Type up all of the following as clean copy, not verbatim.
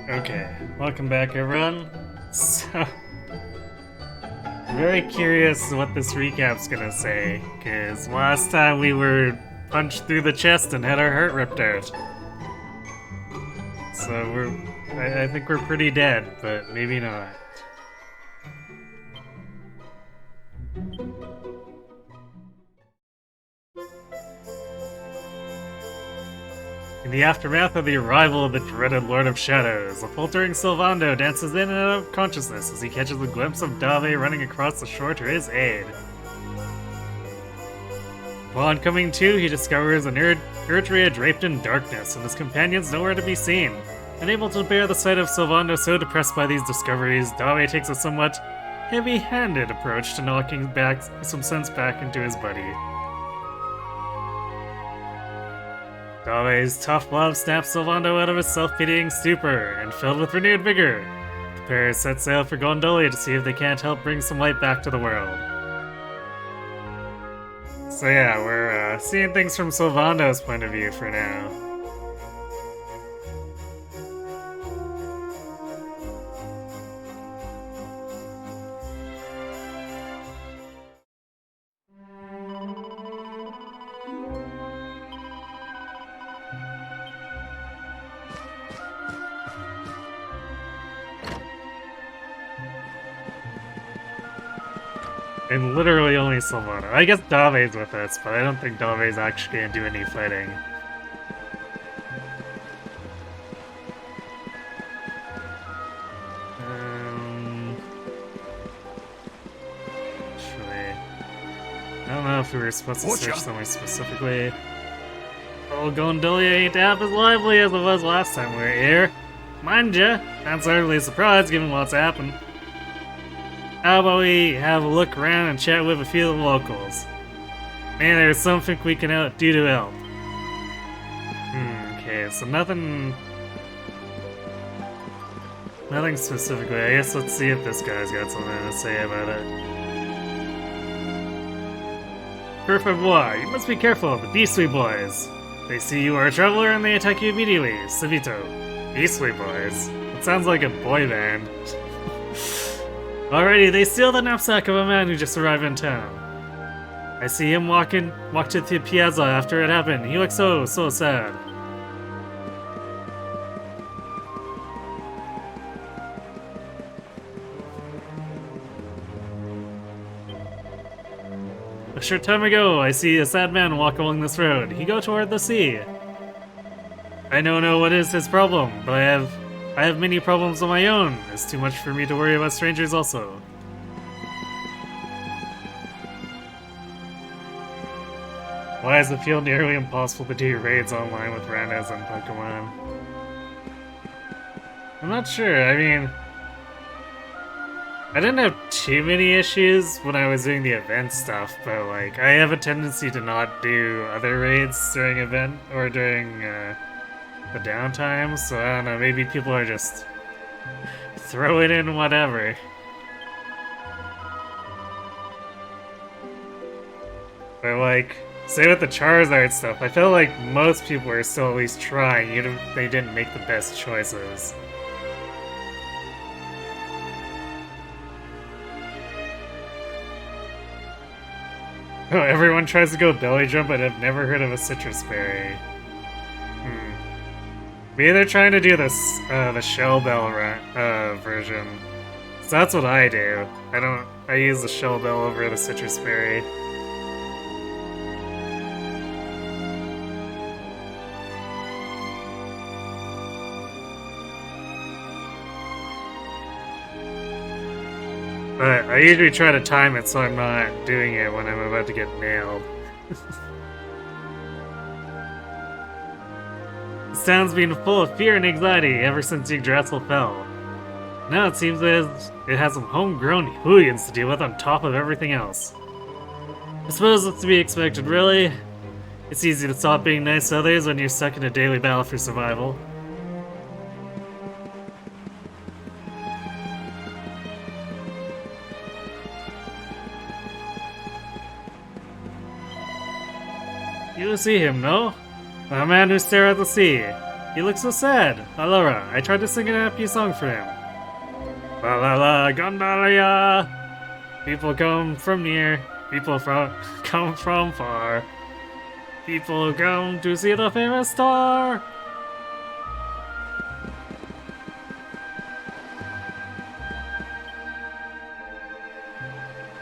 Okay, welcome back everyone. So, very curious what this recap's gonna say, because last time we were punched through the chest and had our heart ripped out. So I think we're pretty dead, but maybe not. In the aftermath of the arrival of the dreaded Lord of Shadows, a faltering Sylvando dances in and out of consciousness as he catches a glimpse of Dave running across the shore to his aid. Upon coming to, he discovers an Erdrea draped in darkness and his companions nowhere to be seen. Unable to bear the sight of Sylvando so depressed by these discoveries, Dave takes a somewhat heavy-handed approach to knocking back some sense back into his buddy. Dave's tough love snaps Sylvando out of his self-pitying stupor, and filled with renewed vigor, the pair set sail for Gondolia to see if they can't help bring some light back to the world. So yeah, we're seeing things from Sylvando's point of view for now. And literally only Sylvando. I guess Dave's with us, but I don't think Dave's actually gonna do any fighting. Actually, I don't know if we were supposed to search somewhere specifically. Oh, Gondolia ain't half as lively as it was last time we were here. Mind ya, not certainly surprised given what's happened. How about we have a look around and chat with a few of the locals? Man, there's something we can do to help. Okay, so nothing specifically. I guess let's see if this guy's got something to say about it. Perfect boy, you must be careful of the beastly boys. They see you are a traveler and they attack you immediately. Savito. Beastly boys. It sounds like a boy band. Alrighty, they steal the knapsack of a man who just arrived in town. I see him walk to the piazza after it happened. He looks so sad. A short time ago, I see a sad man walk along this road. He go toward the sea. I don't know what is his problem, but I have many problems of my own. It's too much for me to worry about strangers also. Why does it feel nearly impossible to do raids online with randos and Pokemon? I'm not sure, I mean... I didn't have too many issues when I was doing the event stuff, but like, I have a tendency to not do other raids during event, or during, the downtime, so I don't know, maybe people are just throwing in whatever. But like, say with the Charizard stuff, I feel like most people are still at least trying, even if they didn't make the best choices. Oh, everyone tries to go belly jump, but I've never heard of a citrus berry. Maybe they're trying to do this, the Shell Bell version. So that's what I do. I use the Shell Bell over the Citrus Berry. But I usually try to time it so I'm not doing it when I'm about to get nailed. This town's been full of fear and anxiety ever since Yggdrasil fell. Now it seems as it has some homegrown hooligans to deal with on top of everything else. I suppose it's to be expected, really. It's easy to stop being nice to others when you're stuck in a daily battle for survival. You see him, no? A man who stares at the sea. He looks so sad. Allora, I tried to sing a happy song for him. La la la, Gondolia! People come from near, people come from far. People come to see the famous star.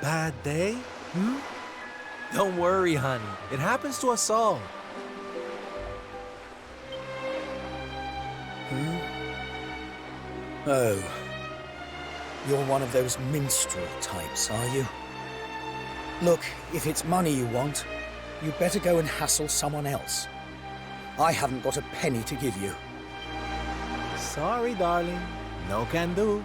Bad day? Don't worry, honey. It happens to us all. Oh. You're one of those minstrel types, are you? Look, if it's money you want, you'd better go and hassle someone else. I haven't got a penny to give you. Sorry, darling. No can do.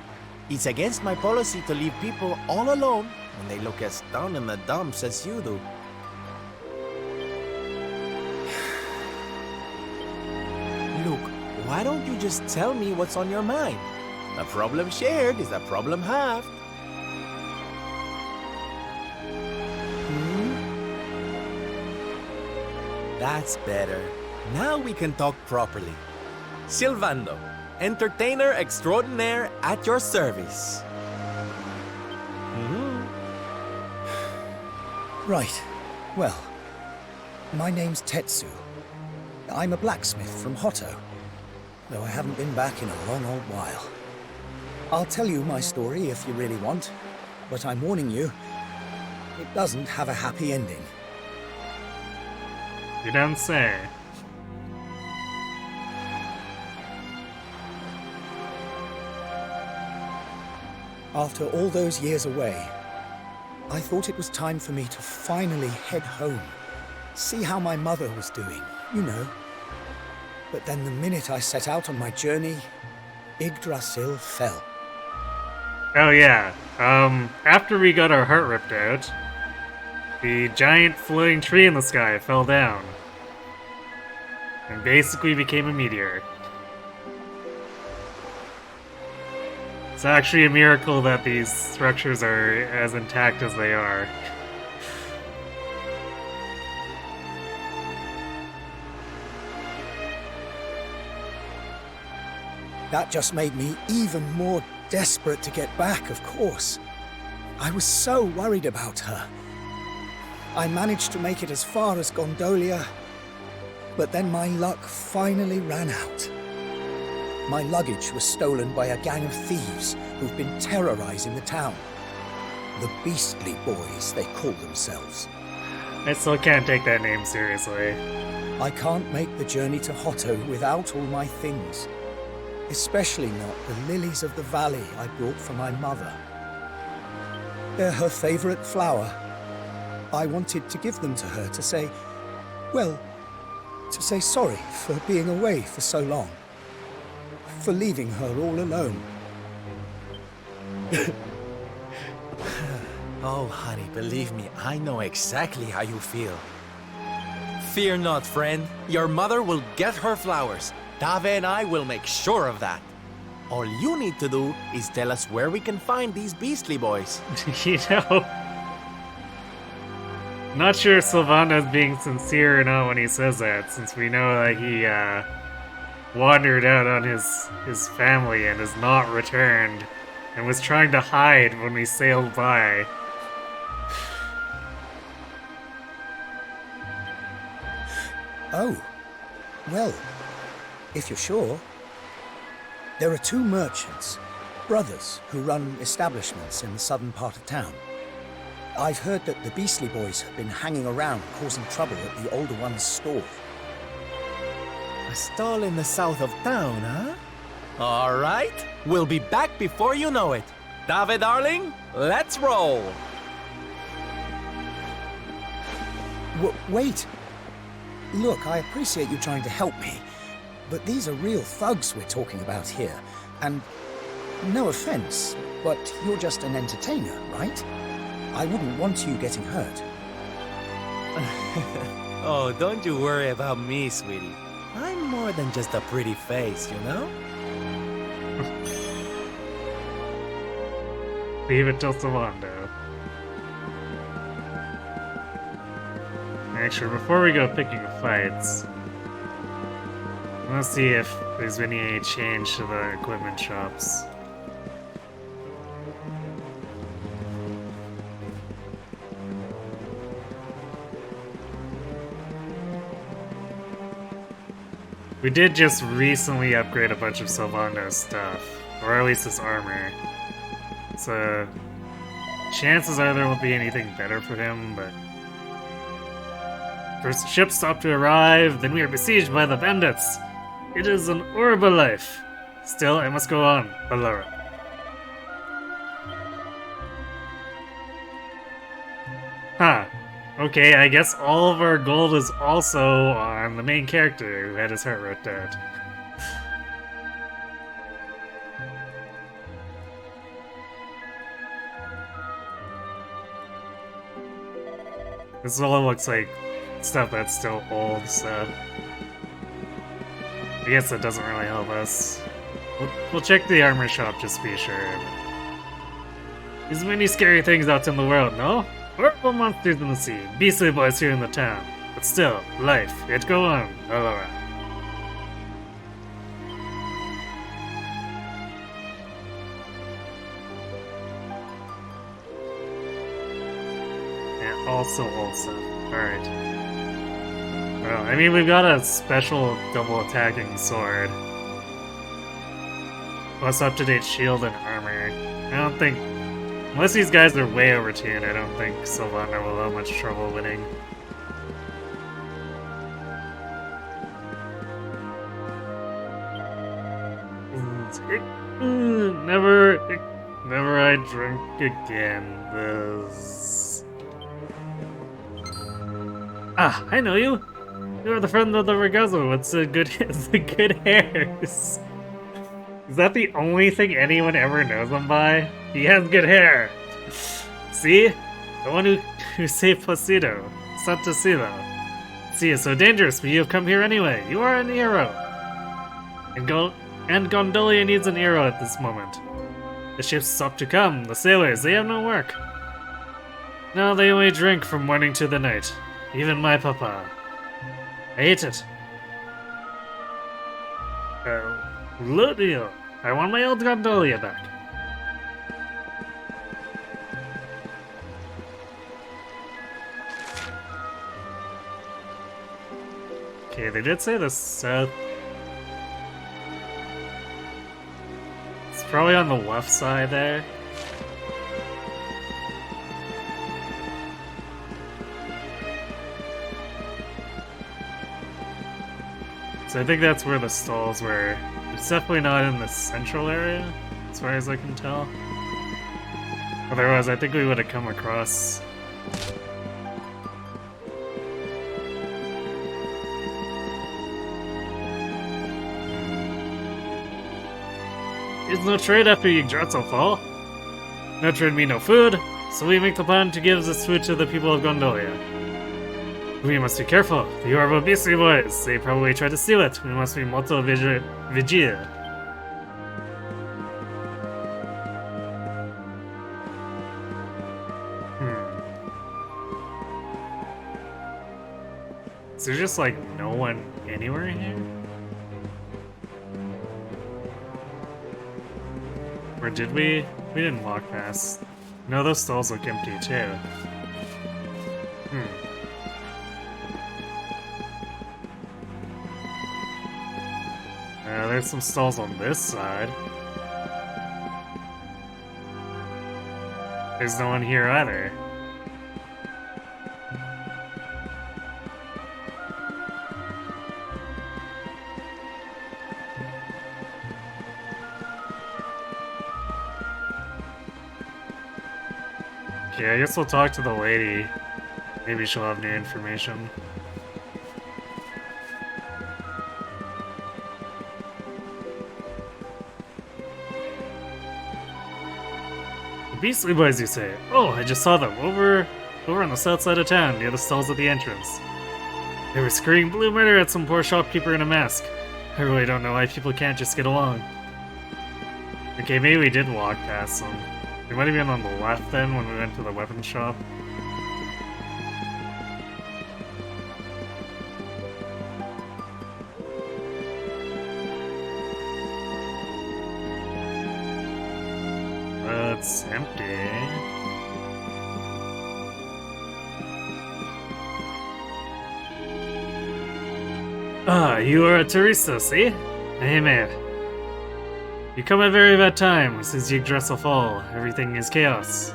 It's against my policy to leave people all alone when they look as down in the dumps as you do. Look, why don't you just tell me what's on your mind? A problem shared is a problem halved. That's better. Now we can talk properly. Silvando, entertainer extraordinaire at your service. Right. Well, my name's Tetsu. I'm a blacksmith from Hotto, though I haven't been back in a long old while. I'll tell you my story if you really want, but I'm warning you, it doesn't have a happy ending. You don't say. After all those years away, I thought it was time for me to finally head home, see how my mother was doing, you know. But then the minute I set out on my journey, Yggdrasil fell. Oh yeah, after we got our heart ripped out, the giant floating tree in the sky fell down and basically became a meteor. It's actually a miracle that these structures are as intact as they are. That just made me even more desperate to get back, of course. I was so worried about her. I managed to make it as far as Gondolia, but then my luck finally ran out. My luggage was stolen by a gang of thieves who've been terrorizing the town. The Beastly Boys, they call themselves. I still can't take that name seriously. I can't make the journey to Hotto without all my things. Especially not the lilies of the valley I brought for my mother. They're her favorite flower. I wanted to give them to her to say, well, to say sorry for being away for so long. For leaving her all alone. Oh, honey, believe me, I know exactly how you feel. Fear not, friend. Your mother will get her flowers. Dave and I will make sure of that. All you need to do is tell us where we can find these Beastly Boys. You know, not sure if Sylvando's being sincere or not when he says that, since we know that he wandered out on his family and has not returned, and was trying to hide when we sailed by. Oh, well, if you're sure. There are two merchants, brothers, who run establishments in the southern part of town. I've heard that the Beastly Boys have been hanging around causing trouble at the older one's store. A stall in the south of town, huh? All right, we'll be back before you know it. Dave, darling, let's roll. Wait. Look, I appreciate you trying to help me, but these are real thugs we're talking about here. And no offense, but you're just an entertainer, right? I wouldn't want you getting hurt. Oh, don't you worry about me, sweetie. I'm more than just a pretty face, you know? Leave it till Sylvando. Actually, before we go picking fights, Let's see if there's been any change to the equipment shops. We did just recently upgrade a bunch of Sylvando's stuff, or at least his armor. So, chances are there won't be anything better for him, but... First the ships stop to arrive, then we are besieged by the bandits. It is an horrible life. Still, I must go on, Balara. Huh. Okay, I guess all of our gold is also on the main character who had his heart ripped out. This all looks like stuff that's still old, so... I guess that doesn't really help us. We'll check the armor shop just to be sure. There's many scary things out in the world, no? Horrible monsters in the sea, beastly boys here in the town. But still, life, it go on, Alara. Yeah, also. Alright. Well, I mean, we've got a special double attacking sword. Plus up-to-date shield and armor. I don't think... Unless these guys are way overtuned, I don't think Sylvander will have much trouble winning. Never I drink again. This... Ah, I know you! You are the friend of the Ragazzo with the good hairs. Is that the only thing anyone ever knows him by? He has good hair. See? The one who saved Placido. Santa Silo. See, it's so dangerous, but you've come here anyway. You are an hero. And Gondolia needs an hero at this moment. The ships stop to come. The sailors, they have no work. Now they only drink from morning to the night. Even my papa. I hate it. Ludio, I want my old Gondolia back. Okay, they did say the south. It's probably on the left side there. So I think that's where the stalls were. It's definitely not in the central area, as far as I can tell. Otherwise, I think we would have come across... There's no trade after Yggdrasil fall. No trade mean no food, so we make the plan to give this food to the people of Gondolia. We must be careful. The horrible beastly boys. They probably tried to steal it. We must be molto vigil. Is there just like no one anywhere here? Or did we? We didn't walk past. No, those stalls look empty too. There's some stalls on this side. There's no one here either. Okay, I guess we'll talk to the lady. Maybe she'll have new information. Beastly boys, you say? Oh, I just saw them over on the south side of town, near the stalls at the entrance. They were screaming blue murder at some poor shopkeeper in a mask. I really don't know why people can't just get along. Okay, maybe we did walk past them. They might have been on the left then when we went to the weapon shop. it's empty. Ah, you are a tourista, see? Hey man. You come at a very bad time, since Yggdrasil fall. Everything is chaos.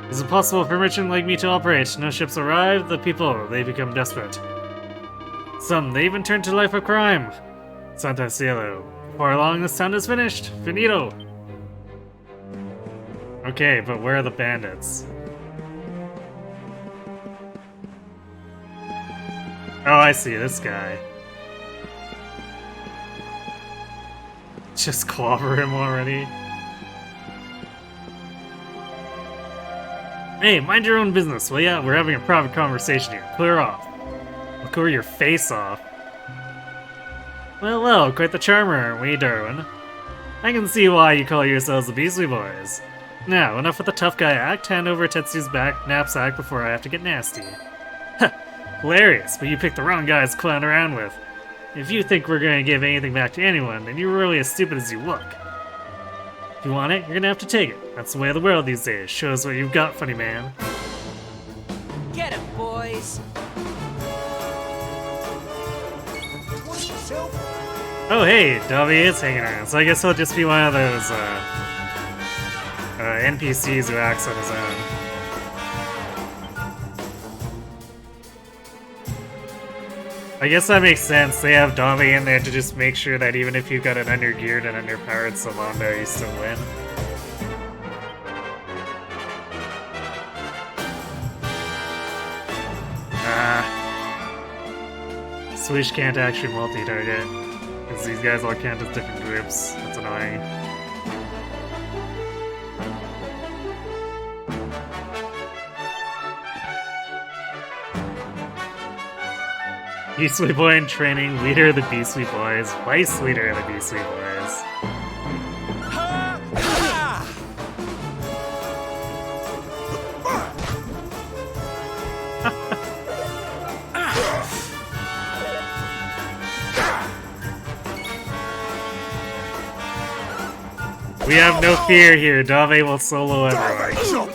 It's impossible for a merchant like me to operate. No ships arrive, the people, they become desperate. Some, they even turn to life of crime. Santa Cielo. Before long, this town is finished. Finito. Okay, but where are the bandits? Oh, I see, this guy. Just clobber him already. Hey, mind your own business, will ya? We're having a private conversation here. Clear off. I'll cover your face off. Well, well, quite the charmer, aren't we, Darwin? I can see why you call yourselves the Beastly Boys. Now, enough with the tough guy act. Hand over Tetsu's knapsack before I have to get nasty. Ha! Hilarious, but you picked the wrong guys to clown around with. If you think we're gonna give anything back to anyone, then you're really as stupid as you look. If you want it, you're gonna have to take it. That's the way of the world these days. Shows what you've got, funny man. Get him, boys! Oh hey, Dobby is hanging around, so I guess he'll just be one of those, NPCs who acts on his own. I guess that makes sense. They have Dobby in there to just make sure that even if you've got an undergeared and underpowered Salondo, you still win. Swoosh can't actually multi-target, because these guys all count as different groups. That's annoying. Beastly Boy in training, leader of the Beastly Boys, vice leader of the Beastly Boys. We have no fear here, Dave will solo everyone.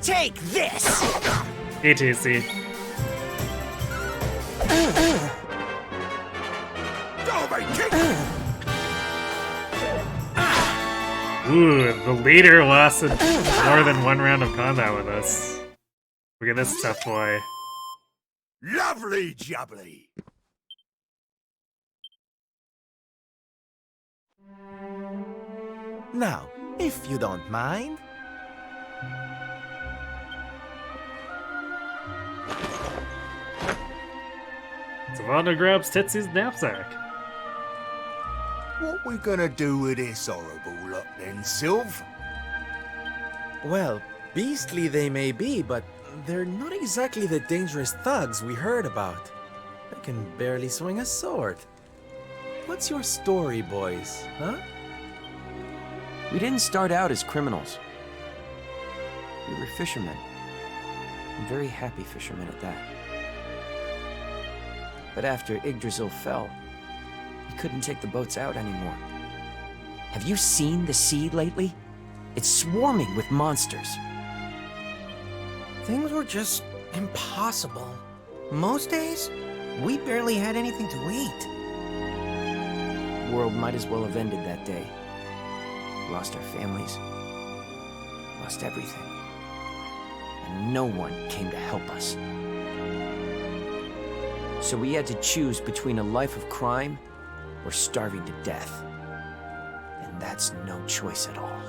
Take this! ATC. Ooh, the leader lasted more than one round of combat with us. Look at this tough boy. Lovely jubbly! Now, if you don't mind. Savannah grabs Tetsu's knapsack. What we gonna do with this horrible lot then, Sylv? Well, beastly they may be, but they're not exactly the dangerous thugs we heard about. They can barely swing a sword. What's your story, boys, huh? We didn't start out as criminals. We were fishermen. And very happy fishermen at that. But after Yggdrasil fell, we couldn't take the boats out anymore. Have you seen the sea lately? It's swarming with monsters. Things were just impossible. Most days, we barely had anything to eat. The world might as well have ended that day. We lost our families, lost everything. And no one came to help us. So we had to choose between a life of crime or starving to death. And that's no choice at all.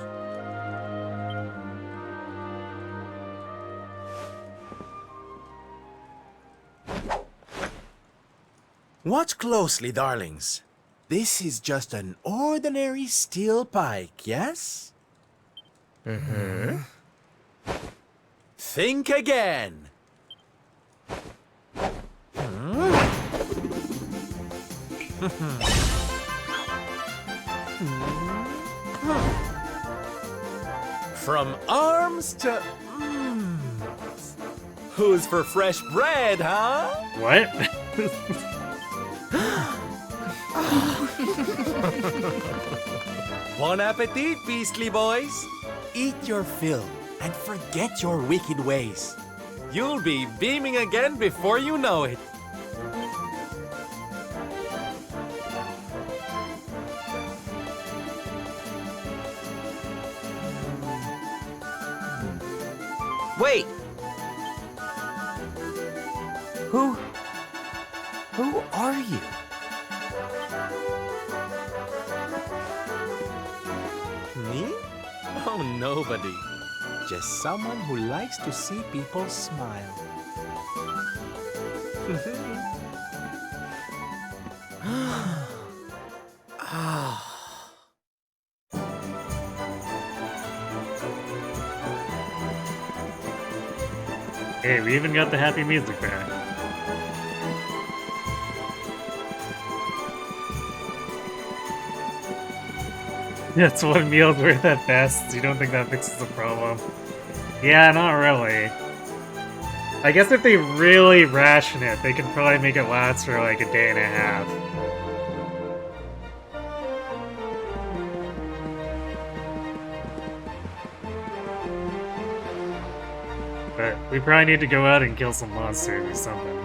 Watch closely, darlings. This is just an ordinary steel pike, yes? Mm-hmm. Think again. From arms to... Who's for fresh bread, huh? What? Bon appetit, beastly boys! Eat your fill and forget your wicked ways. You'll be beaming again before you know it. Wait! Who are you? Me? Oh, nobody. Just someone who likes to see people smile. Hey, we even got the happy music back. That's what meals worth at best. You don't think that fixes the problem? Yeah, not really. I guess if they really ration it, they can probably make it last for like a day and a half. But we probably need to go out and kill some monsters or something.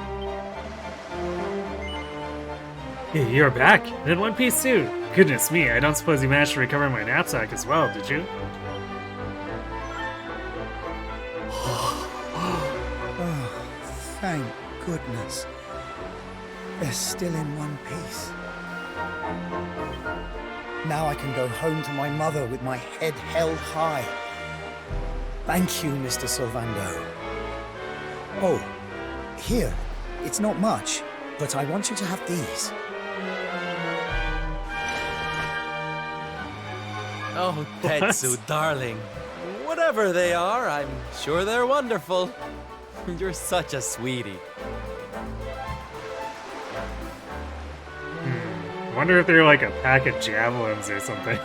Hey, you're back! And in one piece too! Goodness me, I don't suppose you managed to recover my knapsack as well, did you? Oh, thank goodness. They're still in one piece. Now I can go home to my mother with my head held high. Thank you, Mr. Sylvando. Oh, here. It's not much, but I want you to have these. Oh, Tetsu, darling. Whatever they are, I'm sure they're wonderful. You're such a sweetie. I wonder if they're like a pack of javelins or something.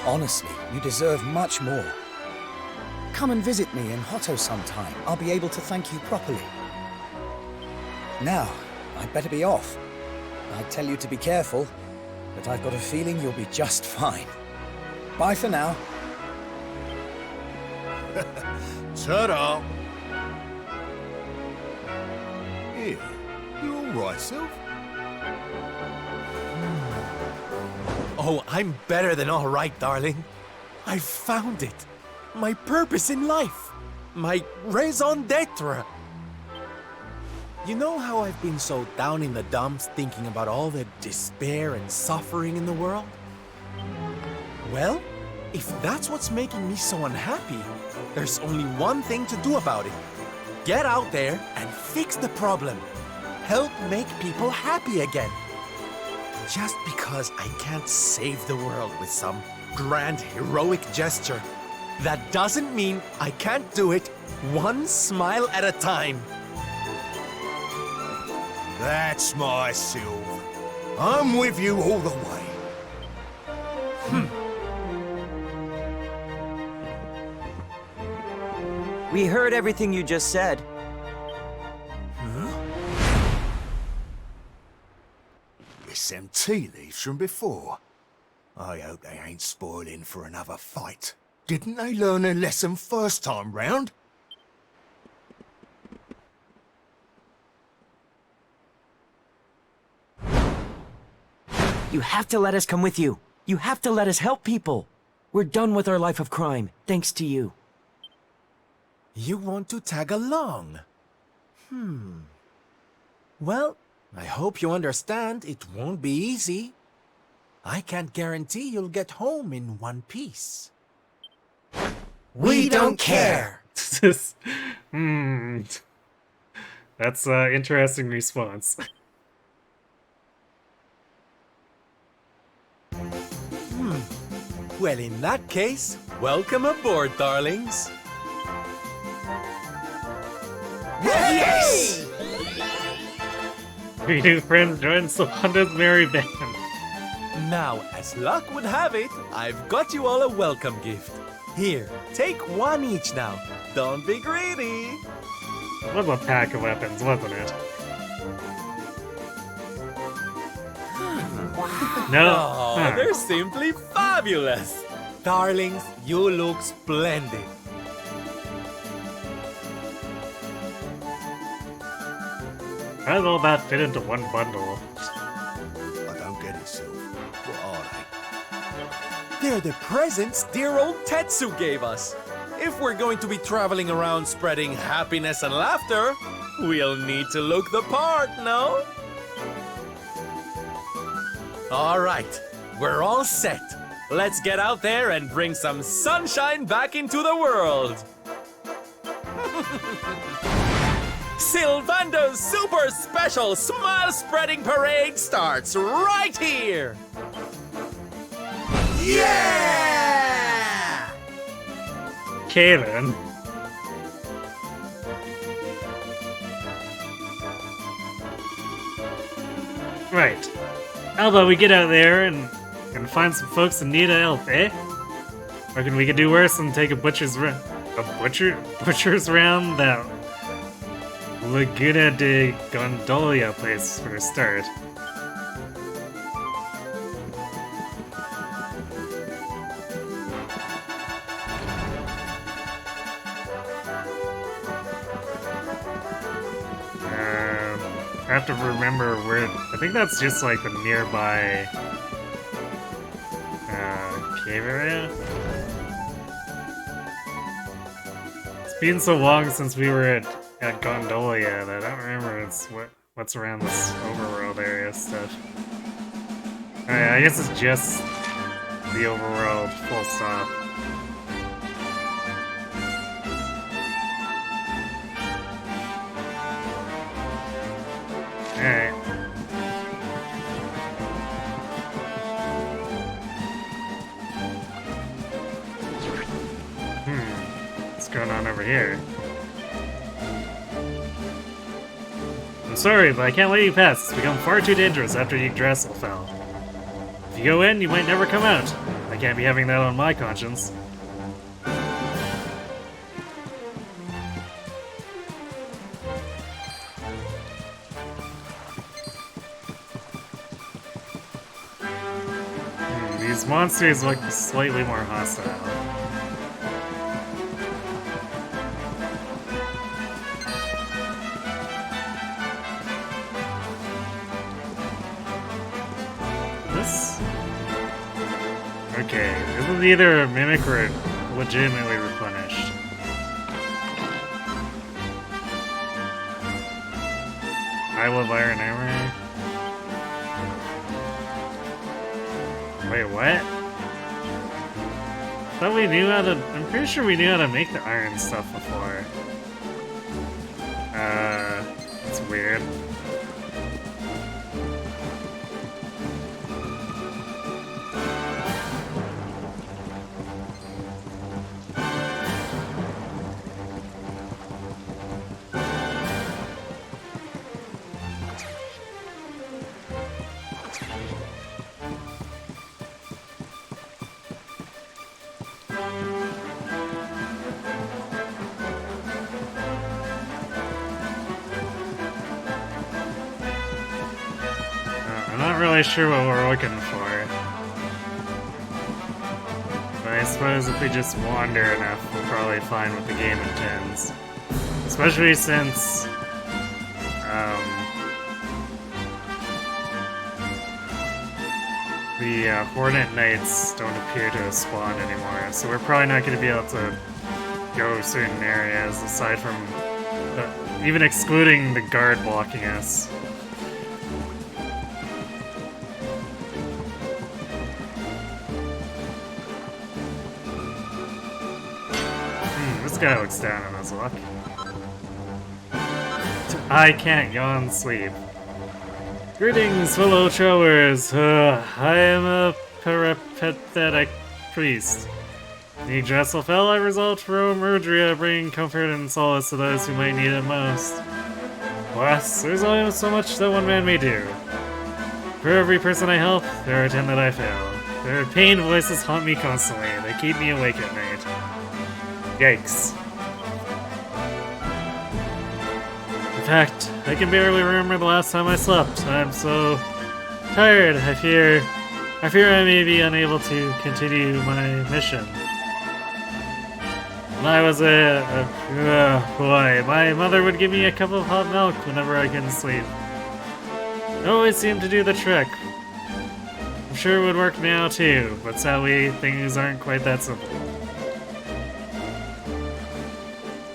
Honestly, you deserve much more. Come and visit me in Hotto sometime. I'll be able to thank you properly. Now, I'd better be off. I'd tell you to be careful, but I've got a feeling you'll be just fine. Bye for now. Ta-da! Here, you alright, Sylv? Oh, I'm better than all right, darling. I found it. My purpose in life. My raison d'etre. You know how I've been so down in the dumps thinking about all the despair and suffering in the world? Well, if that's what's making me so unhappy, there's only one thing to do about it. Get out there and fix the problem. Help make people happy again. Just because I can't save the world with some grand heroic gesture, that doesn't mean I can't do it one smile at a time. That's my Sylv. I'm with you all the way. We heard everything you just said. It's them tea leaves from before. I hope they ain't spoiling for another fight. Didn't they learn a lesson first time round? You have to let us come with you. You have to let us help people. We're done with our life of crime, thanks to you. You want to tag along? Well, I hope you understand it won't be easy. I can't guarantee you'll get home in one piece. We don't care. That's an interesting response. Well, in that case, welcome aboard, darlings. Yes! Three new friends joined Sylvando's merry band. Now, as luck would have it, I've got you all a welcome gift. Here, take one each now. Don't be greedy. It was a pack of weapons, wasn't it? No. Oh, Huh. they're simply fabulous. Darlings, you look splendid. How did all that fit into one bundle? I don't get it, Sylph. What are they? They're the presents dear old Tetsu gave us. If we're going to be traveling around spreading happiness and laughter, we'll need to look the part, no? All right, we're all set. Let's get out there and bring some sunshine back into the world. Sylvando's super special smile spreading parade starts right here. Yeah! Okay then. Right. How about we get out there and find some folks in need of help, eh? Reckon we could do worse than take a butcher's round that Laguna de Gondolia place for a start. I have to remember where. I think that's just like the nearby cave area. It's been so long since we were at Gondolia that I don't remember what's around this overworld area stuff. Alright, I guess it's just the overworld, full stop. Alright. What's going on over here? I'm sorry, but I can't let you pass. It's become far too dangerous after Yggdrasil fell. If you go in, you might never come out. I can't be having that on my conscience. These monsters look slightly more hostile. Okay, this is either a mimic or legitimately replenished. I love iron armor. Wait, what? Thought we knew how to. I'm pretty sure we knew how to make the iron stuff before. It's weird. I'm not really sure what we're looking for. But I suppose if we just wander enough, we'll probably find what the game intends. Especially since, the Hornet Knights don't appear to have spawned anymore, so we're probably not going to be able to go certain areas aside from, even excluding the guard blocking us. This guy looks down on his luck. I can't yawn sleep. Greetings, fellow travelers. I am a peripatetic priest. The Yggdrasil fell, I resolved to roam Erdrea, bringing comfort and solace to those who might need it most. Alas, there's only so much that one man may do. For every person I help, there are 10 that I fail. Their pained voices haunt me constantly. They keep me awake at night. Yikes. In fact, I can barely remember the last time I slept. I'm so tired. I fear I may be unable to continue my mission. When I was boy, my mother would give me a cup of hot milk whenever I couldn't sleep. It always seemed to do the trick. I'm sure it would work now too, but sadly, things aren't quite that simple.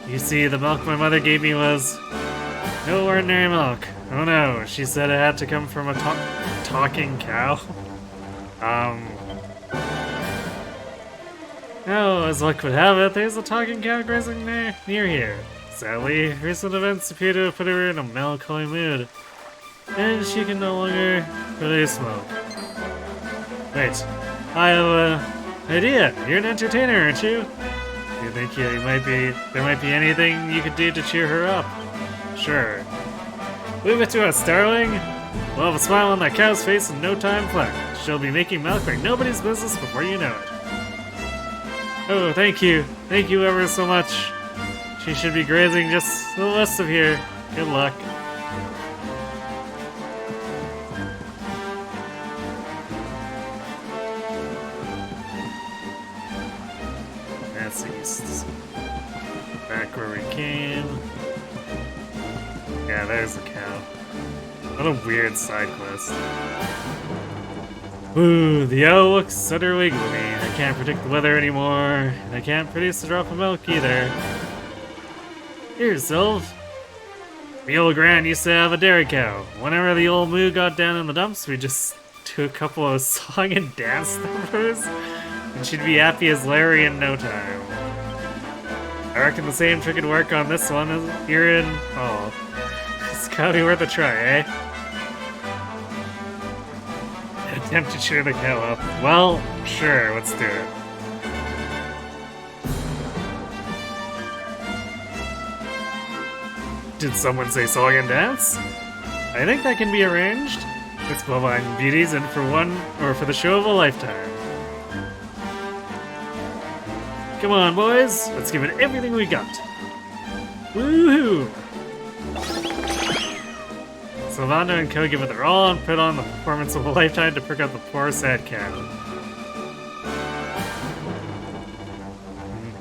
You see, the milk my mother gave me was no ordinary milk. Oh no, she said it had to come from a talking cow. Oh, as luck would have it, there's a talking cow grazing near here. Sadly, recent events appear to have put her in a melancholy mood, and she can no longer produce milk. Wait, I have an idea. You're an entertainer, aren't you? Do you think there might be anything you could do to cheer her up? Sure. Leave it to us, darling. We'll have a smile on that cow's face in no time flat. She'll be making milk like nobody's business before you know it. Oh, thank you. Thank you ever so much. She should be grazing just to the west of here. Good luck. That's east. Back where we came. Yeah, there's the cow. What a weird side quest. Ooh, the owl looks utterly gloomy. I can't predict the weather anymore, and I can't produce a drop of milk either. Here, Sylv. The old Gran used to have a dairy cow. Whenever the old moo got down in the dumps, we just do a couple of song and dance numbers, and she'd be happy as Larry in no time. I reckon the same trick would work on this one as you're in. Oh, it's gotta be worth a try, eh? Attempt to cheer the cow up. Well, sure, let's do it. Did someone say song and dance? I think that can be arranged. It's bovine beauties and for the show of a lifetime. Come on, boys, let's give it everything we got. Woohoo! Sylvando and Co. give it their all and put on the performance of a lifetime to prick out the poor sad cow.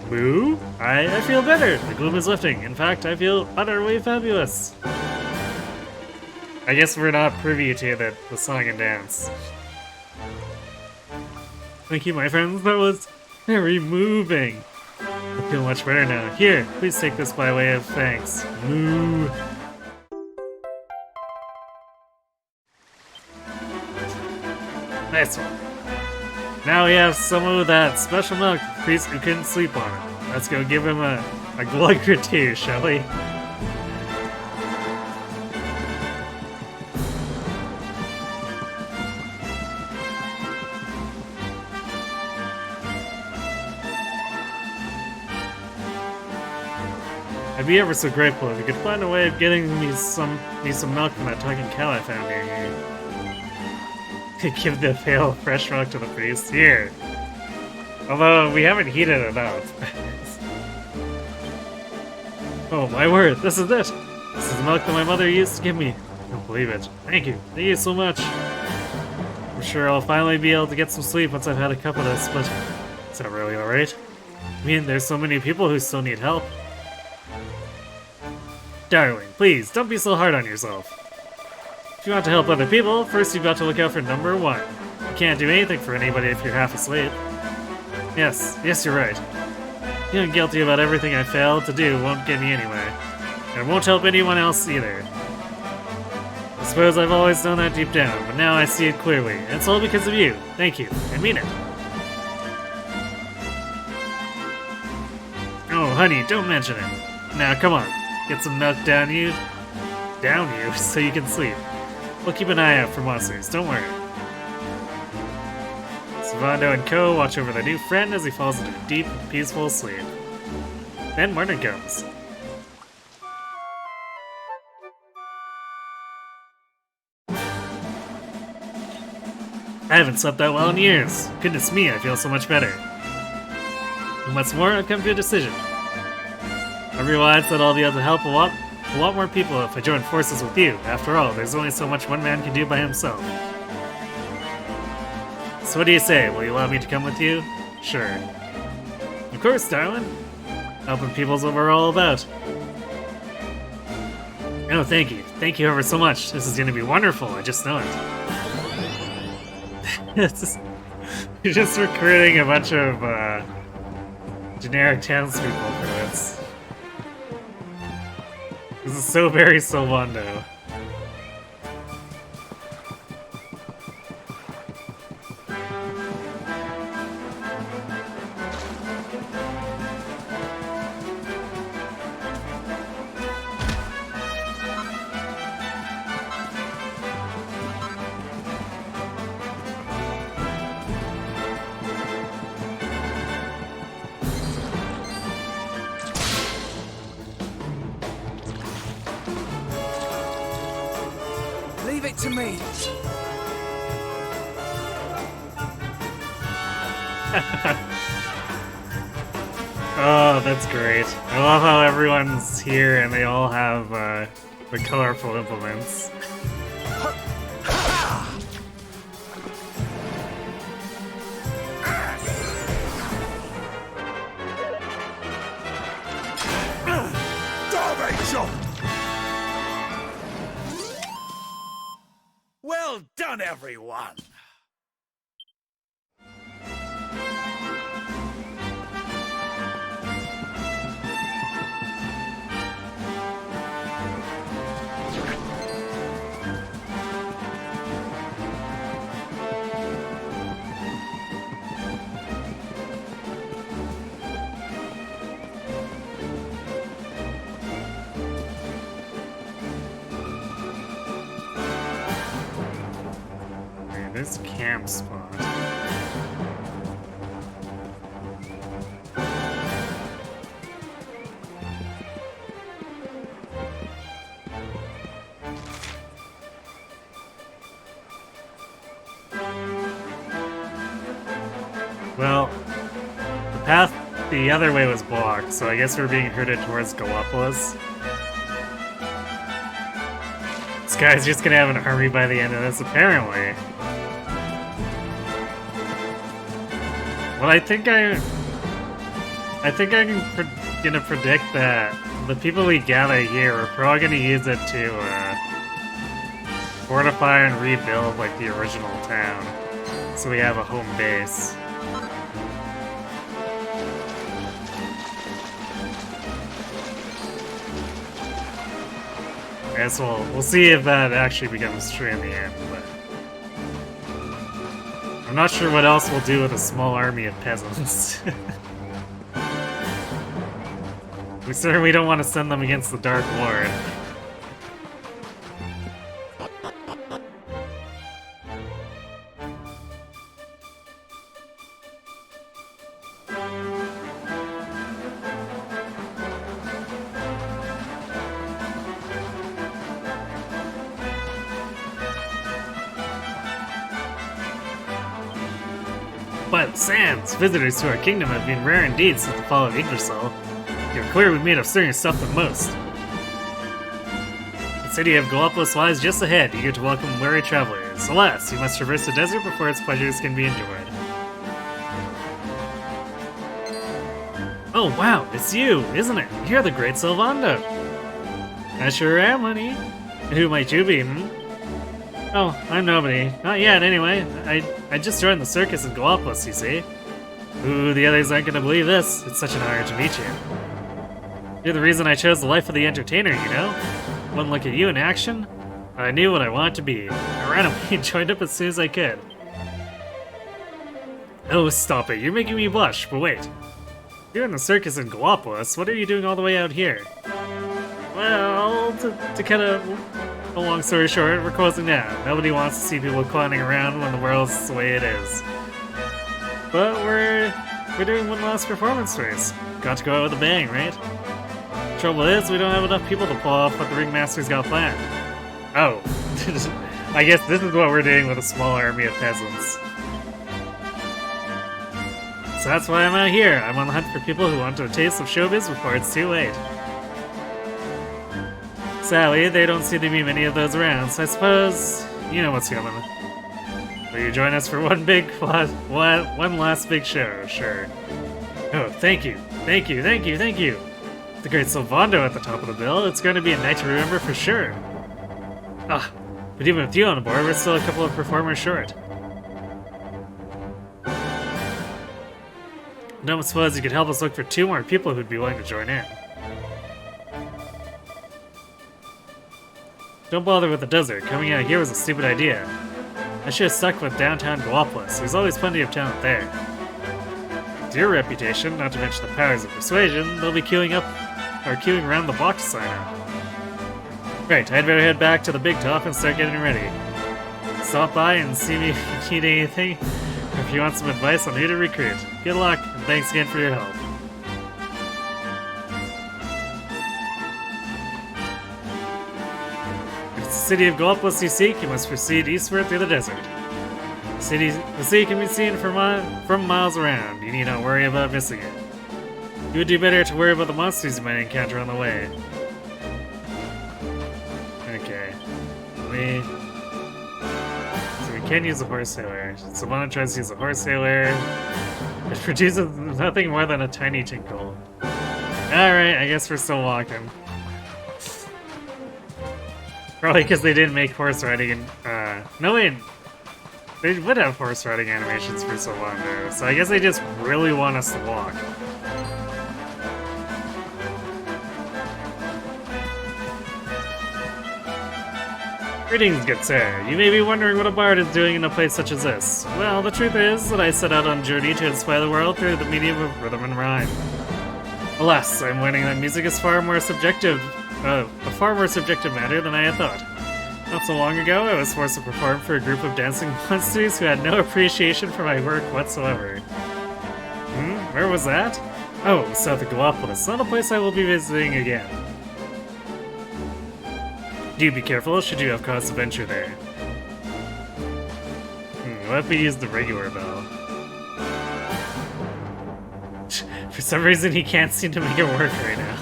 Moo? I feel better. The gloom is lifting. In fact, I feel utterly fabulous. I guess we're not privy to the song and dance. Thank you, my friends. That was very moving. I feel much better now. Here, please take this by way of thanks. Moo. Nice one. Now we have some of that special milk the priest who couldn't sleep on it. Let's go give him a glug or two, shall we? I'd be ever so grateful if you could find a way of getting me some milk from that talking cow I found near here. Give the pail of fresh milk to the priest. Here. Although, we haven't heated it up. Oh my word, this is it! This is the milk that my mother used to give me. I don't believe it. Thank you. Thank you so much. I'm sure I'll finally be able to get some sleep once I've had a cup of this, but is that really alright? I mean, there's so many people who still need help. Darling, please, don't be so hard on yourself. If you want to help other people, first you've got to look out for number one. You can't do anything for anybody if you're half asleep. Yes, you're right. Feeling guilty about everything I failed to do won't get me anywhere. And it won't help anyone else either. I suppose I've always known that deep down, but now I see it clearly. And it's all because of you. Thank you. I mean it. Oh, honey, don't mention it. Now, come on. Get some milk down you, so you can sleep. We'll keep an eye out for monsters, don't worry. Sylvando and Co. watch over their new friend as he falls into deep, peaceful sleep. Then morning comes. I haven't slept that well in years. Goodness me, I feel so much better. And what's more, I've come to a decision. I realize that I'll be able to help a lot more people if I join forces with you. After all, there's only so much one man can do by himself. So what do you say? Will you allow me to come with you? Sure. Of course, darling. Helping people's what we're all about. Oh, thank you. Thank you ever so much. This is gonna be wonderful, I just know it. You're just recruiting a bunch of, generic townspeople for this. This is so very Sylvando. Leave it to me. Oh, that's great. I love how everyone's here and they all have the colorful implements. Well done, everyone! This camp spot. Well, the path the other way was blocked, so I guess we're being herded towards Galapagos. This guy's just gonna have an army by the end of this, apparently. Well, I think I'm gonna predict that the people we gather here are probably gonna use it to fortify and rebuild like the original town, so we have a home base. I guess we'll see if that actually becomes true in the end, but I'm not sure what else we'll do with a small army of peasants. We certainly don't want to send them against the Dark Lord. But Sans, visitors to our kingdom have been rare indeed since the fall of Yggdrasil. You're clearly made of serious stuff than most. The city of Galapagos lies just ahead, eager to welcome weary travelers. Alas, you must traverse the desert before its pleasures can be enjoyed. Oh wow, it's you, isn't it? You're the great Sylvando. I sure am, honey. Who might you be, Oh, I'm nobody. Not yet, anyway. I just joined the circus in Galapagos, you see. Ooh, the others aren't gonna believe this. It's such an honor to meet you. You're the reason I chose the life of the entertainer, you know? One look at you in action, I knew what I wanted to be. I ran away and joined up as soon as I could. Oh, stop it. You're making me blush, but wait. You're in the circus in Galapagos. What are you doing all the way out here? Well, to kind of... A long story short, we're closing down. Nobody wants to see people clowning around when the world's the way it is. But we're doing one last performance race. Got to go out with a bang, right? Trouble is, we don't have enough people to pull off what the ringmaster's got planned. Oh, I guess this is what we're doing with a small army of peasants. So that's why I'm out here. I'm on the hunt for people who want a taste of showbiz before it's too late. Sadly, there don't seem to be many of those around, so I suppose you know what's coming. Will you join us for one last big show? Sure. Oh, thank you. Thank you, thank you, thank you. The great Sylvando at the top of the bill. It's going to be a night to remember for sure. Ah, but even with you on board, we're still a couple of performers short. Don't suppose you could help us look for 2 more people who'd be willing to join in. Don't bother with the desert. Coming out here was a stupid idea. I should have stuck with downtown Galapagos. There's always plenty of talent there. With your reputation, not to mention the powers of persuasion, they'll be queuing around the block to sign up. Right, I'd better head back to the big top and start getting ready. Stop by and see me if you need anything, or if you want some advice on who to recruit. Good luck, and thanks again for your help. If it's the city of Galapagos you seek, you must proceed eastward through the desert. The sea can be seen from miles around. You need not worry about missing it. You would do better to worry about the monsters you might encounter on the way. Okay. So we can use a horse sailor. Someone tries to use a horse sailor. It produces nothing more than a tiny tinkle. Alright, I guess we're still walking. Probably because they didn't make horse riding and, no wait. They would have horse riding animations for so long there, so I guess they just really want us to walk. Greetings, good sir. You may be wondering what a bard is doing in a place such as this. Well, the truth is that I set out on a journey to inspire the world through the medium of rhythm and rhyme. Alas, I'm learning that music is a far more subjective matter than I had thought. Not so long ago, I was forced to perform for a group of dancing monsters who had no appreciation for my work whatsoever. Where was that? Oh, south of Galapagos, not a place I will be visiting again. Do be careful, should you have cause to venture there. What if we use the regular bell? For some reason, he can't seem to make it work right now.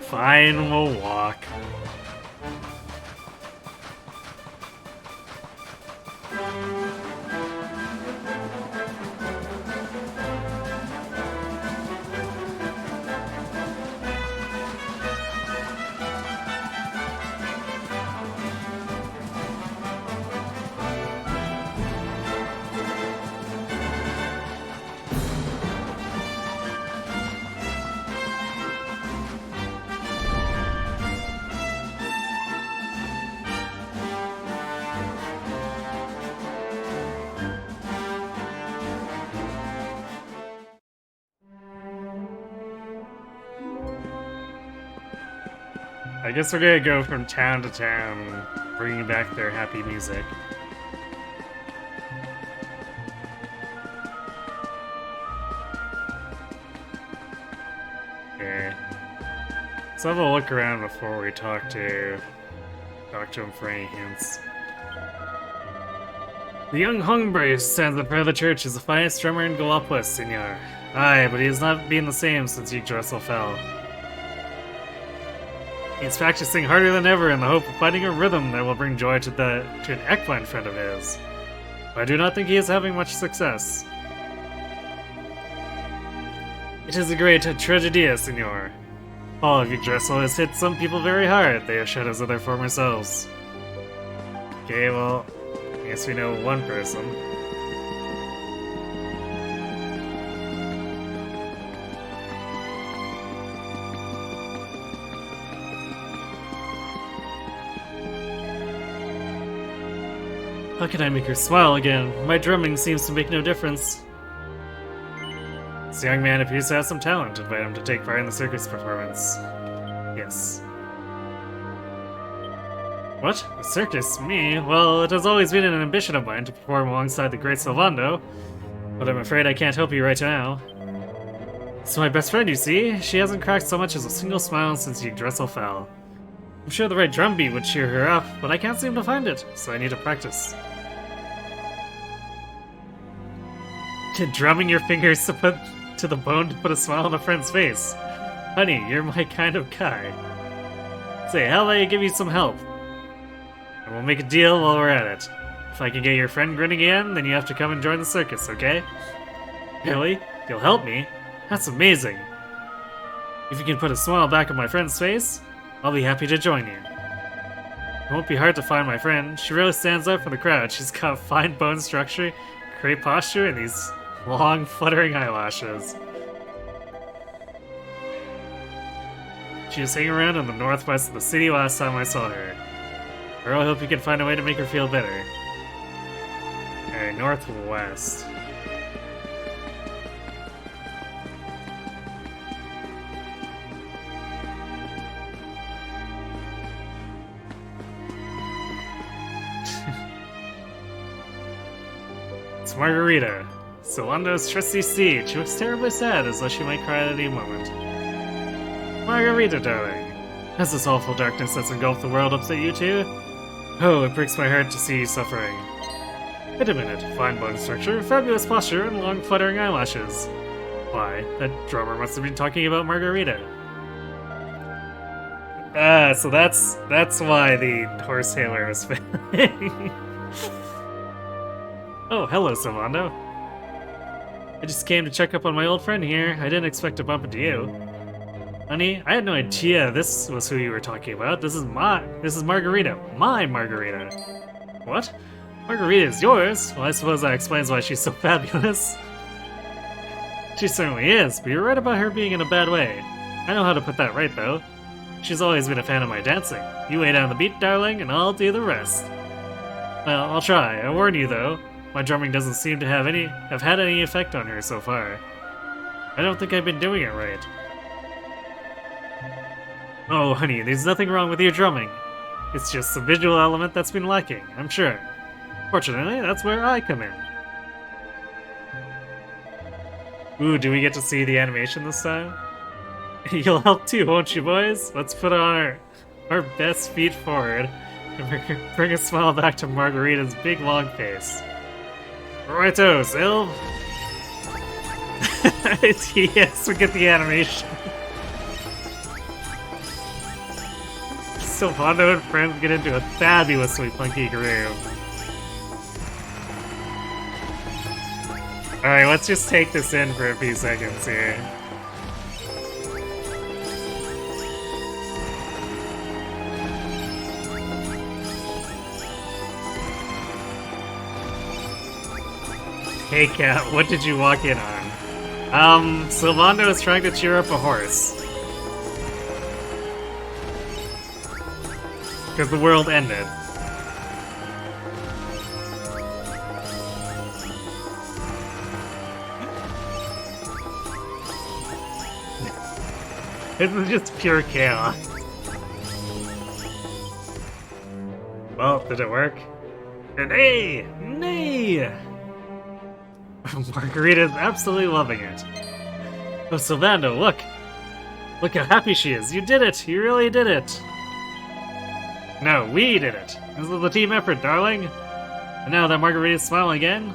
Fine, we'll walk. I guess we're gonna go from town to town, bringing back their happy music. Okay. Let's have a look around before we talk to him for any hints. The young hombre who stands in front of the church is the finest drummer in Galapagos, senor. Aye, but he has not been the same since Yggdrasil fell. He's practicing harder than ever in the hope of finding a rhythm that will bring joy to an equine friend of his. But I do not think he is having much success. It is a great tragedia, senor. Fall of Yggdrasil has hit some people very hard. They are shadows of their former selves. Okay, well, I guess we know one person. How can I make her smile again? My drumming seems to make no difference. This young man appears to have some talent. Invite him to take part in the circus performance. Yes. What? A circus? Me? Well, it has always been an ambition of mine to perform alongside the great Sylvando, but I'm afraid I can't help you right now. It's my best friend, you see. She hasn't cracked so much as a single smile since Yggdrasil fell. I'm sure the right drum beat would cheer her up, but I can't seem to find it, so I need to practice. Drumming your fingers to the bone to put a smile on a friend's face. Honey, you're my kind of guy. Say, how about I give you some help? And we'll make a deal while we're at it. If I can get your friend grinning again, then you have to come and join the circus, okay? Really? You'll help me? That's amazing. If you can put a smile back on my friend's face, I'll be happy to join you. It won't be hard to find my friend. She really stands out from the crowd. She's got fine bone structure, great posture, and these long, fluttering eyelashes. She was hanging around in the northwest of the city last time I saw her. I really hope you can find a way to make her feel better. Alright, northwest. It's Margarita, Solando's trusty steed. She looks terribly sad, as though she might cry at any moment. Margarita, darling. Has this awful darkness that's engulfed the world upset you too? Oh, it breaks my heart to see you suffering. Wait a minute. Fine bone structure, fabulous posture, and long fluttering eyelashes. Why, that drummer must have been talking about Margarita. Ah, so that's why the horse hailer was failing. Oh, hello, Solando. I just came to check up on my old friend here. I didn't expect to bump into you. Honey, I had no idea this was who you were talking about. This is Margarita. My Margarita. What? Margarita is yours? Well, I suppose that explains why she's so fabulous. She certainly is, but you're right about her being in a bad way. I know how to put that right, though. She's always been a fan of my dancing. You lay down the beat, darling, and I'll do the rest. Well, I'll try. I warn you, though. My drumming doesn't seem to have had any effect on her so far. I don't think I've been doing it right. Oh, honey, there's nothing wrong with your drumming. It's just the visual element that's been lacking, I'm sure. Fortunately, that's where I come in. Ooh, do we get to see the animation this time? You'll help too, won't you, boys? Let's put on our best feet forward and bring a smile back to Margarita's big, long face. Righto, Sylv. Yes, we get the animation. Sylvando and friends get into a fabulously funky groove. Alright, let's just take this in for a few seconds here. Hey Cat, what did you walk in on? Sylvando is trying to cheer up a horse. Because the world ended. This is just pure chaos. Well, did it work? Nay! Nay! Margarita's absolutely loving it. Oh, Sylvando, look! Look how happy she is! You did it! You really did it! No, we did it! This is a team effort, darling! And now that Margarita's smiling again,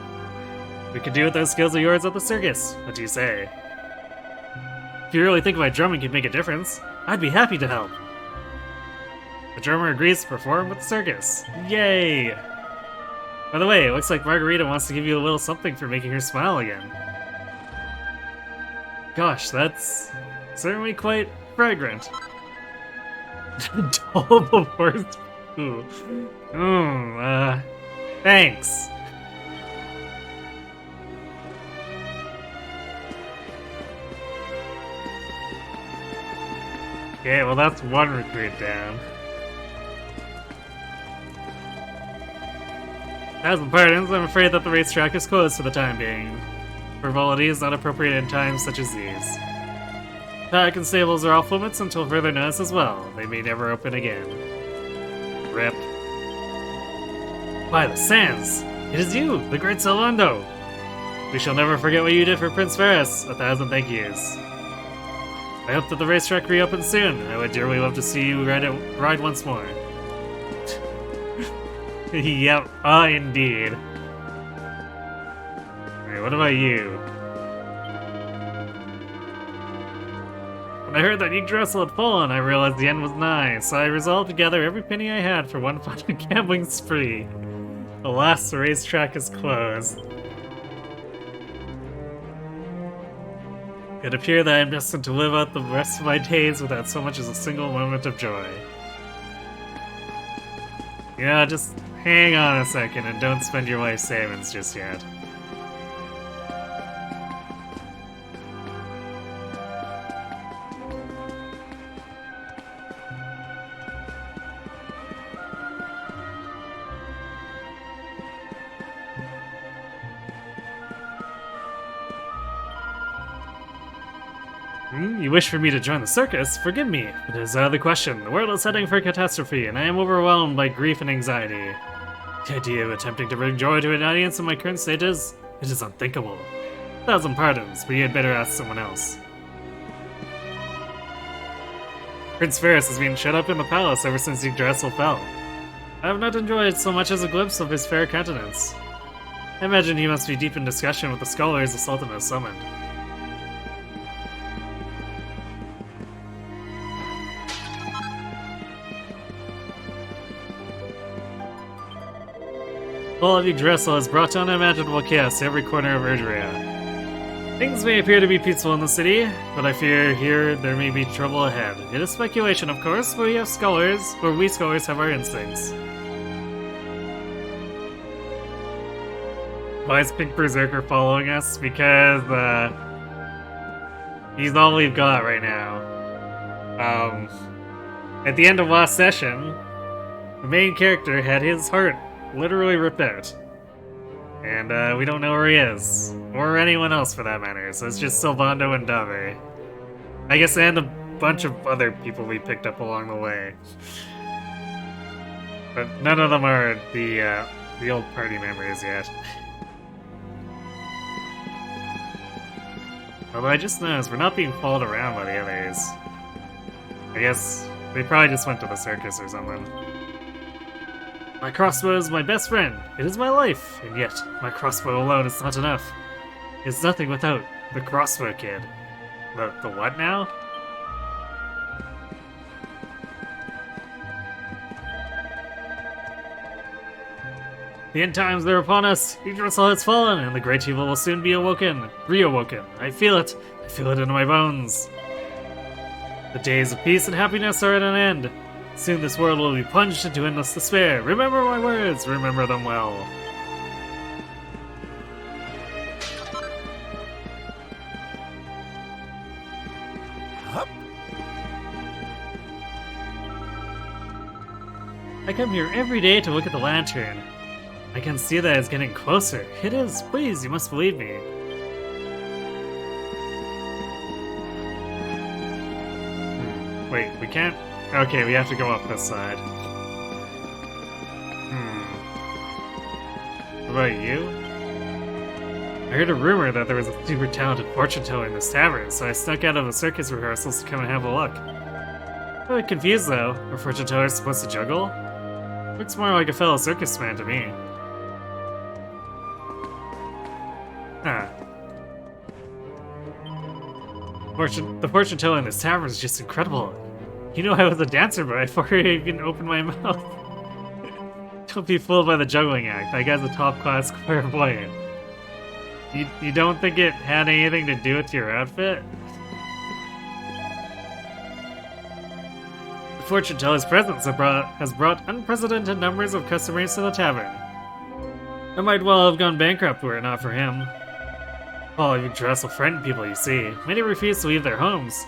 we can do with those skills of yours at the circus. What do you say? If you really think my drumming could make a difference, I'd be happy to help. The drummer agrees to perform with the circus. Yay! By the way, it looks like Margarita wants to give you a little something for making her smile again. Gosh, that's certainly quite fragrant. Double horse. Ooh. Thanks. Okay, well that's one recruit down. Thousand pardons, I'm afraid that the racetrack is closed for the time being. Frivolity is not appropriate in times such as these. Paddock and stables are off limits until further notice as well. They may never open again. Rip. By the sands! It is you, the great Sylvando! We shall never forget what you did for Prince Ferris. 1,000 thank yous. I hope that the racetrack reopens soon. I would dearly love to see you ride once more. Yep, indeed. Alright, what about you? When I heard that Yggdrasil had fallen, I realized the end was nigh, so I resolved to gather every penny I had for one final gambling spree. Alas, the racetrack is closed. It appeared that I am destined to live out the rest of my days without so much as a single moment of joy. Yeah, just hang on a second and don't spend your life savings just yet. You wish for me to join the circus? Forgive me, but it is out of the question. The world is heading for catastrophe, and I am overwhelmed by grief and anxiety. The idea of attempting to bring joy to an audience in my current stages, it is unthinkable. 1,000 pardons, but you had better ask someone else. Prince Ferris has been shut up in the palace ever since Yggdrasil fell. I have not enjoyed so much as a glimpse of his fair countenance. I imagine he must be deep in discussion with the scholars the Sultan has summoned. Fall of Yggdrasil has brought unimaginable chaos to every corner of Erdrea. Things may appear to be peaceful in the city, but I fear here there may be trouble ahead. It is speculation, of course, but we scholars have our instincts. Why is Pink Berserker following us? Because, he's all we've got right now. At the end of last session, the main character had his heart literally ripped out. And we don't know where he is. Or anyone else for that matter, so it's just Sylvando and Dave. I guess, and a bunch of other people we picked up along the way. But none of them are the old party members yet. Although I just noticed we're not being followed around by the others. I guess they probably just went to the circus or something. My crossbow is my best friend. It is my life. And yet, my crossbow alone is not enough. It's nothing without the crossbow kid. The what now? The end times are upon us. Yggdrasil has fallen, and the great evil will soon be reawoken. I feel it. I feel it in my bones. The days of peace and happiness are at an end. Soon this world will be plunged into endless despair. Remember my words. Remember them well. I come here every day to look at the lantern. I can see that it's getting closer. It is. Please, you must believe me. Wait, we can't... Okay, we have to go up this side. What about you? I heard a rumor that there was a super talented fortune teller in this tavern, so I snuck out of the circus rehearsals to come and have a look. I'm a bit confused though. Are fortune tellers supposed to juggle? Looks more like a fellow circus man to me. Huh. The fortune teller in this tavern is just incredible. You know I was a dancer before I even opened my mouth. Don't be fooled by the juggling act. That guy's a top-class clairvoyant. You don't think it had anything to do with your outfit? The fortune teller's presence has brought unprecedented numbers of customers to the tavern. I might well have gone bankrupt were it not for him. All of Yggdrasil frightened people, you see. Many refuse to leave their homes.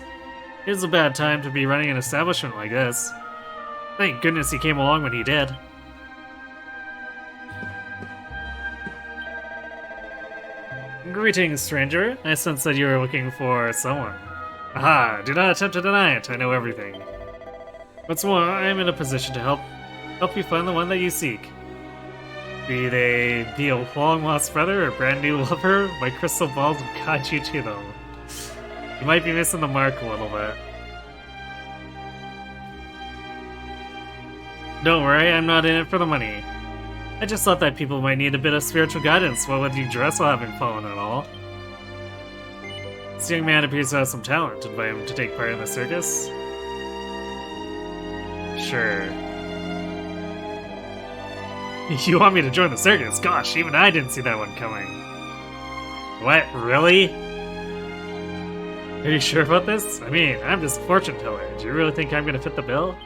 It is a bad time to be running an establishment like this. Thank goodness he came along when he did. Greetings, stranger. I sense that you are looking for someone. Aha! Do not attempt to deny it. I know everything. What's more, I am in a position to help you find the one that you seek. Be they be a long-lost brother or brand new lover, my crystal balls will guide you to them. You might be missing the mark a little bit. Don't worry, I'm not in it for the money. I just thought that people might need a bit of spiritual guidance, what with Yggdrasil having fallen and all. This young man appears to have some talent. Invite him to take part in the circus? Sure. You want me to join the circus? Gosh, even I didn't see that one coming. What? Really? Are you sure about this? I mean, I'm just a fortune teller. Do you really think I'm gonna fit the bill?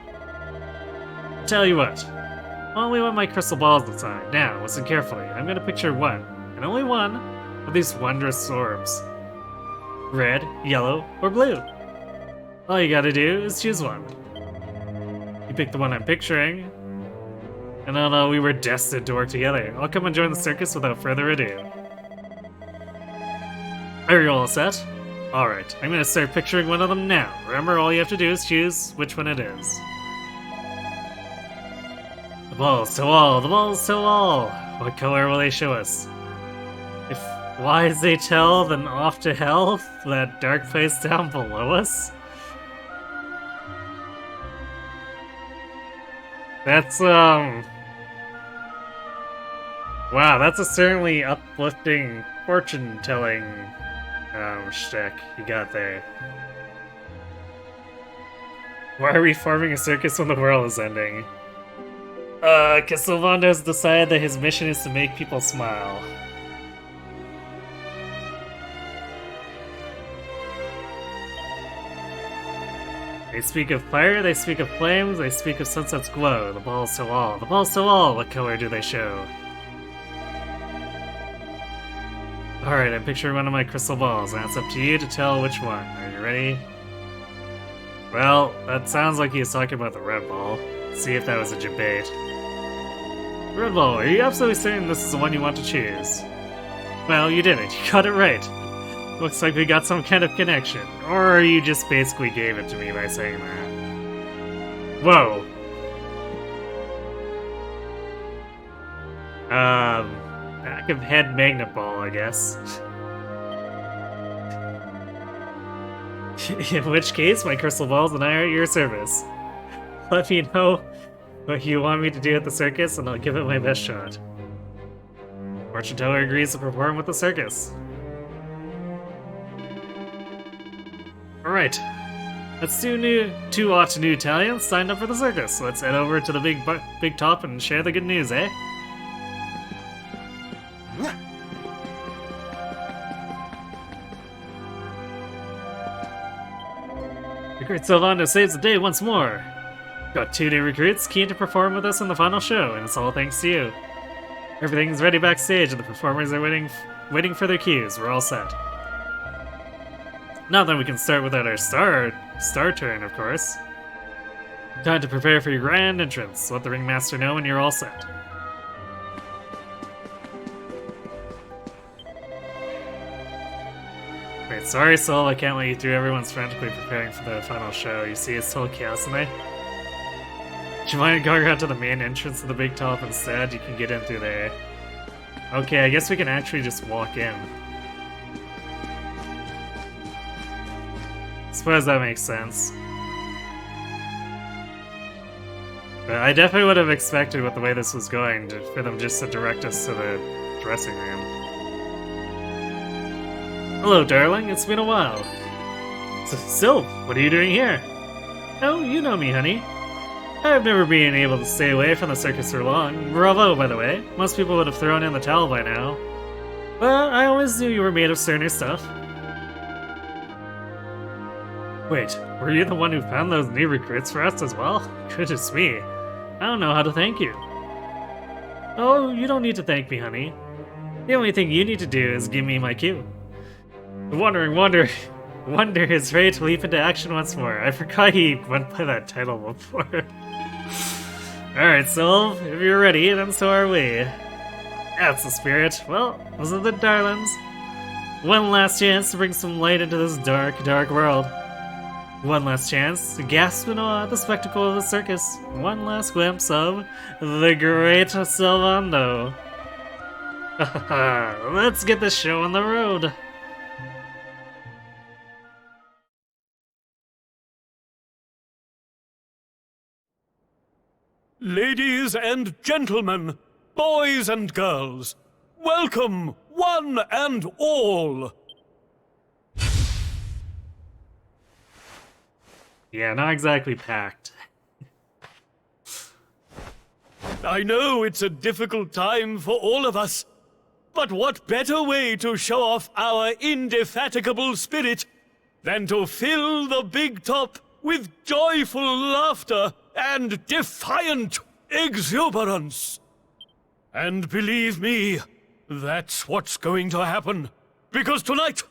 Tell you what. I only want my crystal balls inside. Now, listen carefully. I'm gonna picture one, and only one, of these wondrous orbs. Red, yellow, or blue. All you gotta do is choose one. You pick the one I'm picturing, and although we were destined to work together, I'll come and join the circus without further ado. Are you all set? Alright, I'm gonna start picturing one of them now. Remember, all you have to do is choose which one it is. The balls to all, the balls to all! What color will they show us? If wise they tell, then off to hell? That dark place down below us? That's, wow, that's a certainly uplifting fortune-telling, shtick you got there. Why are we forming a circus when the world is ending? Cause Sylvando has decided that his mission is to make people smile. They speak of fire, they speak of flames, they speak of sunset's glow. The balls to all, the balls to all, what color do they show? Alright, I'm picturing one of my crystal balls, and it's up to you to tell which one. Are you ready? Well, that sounds like he was talking about the red ball. Let's see if that was a debate. Red ball, are you absolutely certain this is the one you want to choose? Well, you did it. You got it right. Looks like we got some kind of connection. Or you just basically gave it to me by saying that. Whoa. Back of head magnet ball, I guess. In which case, my crystal balls and I are at your service. Let me know what you want me to do at the circus, and I'll give it my best shot. Fortune teller agrees to perform with the circus. Alright. Let's do two new Italians signed up for the circus. Let's head over to the big top and share the good news, eh? The great Sylvando saves the day once more. Got 2 new recruits keen to perform with us in the final show, and it's all thanks to you. Everything's ready backstage, and the performers are waiting for their cues. We're all set. Now then, we can start without our star turn, of course. Time to prepare for your grand entrance. Let the ringmaster know when you're all set. Wait, sorry, Sol, I can't let you through. Everyone's frantically preparing for the final show. You see, it's total chaos tonight. Do you mind going around to the main entrance of the big top instead? You can get in through there. Okay, I guess we can actually just walk in. Suppose that makes sense. But I definitely would have expected, with the way this was going, for them just to direct us to the dressing room. Hello, darling. It's been a while. Sylv, what are you doing here? Oh, you know me, honey. I've never been able to stay away from the circus for long. Bravo, by the way. Most people would have thrown in the towel by now. Well, I always knew you were made of sterner stuff. Wait, were you the one who found those new recruits for us as well? Goodness me. I don't know how to thank you. Oh, you don't need to thank me, honey. The only thing you need to do is give me my cue. The wandering wonder is ready to leap into action once more. I forgot he went by that title before. Alright, Sylv, if you're ready, then so are we. That's the spirit. Well, those are the darlings. One last chance to bring some light into this dark, dark world. One last chance to gasp in awe at the spectacle of the circus. One last glimpse of the great Sylvando. Let's get this show on the road. Ladies and gentlemen, boys and girls, welcome one and all. Yeah, not exactly packed. I know it's a difficult time for all of us, but what better way to show off our indefatigable spirit than to fill the big top with joyful laughter and defiant exuberance? And believe me, that's what's going to happen. Because tonight,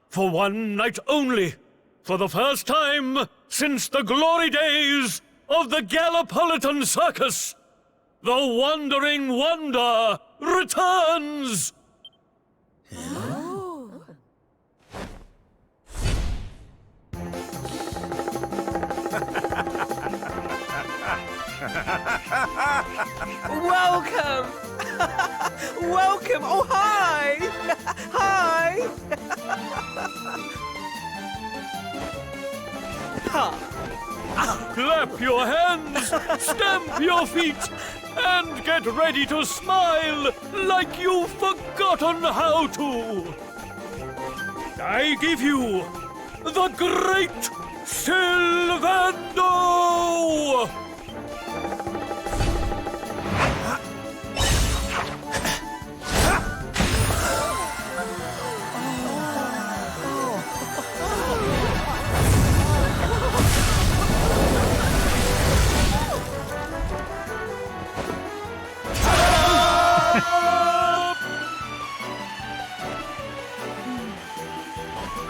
for one night only, for the first time since the glory days of the Gallipolitan Circus, the Wandering Wonder returns! Welcome! Welcome! Oh, hi! Hi! Clap your hands, stamp your feet, and get ready to smile like you've forgotten how to. I give you the Great Sylvando!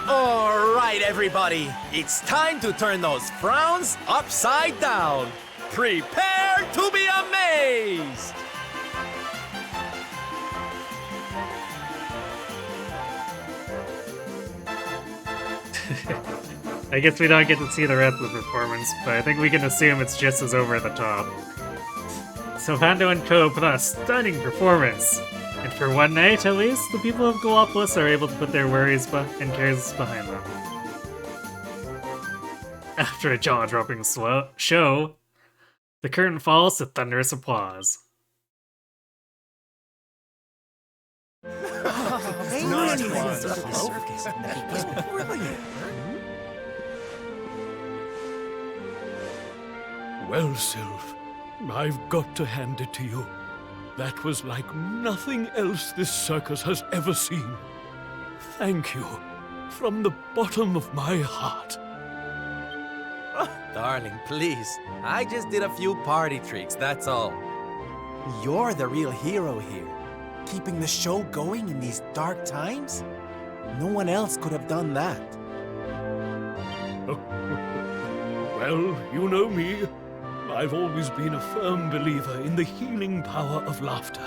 All right, everybody. It's time to turn those frowns upside down. Prepare to be amazed! I guess we don't get to see the rest of the performance, but I think we can assume it's just as over the top. Sylvando and Co. put on a stunning performance, and for one night at least, the people of Gallipolis are able to put their worries and cares behind them. After a jaw-dropping show, the curtain falls to thunderous applause. Well, Sylv, I've got to hand it to you. That was like nothing else this circus has ever seen. Thank you, from the bottom of my heart. Darling, please. I just did a few party tricks, that's all. You're the real hero here. Keeping the show going in these dark times? No one else could have done that. Well, you know me. I've always been a firm believer in the healing power of laughter.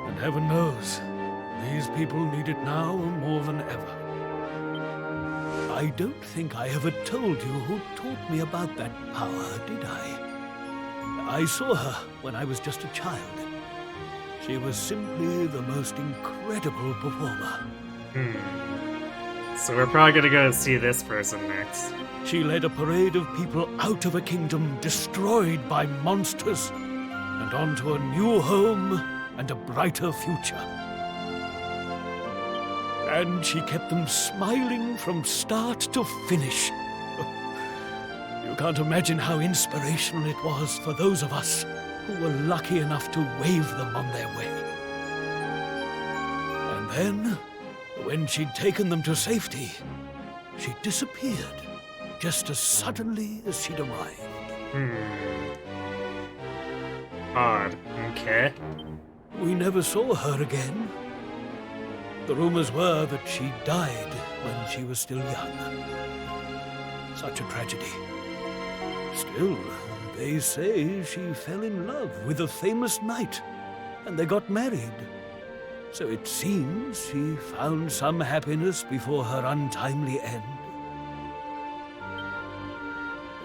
And heaven knows, these people need it now more than ever. I don't think I ever told you who taught me about that power, did I? I saw her when I was just a child. She was simply the most incredible performer. So we're probably gonna go see this person next. She led a parade of people out of a kingdom destroyed by monsters and onto a new home and a brighter future. And she kept them smiling from start to finish. You can't imagine how inspirational it was for those of us who were lucky enough to wave them on their way. And then, when she'd taken them to safety, she disappeared just as suddenly as she'd arrived. Odd. Okay. We never saw her again. The rumors were that she died when she was still young. Such a tragedy. Still, they say she fell in love with a famous knight, and they got married. So it seems she found some happiness before her untimely end.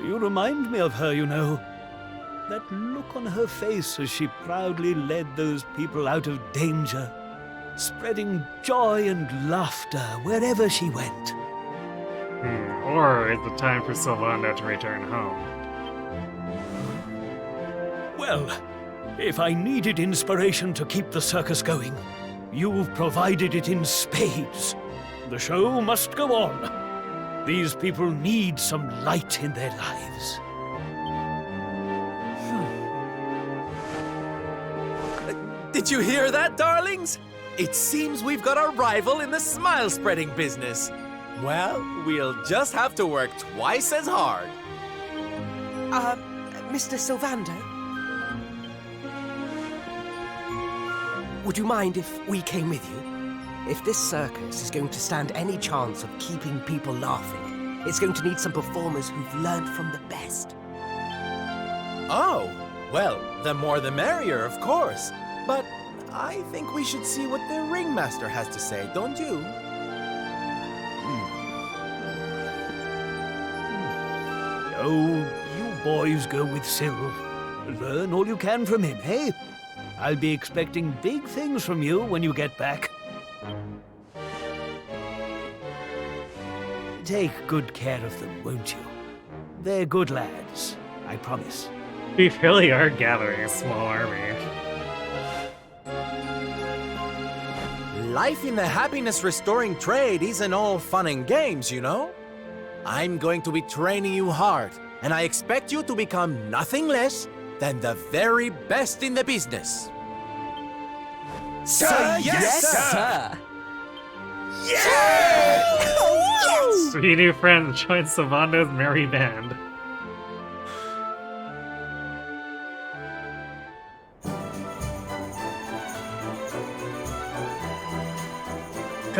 You remind me of her, you know. That look on her face as she proudly led those people out of danger, spreading joy and laughter wherever she went. Or is it time for Sylvando to return home? Well, if I needed inspiration to keep the circus going, you've provided it in spades. The show must go on. These people need some light in their lives. Did you hear that, darlings? It seems we've got a rival in the smile-spreading business. Well, we'll just have to work twice as hard. Mr. Sylvander? Would you mind if we came with you? If this circus is going to stand any chance of keeping people laughing, it's going to need some performers who've learned from the best. Oh, well, the more the merrier, of course. But I think we should see what the ringmaster has to say, don't you? Oh, you boys go with Syl. Learn all you can from him, eh? I'll be expecting big things from you when you get back. Take good care of them, won't you? They're good lads, I promise. We really are gathering a small army. Life in the happiness-restoring trade isn't all fun and games, you know? I'm going to be training you hard, and I expect you to become nothing less than the very best in the business. Sir, yes, sir! Three new friends join Sylvando's merry band.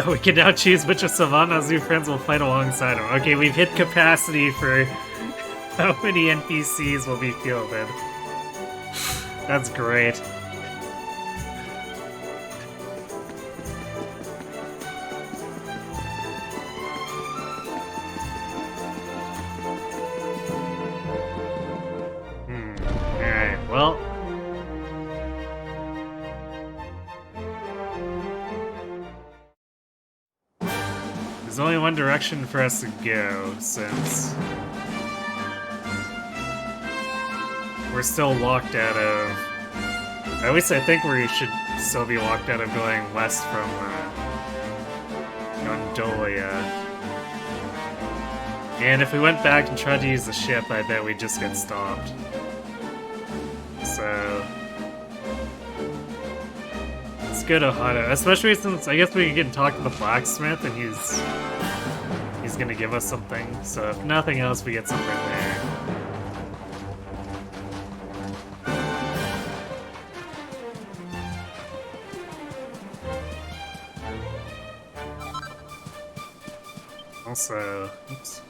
We can now choose which of Sylvando's new friends will fight alongside him. Okay, we've hit capacity for how many NPCs will be fielded. That's great. Alright, well. There's only one direction for us to go, since we're still locked out of... At least I think we should still be locked out of going west from Gondolia. And if we went back and tried to use the ship, I bet we'd just get stopped. So... let's go to Hado, especially since I guess we can talk to the blacksmith and he's gonna give us something. So if nothing else, we get something there. Also, oops.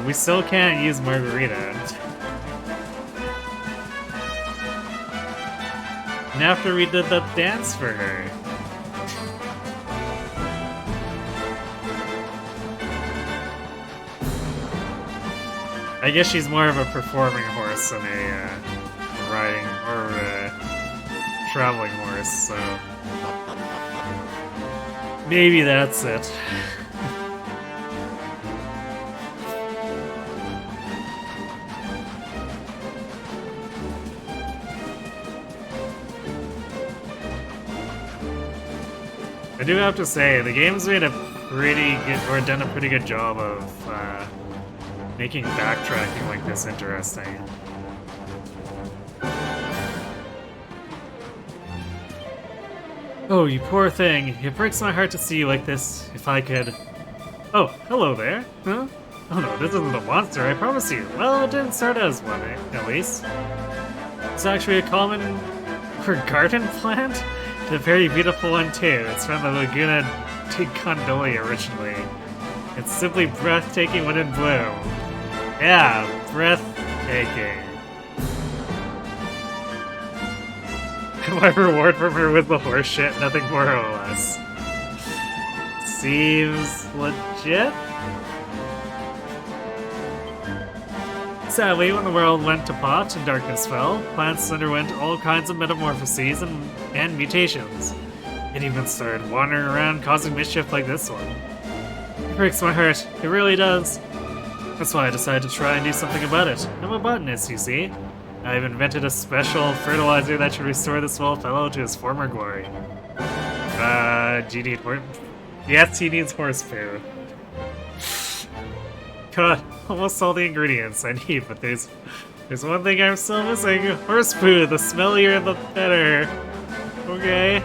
We still can't use Margarita. And after we did the dance for her. I guess she's more of a performing horse than a riding or a traveling horse, so maybe that's it. I do have to say, the game's made a pretty good, or done a pretty good job of making backtracking like this interesting. Oh, you poor thing. It breaks my heart to see you like this. If I could... Oh, hello there. Huh? Oh no, this isn't a monster, I promise you. Well, it didn't start as one, at least. It's actually a common... or garden plant? It's a very beautiful one too. It's from the Laguna de Condolia originally. It's simply breathtaking when in bloom. Yeah, breathtaking. My reward from her was the horse shit, nothing more or less. Seems legit? Sadly, when the world went to pot and darkness fell, plants underwent all kinds of metamorphoses and mutations. It even started wandering around causing mischief like this one. It breaks my heart, it really does. That's why I decided to try and do something about it. I'm a botanist, you see. I've invented a special fertilizer that should restore this small fellow to his former glory. Do you need horse? Yes, he needs horse poo. Got almost all the ingredients I need, but there's one thing I'm still missing. Horse poo. The smellier, the better. Okay.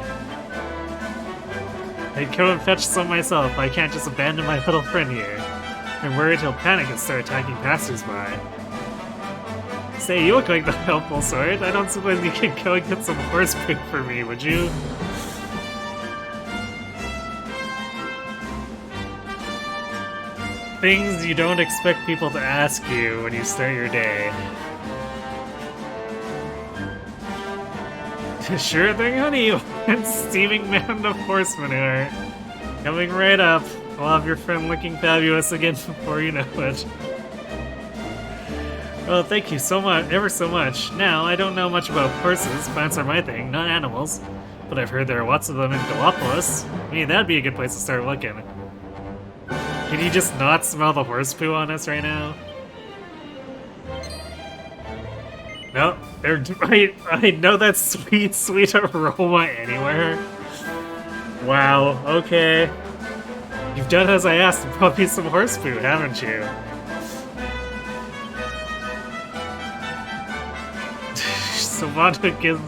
I'd go and fetch some myself. I can't just abandon my little friend here. I'm worried he'll panic and start attacking passersby. Say, you look like the helpful sort. I don't suppose you could go and get some horse poo for me, would you? Things you don't expect people to ask you when you start your day. Sure thing, honey. One steaming mound of horse manure. Coming right up. I'll have your friend looking fabulous again before you know it. Well, thank you so much, ever so much. Now, I don't know much about horses. Plants are my thing, not animals. But I've heard there are lots of them in Galapagos. I mean, that'd be a good place to start looking. Can you just not smell the horse poo on us right now? No, I know that sweet, sweet aroma anywhere. Wow, okay. You've done as I asked and brought me some horse poo, haven't you? Savanta gives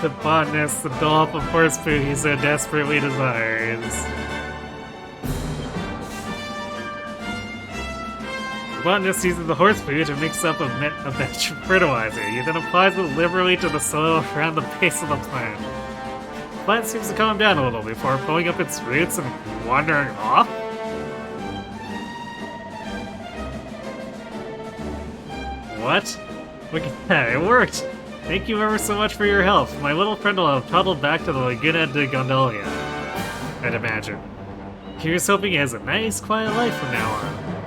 the botanist the dollop of horse poo he so desperately desires. The botanist uses the horse poo to mix up a batch of fertilizer. He then applies it liberally to the soil around the base of the plant. The plant seems to calm down a little before pulling up its roots and wandering off. What? Look at that, it worked! Thank you ever so much for your help. My little friend will have paddled back to the Laguna de Gondolia, I'd imagine. Here's hoping he has a nice, quiet life from now on.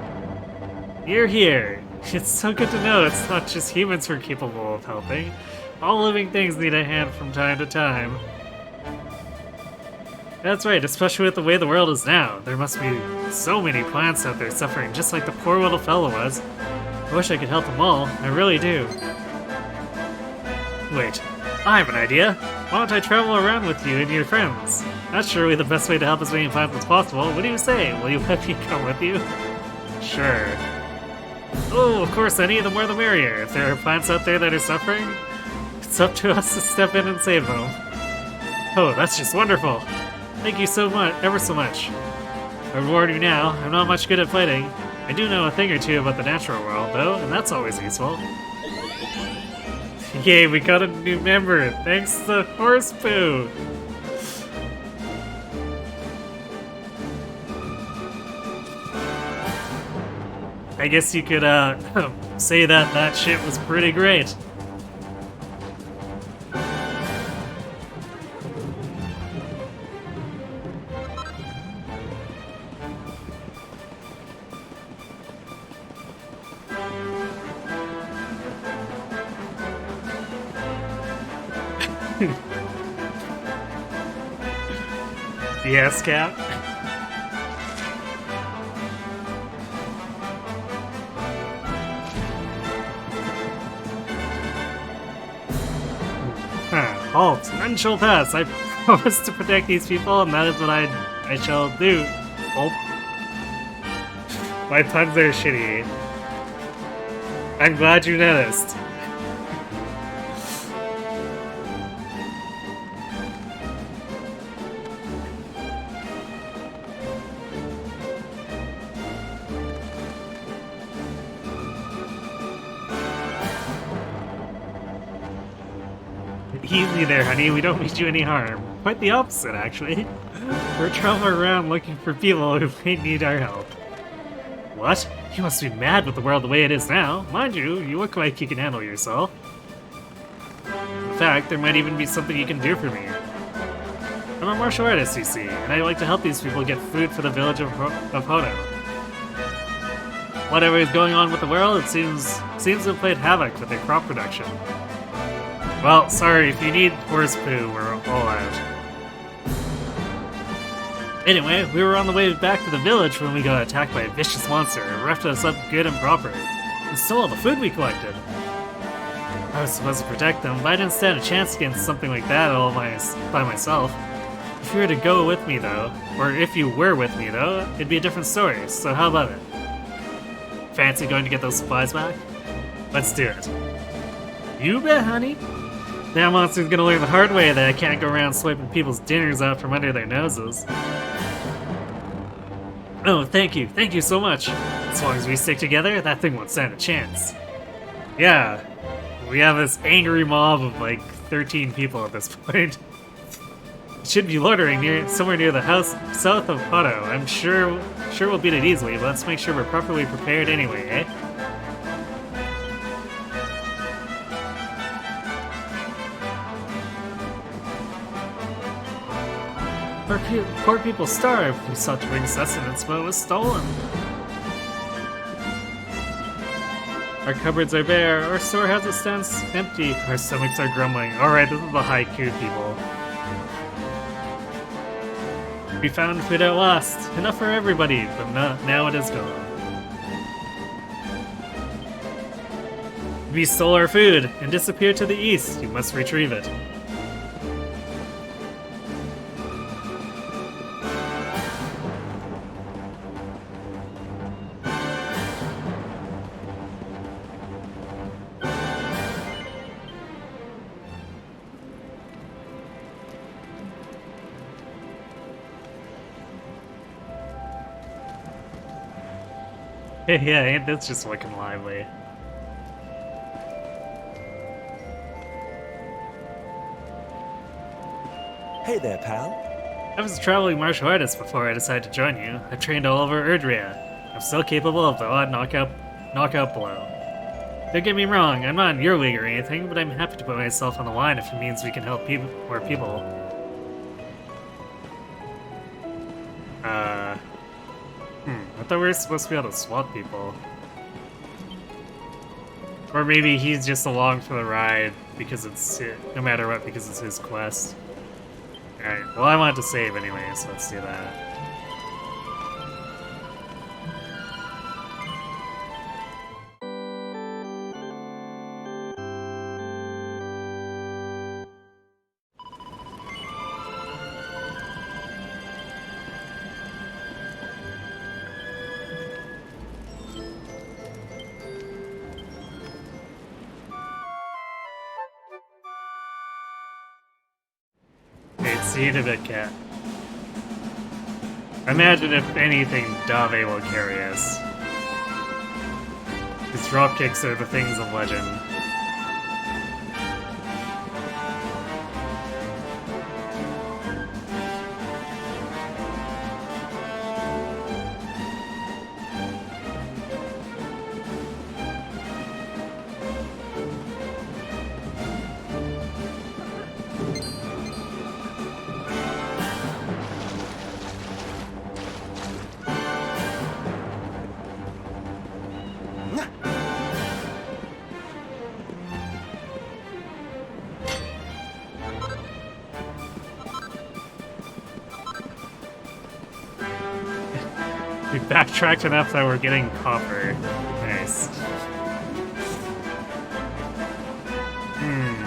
You're here. It's so good to know it's not just humans who are capable of helping. All living things need a hand from time to time. That's right, especially with the way the world is now. There must be so many plants out there suffering just like the poor little fellow was. I wish I could help them all. I really do. Wait, I have an idea. Why don't I travel around with you and your friends? That's surely the best way to help as many plants as possible. What do you say? Will you let me come with you? Sure. Oh, of course, any of the more the merrier. If there are plants out there that are suffering, it's up to us to step in and save them. Oh, that's just wonderful. Thank you so much, ever so much. I reward you now. I'm not much good at fighting. I do know a thing or two about the natural world, though, and that's always useful. Yay, we got a new member, thanks to horse poo! I guess you could, say that shit was pretty great. Yes, Cap? Halt! None shall pass! I promise to protect these people, and that is what I shall do. Oh. My puns are shitty. I'm glad you noticed. Easy there, honey. We don't wish you any harm. Quite the opposite, actually. We're traveling around looking for people who may need our help. What? You must be mad with the world the way it is now. Mind you, you look like you can handle yourself. In fact, there might even be something you can do for me. I'm a martial artist, you see, and I like to help these people get food for the village of Hono. Whatever is going on with the world, it seems to have played havoc with their crop production. Well, sorry, if you need horse poo, we're all out. Anyway, we were on the way back to the village when we got attacked by a vicious monster and roughed us up good and proper. And stole all the food we collected. I was supposed to protect them, but I didn't stand a chance against something like that all by myself. If you were to go with me, though, or if you were with me, though, it'd be a different story, so how about it? Fancy going to get those supplies back? Let's do it. You bet, honey. That monster's gonna learn the hard way that I can't go around swiping people's dinners out from under their noses. Oh, thank you so much. As long as we stick together, that thing won't stand a chance. Yeah, we have this angry mob of like 13 people at this point. It should be loitering somewhere near the house south of Potto. I'm sure we'll beat it easily, but let's make sure we're properly prepared anyway, eh? Poor people starve. We sought to bring sustenance, but it was stolen. Our cupboards are bare, our storehouses stand empty, our stomachs are grumbling. Alright, this is the haiku, people. We found food at last. Enough for everybody, but now it is gone. We stole our food and disappeared to the east. You must retrieve it. Yeah, ain't this just looking lively? Hey there, pal. I was a traveling martial artist before I decided to join you. I've trained all over Erdrea. I'm still capable of the odd knockout blow. Don't get me wrong, I'm not in your league or anything, but I'm happy to put myself on the line if it means we can help more people. I thought we were supposed to be able to swap people. Or maybe he's just along for the ride because it's, no matter what, because it's his quest. Alright, well I wanted to save anyway, so let's do that. See you in a bit, cat. Imagine if anything, Dave will carry us. His dropkicks are the things of legend. We backtracked enough that we're getting copper. Nice.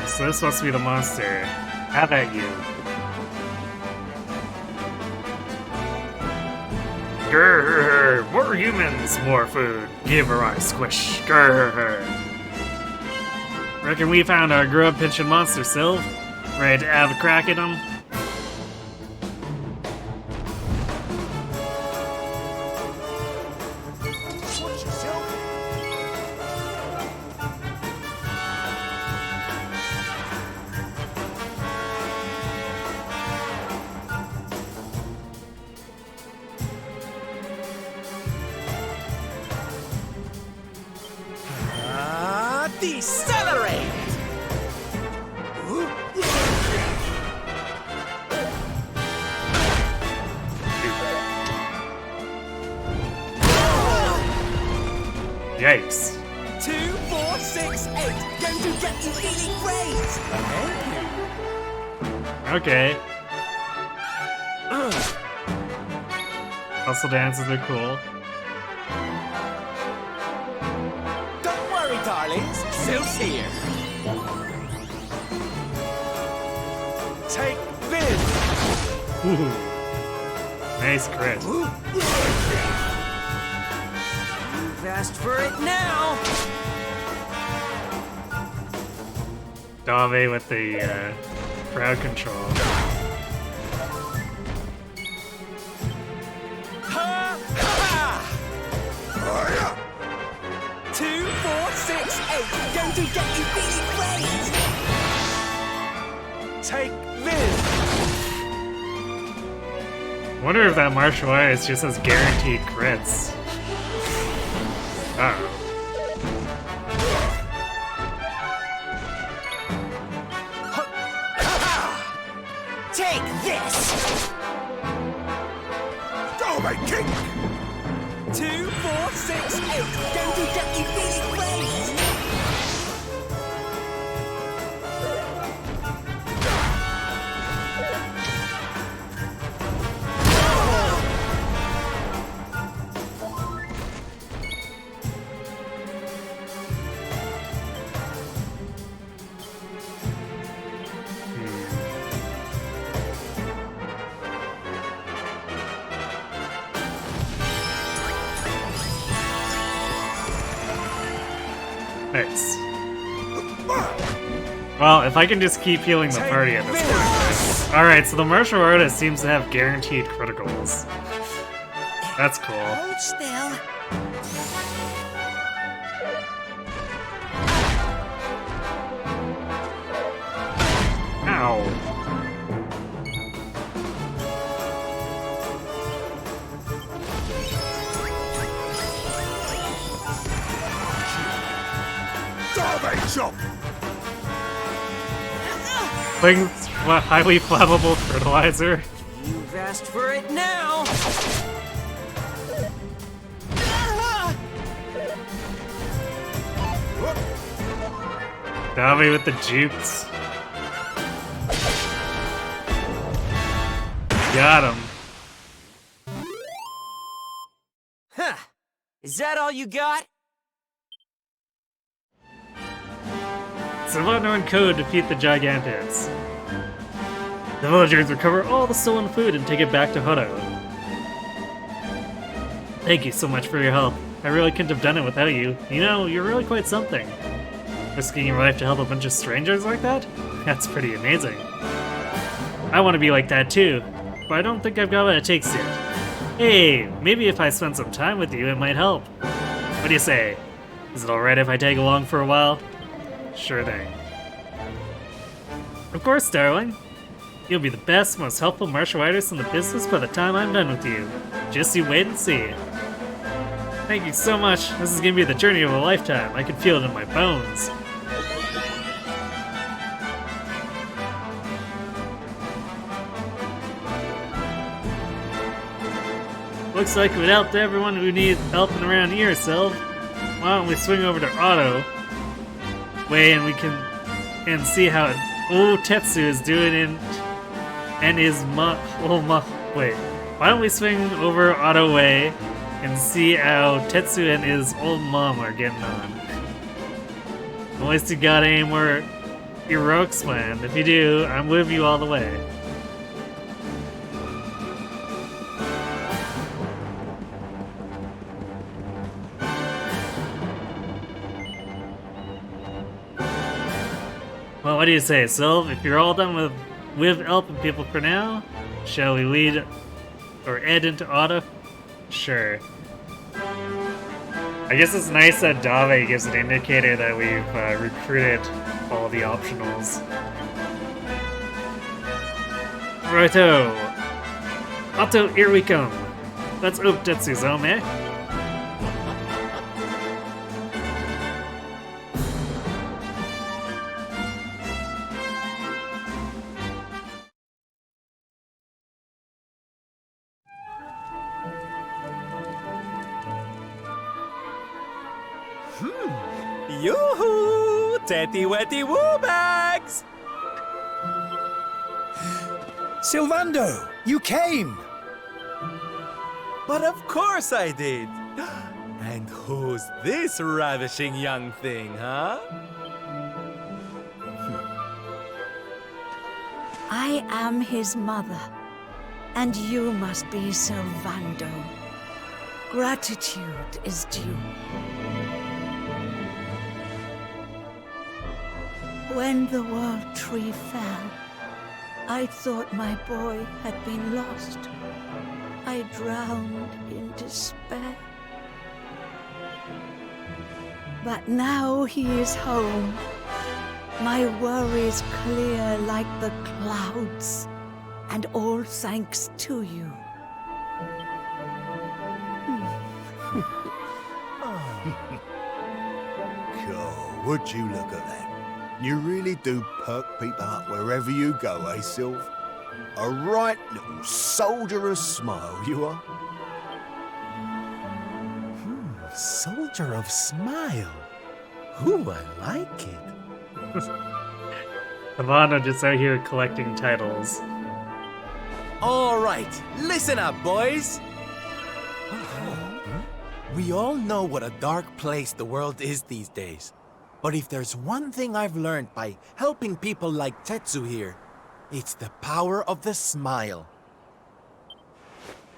So this must be the monster. Have at you. Grrr! More humans, more food. Give her a squish. Grrr! Reckon we found our grub pinching monster, Sylv. Ready to have a crack at him? Decelerate! Yikes. 2, 4, 6, 8. Going to get you really great! Okay. Hustle dances are cool. Don't worry, darlings. Sylph's here. Take this! Ooh. Nice crit. You've asked for it now! Dave with the crowd control. Ha! Ha! 2, 4, 6, 8. Going to get you really crazy. Take this. Wonder if that martial artist just has guaranteed crits. Uh-oh. Take this. Go, my king. 2, 4, 6, 8. Going to get you really crazy. Nice. Well, if I can just keep healing the party at this point. Alright, so the martial artist seems to have guaranteed criticals. That's cool. Hold still. Ow. Playing what, highly flammable fertilizer? You've asked for it now! Dave with the jukes. Got him. Huh. Is that all you got? Savannah and Co. defeat the Gigantids. The villagers recover all the stolen food and take it back to Hodo. Thank you so much for your help. I really couldn't have done it without you. You know, you're really quite something. Risking your life to help a bunch of strangers like that? That's pretty amazing. I want to be like that too, but I don't think I've got what it takes yet. Hey, maybe if I spend some time with you, it might help. What do you say? Is it alright if I tag along for a while? Sure thing. Of course, darling. You'll be the best, most helpful martial artist in the business by the time I'm done with you. Just you wait and see. Thank you so much. This is gonna be the journey of a lifetime. I can feel it in my bones. Looks like we'd help everyone who needs helping around here, Sylv. Why don't we swing over to Otto Way and we can see how Tetsu is doing and his wait. Why don't we swing over Otto Way and see how Tetsu and his old mom are getting on? Unless you got any more heroics planned. If you do, I'm with you all the way. Well, what do you say, Sylv? If you're all done with helping people for now, shall we lead or head into Otto? Sure. I guess it's nice that Dave gives an indicator that we've recruited all the optionals. Righto! Otto, here we come. Let's oop Tetsu's home, eh? Yoo-hoo! Tetty wetty woo bags! Sylvando, you came! But of course I did! And who's this ravishing young thing, huh? I am his mother. And you must be Sylvando. Gratitude is due. When the world tree fell, I thought my boy had been lost. I drowned in despair. But now he is home. My worries clear like the clouds, and all thanks to you. God, would you look at that? You really do perk people up wherever you go, eh, Sylv? A right little soldier's smile, you are. Soldier of Smile. Ooh, I like it. Havana just out here collecting titles. All right, listen up, boys. We all know what a dark place the world is these days. But if there's one thing I've learned by helping people like Tetsu here, it's the power of the smile.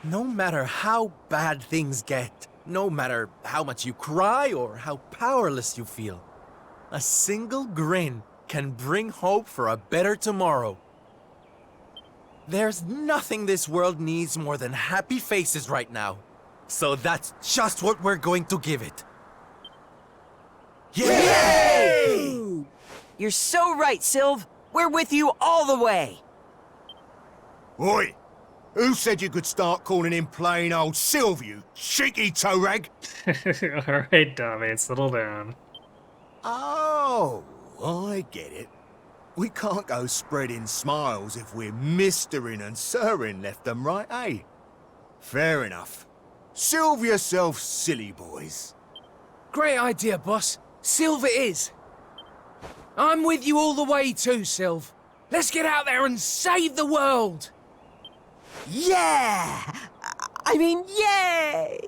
No matter how bad things get, no matter how much you cry or how powerless you feel, a single grin can bring hope for a better tomorrow. There's nothing this world needs more than happy faces right now. So that's just what we're going to give it. Yay! You're so right, Sylv. We're with you all the way. Oi! Who said you could start calling him plain old Sylv, you cheeky toe rag? Alright, Dave, settle down. Oh, I get it. We can't go spreading smiles if we're mistering and sirring left and right, eh? Fair enough. Sylv yourself, silly boys. Great idea, boss. Sylv it is. I'm with you all the way too, Sylv. Let's get out there and save the world. Yeah! I mean, yay!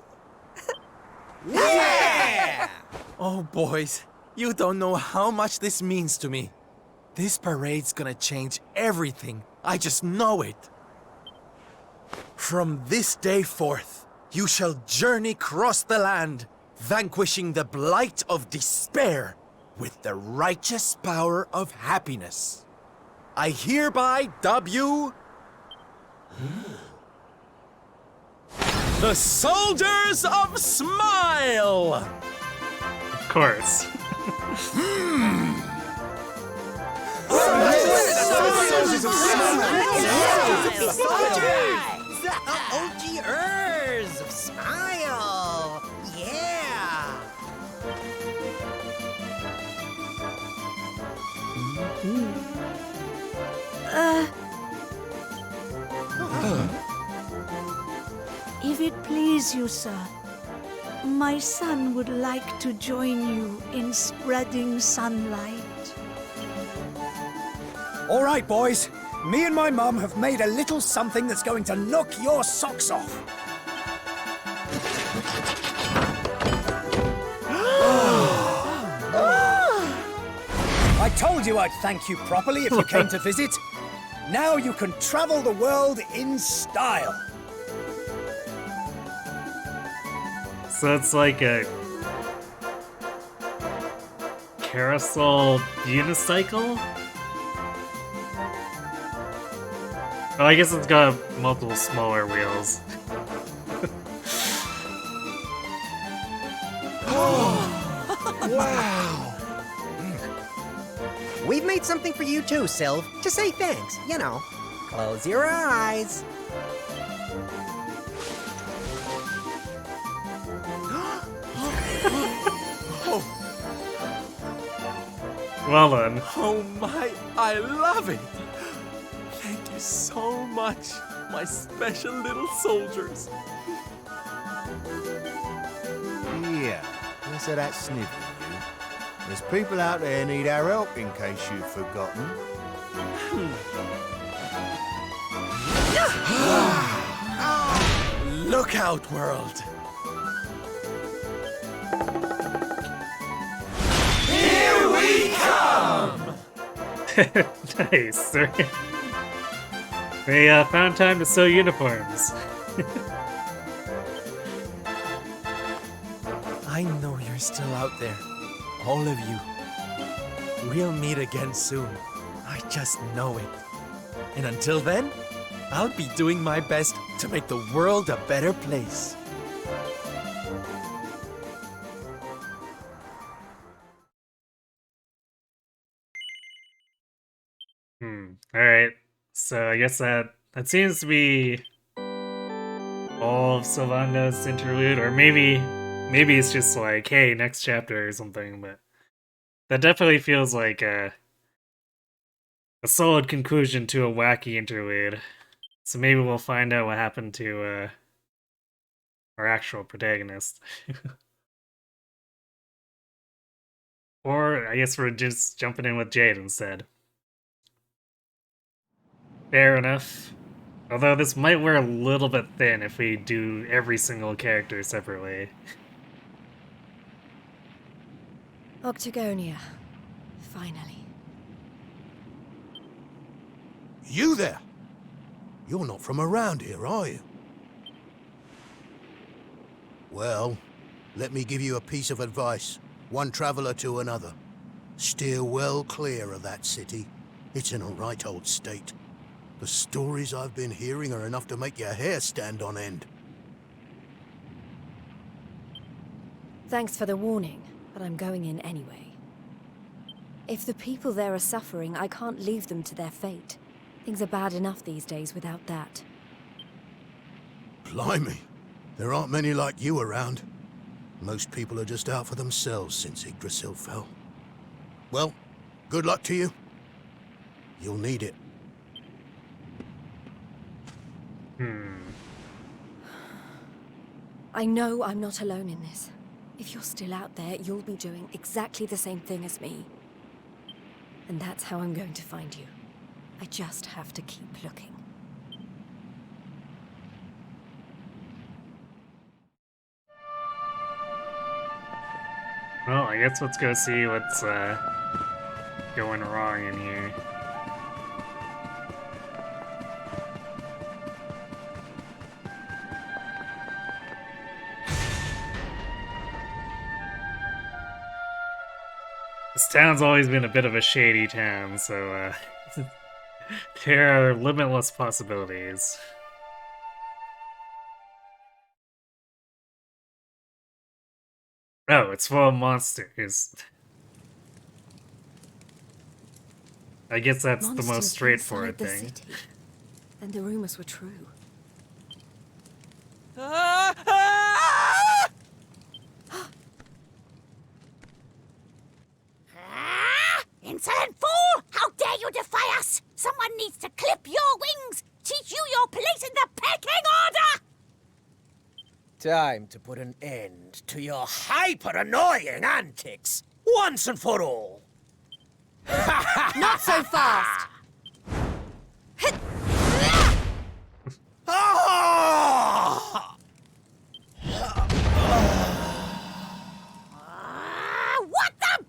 Yeah! Oh, boys, you don't know how much this means to me. This parade's gonna change everything. I just know it. From this day forth, you shall journey across the land, vanquishing the blight of despair with the righteous power of happiness. I hereby dub you the Soldiers of Smile! Of course. Soldiers of The OGers of Smile! Yeah! If it please you, sir, my son would like to join you in spreading sunlight. All right, boys. Me and my mum have made a little something that's going to knock your socks off. I told you I'd thank you properly if you came to visit. Now you can travel the world in style. So it's like a carousel unicycle? Oh, I guess it's got multiple smaller wheels. Wow! We've made something for you too, Sylv, to say thanks, you know. Close your eyes. Well done. Oh my, I love it! Thank you so much, my special little soldiers. Yeah, what's that snivel, you? There's people out there need our help in case you've forgotten. Look out, world! Here we come! Nice. They found time to sew uniforms. I know you're still out there. All of you. We'll meet again soon. I just know it. And until then, I'll be doing my best to make the world a better place. Alright. So I guess that seems to be all of Sylvando's interlude, or maybe it's just like, hey, next chapter or something, but that definitely feels like a solid conclusion to a wacky interlude. So maybe we'll find out what happened to our actual protagonist. Or I guess we're just jumping in with Jade instead. Fair enough. Although this might wear a little bit thin if we do every single character separately. Octagonia. Finally. You there? You're not from around here, are you? Well, let me give you a piece of advice. One traveler to another. Steer well clear of that city. It's in a right old state. The stories I've been hearing are enough to make your hair stand on end. Thanks for the warning, but I'm going in anyway. If the people there are suffering, I can't leave them to their fate. Things are bad enough these days without that. Blimey, there aren't many like you around. Most people are just out for themselves since Yggdrasil fell. Well, good luck to you. You'll need it. I know I'm not alone in this. If you're still out there, you'll be doing exactly the same thing as me. And that's how I'm going to find you. I just have to keep looking. Well, I guess let's go see what's going wrong in here. This town's always been a bit of a shady town, so there are limitless possibilities. Oh, it's full of monsters. I guess that's the most straightforward thing. City. Then the rumors were true. Insolent fool! How dare you defy us! Someone needs to clip your wings! Teach you your place in the pecking order! Time to put an end to your hyper-annoying antics, once and for all. Not so fast! What the?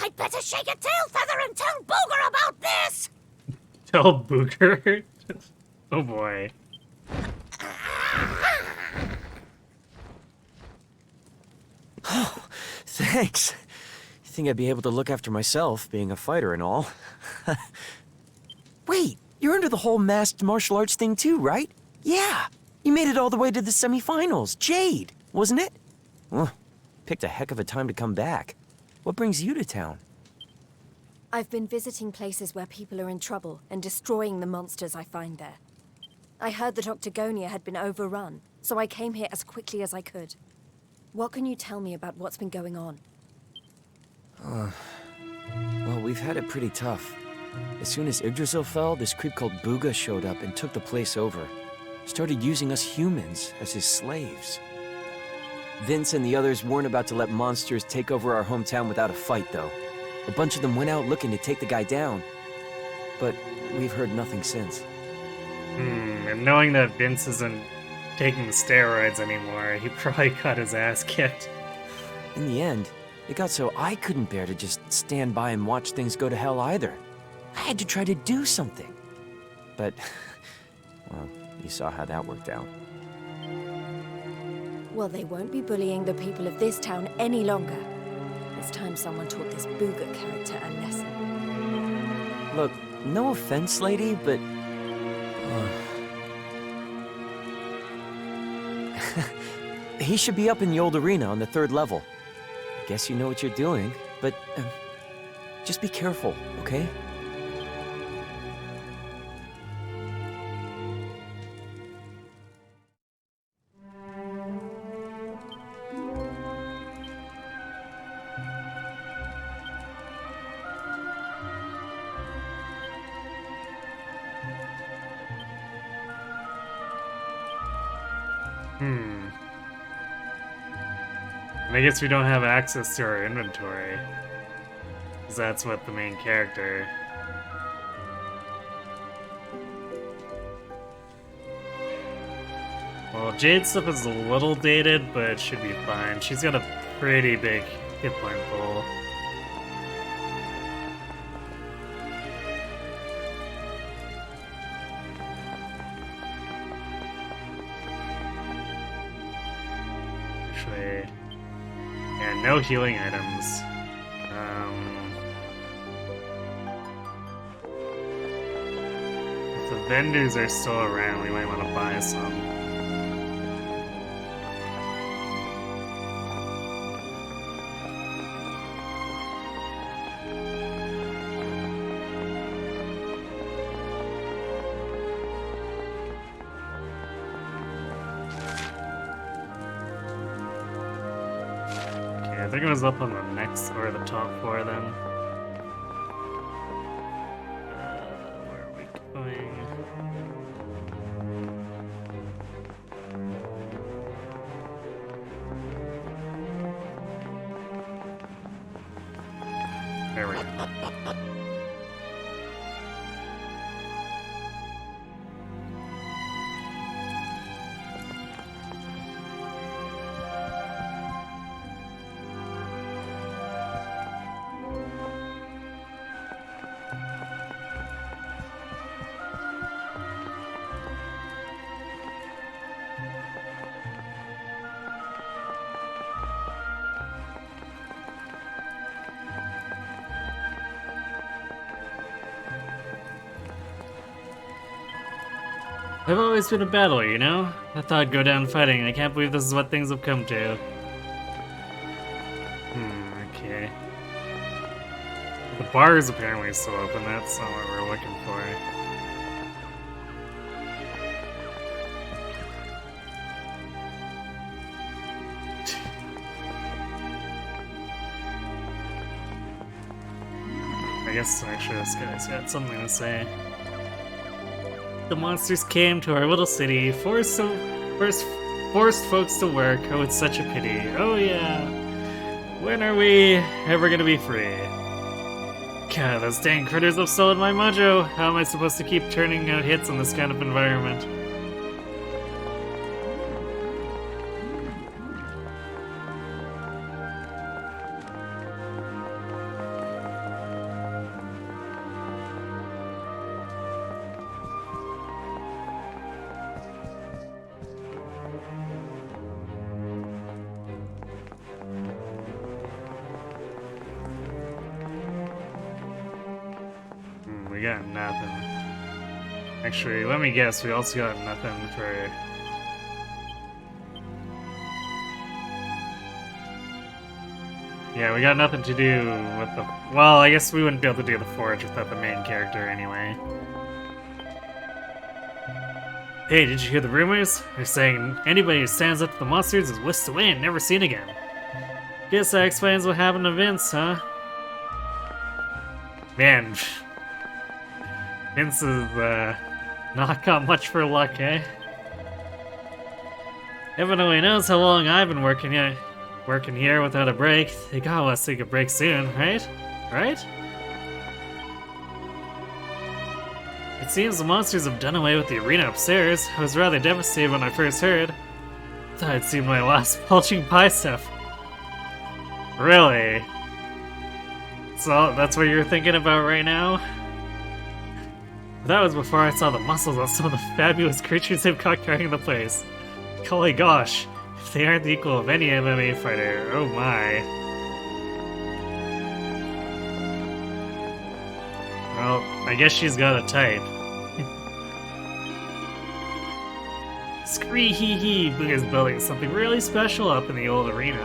I'd better shake a tail feather and tell Booger about this! Tell Booger? Oh boy. Thanks. You think I'd be able to look after myself, being a fighter and all? Wait, you're into the whole masked martial arts thing too, right? Yeah, you made it all the way to the semifinals. Jade, wasn't it? Well, picked a heck of a time to come back. What brings you to town? I've been visiting places where people are in trouble and destroying the monsters I find there. I heard that Octagonia had been overrun, so I came here as quickly as I could. What can you tell me about what's been going on? Well, we've had it pretty tough. As soon as Yggdrasil fell, this creep called Booga showed up and took the place over. Started using us humans as his slaves. Vince and the others weren't about to let monsters take over our hometown without a fight, though. A bunch of them went out looking to take the guy down. But we've heard nothing since. And knowing that Vince isn't taking the steroids anymore, he probably got his ass kicked. In the end, it got so I couldn't bear to just stand by and watch things go to hell either. I had to try to do something. But Well, you saw how that worked out. Well, they won't be bullying the people of this town any longer. It's time someone taught this Booga character a lesson. Look, no offense, lady, but... he should be up in the old arena on the 3rd level. I guess you know what you're doing, but just be careful, okay? I guess we don't have access to our inventory. Because that's what the main character... Well, Jade's stuff is a little dated, but it should be fine. She's got a pretty big hit point pool. Actually... Yeah, no healing items. If the vendors are still around, we might want to buy some. I think it was up on the next, or the top floor then. Where are we going? There we go. I've always been a battler, you know? I thought I'd go down fighting, and I can't believe this is what things have come to. Okay. The bar is apparently still open, that's not what we're looking for. I guess actually this guy's got something to say. The monsters came to our little city, forced folks to work. Oh, it's such a pity. Oh yeah. When are we ever gonna be free? God, those dang critters have stolen my mojo. How am I supposed to keep turning out hits in this kind of environment? We got nothing. Actually, let me guess, we also got nothing for... Yeah, we got nothing to do with the... Well, I guess we wouldn't be able to do the forge without the main character anyway. Hey, did you hear the rumors? They're saying anybody who stands up to the monsters is whisked away and never seen again. Guess that explains what happened to Vince, huh? Man... Vince has, not got much for luck, eh? Heaven only knows how long I've been working here without a break. They gotta let us take a break soon, right? Right? It seems the monsters have done away with the arena upstairs. I was rather devastated when I first heard. Thought I'd seen my last bulging pie stuff. Really? So that's what you're thinking about right now? That was before I saw the muscles on some of the fabulous creatures they've caught carrying the place. Holy gosh, if they aren't the equal of any MMA fighter, oh my. Well, I guess she's got a type. Scree hee hee, Booga's building something really special up in the old arena.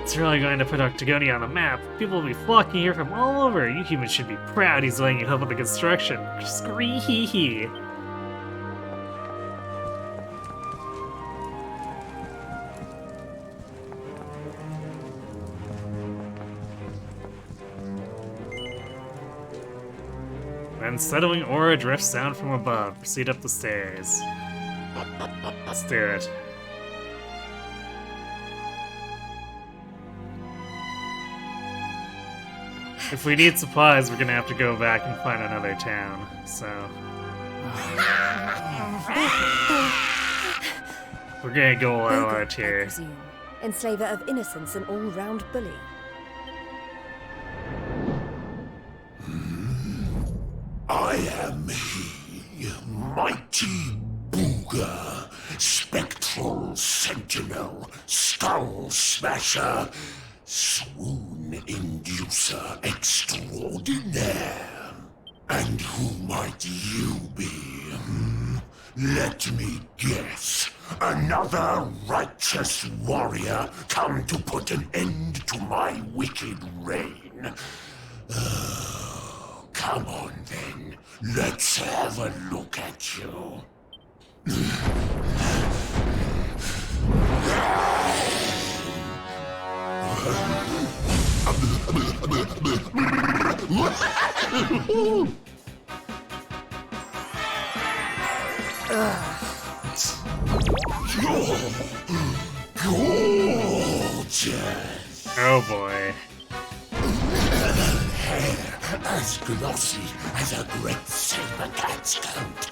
It's really going to put Octagonia on the map. People will be flocking here from all over. You humans should be proud he's letting you help with the construction. Scree hee hee. An unsettling aura drifts down from above. Proceed up the stairs. Let's do it. If we need supplies, we're gonna have to go back and find another town, so... We're gonna go all out here. I presume. Enslaver of innocence and all-round bully. I am he, mighty Booga, spectral sentinel, skull smasher, swoon inducer extraordinaire. And who might you be? Let me guess. Another righteous warrior come to put an end to my wicked reign. Come on then, let's have a look at you. Gorgeous. Oh boy. As glossy as a great saber cat's coat,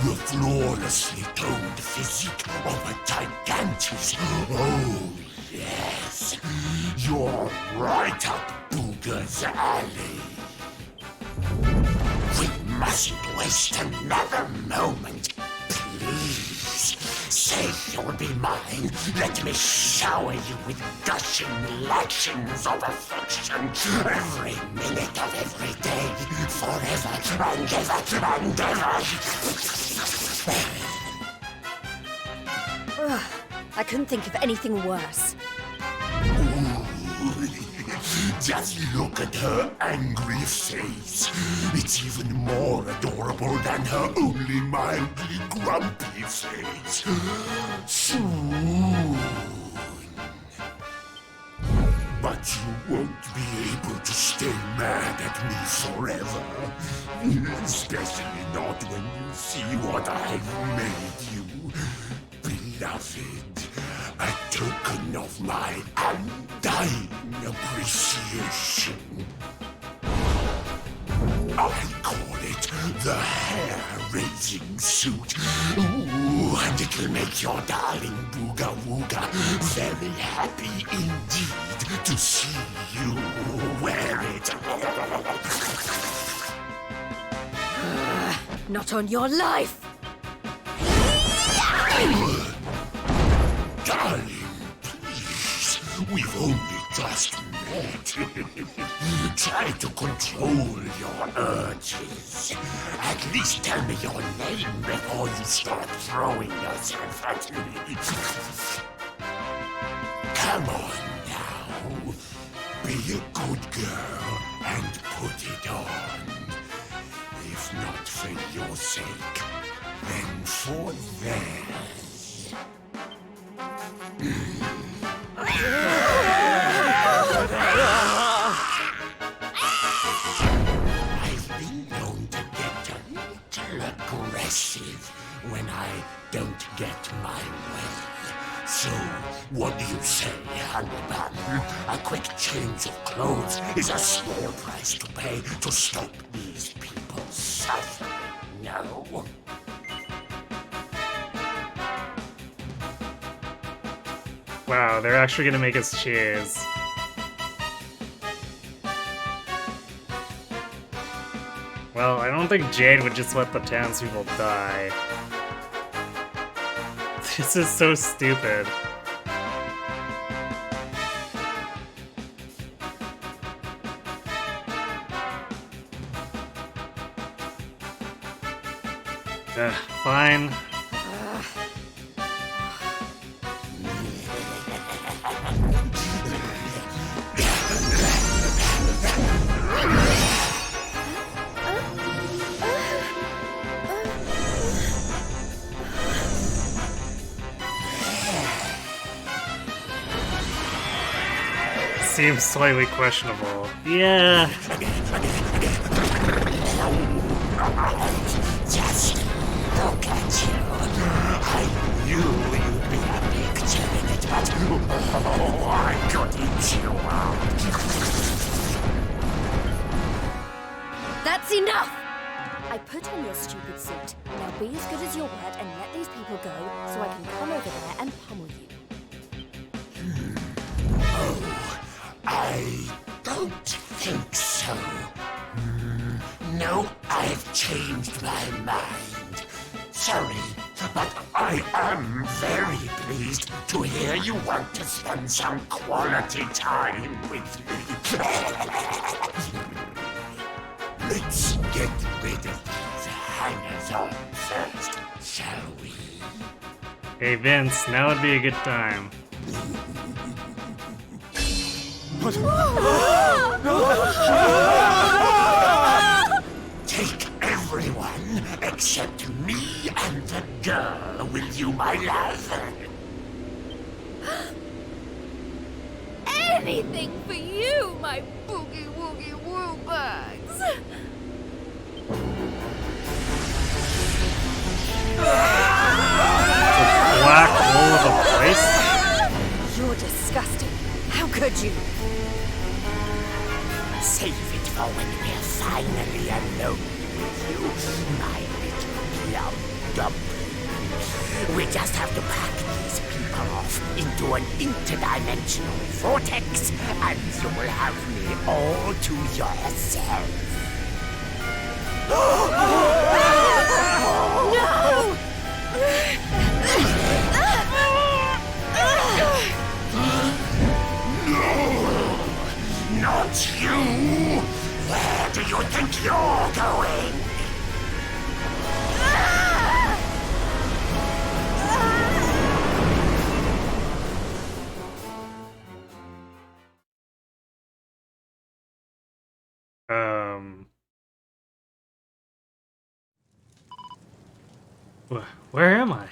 the flawlessly toned physique of a gigantus. Oh, yes, you're right up Booga's alley. We mustn't waste another moment, please. Say you'll be mine. Let me shower you with gushing lashings of affection every minute of every day, forever and ever and ever. I couldn't think of anything worse. Just look at her angry face. It's even more adorable than her only mildly grumpy face. Soon. But you won't be able to stay mad at me forever. Especially not when you see what I've made you. Beloved, a token of my undying appreciation. I call it the hair-raising suit. Ooh, and it'll make your darling Booga Wooga very happy indeed to see you wear it. Not on your life! Darling, please, we've only just met. Try to control your urges. At least tell me your name before you start throwing yourself at me. Come on now. Be a good girl and put it on. If not for your sake, then for theirs. I've been known to get a little aggressive when I don't get my way. So, what do you say, Hannibal? A quick change of clothes is a small price to pay to stop these people suffering, no? Wow, they're actually gonna make us cheers. Well, I don't think Jade would just let the townspeople die. This is so stupid. Fine. Seems slightly questionable. Yeah. Just look at you. I knew you'd be a big giant, but oh, I could eat you up. That's enough! I put on your stupid suit. Now be as good as your word and let these people go so I can come over there and pummel you. Oh, I don't think so. No, I've changed my mind. Sorry, but I am very pleased to hear you want to spend some quality time with me. Let's get rid of these hangers-on first, shall we? Hey Vince, now would be a good time. Take everyone except me and the girl, will you, my love? Anything for you, my boogie-woogie woo bags! Black hole of a place? You're disgusting. How could you? Save it for when we're finally alone with you, my little plum dumpling. We just have to pack these people off into an interdimensional vortex, and you will have me all to yourself. No! Not you! Where do you think you're going? Where am I?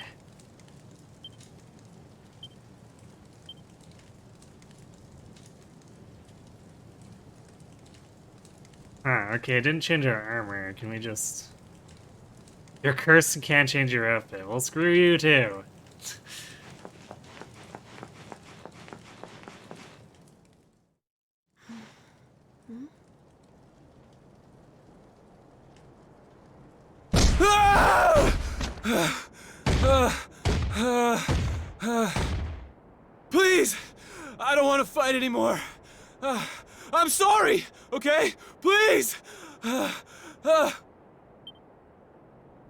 Okay, it didn't change our armor. Can we just... You're cursed and can't change your outfit. Well, screw you too. Please! I don't want to fight anymore. I'm sorry, okay? Please!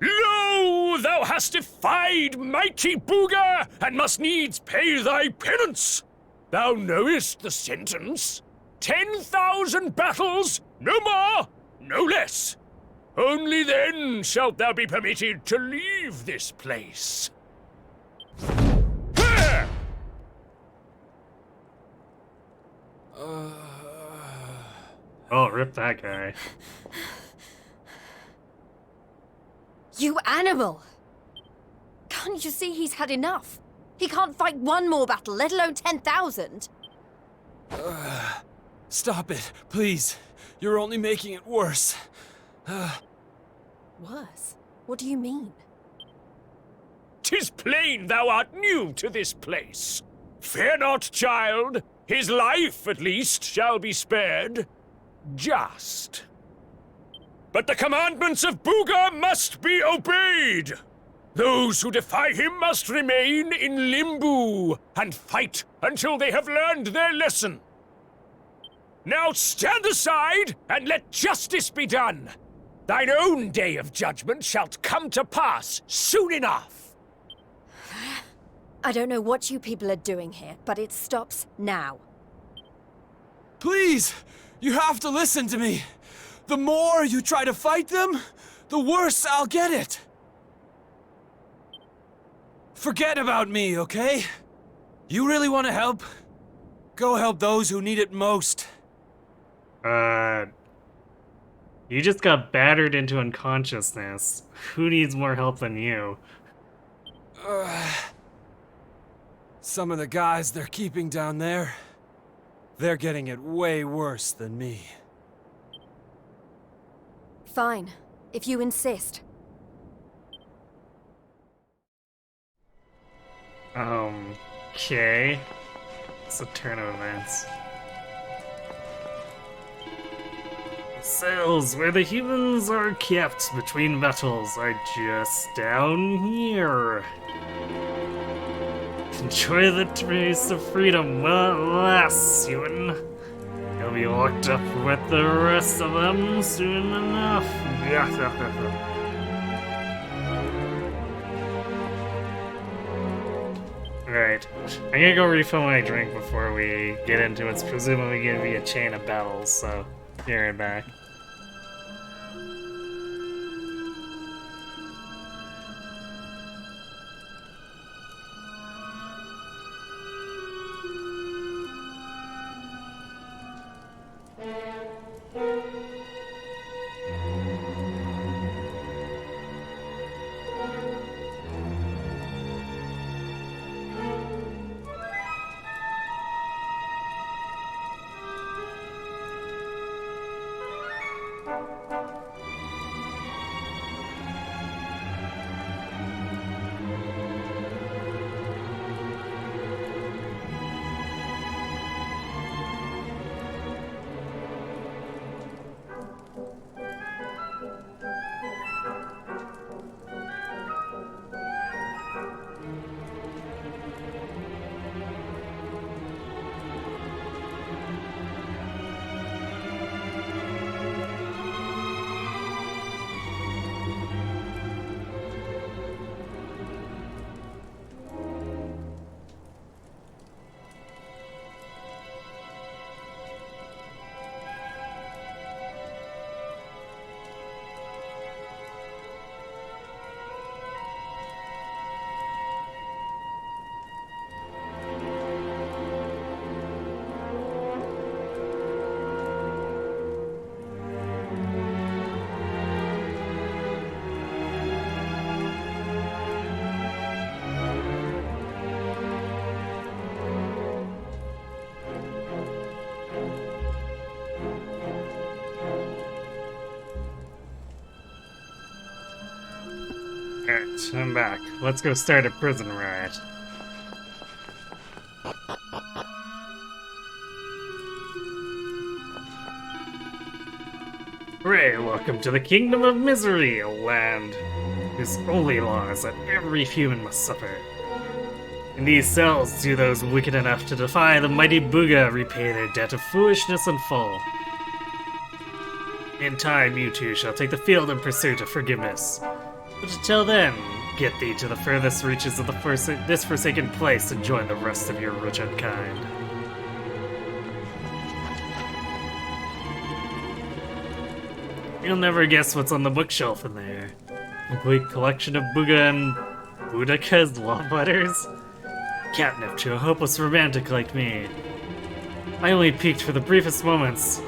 Lo, thou hast defied mighty Booga, and must needs pay thy penance. Thou knowest the sentence. 10,000 battles, no more, no less. Only then shalt thou be permitted to leave this place. Oh, rip that guy. You animal! Can't you see he's had enough? He can't fight one more battle, let alone 10,000. Stop it, please. You're only making it worse. Worse? What do you mean? 'Tis plain thou art new to this place. Fear not, child. His life, at least, shall be spared. Just. But the commandments of Booga must be obeyed. Those who defy him must remain in Limbo and fight until they have learned their lesson. Now stand aside and let justice be done. Thine own day of judgment shalt come to pass soon enough. I don't know what you people are doing here, but it stops now. Please, you have to listen to me. The more you try to fight them, the worse I'll get it. Forget about me, okay? You really want to help? Go help those who need it most. You just got battered into unconsciousness. Who needs more help than you? Some of the guys they're keeping down there, they're getting it way worse than me. Fine, if you insist. Okay. It's a turn of events. Cells where the humans are kept between battles are just down here. Enjoy the taste of freedom while it lasts, human. You'll be locked up with the rest of them soon enough. Alright, I'm gonna go refill my drink before we get into what's presumably gonna be a chain of battles, so be right back. Alright, I'm back. Let's go start a prison riot. Hooray, welcome to the Kingdom of Misery, a land whose only law is that every human must suffer. In these cells do those wicked enough to defy the mighty Booga repay their debt of foolishness and fall. In time, you too shall take the field in pursuit of forgiveness. But until then, get thee to the furthest reaches of this forsaken place and join the rest of your wretched kind. You'll never guess what's on the bookshelf in there. Complete collection of Booga and Boudica's love letters? Catnip to a hopeless romantic like me. I only peeked for the briefest moments.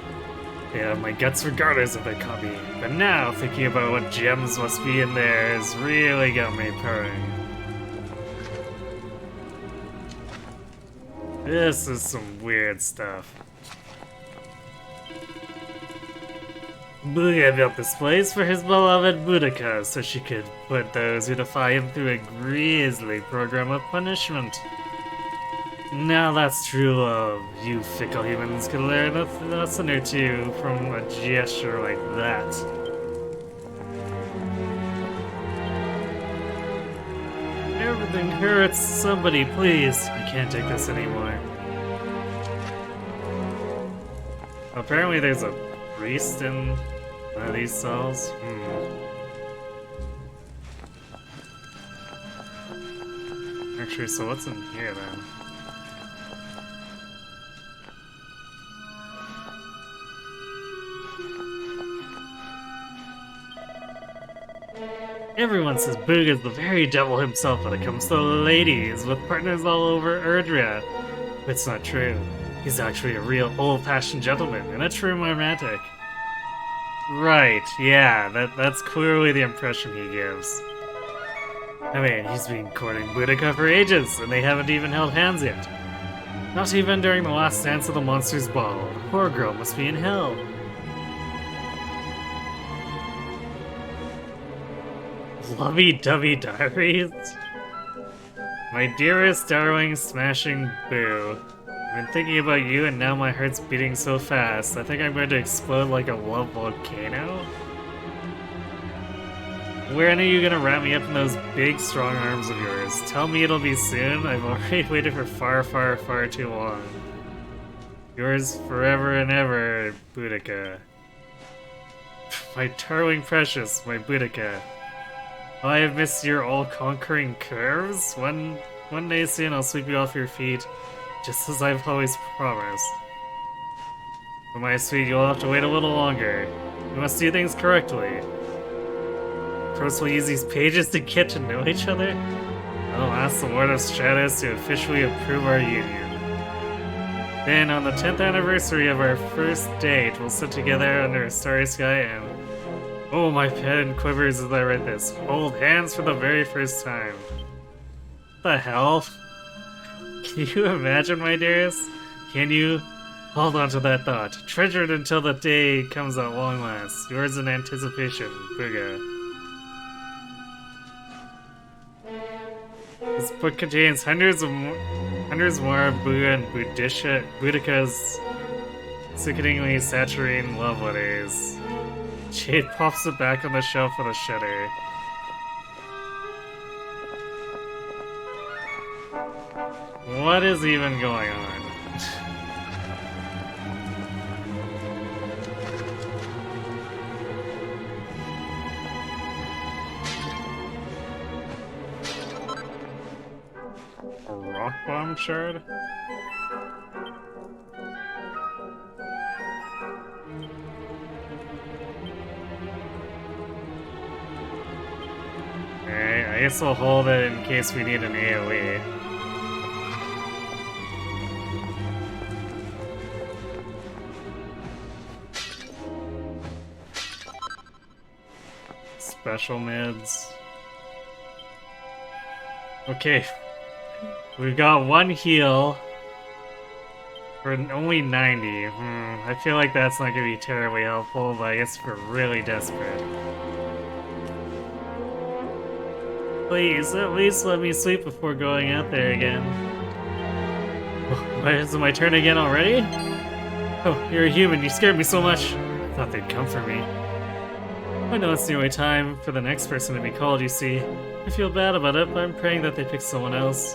They have my guts regardless of their copy, but now thinking about what gems must be in there has really got me purring. This is some weird stuff. Booga built this place for his beloved Boudica so she could put those who defy him through a grisly program of punishment. Now that's true love. You fickle humans can learn a lesson or two from a gesture like that. Everything hurts. Somebody, please. I can't take this anymore. Apparently there's a priest in One of these cells? Actually, so what's in here then? Everyone says Booga's the very devil himself when it comes to ladies, with partners all over Erdrea. But it's not true. He's actually a real old-fashioned gentleman and a true romantic. Right, yeah, that's clearly the impression he gives. I mean, he's been courting Boudica for ages, and they haven't even held hands yet. Not even during the last dance of the Monsters' Ball. The poor girl must be in hell. Lovey-dovey diaries? My dearest, darling, smashing Boo. I've been thinking about you and now my heart's beating so fast, I think I'm going to explode like a love volcano? When are you gonna wrap me up in those big, strong arms of yours? Tell me it'll be soon, I've already waited for far, far, far too long. Yours forever and ever, Boudica. My darling precious, my Boudica. I have missed your all-conquering curves. One day soon I'll sweep you off your feet, just as I've always promised. But my sweet, you'll have to wait a little longer. We must do things correctly. First we'll use these pages to get to know each other. I'll ask the Lord of Stratos to officially approve our union. Then, on the 10th anniversary of our first date, we'll sit together under a starry sky and... Oh, my pen quivers as I write this. Hold hands for the very first time. What the hell? Can you imagine, my dearest? Can you? Hold on to that thought. Treasure it until the day comes at long last. Yours in anticipation, Booga. This book contains hundreds more Booga and Boudica's sickeningly saturating love letters. Jade pops it back on the shelf with a shudder. What is even going on? A rock bomb shard? Alright, I guess we'll hold it in case we need an AoE. Special mids. Okay. We've got one heal for only 90. I feel like that's not going to be terribly helpful, but I guess we're really desperate. Please, at least let me sleep before going out there again. Oh, is it my turn again already? Oh, you're a human. You scared me so much. I thought they'd come for me. I know it's nearly time for the next person to be called, you see. I feel bad about it, but I'm praying that they pick someone else.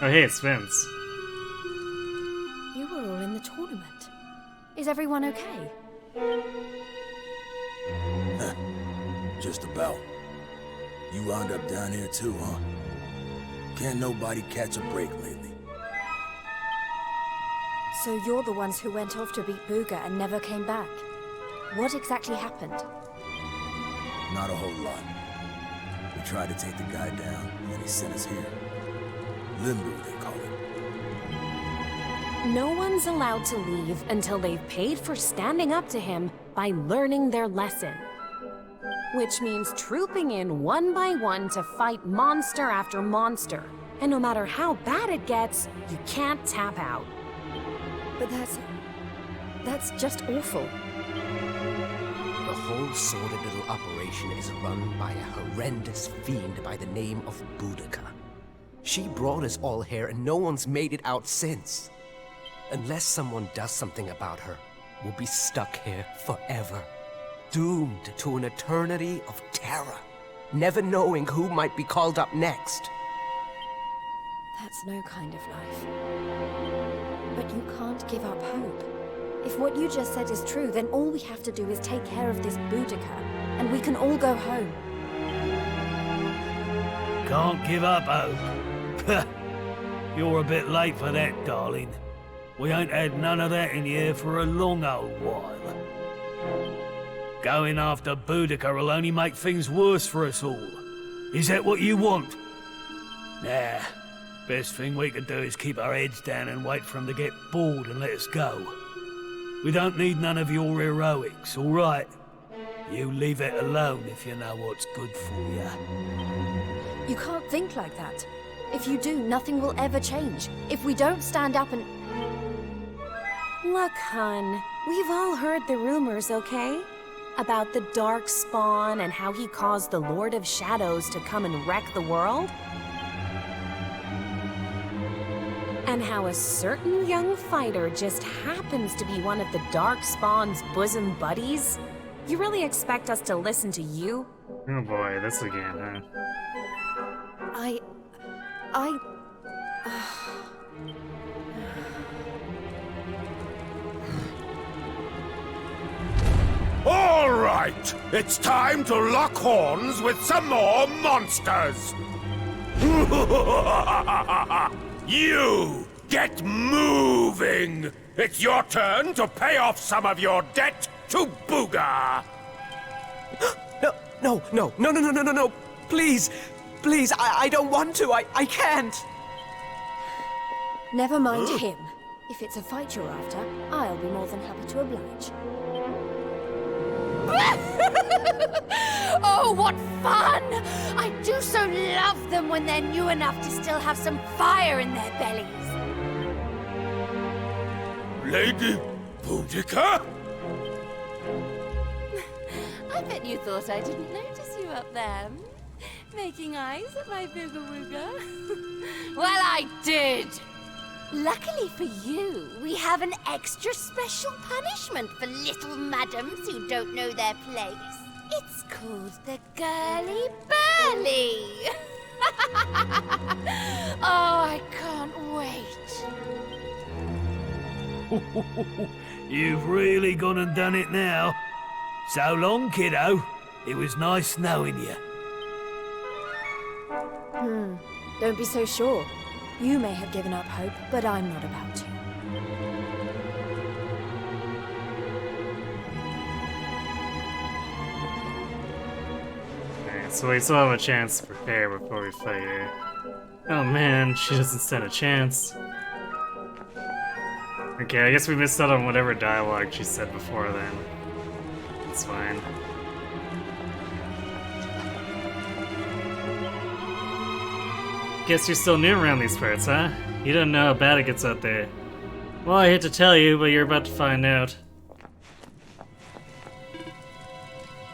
Oh hey, it's Vince. You were all in the tournament. Is everyone okay? Just about. You wound up down here too, huh? Can't nobody catch a break lately. So you're the ones who went off to beat Booga and never came back. What exactly happened? Not a whole lot. We tried to take the guy down, and he sent us here. Limbo, they call it. No one's allowed to leave until they've paid for standing up to him by learning their lesson. Which means trooping in one by one to fight monster after monster. And no matter how bad it gets, you can't tap out. But that's just awful. The whole sordid little operation is run by a horrendous fiend by the name of Boudica. She brought us all here and no one's made it out since. Unless someone does something about her, we'll be stuck here forever. Doomed to an eternity of terror, never knowing who might be called up next. That's no kind of life. But you can't give up hope. If what you just said is true, then all we have to do is take care of this Boudica, and we can all go home. Can't give up hope. You're a bit late for that, darling. We ain't had none of that in here for a long old while. Going after Boudica will only make things worse for us all. Is that what you want? Nah. Best thing we can do is keep our heads down and wait for him to get bored and let us go. We don't need none of your heroics, all right? You leave it alone if you know what's good for you. You can't think like that. If you do, nothing will ever change. If we don't stand up and... Look, hun, we've all heard the rumors, okay? About the Dark Spawn and how he caused the Lord of Shadows to come and wreck the world? And how a certain young fighter just happens to be one of the Dark Spawn's bosom buddies? You really expect us to listen to you? Oh boy, this again, huh? All right, it's time to lock horns with some more monsters. You get moving. It's your turn to pay off some of your debt to Booga. No. Please, I don't want to. I can't. Never mind him. If it's a fight you're after, I'll be more than happy to oblige. Oh, what fun! I do so love them when they're new enough to still have some fire in their bellies. Lady Boudica? I bet you thought I didn't notice you up there. Making eyes at my booga wooga. Well, I did! Luckily for you, we have an extra special punishment for little madams who don't know their place. It's called the Girly Burly. Oh, I can't wait. You've really gone and done it now. So long, kiddo. It was nice knowing you. Don't be so sure. You may have given up hope, but I'm not about to. Alright, so we still have a chance to prepare before we fight her. Oh man, she doesn't stand a chance. Okay, I guess we missed out on whatever dialogue she said before then. It's fine. Guess you're still new around these parts, huh? You don't know how bad it gets out there. Well, I hate to tell you, but you're about to find out.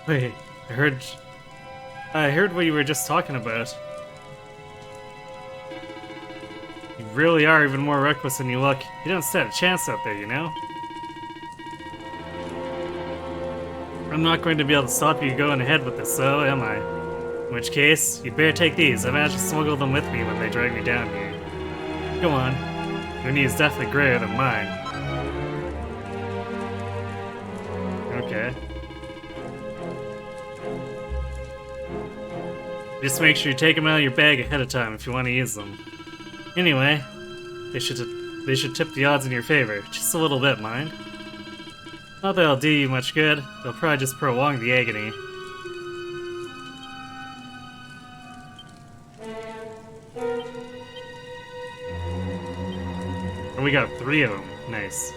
Wait, I heard what you were just talking about. You really are even more reckless than you look. You don't stand a chance out there, you know? I'm not going to be able to stop you going ahead with this, though, am I? In which case, you'd better take these. I managed to smuggle them with me when they dragged me down here. Go on. Your knee is definitely greater than mine. Okay. Just make sure you take them out of your bag ahead of time if you want to use them. Anyway, they should tip the odds in your favor. Just a little bit, mind. Not that it'll do you much good. They'll probably just prolong the agony. And we got 3 of them. Nice.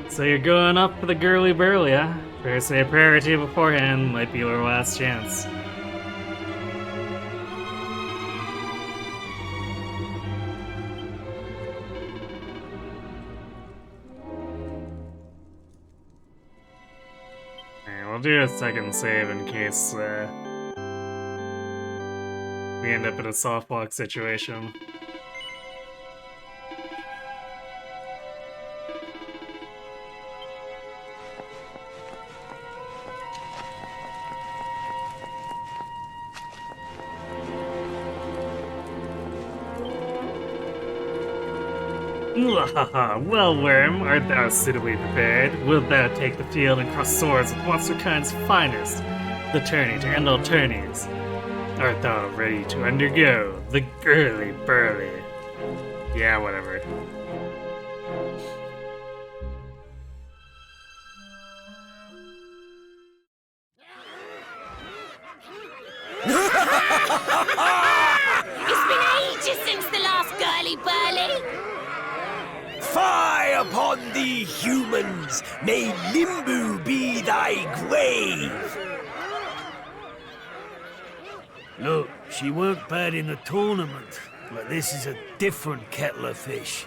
So you're going up for the girly burly, huh? Better say a prayer or two beforehand, might be your last chance. do a second save in case we end up in a softlock situation. Well, Worm, art thou suitably prepared? Wilt thou take the field and cross swords with monsterkind's finest, the tourney to end all tourneys? Art thou ready to undergo the girly burly? Yeah, whatever. It's been ages since the last girly burly. Fie upon thee, humans! May Limbu be thy grave! Look, she weren't bad in the tournament, but this is a different kettle of fish.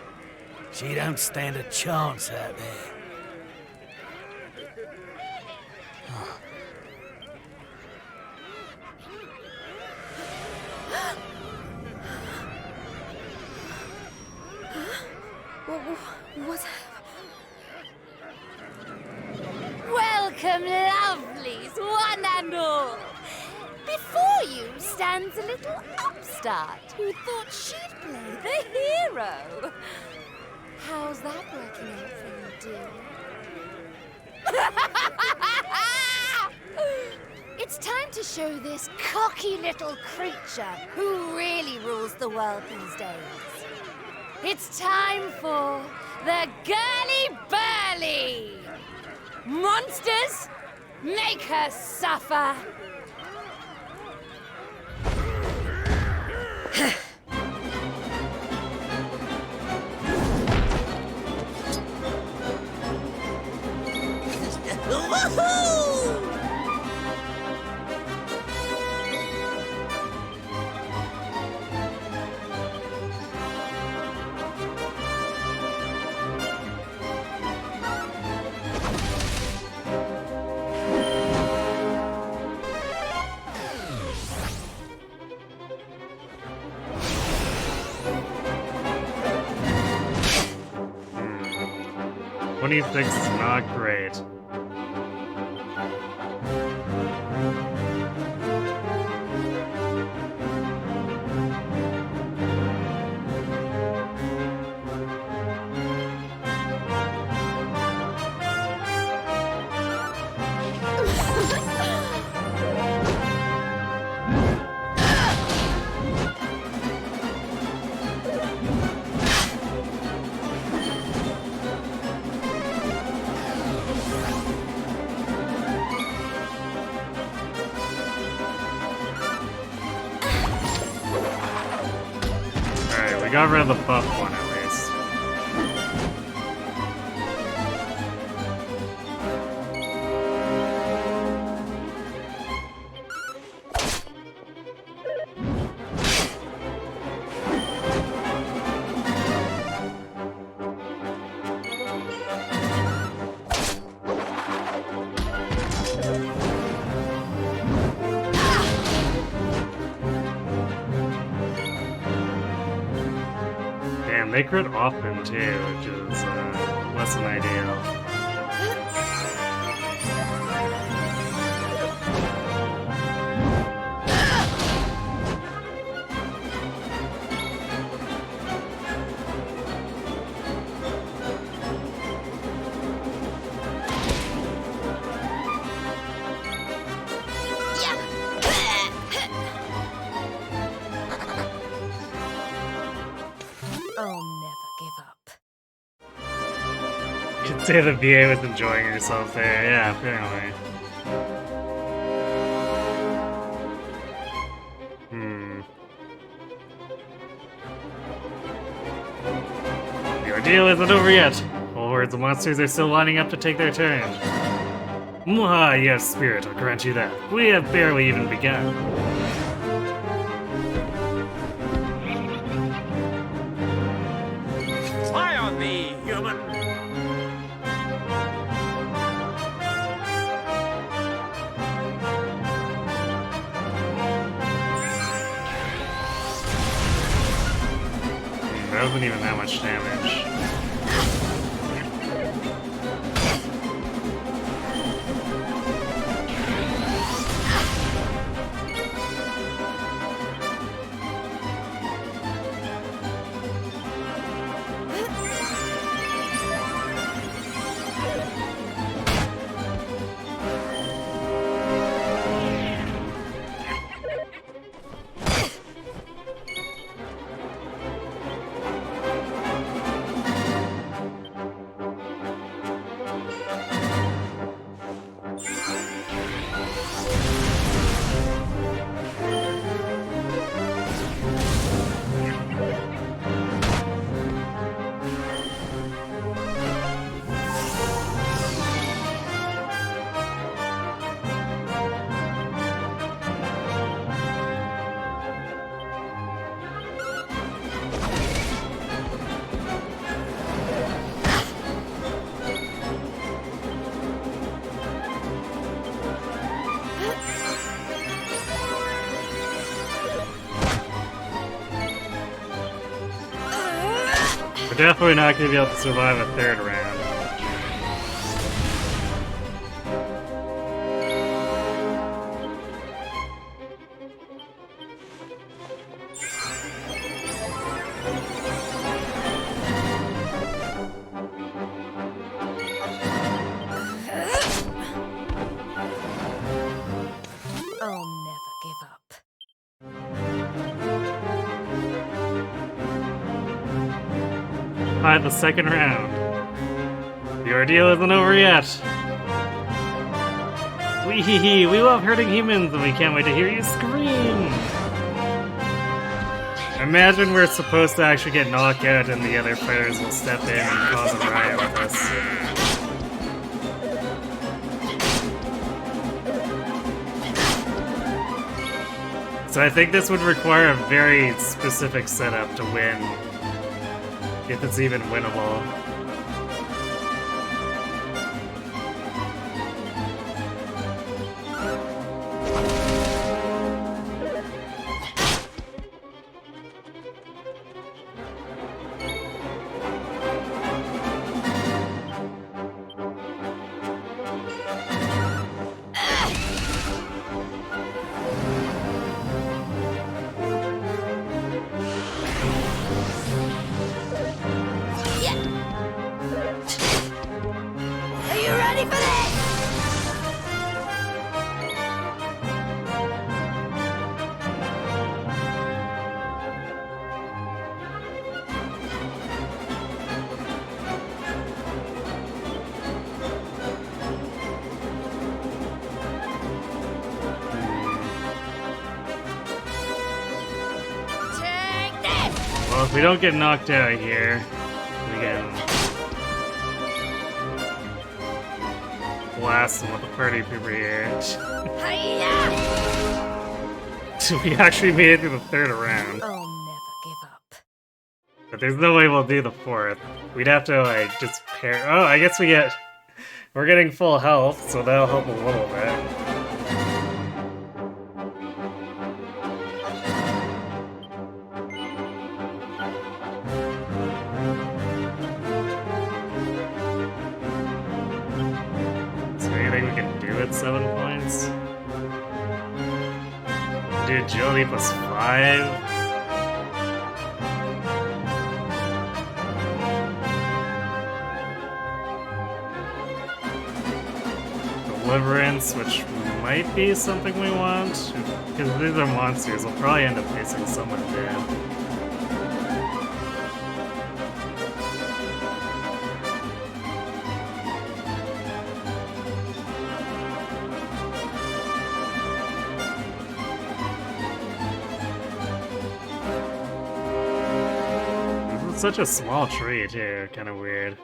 She don't stand a chance out there. What? Welcome, lovelies, one and all. Before you stands a little upstart who thought she'd play the hero. How's that working out for you, dear? It's time to show this cocky little creature who really rules the world these days. It's time for the Girly Burly! Monsters, make her suffer! What do you think is not great? We got rid of the buff one at least. They crit often too, which is less than ideal. Could say the VA was enjoying herself there, yeah, apparently. The ordeal isn't over yet. All hordes of monsters are still lining up to take their turn. Mwaha, yes, Spirit, I'll grant you that. We have barely even begun. Fly on thee, human! that wasn't even that much damage. We're definitely not going to be able to survive a third round. I'll never give up. Alright, the second round. The ordeal isn't over yet. We love hurting humans and we can't wait to hear you scream! Imagine we're supposed to actually get knocked out and the other fighters will step in and cause a riot with us. So I think this would require a very specific setup to win, if it's even winnable. Are you ready for this? Take this! Well, if we don't get knocked out here, we can blast them with the party pooper here. So we actually made it through the third round. I'll never give up. But there's no way we'll do the fourth. We'd have to, like, just pair. Oh, I guess we're getting full health, so that'll help a little bit. Is there anything we can do at 7 points? Do agility plus 5? Deliverance, which might be something we want, because these are monsters, we'll probably end up facing someone dead. This is such a small tree, too, kind of weird.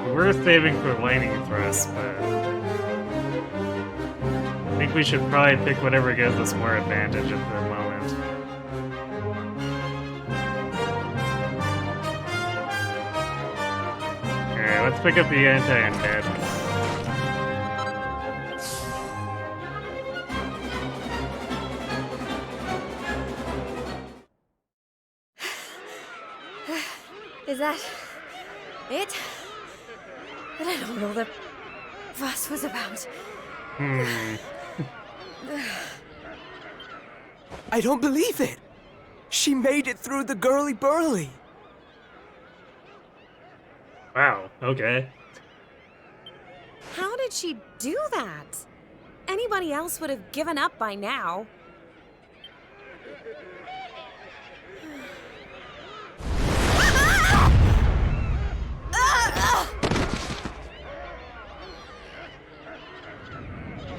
We're saving for lightning thrust, but I think we should probably pick whatever gives us more advantage at the moment. Alright, let's pick up the anti-undead. Is that it? I don't know what all the fuss was about. I don't believe it! She made it through the girly burly! Wow, okay. How did she do that? Anybody else would have given up by now.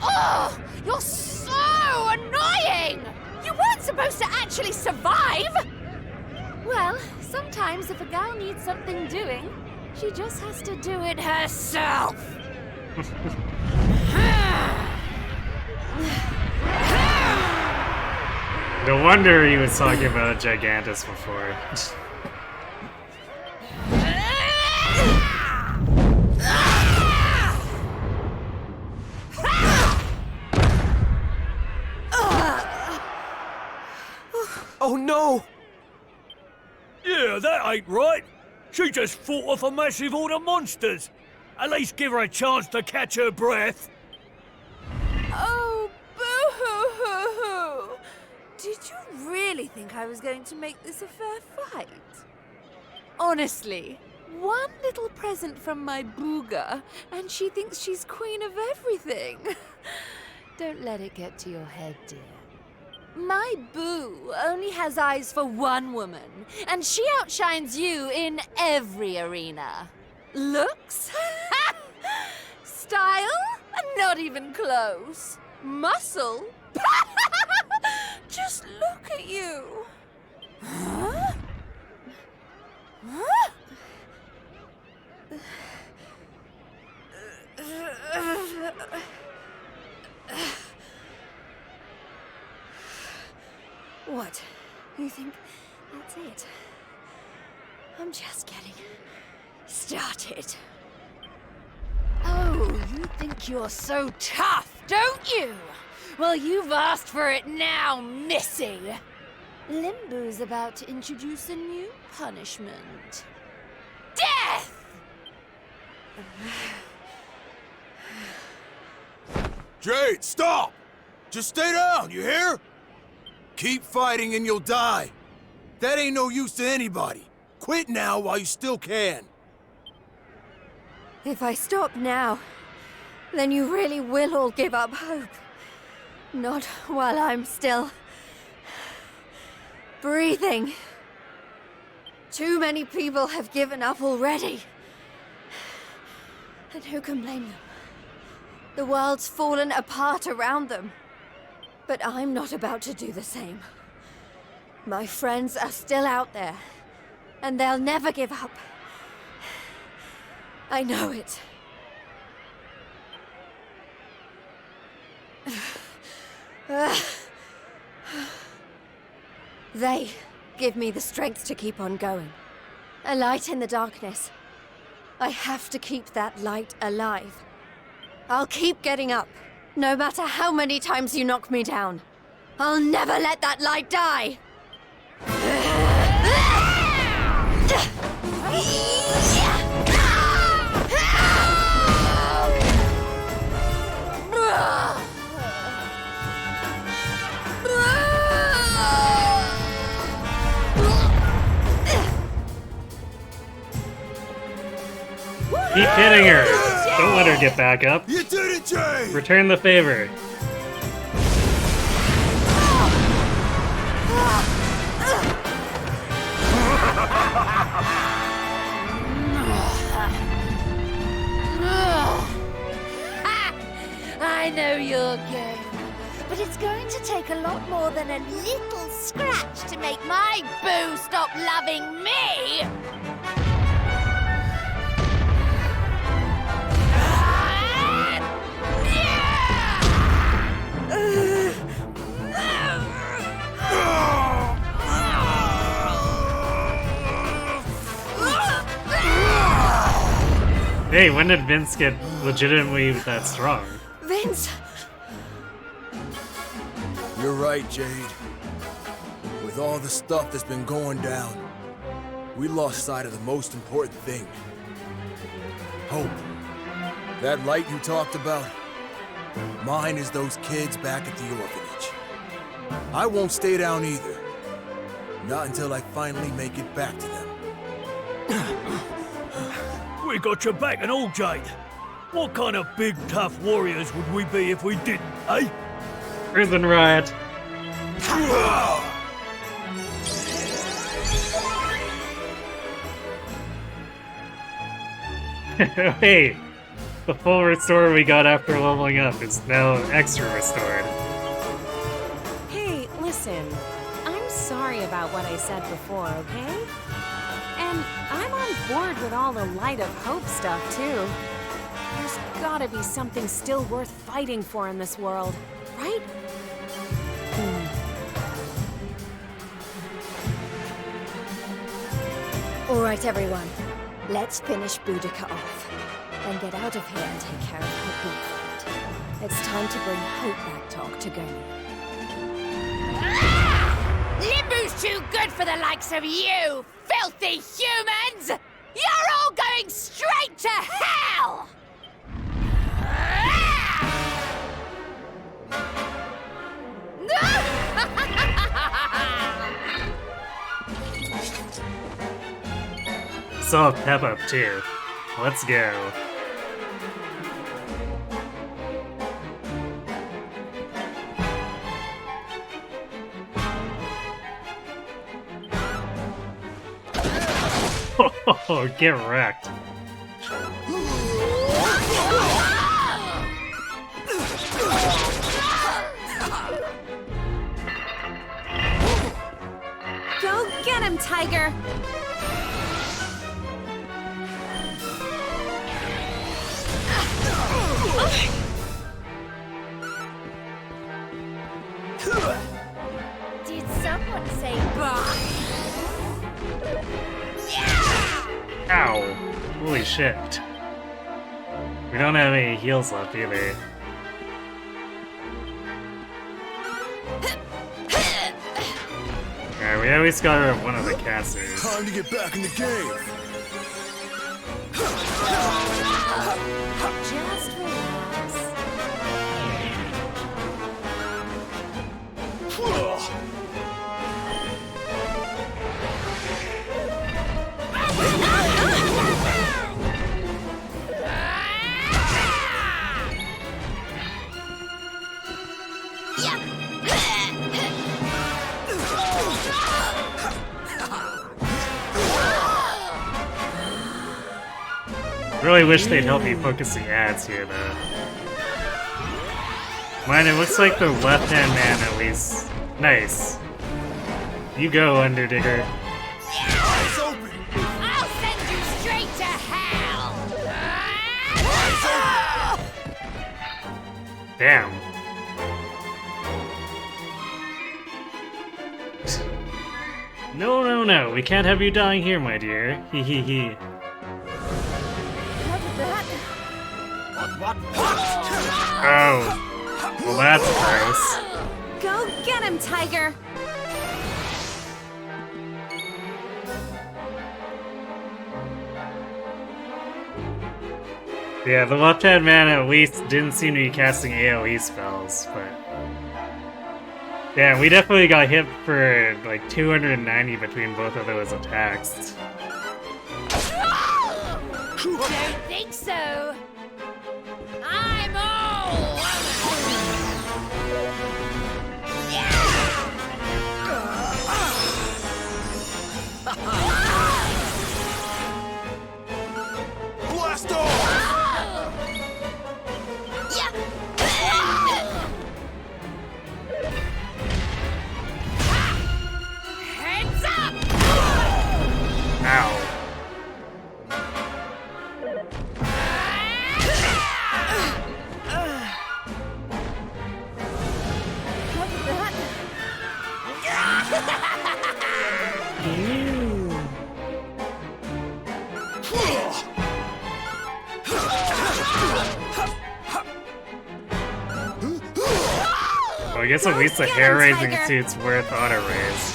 Oh, you're so annoying! You weren't supposed to actually survive! Well, sometimes if a gal needs something doing, she just has to do it herself. No wonder he was talking about Gigantus before. Oh no! Yeah, that ain't right. She just fought off a massive horde of monsters. At least give her a chance to catch her breath. Oh, boo-hoo-hoo-hoo! Did you really think I was going to make this a fair fight? Honestly, one little present from my booga, and she thinks she's queen of everything. Don't let it get to your head, dear. My boo only has eyes for one woman, and she outshines you in every arena. Looks? Style? Not even close. Muscle? Just look at you. Huh? Huh? What? You think that's it? I'm just getting started. Oh, you think you're so tough, don't you? Well, you've asked for it now, Missy. Limbo's about to introduce a new punishment. Death! Jade, stop! Just stay down, you hear? Keep fighting and you'll die. That ain't no use to anybody. Quit now while you still can. If I stop now, then you really will all give up hope. Not while I'm still breathing. Too many people have given up already. And who can blame them? The world's fallen apart around them. But I'm not about to do the same. My friends are still out there, and they'll never give up. I know it. They give me the strength to keep on going. A light in the darkness. I have to keep that light alive. I'll keep getting up, no matter how many times you knock me down. I'll never let that light die! Keep hitting her! Don't let her get back up. You did it, Jay! Return the favor. I know your game, but it's going to take a lot more than a little scratch to make my boo stop loving me! Hey, when did Vince get legitimately that strong? Vince! You're right, Jade. With all the stuff that's been going down, we lost sight of the most important thing. Hope. That light you talked about, mine is those kids back at the orphanage. I won't stay down either. Not until I finally make it back to them. We got your back and all, Jade. What kind of big, tough warriors would we be if we didn't, eh? Prison riot. Hey, the full restore we got after leveling up is now extra restored. Hey, listen. I'm sorry about what I said before, okay? And I'm on board with all the Light of Hope stuff, too. There's gotta be something still worth fighting for in this world, right? All right, everyone. Let's finish Boudica off. Then get out of here and take care of her good friend. It's time to bring hope back to Octagonia. Limbu's too good for the likes of you, filthy humans! You're all going straight to hell! Saw Pep up too. Let's go. Oh, get wrecked. Go get him, Tiger! Did someone say bah? Ow. Holy shit. We don't have any heals left either. Alright, we at least got rid of one of the casters. Time to get back in the game. Just relax. Really wish they'd help me focus the ads here, though. Mine, it looks like the left-hand man, at least. Nice. You go, Underdigger. Eyes open! I'll send you straight to hell! Damn. No, we can't have you dying here, my dear. Hee hee hee. What? Oh. Well, that's gross. Go get him, Tiger! Yeah, the left-hand man at least didn't seem to be casting AoE spells, but... Yeah, we definitely got hit for like 290 between both of those attacks. Don't think so. I'm all Blast off! Heads up! Ow. guess at least the hair-raising suit's worth auto-raise.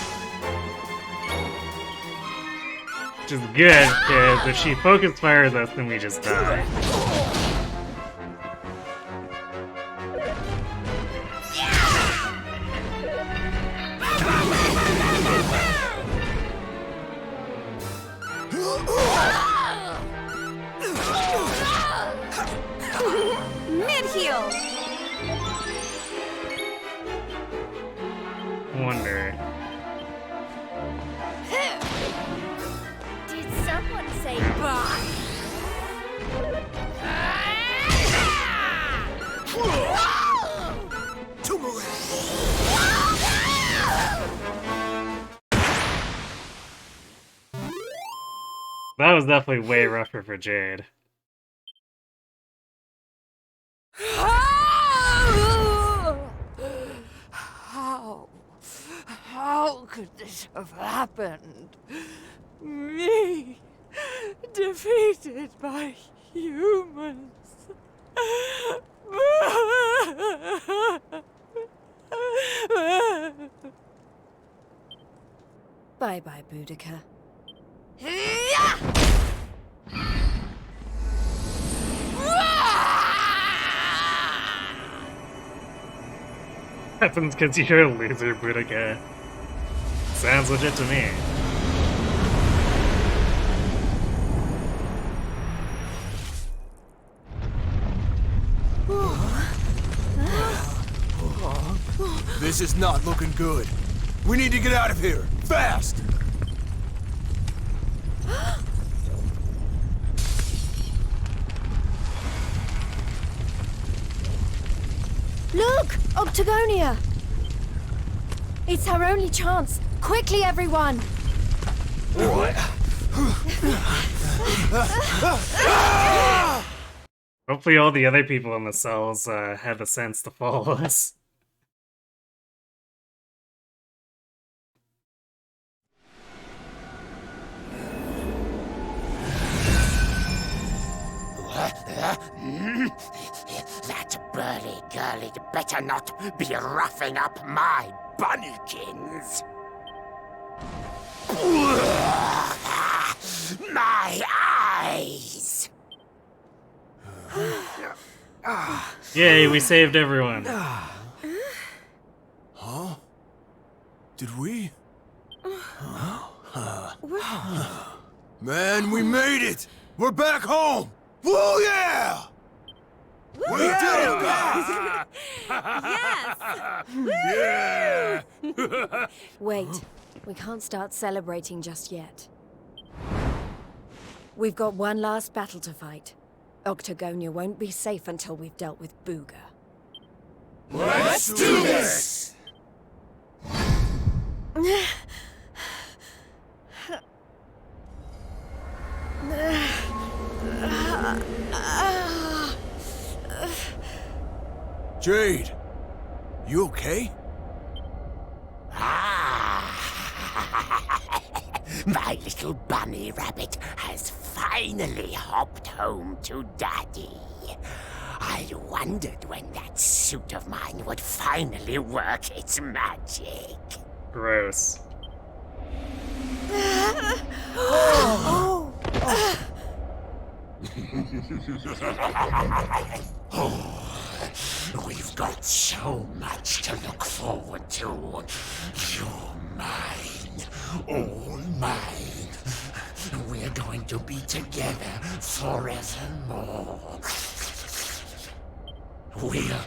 Which is good, because if she focus fires us, then we just die. Mid-heal! Wonder. Did someone say bye? That was definitely way rougher for Jade. How could this have happened? Me, defeated by humans. Bye-bye, Boudica. Happens because you're a loser, Boudica. Sounds legit to me. This is not looking good. We need to get out of here, fast! Look! Octagonia! It's our only chance. Quickly, everyone! Hopefully all the other people in the cells had the sense to follow us. That burly girlie better not be roughing up my bunnykins. My eyes! Yay, we saved everyone. Huh? Did we? Man, we made it! We're back home! Woo yeah! We did it, guys! Yes! Yeah! Wait, we can't start celebrating just yet. We've got one last battle to fight. Octagonia won't be safe until we've dealt with Booga. Let's do this! Jade, you okay? My little bunny rabbit has finally hopped home to Daddy. I wondered when that suit of mine would finally work its magic. Gross. We've got so much to look forward to. You're mine, all mine. We're going to be together forevermore. We'll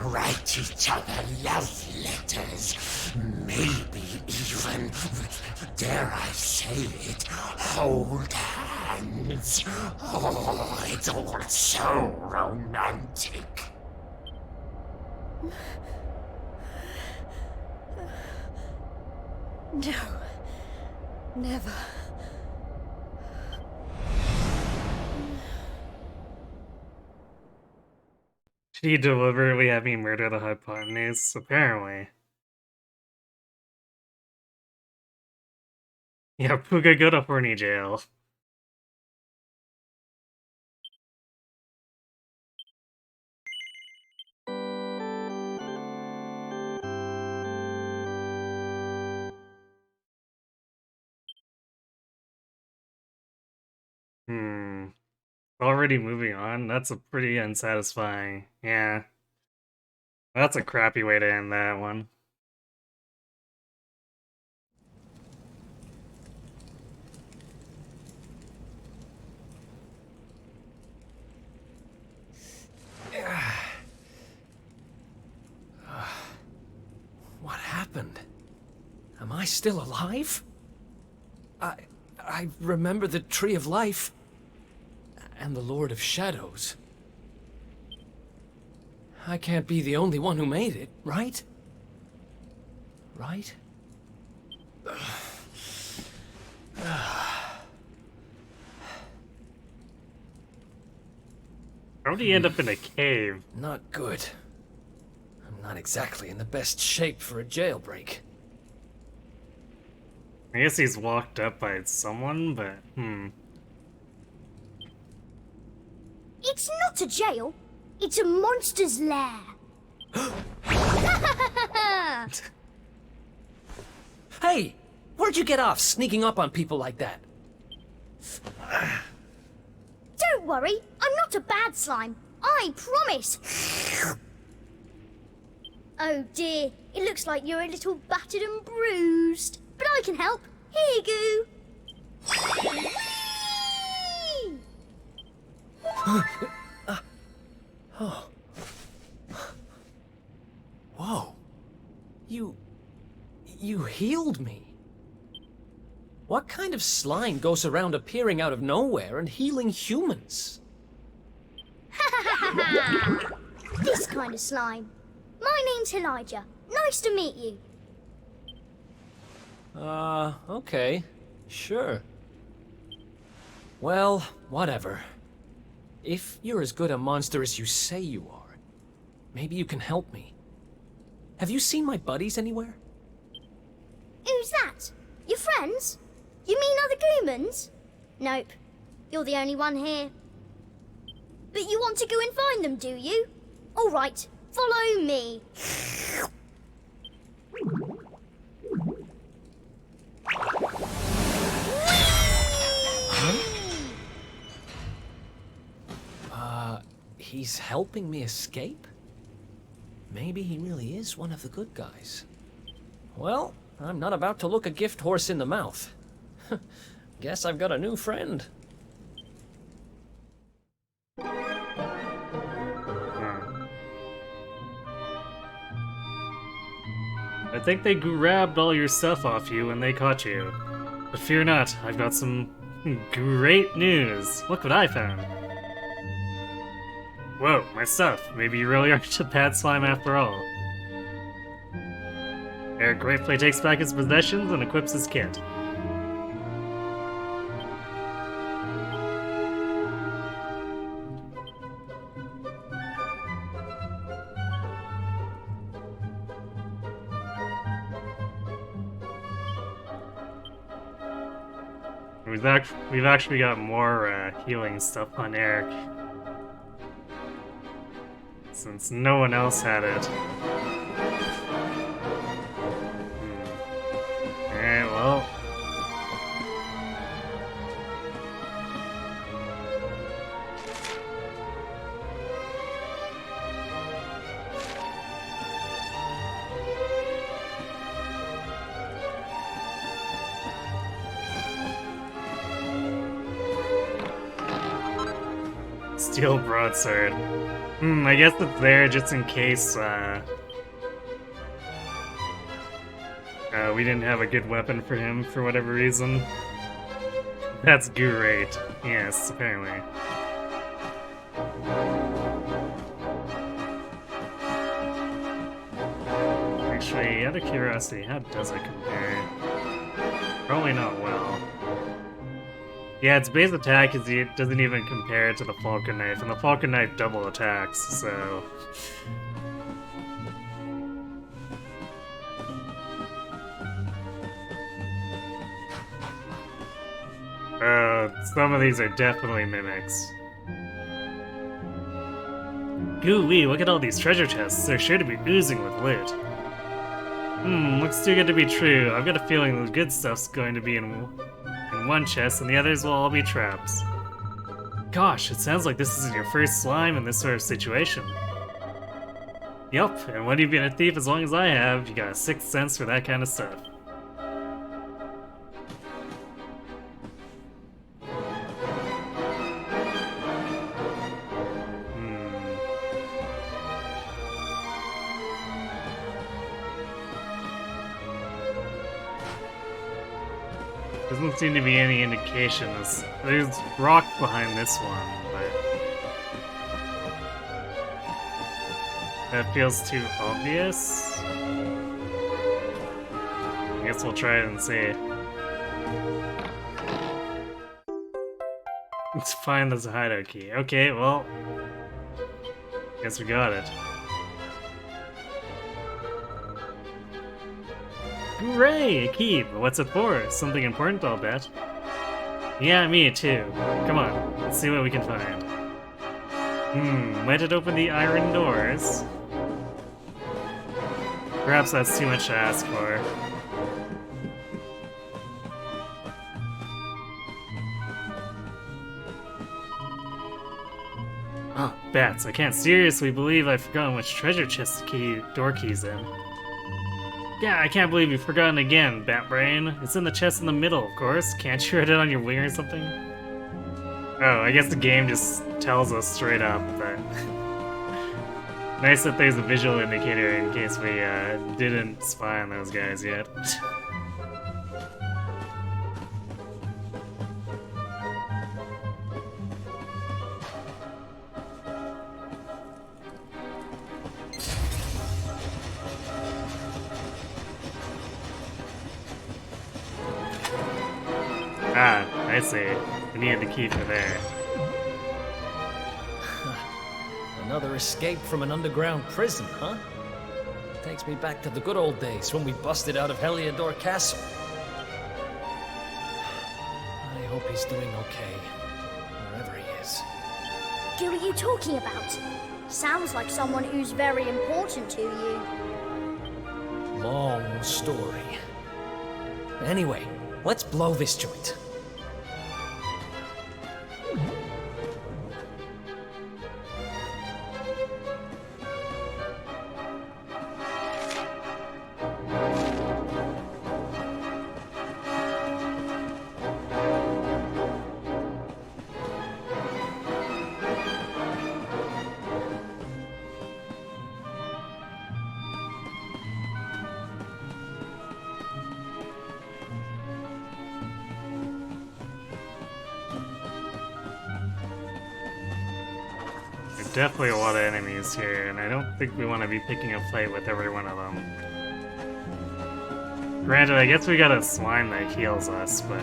write each other love letters. Maybe even, dare I say it, hold hands. Oh, it's all so romantic. No. Never. Did he deliberately have me murder the hypotenuse? Apparently. Yeah, Puga, go to horny jail. Already moving on? That's a pretty unsatisfying. Yeah. That's a crappy way to end that one. What happened? Am I still alive? I remember the Tree of Life and the Lord of Shadows. I can't be the only one who made it, right? Right? How'd he end up in a cave? Not good. I'm not exactly in the best shape for a jailbreak. I guess he's walked up by someone, but It's not a jail. It's a monster's lair. Hey! Where'd you get off sneaking up on people like that? Don't worry, I'm not a bad slime. I promise. Oh dear, it looks like you're a little battered and bruised. But I can help. Here you go. Oh. Whoa. You healed me. What kind of slime goes around appearing out of nowhere and healing humans? This kind of slime. My name's Elijah. Nice to meet you. Okay. Sure. Well, whatever. If you're as good a monster as you say you are, maybe you can help me. Have you seen my buddies anywhere? Who's that? Your friends? You mean other humans? Nope. You're the only one here. But you want to go and find them, do you? All right, follow me. He's helping me escape? Maybe he really is one of the good guys. Well, I'm not about to look a gift horse in the mouth. Guess I've got a new friend. I think they grabbed all your stuff off you when they caught you. But fear not, I've got some great news. Look what I found. Whoa, my stuff. Maybe you really aren't a bad slime after all. Eric gratefully takes back his possessions and equips his kit. We've actually got more healing stuff on Eric. Since no one else had it. Alright, well. Steel broadsword. I guess it's there just in case, we didn't have a good weapon for him for whatever reason. That's great. Yes, apparently. Actually, out of curiosity, how does it compare? Probably not well. Yeah, its base attack it doesn't even compare to the Falcon Knife, and the Falcon Knife double attacks, so... some of these are definitely mimics. Goo-wee, look at all these treasure chests. They're sure to be oozing with loot. Looks too good to be true. I've got a feeling the good stuff's going to be in one chest, and the others will all be traps. Gosh, it sounds like this isn't your first slime in this sort of situation. Yup, and when you've been a thief as long as I have, you got a sixth sense for that kind of stuff. Doesn't seem to be any indications. There's rock behind this one, but that feels too obvious. I guess we'll try it and see. Let's find this hideout key. Okay, well, guess we got it. Hooray! A key, but what's it for? Something important, I'll bet. Yeah, me too. Come on, let's see what we can find. Might it open the iron doors? Perhaps that's too much to ask for. Oh, bats, I can't seriously believe I've forgotten which treasure chest the door key's in. Yeah, I can't believe you've forgotten again, Batbrain. It's in the chest in the middle, of course. Can't you write it on your wing or something? Oh, I guess the game just tells us straight up, but... nice that there's a visual indicator in case we didn't spy on those guys yet. Ah, I see. We needed the key for there. Another escape from an underground prison, huh? Takes me back to the good old days when we busted out of Heliodor Castle. I hope he's doing okay, wherever he is. Who are you talking about? Sounds like someone who's very important to you. Long story. Anyway, let's blow this joint. Definitely a lot of enemies here, and I don't think we want to be picking a fight with every one of them. Granted, I guess we got a slime that heals us, but...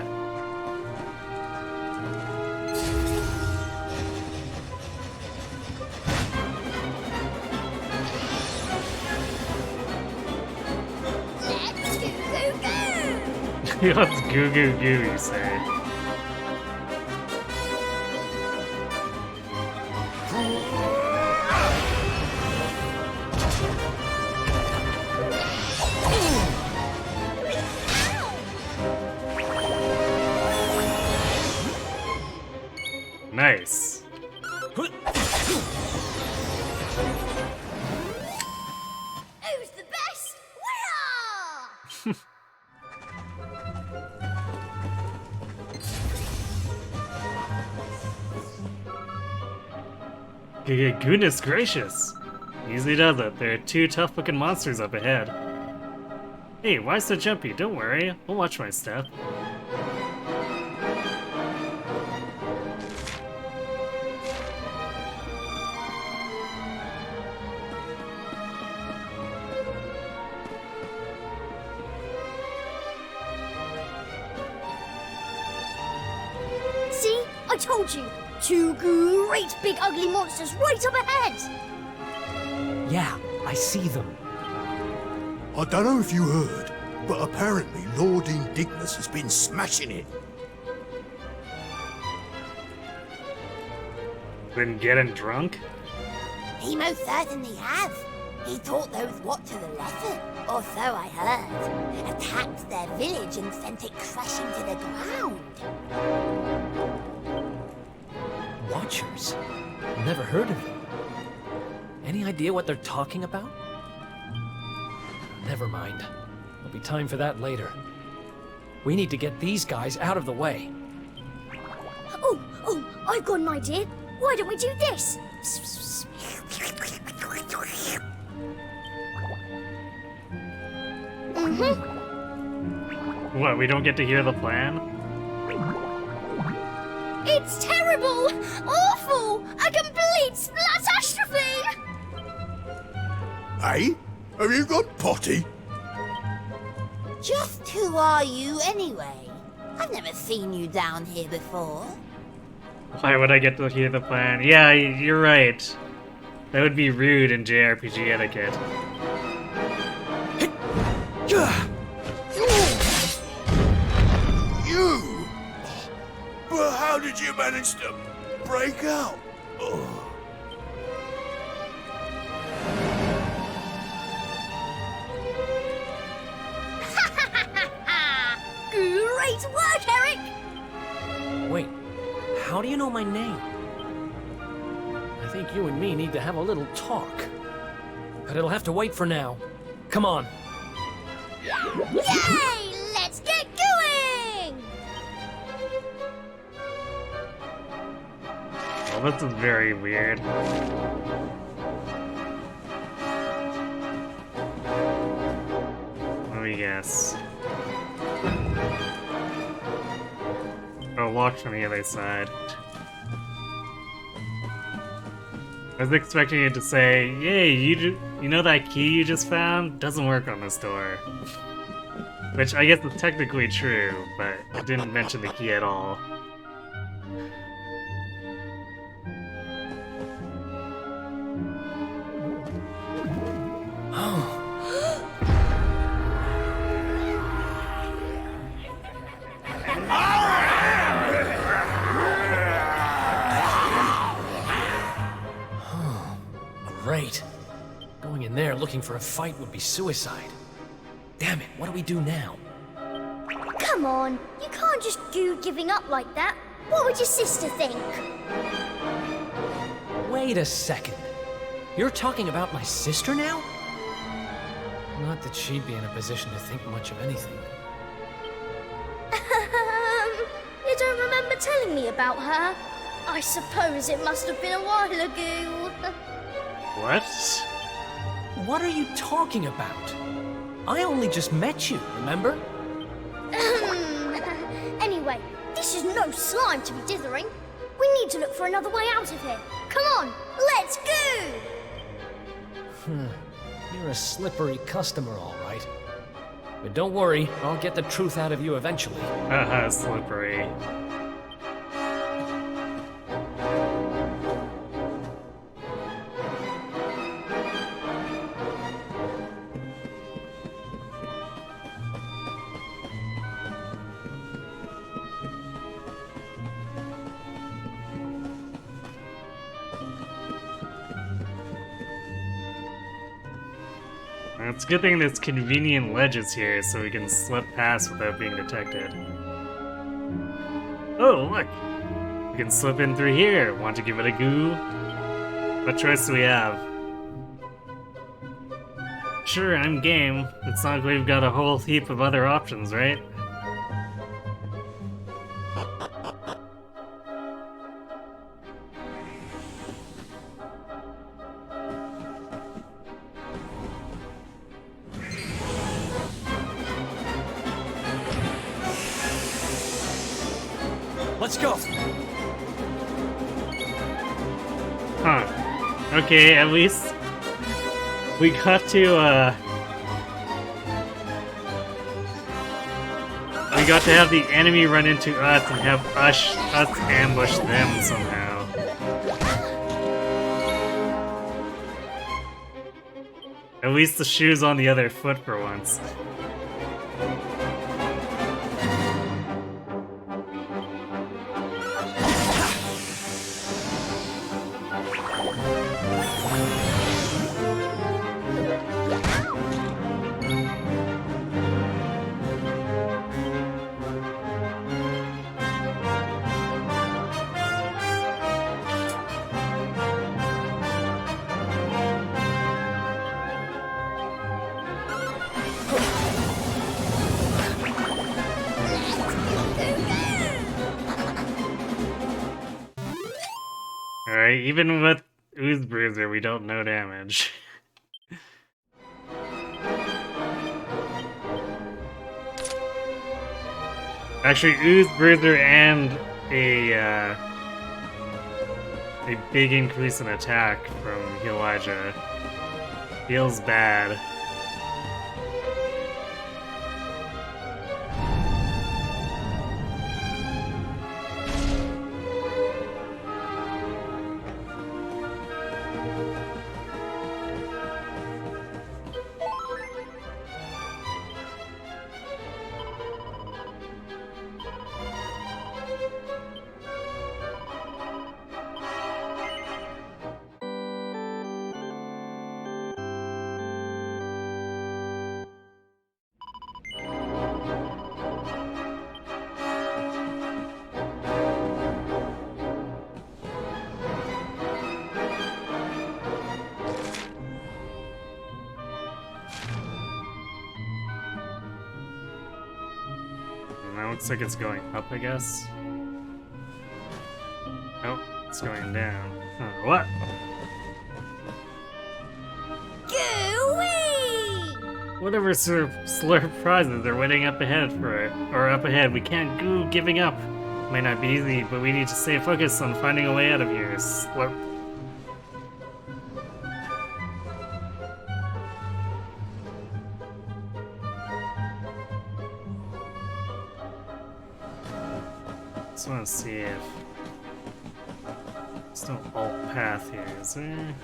Let's goo goo goo, you say. Nice. Who's the best? We are! Goodness gracious! Easily does it. There are two tough-looking monsters up ahead. Hey, why so jumpy? Don't worry. I'll watch my step. See? I told you! Two great big ugly monsters right up ahead! Yeah, I see them. I don't know if you heard, but apparently Lord Indignus has been smashing it. Been getting drunk? He most certainly has. He taught those Watchers a lesson, or so I heard. Attacked their village and sent it crashing to the ground. Watchers? Never heard of them. Any idea what they're talking about? Never mind. There'll be time for that later. We need to get these guys out of the way. Oh, I've got an idea. Why don't we do this? What, we don't get to hear the plan? It's terrible! Awful! A complete splatastrophe! Hey? Have you gone potty? Just who are you anyway? I've never seen you down here before. Why would I get to hear the plan? Yeah, you're right. That would be rude in JRPG etiquette. You! But how did you manage to break out? Great work, Eric! Wait, how do you know my name? I think you and me need to have a little talk. But it'll have to wait for now. Come on. Yay! Let's get going! Well, this is very weird. Let me guess. Oh, locked on the other side. I was expecting it to say, "Yay, you know that key you just found? Doesn't work on this door." Which I guess is technically true, but it didn't mention the key at all. Great. Going in there looking for a fight would be suicide. Damn it, what do we do now? Come on, you can't just do giving up like that. What would your sister think? Wait a second. You're talking about my sister now? Not that she'd be in a position to think much of anything. You don't remember telling me about her? I suppose it must have been a while ago. What? What are you talking about? I only just met you, remember? Anyway, this is no slime to be dithering. We need to look for another way out of here. Come on, let's go! You're a slippery customer, all right. But don't worry, I'll get the truth out of you eventually. Haha, slippery. It's a good thing there's convenient ledges here so we can slip past without being detected. Oh, look! We can slip in through here. Want to give it a go? What choice do we have? Sure, I'm game. It's not like we've got a whole heap of other options, right? Let's go! Huh. Okay, at least we got to, we got to have the enemy run into us and have us ambush them somehow. At least the shoe's on the other foot for once. Alright, even with Ooze Bruiser, we don't know damage. Actually, Ooze Bruiser and a big increase in attack from Elijah feels bad. That looks like it's going up, I guess. Nope, it's going down. Huh, what? Gooey! Whatever slurp prizes are waiting up ahead up ahead. We can't go giving up. Might not be easy, but we need to stay focused on finding a way out of here. Slurp. Just want to see if there's no alt path here, is there?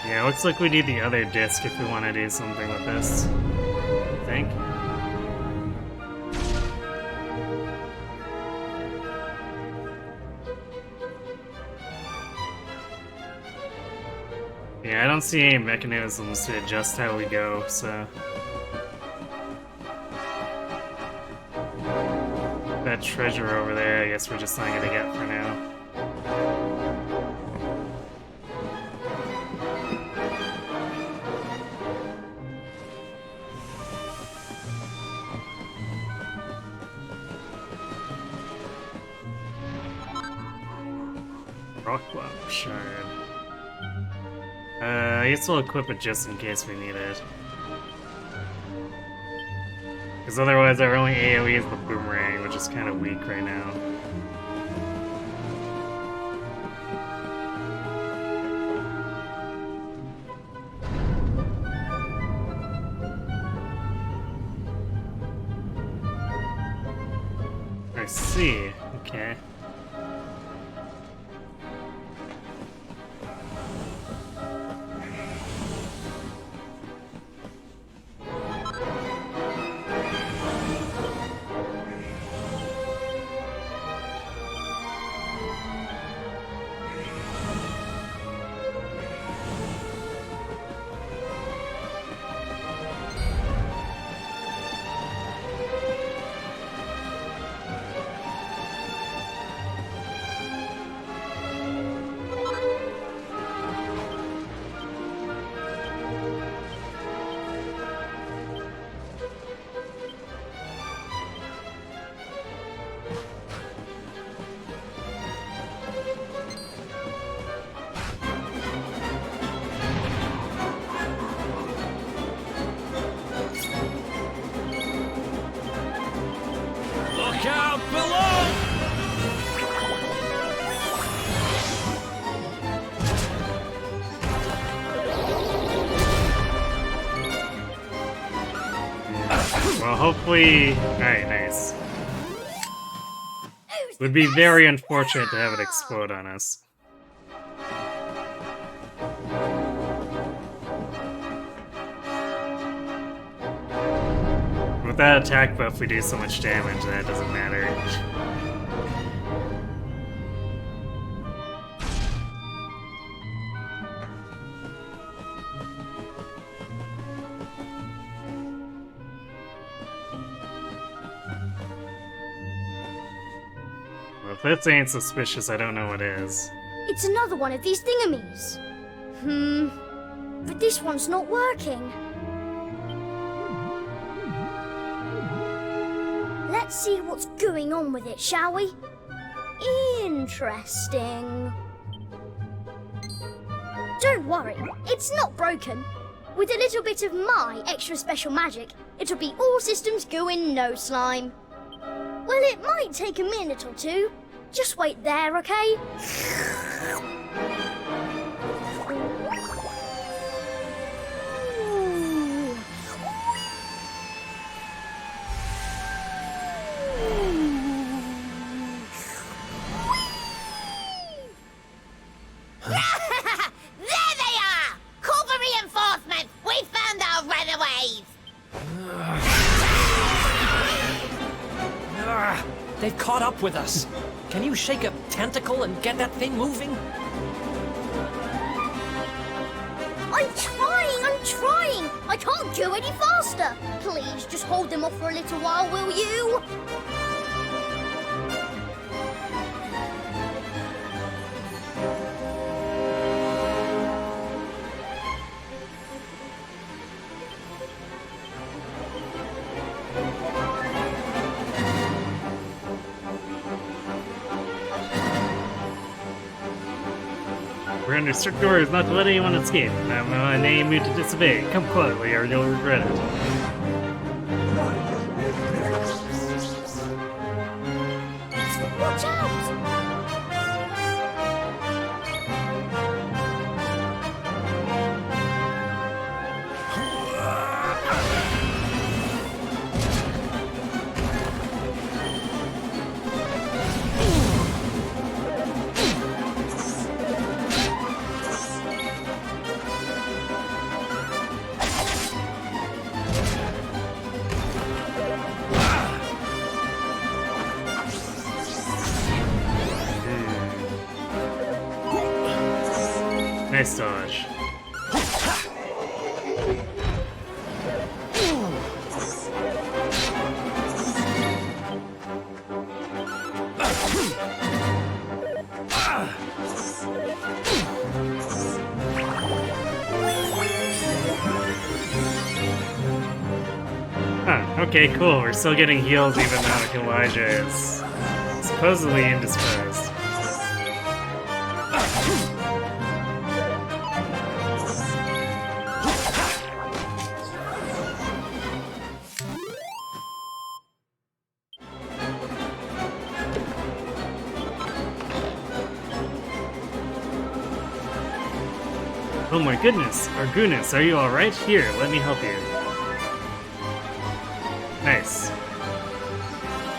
Yeah, looks like we need the other disc if we want to do something with this. I think. Yeah, I don't see any mechanisms to adjust how we go, so... That treasure over there, I guess we're just not gonna get for now. Rockwell Shard. I guess we'll equip it just in case we need it. Because otherwise our only AoE is the boomerang, which is kind of weak right now. I see. Okay. Look out below! Well, hopefully... Alright, nice. Would be very unfortunate to have it explode on us. With that attack buff, we do so much damage that it doesn't matter. If this ain't suspicious, I don't know what is. It's another one of these thingamies. But this one's not working. Let's see what's going on with it, shall we? Interesting. Don't worry, it's not broken. With a little bit of my extra special magic, it'll be all systems go in no slime. Well, it might take a minute or two. Just wait there, okay? There they are! Call for reinforcements! We found our runaways! They've caught up with us. Can you shake a tentacle and get that thing moving? I'm trying! I can't go any faster! Please, just hold them off for a little while, will you? We're under strict orders not to let anyone escape. I'm unable to disobey. Come quietly or you'll regret it. Watch out! Nice dodge. Huh, okay, cool. We're still getting heals even though Elijah is supposedly indisposed. Oh my goodness, Argunas, are you alright? Here, let me help you. Nice.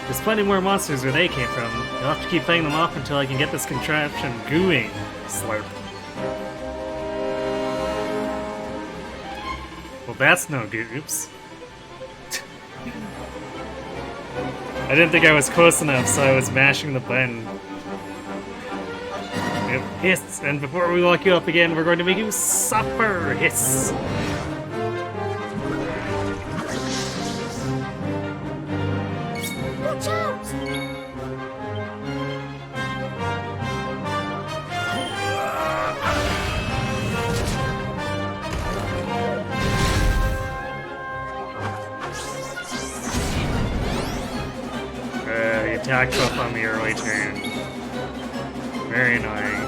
There's plenty more monsters where they came from. You'll have to keep fighting them off until I can get this contraption gooing. Slurp. Well, that's no good. Oops. I didn't think I was close enough, so I was mashing the button. Hiss, and before we lock you up again, we're going to make you suffer. Hiss. Watch out! He attacked up on the early turn. Very annoying.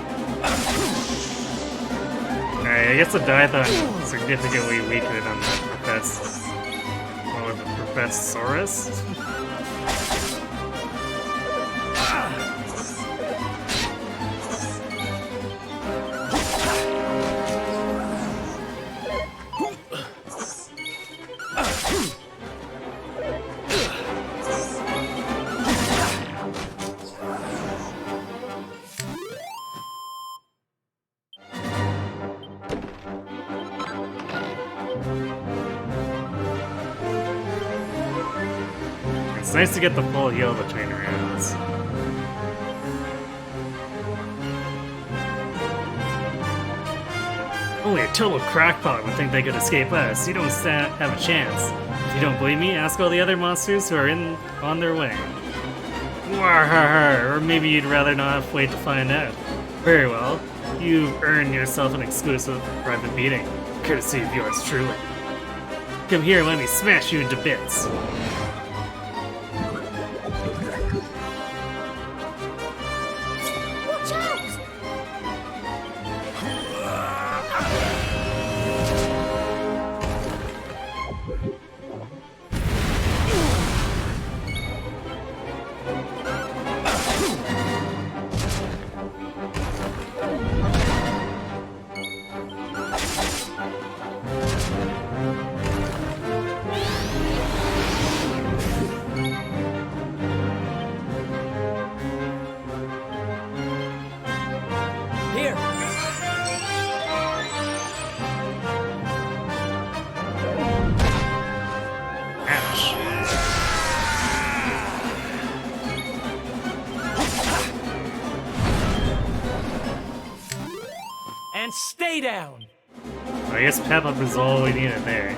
Alright, I guess the Dython significantly weaker than the Professorus? It's nice to get the full heal between rounds. Only a total crackpot would think they could escape us. You don't have a chance. If you don't believe me, ask all the other monsters who are on their way. Or maybe you'd rather not wait to find out. Very well. You've earned yourself an exclusive private meeting, courtesy of yours truly. Come here and let me smash you into bits. Watch out! Here! And stay down! I guess pep up is all we needed there.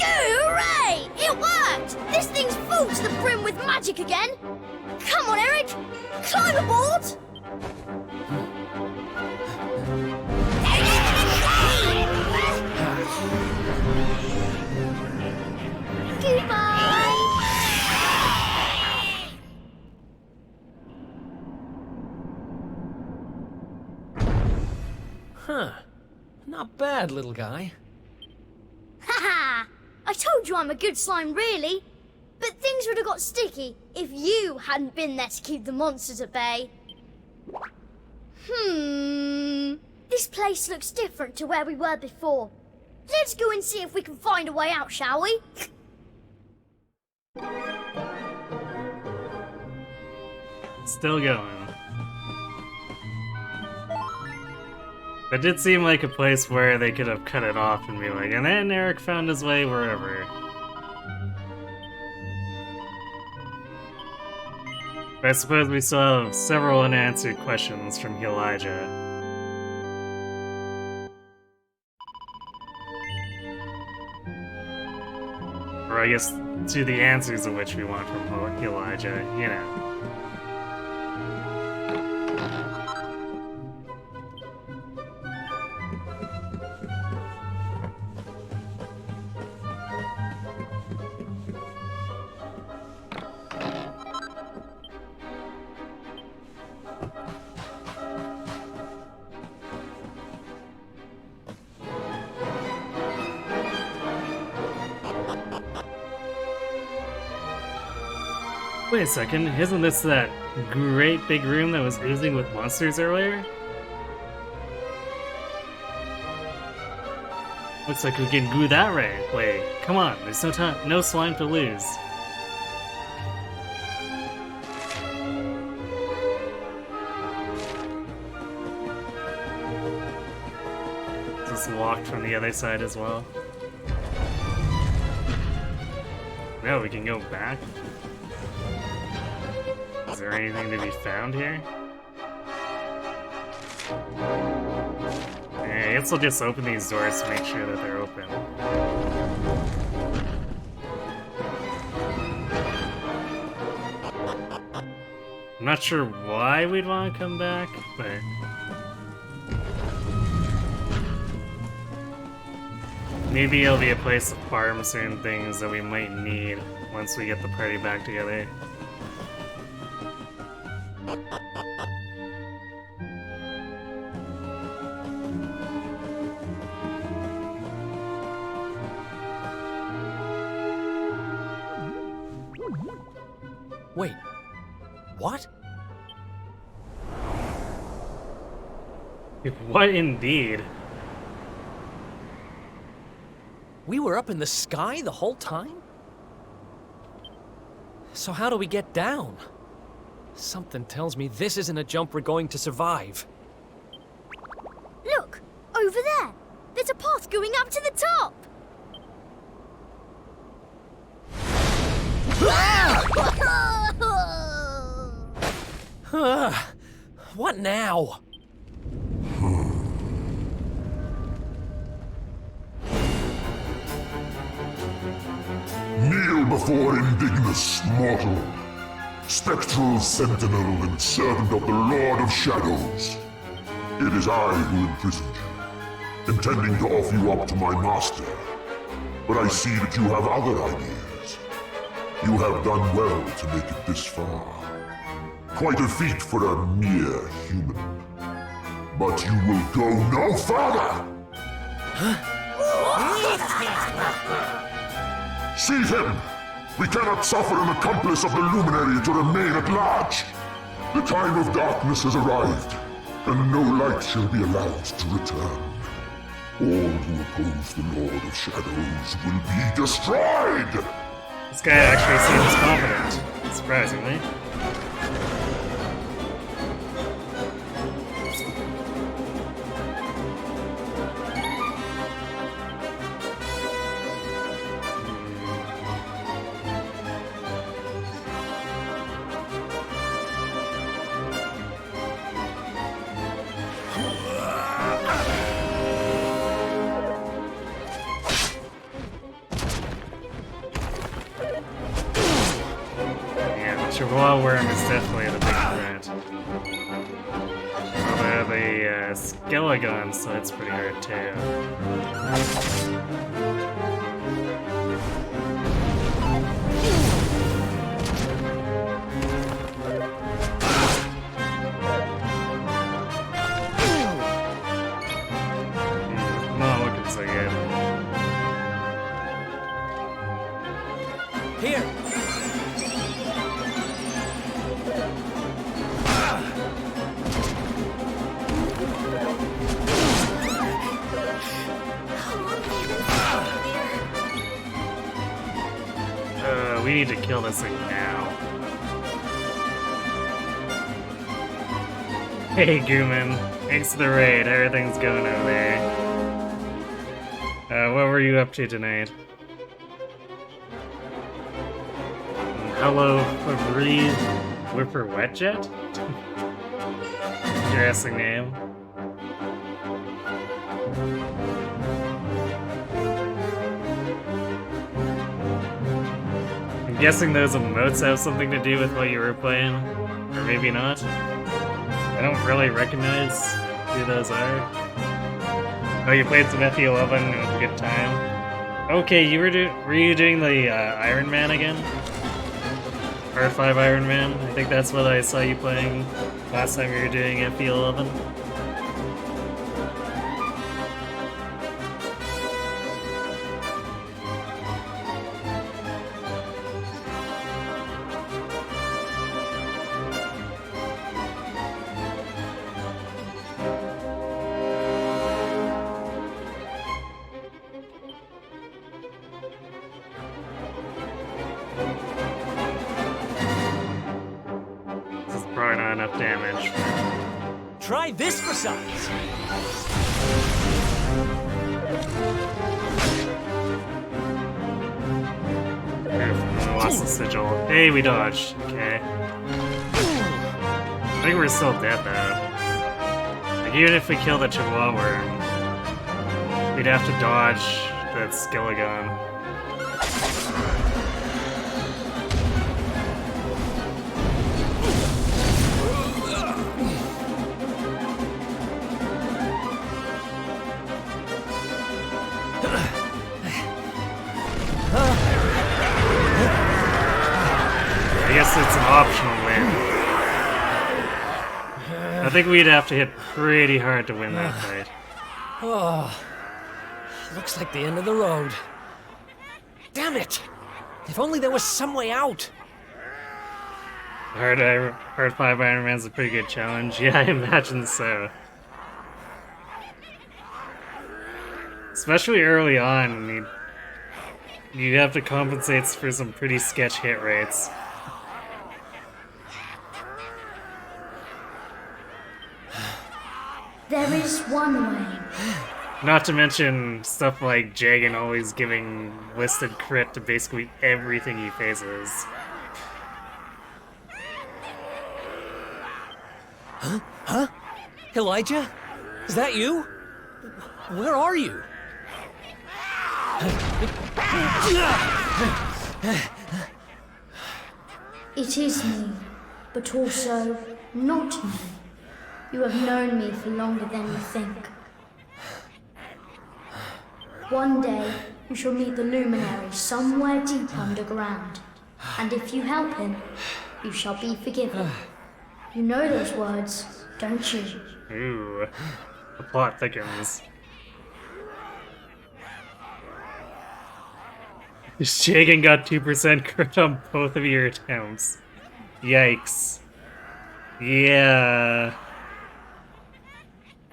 Hooray! It worked! This thing's full to the brim with magic again! Come on, Eric! Climb aboard! Goodbye! Huh. Not bad, little guy. Haha! I told you I'm a good slime, really. But things would have got sticky if you hadn't been there to keep the monsters at bay. This place looks different to where we were before. Let's go and see if we can find a way out, shall we? Still going. That did seem like a place where they could have cut it off and be like, and then Eric found his way wherever. But I suppose we still have several unanswered questions from Elijah. Or I guess to the answers of which we want from Elijah, you know. Wait a second, isn't this that great big room that was oozing with monsters earlier? Looks like we can go that way. Come on, there's no time, no slime to lose. Just walked from the other side as well. No, we can go back. Is there anything to be found here? I guess I'll just open these doors to make sure that they're open. I'm not sure why we'd want to come back, but... maybe it'll be a place to farm certain things that we might need once we get the party back together. Wait, what? What indeed? We were up in the sky the whole time? So how do we get down? Something tells me this isn't a jump we're going to survive. Look! Over there! There's a path going up to the top! What now? Kneel before indignous mortal, spectral sentinel and servant of the Lord of Shadows. It is I who imprisoned you, intending to offer you up to my master. But I see that you have other ideas. You have done well to make it this far. Quite a feat for a mere human. But you will go no further! Seize him! We cannot suffer an accomplice of the Luminary to remain at large! The time of darkness has arrived, and no light shall be allowed to return. All who oppose the Lord of Shadows will be destroyed! This guy actually seems confident, surprisingly. Chihuahua worm is definitely the big threat. Although the skeleton, so it's pretty hard too. Not looking so good. Here! We need to kill this thing now. Hey, Gooman. Thanks for the raid. Everything's going over there. What were you up to tonight? Hello, Fabri Whipper Wetjet? Interesting name. I'm guessing those emotes have something to do with what you were playing, or maybe not. I don't really recognize who those are. Oh, you played some FE11 and it was a good time. Okay, were you doing the Iron Man again? Part 5 Iron Man? I think that's what I saw you playing last time you were doing FE11. Probably not enough damage. Try this for size. I lost the sigil. Hey, we dodged. Okay. I think we're still dead though. Like, even if we kill the Chihuahua worm, we'd have to dodge that Skeleton. I guess it's an optional win. I think we'd have to hit pretty hard to win that fight. Oh, looks like the end of the road. Damn it! If only there was some way out. Hard 5 Iron Man's a pretty good challenge. Yeah, I imagine so. Especially early on, you have to compensate for some pretty sketch hit rates. There is one way. Not to mention stuff like Jagan always giving listed crit to basically everything he faces. Elijah? Is that you? Where are you? It is me, but also not me. You have known me for longer than you think. One day, you shall meet the luminary somewhere deep underground. And if you help him, you shall be forgiven. You know those words, don't you? Ooh, the plot thickens. Shagan got 2% crit on both of your attempts. Yikes. Yeah.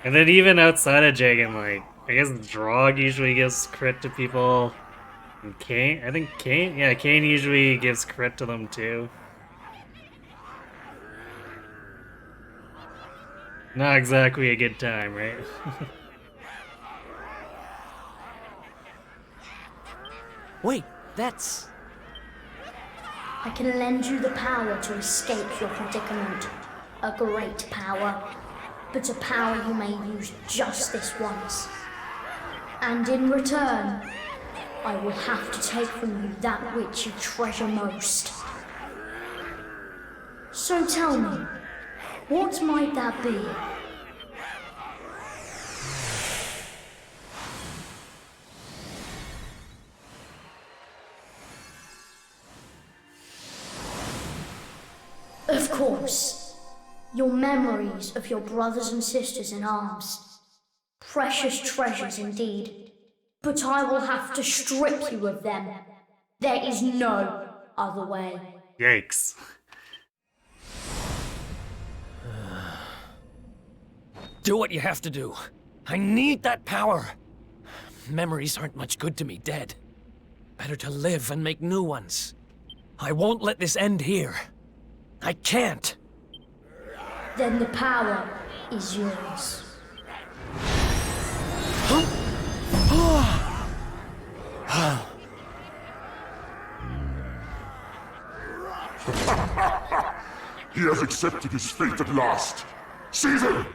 And then even outside of Jagan, like, I guess Drog usually gives crit to people. And Kane? I think Kane? Yeah, Kane usually gives crit to them too. Not exactly a good time, right? Wait, that's... I can lend you the power to escape your predicament. A great power. But a power you may use just this once. And in return, I will have to take from you that which you treasure most. So tell me, what might that be? Of course, your memories of your brothers and sisters in arms. Precious treasures indeed. But I will have to strip you of them. There is no other way. Yikes. Do what you have to do. I need that power. Memories aren't much good to me dead. Better to live and make new ones. I won't let this end here. I can't. Then the power is yours. He has accepted his fate at last. Seize him!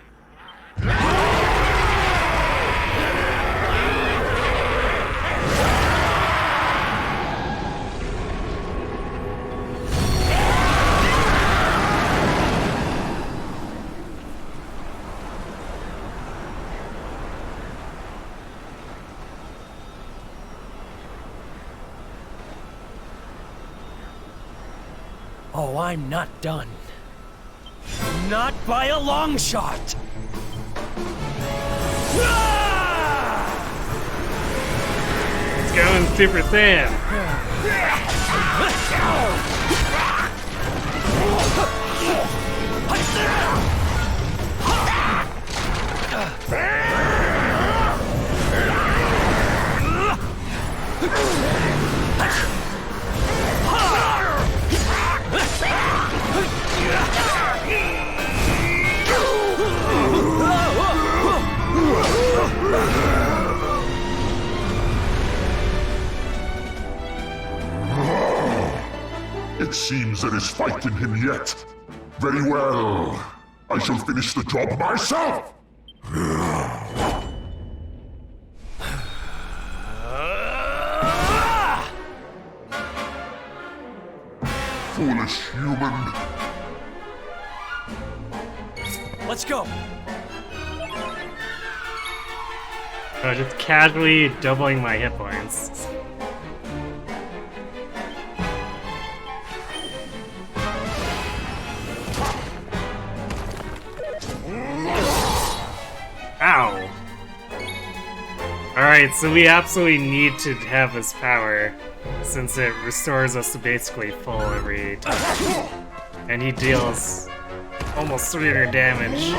Oh, I'm not done. Not by a long shot! It's going Super Saiyan. It seems there is fight in him yet. Very well. I shall finish the job myself! Foolish human. Let's go. Just casually doubling my hit points. Ow. Alright, so we absolutely need to have this power, since it restores us to basically full every time. And he deals almost 300 damage.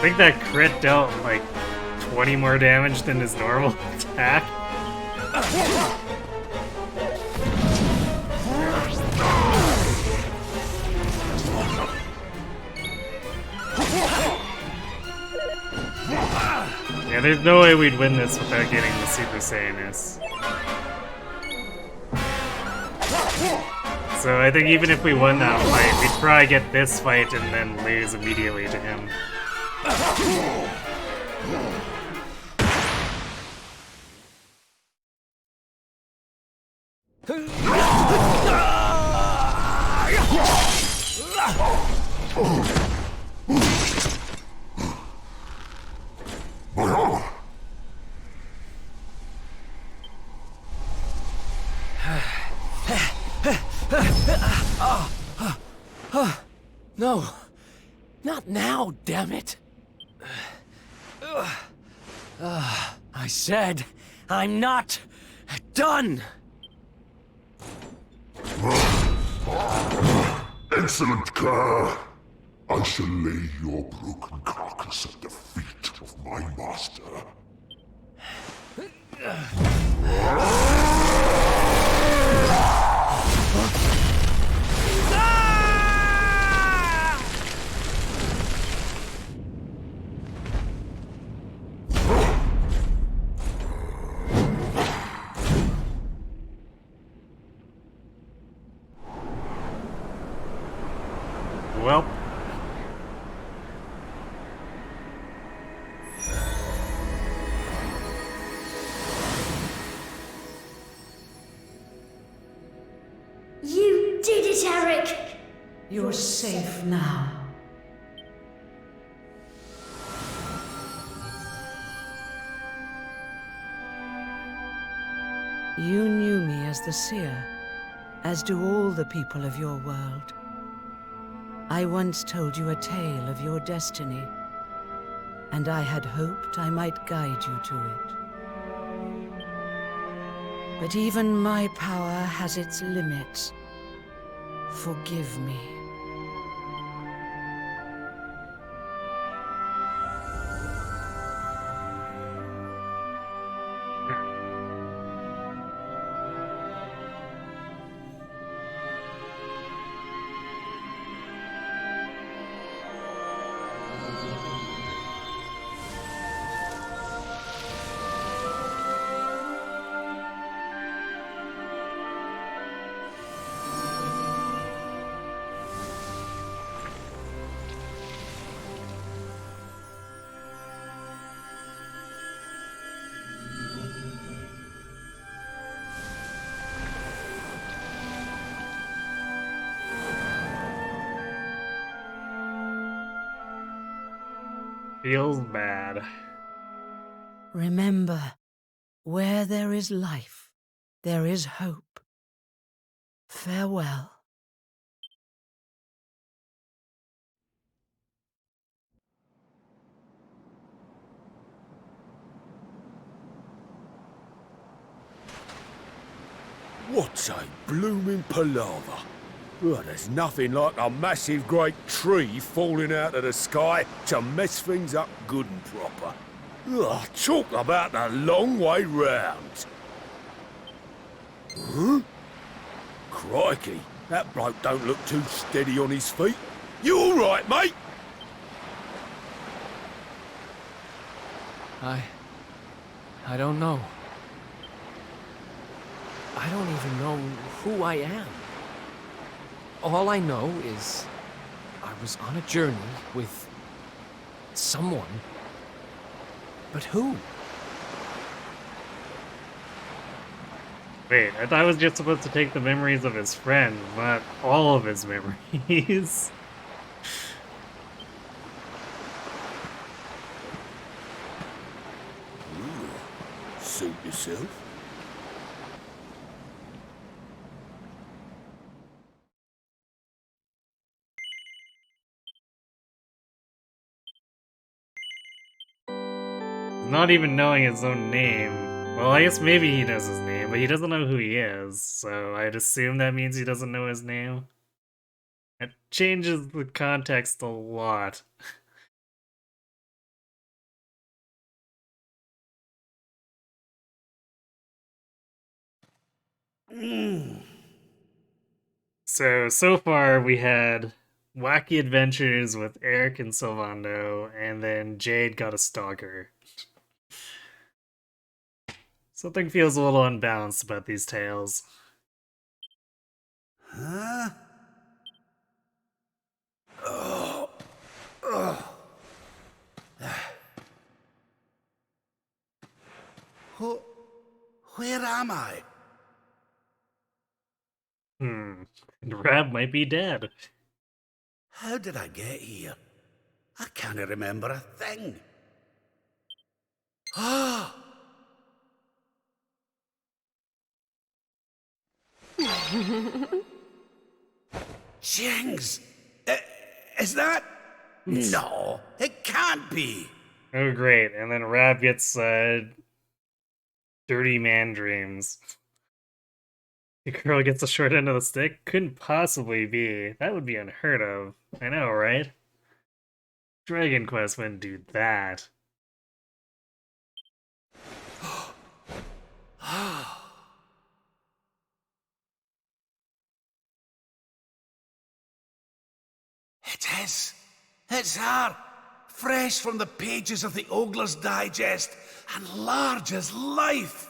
I think that crit dealt like 20 more damage than his normal attack. Yeah, there's no way we'd win this without getting the Super Saiyaness. So I think even if we won that fight, we'd probably get this fight and then lose immediately to him. No, not now, damn it. I said, I'm not done. Excellent care. I shall lay your broken carcass at the feet of my master. Well. You did it, Eric! You're safe now. You knew me as the seer, as do all the people of your world. I once told you a tale of your destiny, and I had hoped I might guide you to it. But even my power has its limits. Forgive me. Feels bad. Remember, where there is life, there is hope. Farewell. What a blooming palaver. Well, there's nothing like a massive great tree falling out of the sky to mess things up good and proper. Ugh, talk about the long way round. Huh? Crikey, that bloke don't look too steady on his feet. You all right, mate? I don't know. I don't even know who I am. All I know is I was on a journey with someone. But who? Wait, I thought I was just supposed to take the memories of his friend, not all of his memories. Suit yourself. Not even knowing his own name. Well, I guess maybe he knows his name, but he doesn't know who he is, so I'd assume that means he doesn't know his name. It changes the context a lot. So far we had wacky adventures with Eric and Sylvando, and then Jade got a stalker. Something feels a little unbalanced about these tales. Huh? Oh. Oh. Where am I? And Rab might be dead. How did I get here? I can't remember a thing. Ah! Jings! Is that? No, it can't be. Oh, great. And then Rab gets, dirty man dreams. The girl gets the short end of the stick? Couldn't possibly be. That would be unheard of. I know, right? Dragon Quest wouldn't do that. It is. It's her. Fresh from the pages of the Ogler's Digest, and large as life.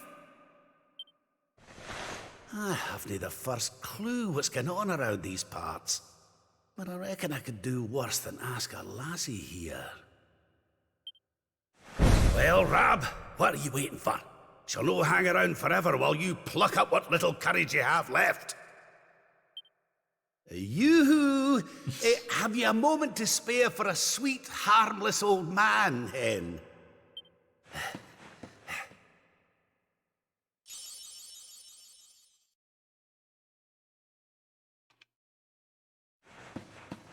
I haven't the first clue what's going on around these parts, but I reckon I could do worse than ask a lassie here. Well, Rab, what are you waiting for? She'll no hang around forever while you pluck up what little courage you have left. Yoo-hoo! Have you a moment to spare for a sweet, harmless old man, hen?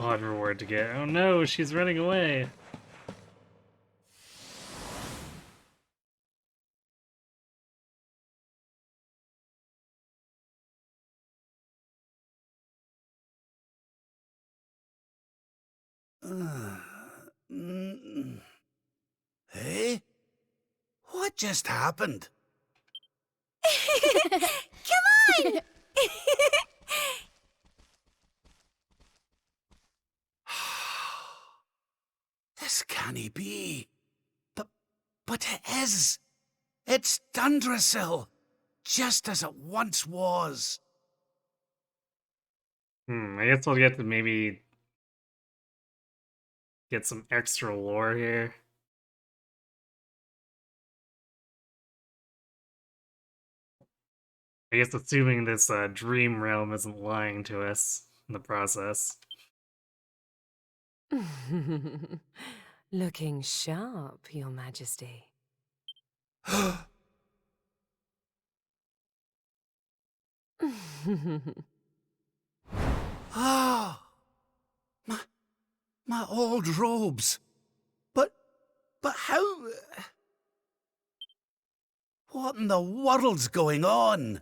Odd reward to get. Oh no, she's running away. Hey? What just happened? Come on! This can't be. But it is. It's Dundrasil, just as it once was. I guess we'll get to maybe get some extra lore here. I guess assuming this dream realm isn't lying to us in the process. Looking sharp, Your Majesty. Ah! My old robes. But how... What in the world's going on?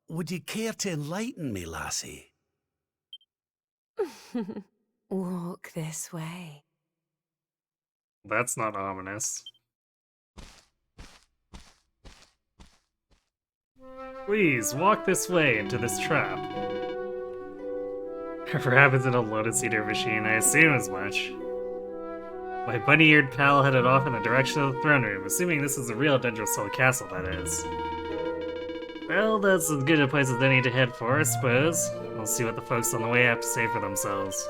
Would you care to enlighten me, lassie? Walk this way. That's not ominous. Please, walk this way into this trap. Whatever happens in a lotus eater machine, I assume as much. My bunny-eared pal headed off in the direction of the throne room, assuming this is the real Dundrasil castle, that is. Well, that's as good a place as any to head for, I suppose. We'll see what the folks on the way have to say for themselves.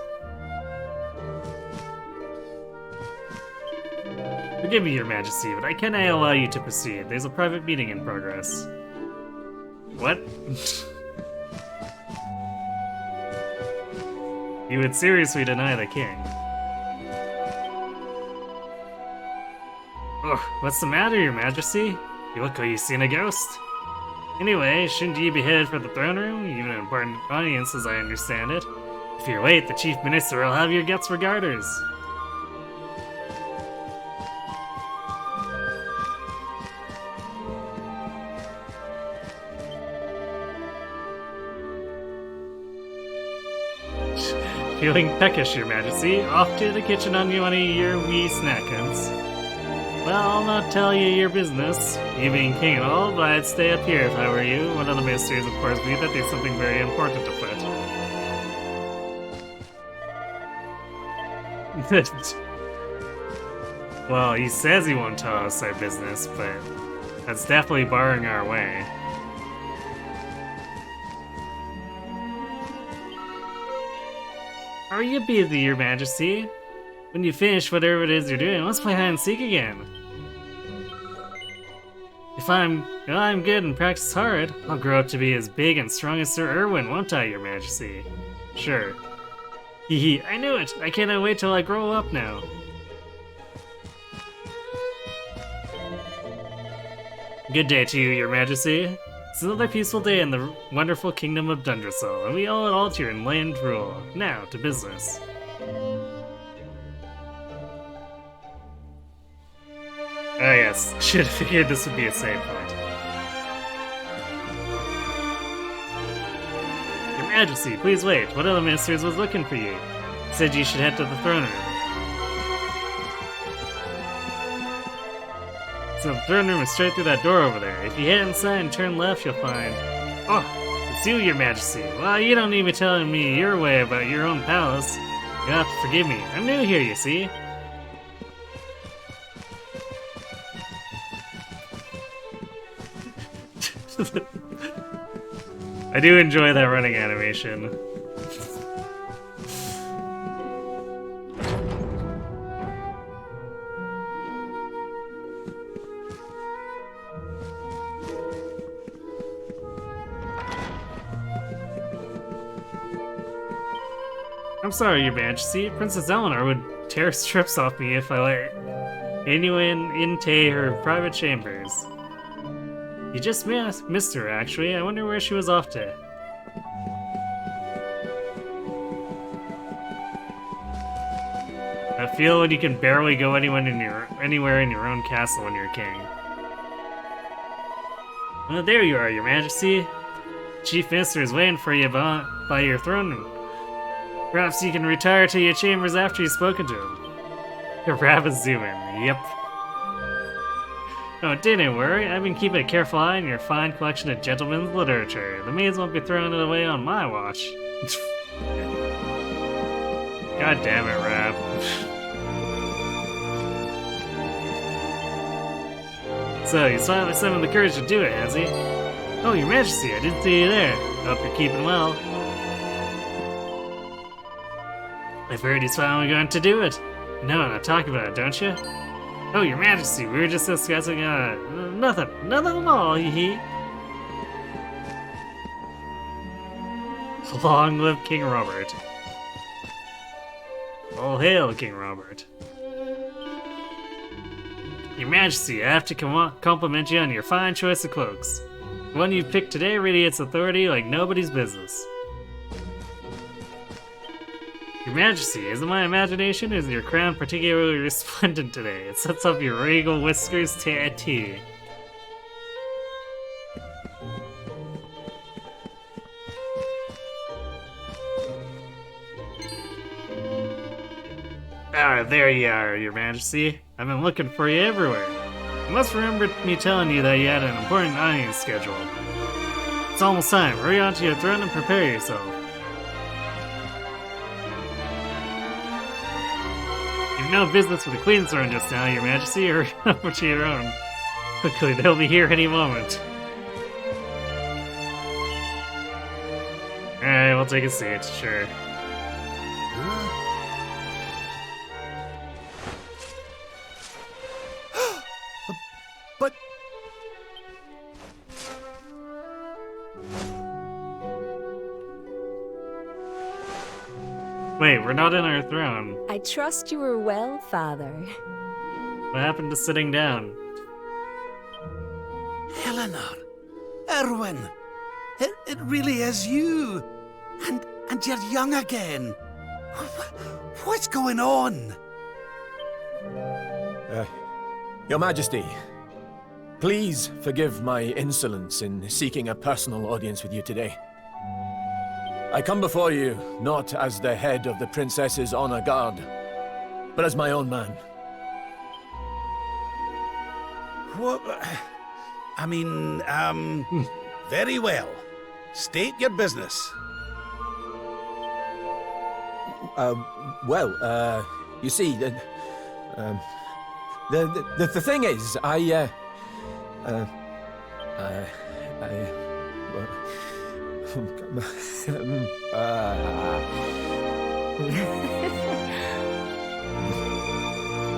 Forgive me, Your Majesty, but I cannot allow you to proceed. There's a private meeting in progress. What? You would seriously deny the king? Ugh, what's the matter, Your Majesty? You look like you've seen a ghost. Anyway, shouldn't you be headed for the throne room? Even an important audience, as I understand it. If you're late, the Chief Minister will have your guests for garters. Feeling peckish, Your Majesty. Off to the kitchen on your wee snack hunts. Well, I'll not tell you your business, you being king and all, but I'd stay up here if I were you. One of the mysteries, of course, be that there's something very important afoot. Well, he says he won't tell us our business, but that's definitely barring our way. Are you busy, your majesty? When you finish whatever it is you're doing, let's play hide and seek again. If I'm good and practice hard, I'll grow up to be as big and strong as Sir Erwin, won't I, your majesty? Sure. Hehe, I knew it! I cannot wait till I grow up now. Good day to you, your majesty. It's another peaceful day in the wonderful kingdom of Dundrasil, and we all at altar and land rule. Now, to business. Oh yes, should have figured this would be a save point. Your Majesty, please wait. One of the ministers was looking for you. Said you should head to the throne room. So the throne room is straight through that door over there. If you head inside and turn left, you'll find... Oh, it's you, your Majesty. Well, you don't need me telling me your way about your own palace. You'll have to forgive me. I'm new here, you see. I do enjoy that running animation. I'm sorry, your majesty. Princess Eleanor would tear strips off me if I let anyone into her private chambers. You just missed her, actually. I wonder where she was off to. I feel when you can barely go anywhere in your own castle when you're king. Well, there you are, your majesty. Chief Minister is waiting for you by your throne room. Perhaps you can retire to your chambers after you've spoken to him. Your rabbits zoom in. Yep. Oh, don't worry. I've been keeping a careful eye on your fine collection of gentlemen's literature. The maids won't be throwing it away on my watch. God damn it, Rab. So, he's finally summoned the courage to do it, has he? Oh, your majesty, I didn't see you there. Hope you're keeping well. I've heard he's finally going to do it. You know what I'm talking about, don't you? Oh, your majesty, we were just discussing, nothing at all, hee. Long live King Robert. All hail, King Robert. Your majesty, I have to compliment you on your fine choice of cloaks. The one you've picked today radiates authority like nobody's business. Your majesty, is it my imagination, or is your crown particularly resplendent today? It sets off your regal whiskers to a T. Ah, there you are, your majesty. I've been looking for you everywhere. You must remember me telling you that you had an important audience scheduled. It's almost time. Hurry onto your throne and prepare yourself. You've no business with the Queen's throne just now, your majesty. Hurry over to your own. Quickly, they'll be here any moment. Alright, we'll take a seat, sure. But... Wait, we're not in our throne. I trust you are well, Father. What happened to sitting down? Eleanor, Erwin, it really is you. And you're young again. What's going on? Your Majesty, please forgive my insolence in seeking a personal audience with you today. I come before you not as the head of the Princess's honor guard, but as my own man. What? I mean, very well. State your business. You see, the thing is,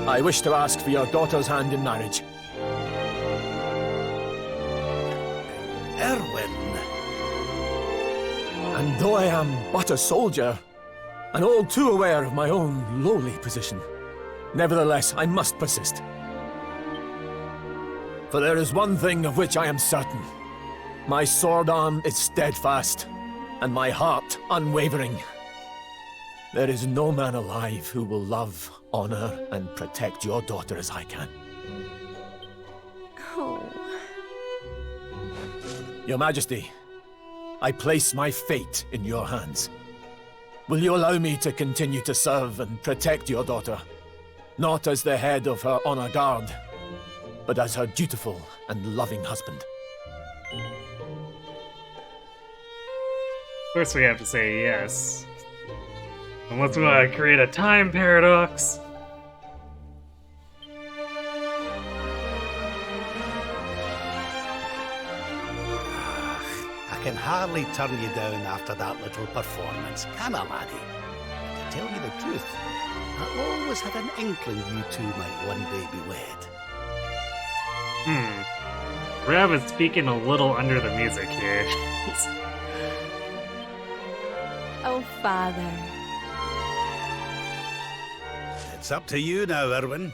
I wish to ask for your daughter's hand in marriage. Erwin. And though I am but a soldier, and all too aware of my own lowly position, nevertheless I must persist. For there is one thing of which I am certain. My sword arm is steadfast, and my heart unwavering. There is no man alive who will love, honor, and protect your daughter as I can. Oh. Your Majesty, I place my fate in your hands. Will you allow me to continue to serve and protect your daughter? Not as the head of her honor guard, but as her dutiful and loving husband. Of course we have to say yes. Unless we want to create a time paradox. I can hardly turn you down after that little performance, can I, laddie? To tell you the truth, I always had an inkling you two might one day be wed. Rav is speaking a little under the music here. Oh, Father. It's up to you now, Erwin.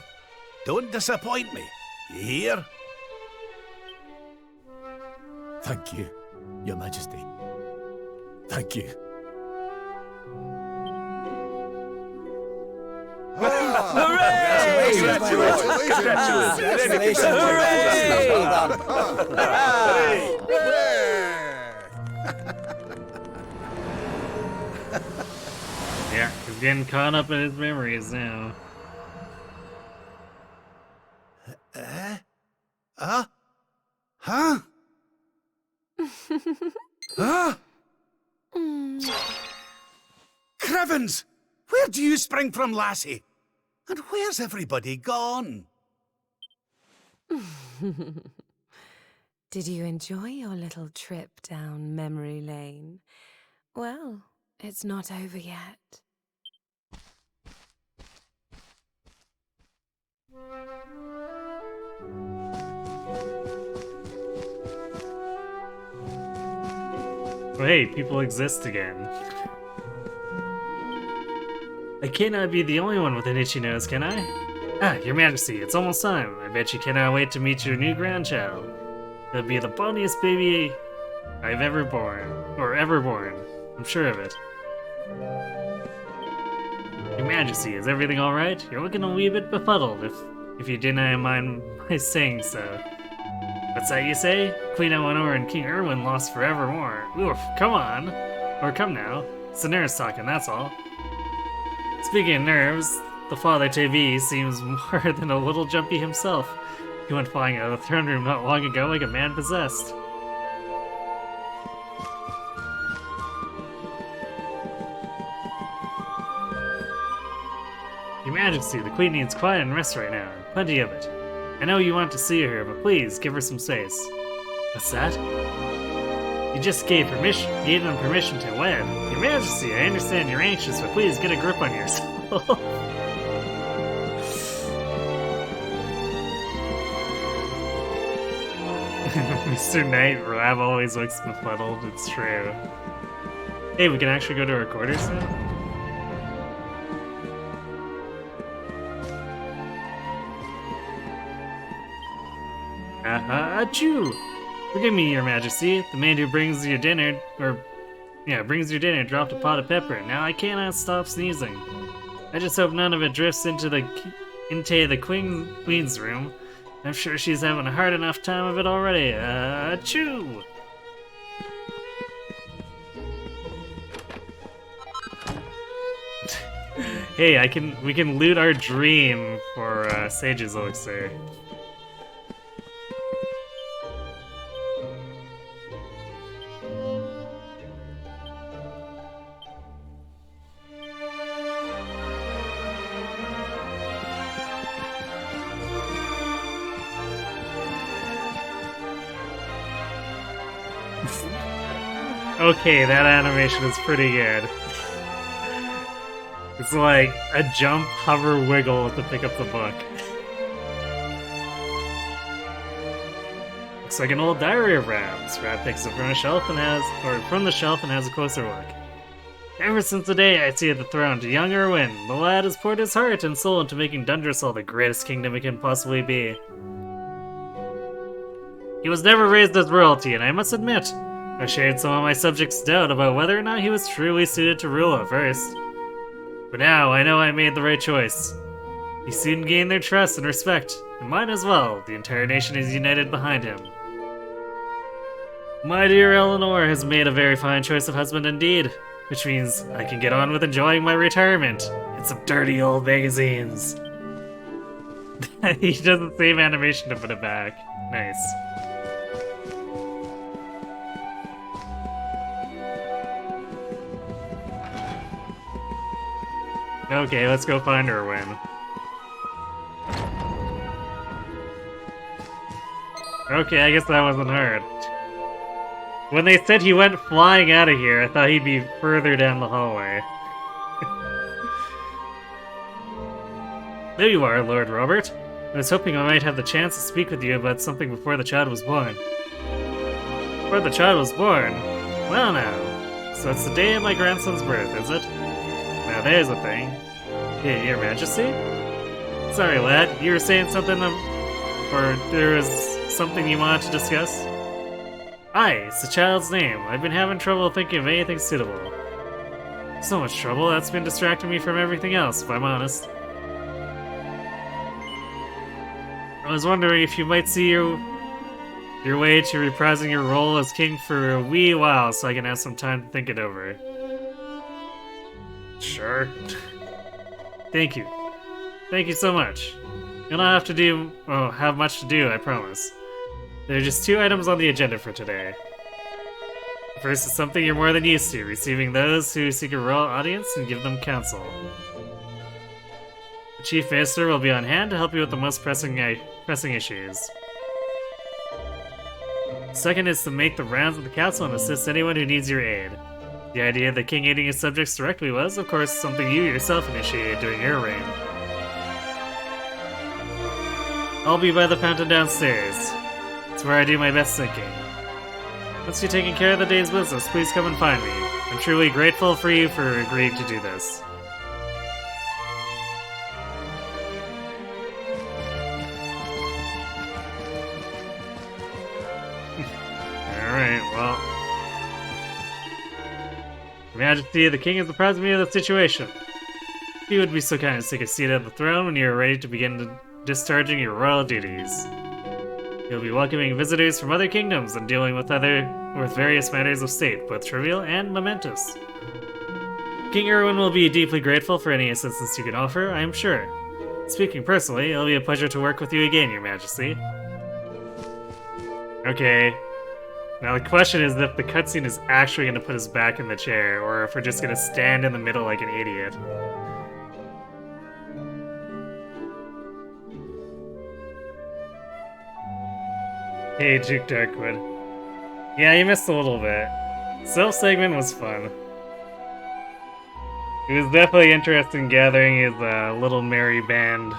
Don't disappoint me. You hear? Thank you, Your Majesty. Thank you. Yeah, he's getting caught up in his memories now. Huh? Huh? Crivens! Where do you spring from, lassie? And where's everybody gone? Did you enjoy your little trip down memory lane? Well, it's not over yet. Oh, hey, people exist again. I cannot be the only one with an itchy nose, can I? Ah, Your Majesty, it's almost time. I bet you cannot wait to meet your new grandchild. It'll be the bonniest baby I've ever born. Or ever born. I'm sure of it. Your Majesty, is everything alright? You're looking a wee bit befuddled, if you didn't mind my saying so. What's that you say? Queen Eleanor and King Erwin lost forevermore. Oof, come on. Or come now. It's the nerves talking, that's all. Speaking of nerves, the Father TV seems more than a little jumpy himself. He went flying out of the throne room not long ago like a man possessed. Your Majesty, the Queen needs quiet and rest right now. Plenty of it. I know you want to see her, but please, give her some space. What's that? You just gave them permission to wed. Your Majesty, I understand you're anxious, but please get a grip on yourself. Mr. Knight, Rav always looks befuddled, it's true. Hey, we can actually go to our quarters now? Achoo! Forgive me, Your Majesty. The man who brings your dinner, dropped a pot of pepper. Now I cannot stop sneezing. I just hope none of it drifts into the Queen's room. I'm sure she's having a hard enough time of it already. Achoo! Hey, we can loot our dream for Sage's Elixir. That's... Okay, that animation is pretty good. It's like a jump, hover, wiggle to pick up the book. Looks like an old diary of Ram's. Rad picks it from a shelf and has a closer look. Ever since the day I seated the throne to young Erwin, the lad has poured his heart and soul into making Dungersall the greatest kingdom it can possibly be. He was never raised as royalty, and I must admit, I shared some of my subjects' doubt about whether or not he was truly suited to rule at first. But now I know I made the right choice. He soon gained their trust and respect, and mine as well. The entire nation is united behind him. My dear Eleanor has made a very fine choice of husband indeed, which means I can get on with enjoying my retirement and some dirty old magazines. He does the same animation to put it back. Nice. Okay, let's go find Erwin. Okay, I guess that wasn't hard. When they said he went flying out of here, I thought he'd be further down the hallway. There you are, Lord Robert. I was hoping I might have the chance to speak with you about something before the child was born. Before the child was born? Well now. So it's the day of my grandson's birth, is it? Now there's a thing. Hey, Your Majesty? Sorry, lad, you were saying something, or there was something you wanted to discuss? Aye, it's the child's name. I've been having trouble thinking of anything suitable. So much trouble, that's been distracting me from everything else, if I'm honest. I was wondering if you might see your way to reprising your role as king for a wee while so I can have some time to think it over. Sure. Thank you. Thank you so much. You'll not have much to do, I promise. There are just 2 items on the agenda for today. First is something you're more than used to, receiving those who seek a royal audience and give them counsel. The Chief Minister will be on hand to help you with the most pressing issues. Second is to make the rounds of the council and assist anyone who needs your aid. The idea of the king aiding his subjects directly was, of course, something you yourself initiated during your reign. I'll be by the fountain downstairs. It's where I do my best thinking. Once you've taken care of the day's business, please come and find me. I'm truly grateful for you for agreeing to do this. Alright, well... Your Majesty, the king has apprised me of the situation. If you would be so kind as to take a seat at the throne when you are ready to begin discharging your royal duties. You'll be welcoming visitors from other kingdoms and dealing with various matters of state, both trivial and momentous. King Erwin will be deeply grateful for any assistance you can offer, I am sure. Speaking personally, it'll be a pleasure to work with you again, Your Majesty. Okay. Now the question is if the cutscene is actually going to put us back in the chair, or if we're just going to stand in the middle like an idiot. Hey, Duke Darkwood. Yeah, you missed a little bit. Self-segment was fun. It was definitely interesting gathering his little merry band.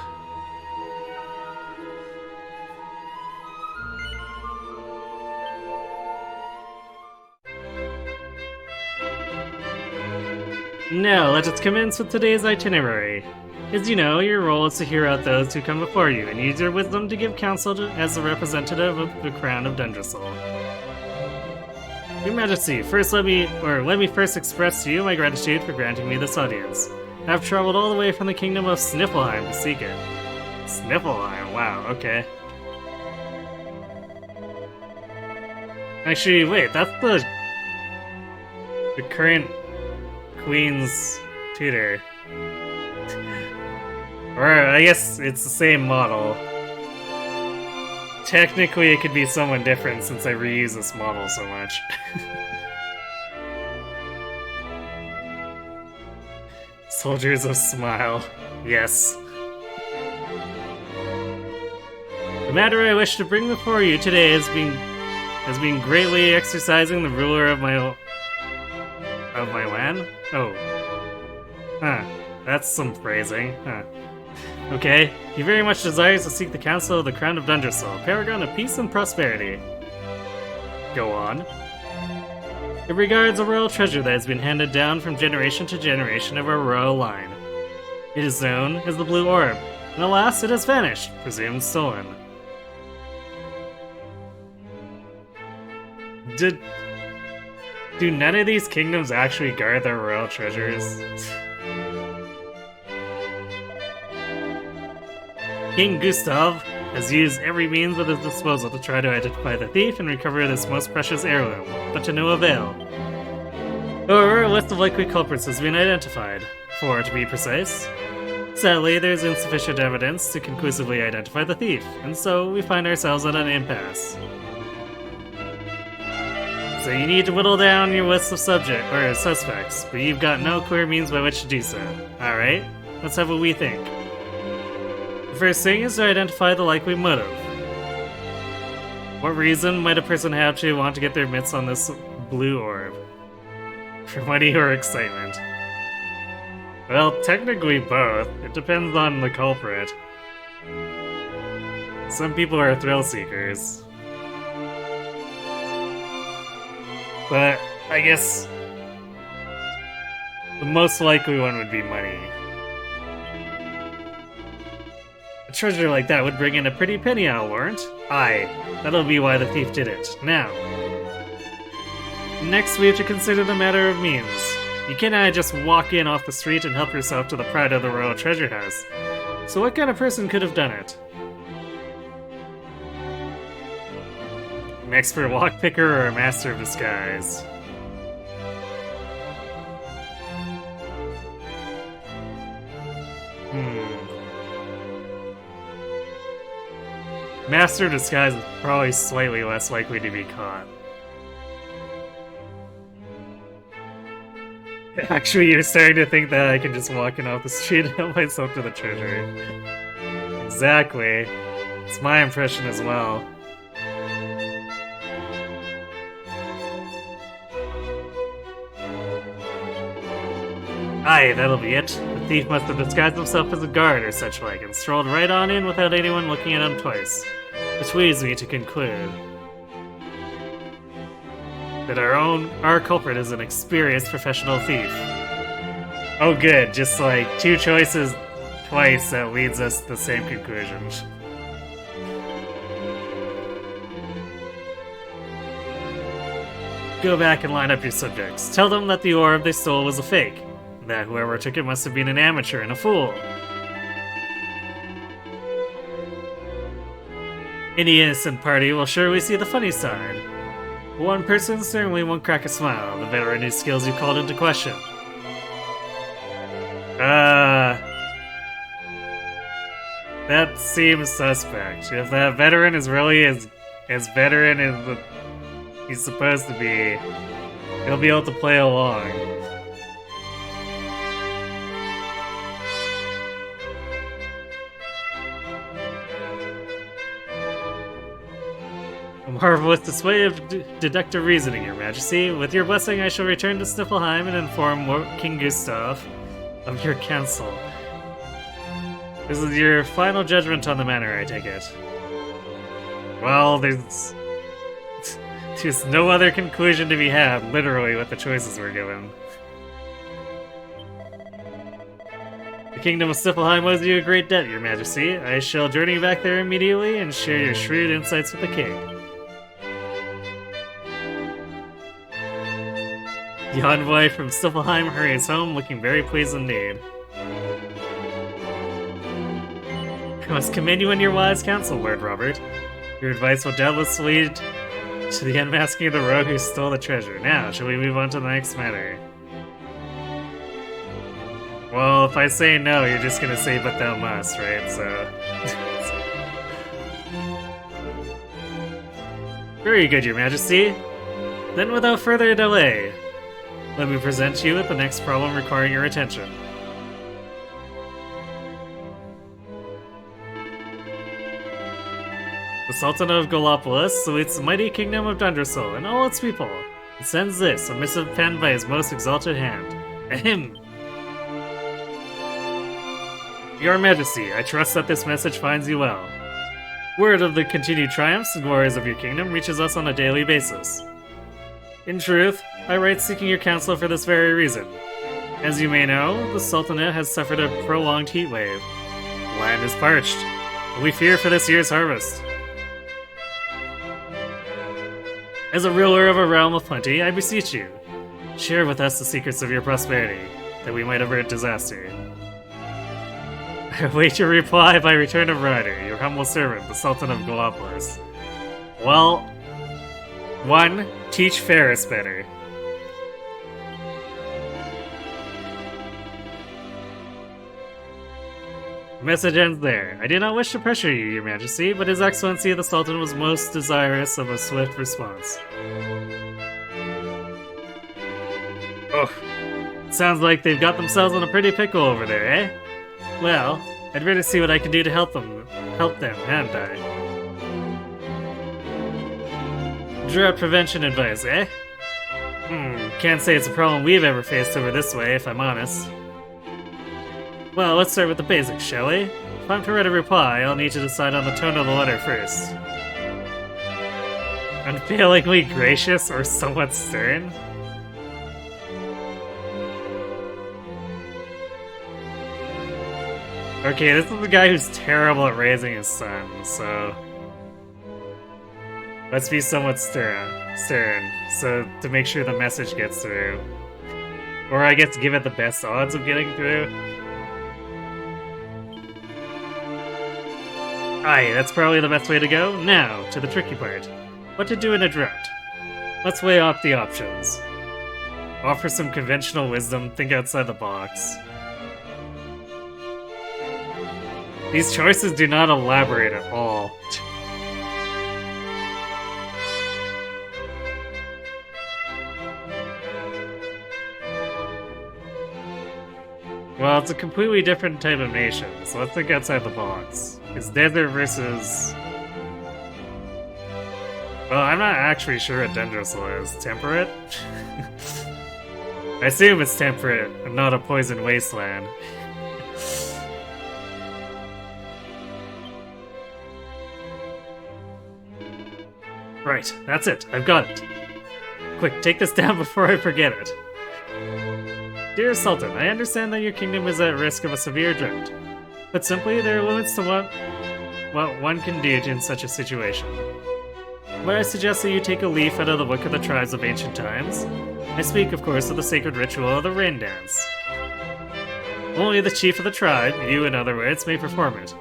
Now, let us commence with today's itinerary. As you know, your role is to hear out those who come before you and use your wisdom to give counsel as the representative of the crown of Dungersall. Your Majesty, let me first express to you my gratitude for granting me this audience. I have traveled all the way from the kingdom of Sniffleheim to seek it. Sniffleheim, wow, okay. Actually, wait, that's the current Queen's tutor. Or, I guess it's the same model. Technically, it could be someone different since I reuse this model so much. Soldiers of Smile. Yes. The matter I wish to bring before you today has been greatly exercising the ruler of my land? Oh. Huh. That's some phrasing. Huh. Okay. He very much desires to seek the counsel of the Crown of Dungersol, paragon of peace and prosperity. Go on. It regards a royal treasure that has been handed down from generation to generation of our royal line. It is known as the Blue Orb, and alas, it has vanished, presumed stolen. Do none of these kingdoms actually guard their royal treasures? King Gustav has used every means at his disposal to try to identify the thief and recover this most precious heirloom, but to no avail. However, a list of likely culprits has been identified. 4 to be precise. Sadly, there is insufficient evidence to conclusively identify the thief, and so we find ourselves at an impasse. So you need to whittle down your list of suspects, but you've got no clear means by which to do so. Alright, let's have what we think. The first thing is to identify the likely motive. What reason might a person have to want to get their mitts on this blue orb? For money or excitement? Well, technically both. It depends on the culprit. Some people are thrill seekers. But I guess the most likely one would be money. A treasure like that would bring in a pretty penny, I'll warrant. Aye, that'll be why the thief did it. Now, next we have to consider the matter of means. You cannot just walk in off the street and help yourself to the pride of the royal treasure house. So what kind of person could have done it? An expert lockpicker or a master of disguise? Master of disguise is probably slightly less likely to be caught. Actually, you're starting to think that I can just walk in off the street and help myself to the treasure. Exactly. It's my impression as well. Aye, that'll be it. The thief must have disguised himself as a guard or such like and strolled right on in without anyone looking at him twice. Which leads me to conclude that our culprit is an experienced professional thief. Oh good, just like 2 choices twice that leads us to the same conclusion. Go back and line up your subjects. Tell them that the orb they stole was a fake. That whoever took it must have been an amateur and a fool. Any innocent party will surely see the funny side. One person certainly won't crack a smile, the veteran whose skills you called into question. That seems suspect. If that veteran is really as veteran as he's supposed to be, he'll be able to play along. A marvelous display of deductive reasoning, Your Majesty. With your blessing, I shall return to Sniffelheim and inform King Gustav of your counsel. This is your final judgment on the matter, I take it. Well, there's no other conclusion to be had, literally, with the choices we're given. The Kingdom of Sniffelheim owes you a great debt, Your Majesty. I shall journey back there immediately and share your shrewd insights with the King. The envoy from Sniffelheim hurries home, looking very pleased indeed. I must commend you on your wise counsel, Lord Robert. Your advice will doubtless lead to the unmasking of the rogue who stole the treasure. Now, shall we move on to the next matter? Well, if I say no, you're just gonna say, but thou must, right? So... Very good, Your Majesty. Then without further delay, let me present you with the next problem requiring your attention. The The Sultan of Gallopolis salutes the mighty kingdom of Dundrasil and all its people, and sends this, a missive penned by his most exalted hand. Ahem. Your Majesty, I trust that this message finds you well. Word of the continued triumphs and glories of your kingdom reaches us on a daily basis. In truth, I write seeking your counsel for this very reason. As you may know, the Sultanate has suffered a prolonged heat wave. The land is parched, and we fear for this year's harvest. As a ruler of a realm of plenty, I beseech you, share with us the secrets of your prosperity, that we might avert disaster. I await your reply by return of rider, your humble servant, the Sultan of Gallopolis. Well, 1. Teach Ferris better. The message ends there. I do not wish to pressure you, Your Majesty, but His Excellency the Sultan was most desirous of a swift response. Oh, sounds like they've got themselves in a pretty pickle over there, eh? Well, I'd better see what I can do to help them, hadn't I? Drought prevention advice, eh? Can't say it's a problem we've ever faced over this way, if I'm honest. Well, let's start with the basics, shall we? If I'm to write a reply, I'll need to decide on the tone of the letter first. Unfailingly gracious or somewhat stern? Okay, this is the guy who's terrible at raising his son, so... Let's be somewhat stern, so to make sure the message gets through. Or I guess give it the best odds of getting through. Aye, that's probably the best way to go. Now, to the tricky part. What to do in a drought. Let's weigh up the options. Offer some conventional wisdom, think outside the box. These choices do not elaborate at all. Well, it's a completely different type of nation, so let's think outside the box. It's desert versus... Well, I'm not actually sure what Dundrasil is. Temperate? I assume it's temperate, and not a poison wasteland. Right, that's it. I've got it. Quick, take this down before I forget it. Dear Sultan, I understand that your kingdom is at risk of a severe drought. But simply, there are limits to what one can do in such a situation. But I suggest that you take a leaf out of the Book of the Tribes of Ancient Times. I speak, of course, of the sacred ritual of the rain dance. Only the chief of the tribe, you in other words, may perform it.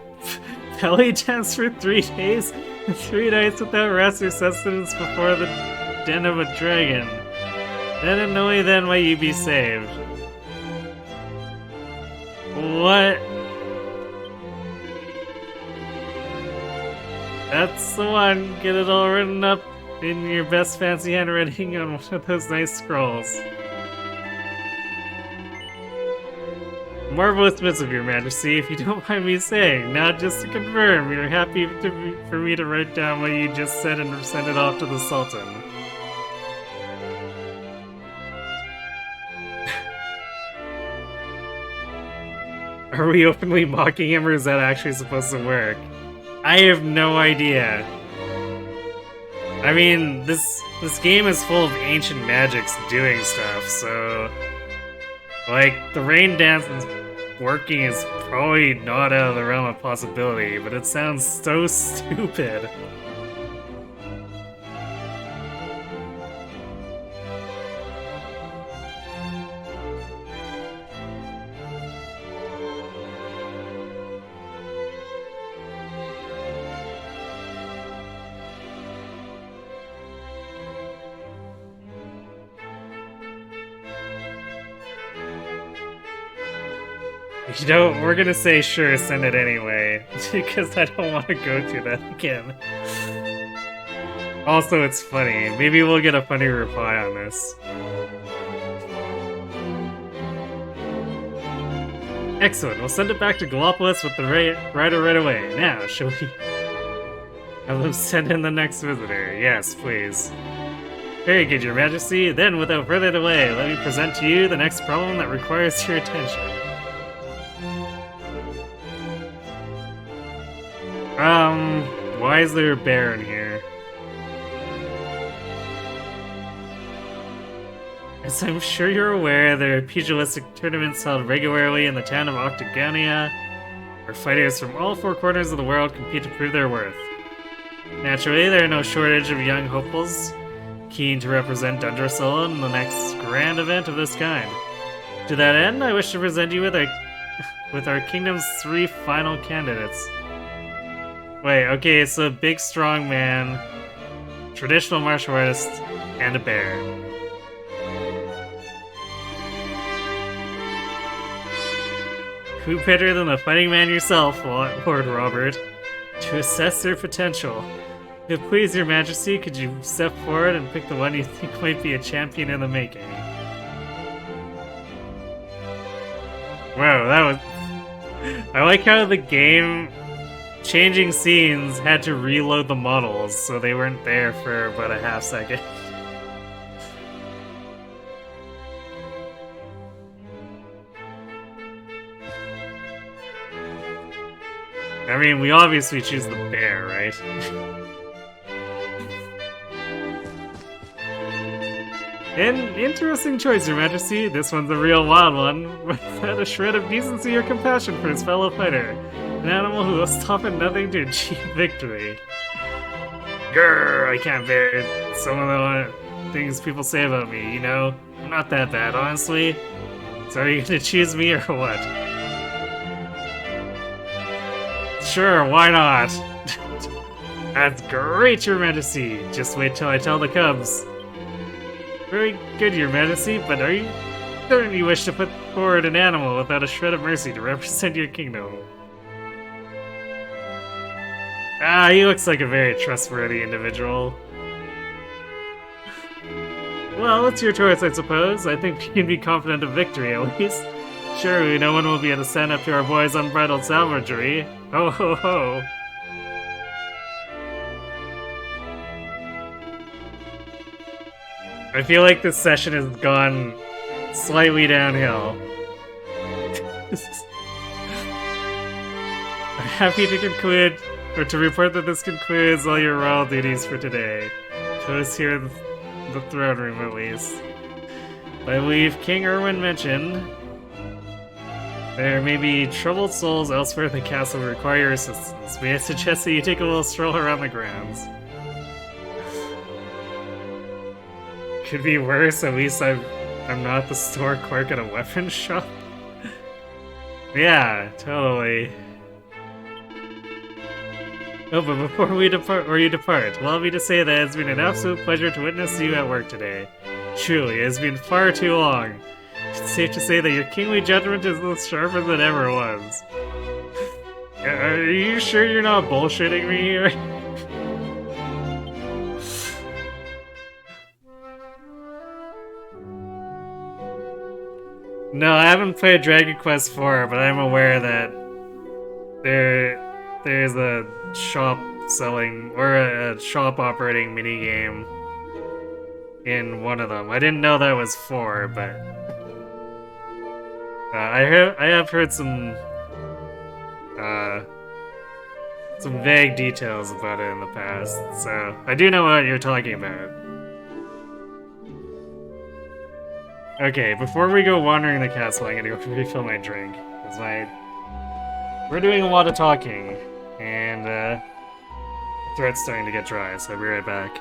Belly dance for 3 days and 3 nights without rest or sustenance before the den of a dragon. Then and only then might you be saved. What? That's the one. Get it all written up in your best fancy handwriting on one of those nice scrolls. Marvelous missive, Your Majesty, if you don't mind me saying. Now, just to confirm, you're happy for me to write down what you just said and send it off to the Sultan. Are we openly mocking him, or is that actually supposed to work? I have no idea. I mean, this game is full of ancient magics doing stuff, so... Like, the rain dance working is probably not out of the realm of possibility, but it sounds so stupid. You know, we're gonna say sure, send it anyway, because I don't want to go through that again. Also, it's funny. Maybe we'll get a funny reply on this. Excellent, we'll send it back to Gallopolis with the rider right away. Now, shall we... Have them send in the next visitor. Yes, please. Very good, Your Majesty. Then, without further delay, let me present to you the next problem that requires your attention. Why is there a bear in here? As I'm sure you're aware, there are pugilistic tournaments held regularly in the town of Octagonia, where fighters from all four corners of the world compete to prove their worth. Naturally, there are no shortage of young hopefuls keen to represent Dundrasil in the next grand event of this kind. To that end, I wish to present you with our kingdom's 3 final candidates. Wait, okay, so big strong man, traditional martial artist, and a bear. Who better than the fighting man yourself, Lord Robert, to assess their potential? If it please your majesty, could you step forward and pick the one you think might be a champion in the making? Wow, that was... I like how the game, changing scenes, had to reload the models, so they weren't there for about a half second. I mean, we obviously choose the bear, right? An interesting choice, Your Majesty. This one's a real wild one, without a shred of decency or compassion for his fellow fighter. An animal who will stop at nothing to achieve victory. Grrr, I can't bear some of the things people say about me, you know? I'm not that bad, honestly. So are you gonna choose me or what? Sure, why not? That's great, Your Majesty. Just wait till I tell the cubs. Very good, Your Majesty, but are you certain you wish to put forward an animal without a shred of mercy to represent your kingdom? Ah, he looks like a very trustworthy individual. Well, it's your choice, I suppose. I think you can be confident of victory, at least. Surely no one will be able to stand up to our boy's unbridled savagery. Ho ho ho. I feel like this session has gone slightly downhill. I'm happy to conclude, or to report that this concludes all your royal duties for today. To us here in the throne room, at least. I believe King Erwin mentioned there may be troubled souls elsewhere in the castle who require your assistance. May I suggest that you take a little stroll around the grounds? Could be worse, at least I'm not the store clerk at a weapons shop. Yeah, totally. Oh, but before we depart, allow me to say that it's been an absolute pleasure to witness you at work today. Truly, it has been far too long. It's safe to say that your kingly judgment is as sharp as it ever was. Are you sure you're not bullshitting me here? No, I haven't played Dragon Quest IV, but I'm aware that there's a shop selling, or a shop operating minigame in one of them. I didn't know that was 4, but I have heard some vague details about it in the past, so I do know what you're talking about. Okay, before we go wandering the castle, I'm gonna go refill my drink. We're doing a lot of talking, and the throat's starting to get dry, so I'll be right back.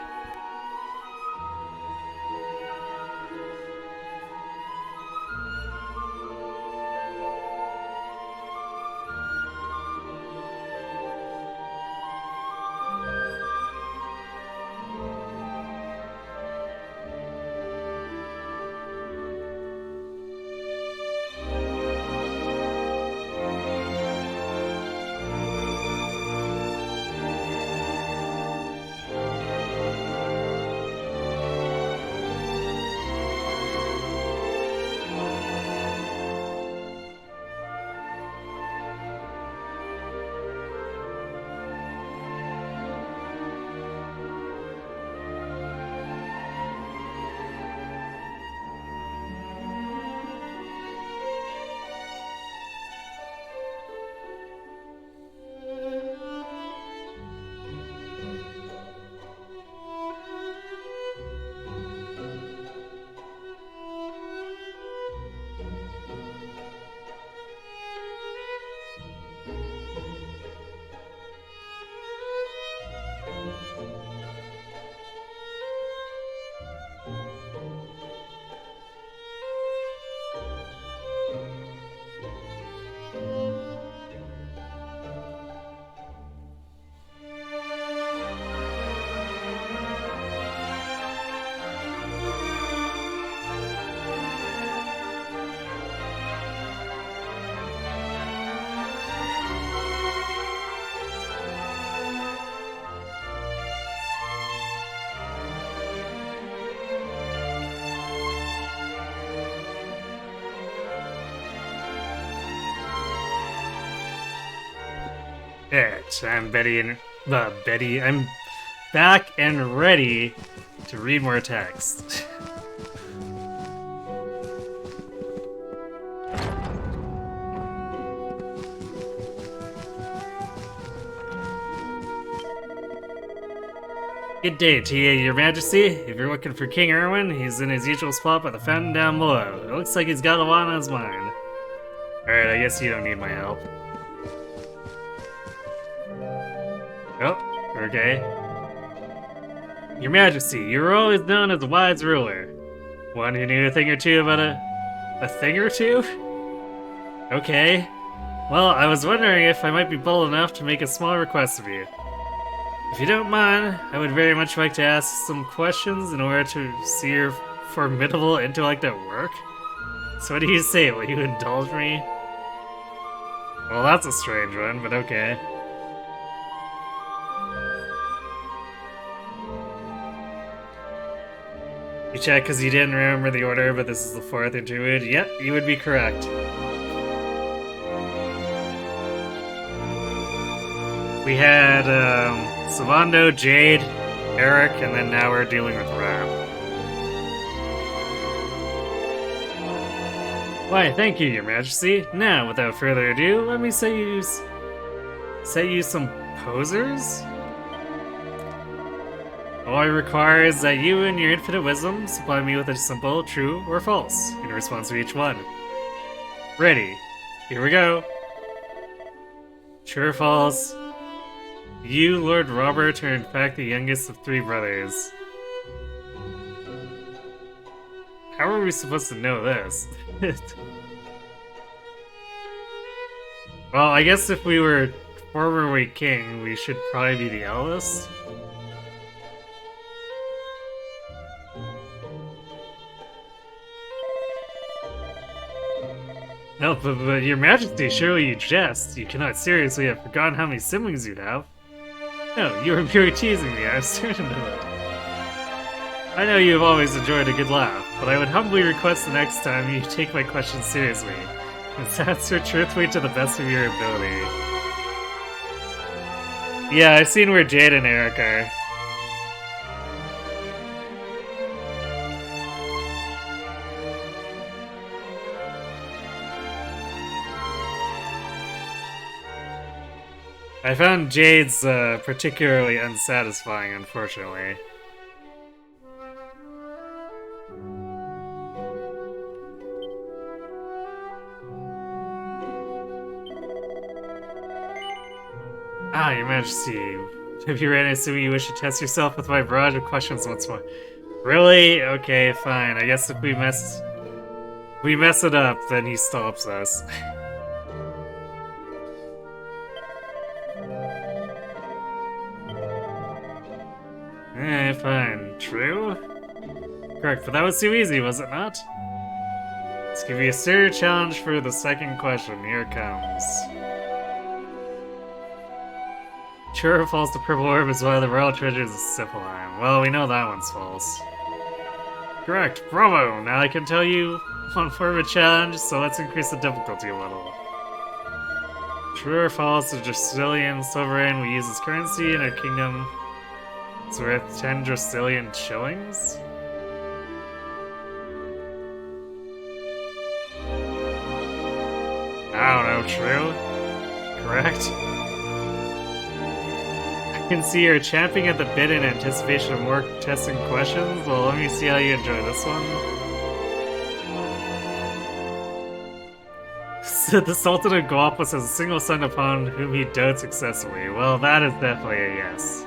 I'm I'm back and ready to read more text. Good day to you, Your Majesty. If you're looking for King Erwin, he's in his usual spot by the fountain down below. It looks like he's got a lot on his mind. Alright, I guess you don't need my help. Oh, okay. Your Majesty, you were always known as a wise ruler. One who knew a thing or two about a thing or two? Okay. Well, I was wondering if I might be bold enough to make a small request of you. If you don't mind, I would very much like to ask some questions in order to see your formidable intellect at work. So what do you say? Will you indulge me? Well, that's a strange one, but okay. You check because you didn't remember the order, but this is the 4th interlude. Yep, you would be correct. We had, Savando, Jade, Eric, and then now we're dealing with Ram. Why, thank you, Your Majesty. Now, without further ado, let me set you some posers? All I require is that you and your infinite wisdom supply me with a simple true or false in response to each one. Ready. Here we go. True or false? You, Lord Robert, are in fact the youngest of 3 brothers. How are we supposed to know this? Well, I guess if we were formerly king, we should probably be the eldest. No, but Your Majesty, surely you jest. You cannot seriously have forgotten how many siblings you have. No, you were purely teasing me, I'm certain of it. I know you have always enjoyed a good laugh, but I would humbly request the next time you take my questions seriously, and answer truthfully to the best of your ability. Yeah, I've seen where Jade and Eric are. I found Jade's particularly unsatisfying, unfortunately. Ah, Your Majesty, if you ran assuming you wish to test yourself with my barrage of questions once more. Really? Okay, fine. I guess if we mess it up, then he stops us. Fine. True? Correct, but that was too easy, was it not? Let's give you a serious challenge for the second question. Here it comes. True or false, the purple orb is one of the royal treasures of Sifilheim. Well, we know that one's false. Correct. Bravo! Now I can tell you one form of challenge, so let's increase the difficulty a little. True or false, the Dracilian sovereign we use as currency in our kingdom. It's worth 10 Dracilian shillings? I don't know, true? Correct? I can see you're champing at the bit in anticipation of more testing questions. Well, let me see how you enjoy this one. The Sultan of Galapagos has a single son upon whom he dotes excessively. Well, that is definitely a yes.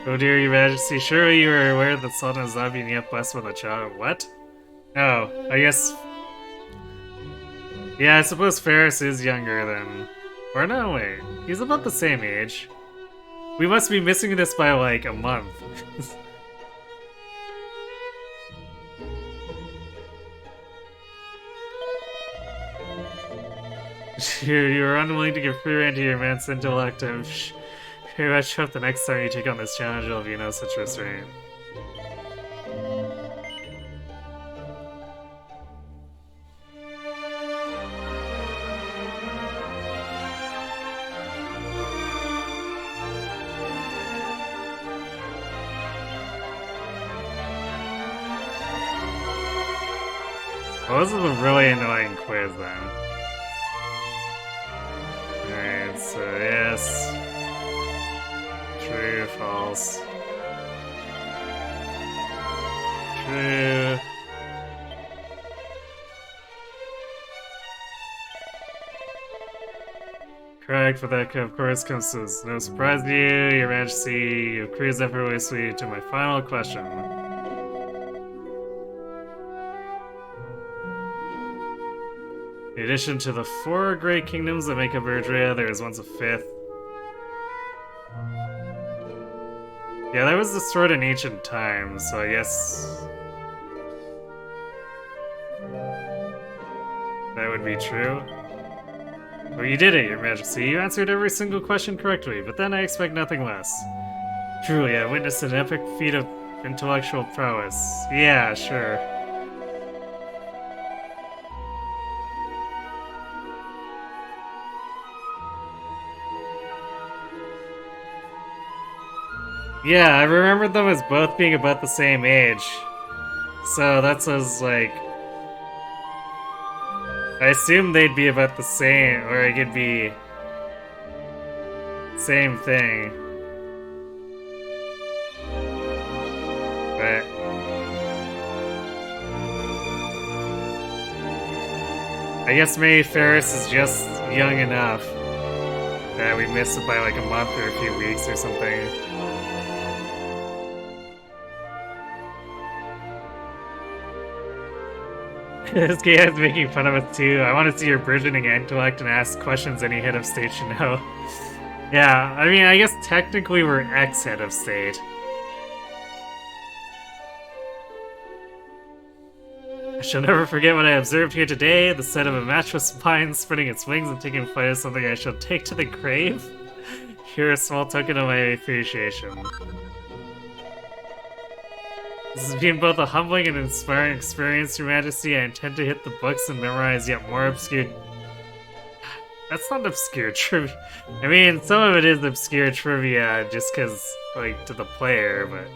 Oh dear, Your Majesty, surely you are aware that the Sultan is not being yet blessed with a child. What? Oh, I guess... Yeah, I suppose Ferris is younger than... Or no, wait. He's about the same age. We must be missing this by, like, a month. You're unwilling to give free rein to your immense intellect. I'm very much hope the next time you take on this challenge, there'll be no such restraint. Well, this is a really annoying quiz then. Alright, so yes. True, false. True. Correct, but that of course comes as no surprise to you, Your Majesty. You cruise effortlessly to my final question. In addition to the 4 great kingdoms that make up Erdrea, there is once a 5th. Yeah, that was destroyed in ancient times, so I guess that would be true. Well, you did it, Your Majesty. You answered every single question correctly, but then I expect nothing less. Truly, I witnessed an epic feat of intellectual prowess. Yeah, sure. Yeah, I remembered them as both being about the same age. So that's as like... I assumed they'd be about the same, or it could be... same thing. But... I guess maybe Ferris is just young enough that we missed it by like a month or a few weeks or something. This guy is making fun of us too. I want to see your burgeoning intellect and ask questions any head of state should know. Yeah, I mean, I guess technically we're ex-head of state. I shall never forget what I observed here today. The sight of a matchless vine spreading its wings and taking flight is something I shall take to the grave. Here a small token of my appreciation. This has been both a humbling and inspiring experience, Your Majesty. I intend to hit the books and memorize yet more obscure... That's not obscure trivia. I mean, some of it is obscure trivia just because, like, to the player, but...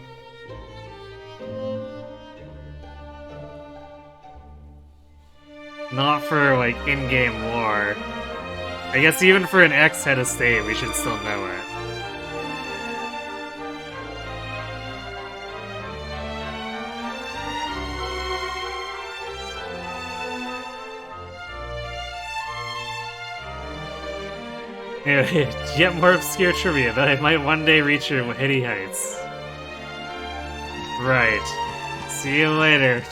Not for, like, in-game lore. I guess even for an ex-head of state, we should still know it. Yet more obscure trivia that I might one day reach your heady heights. Right. See you later.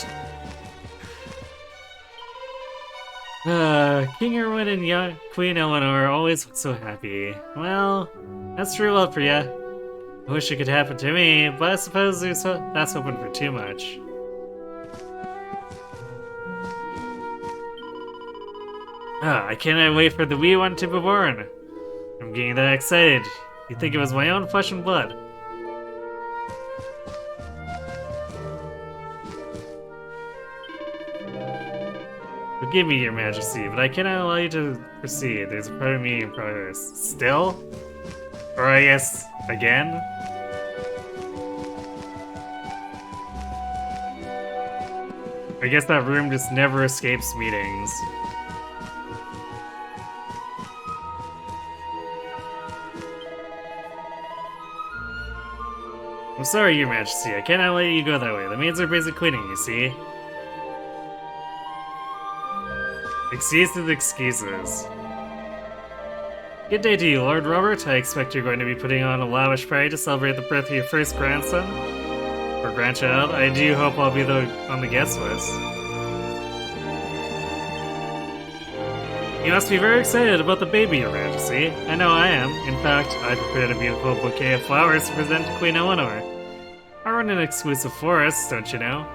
King Erwin and Queen Eleanor always look so happy. Well, that's true love for ya. I wish it could happen to me, but I suppose that's hoping for too much. I cannot wait for the wee one to be born. I'm getting that excited. You'd think it was my own flesh and blood. Forgive me, Your Majesty, but I cannot allow you to proceed. There's a part of me in progress. Still? Or I guess, again? I guess that room just never escapes meetings. I'm sorry, Your Majesty. I cannot let you go that way. The maids are busy cleaning, you see. Excuses. Good day to you, Lord Robert. I expect you're going to be putting on a lavish party to celebrate the birth of your first grandson. Or grandchild. I do hope I'll be on the guest list. You must be very excited about the baby, Your Majesty. I know I am. In fact, I prepared a beautiful bouquet of flowers to present to Queen Eleanor. I run an exclusive florist, don't you know?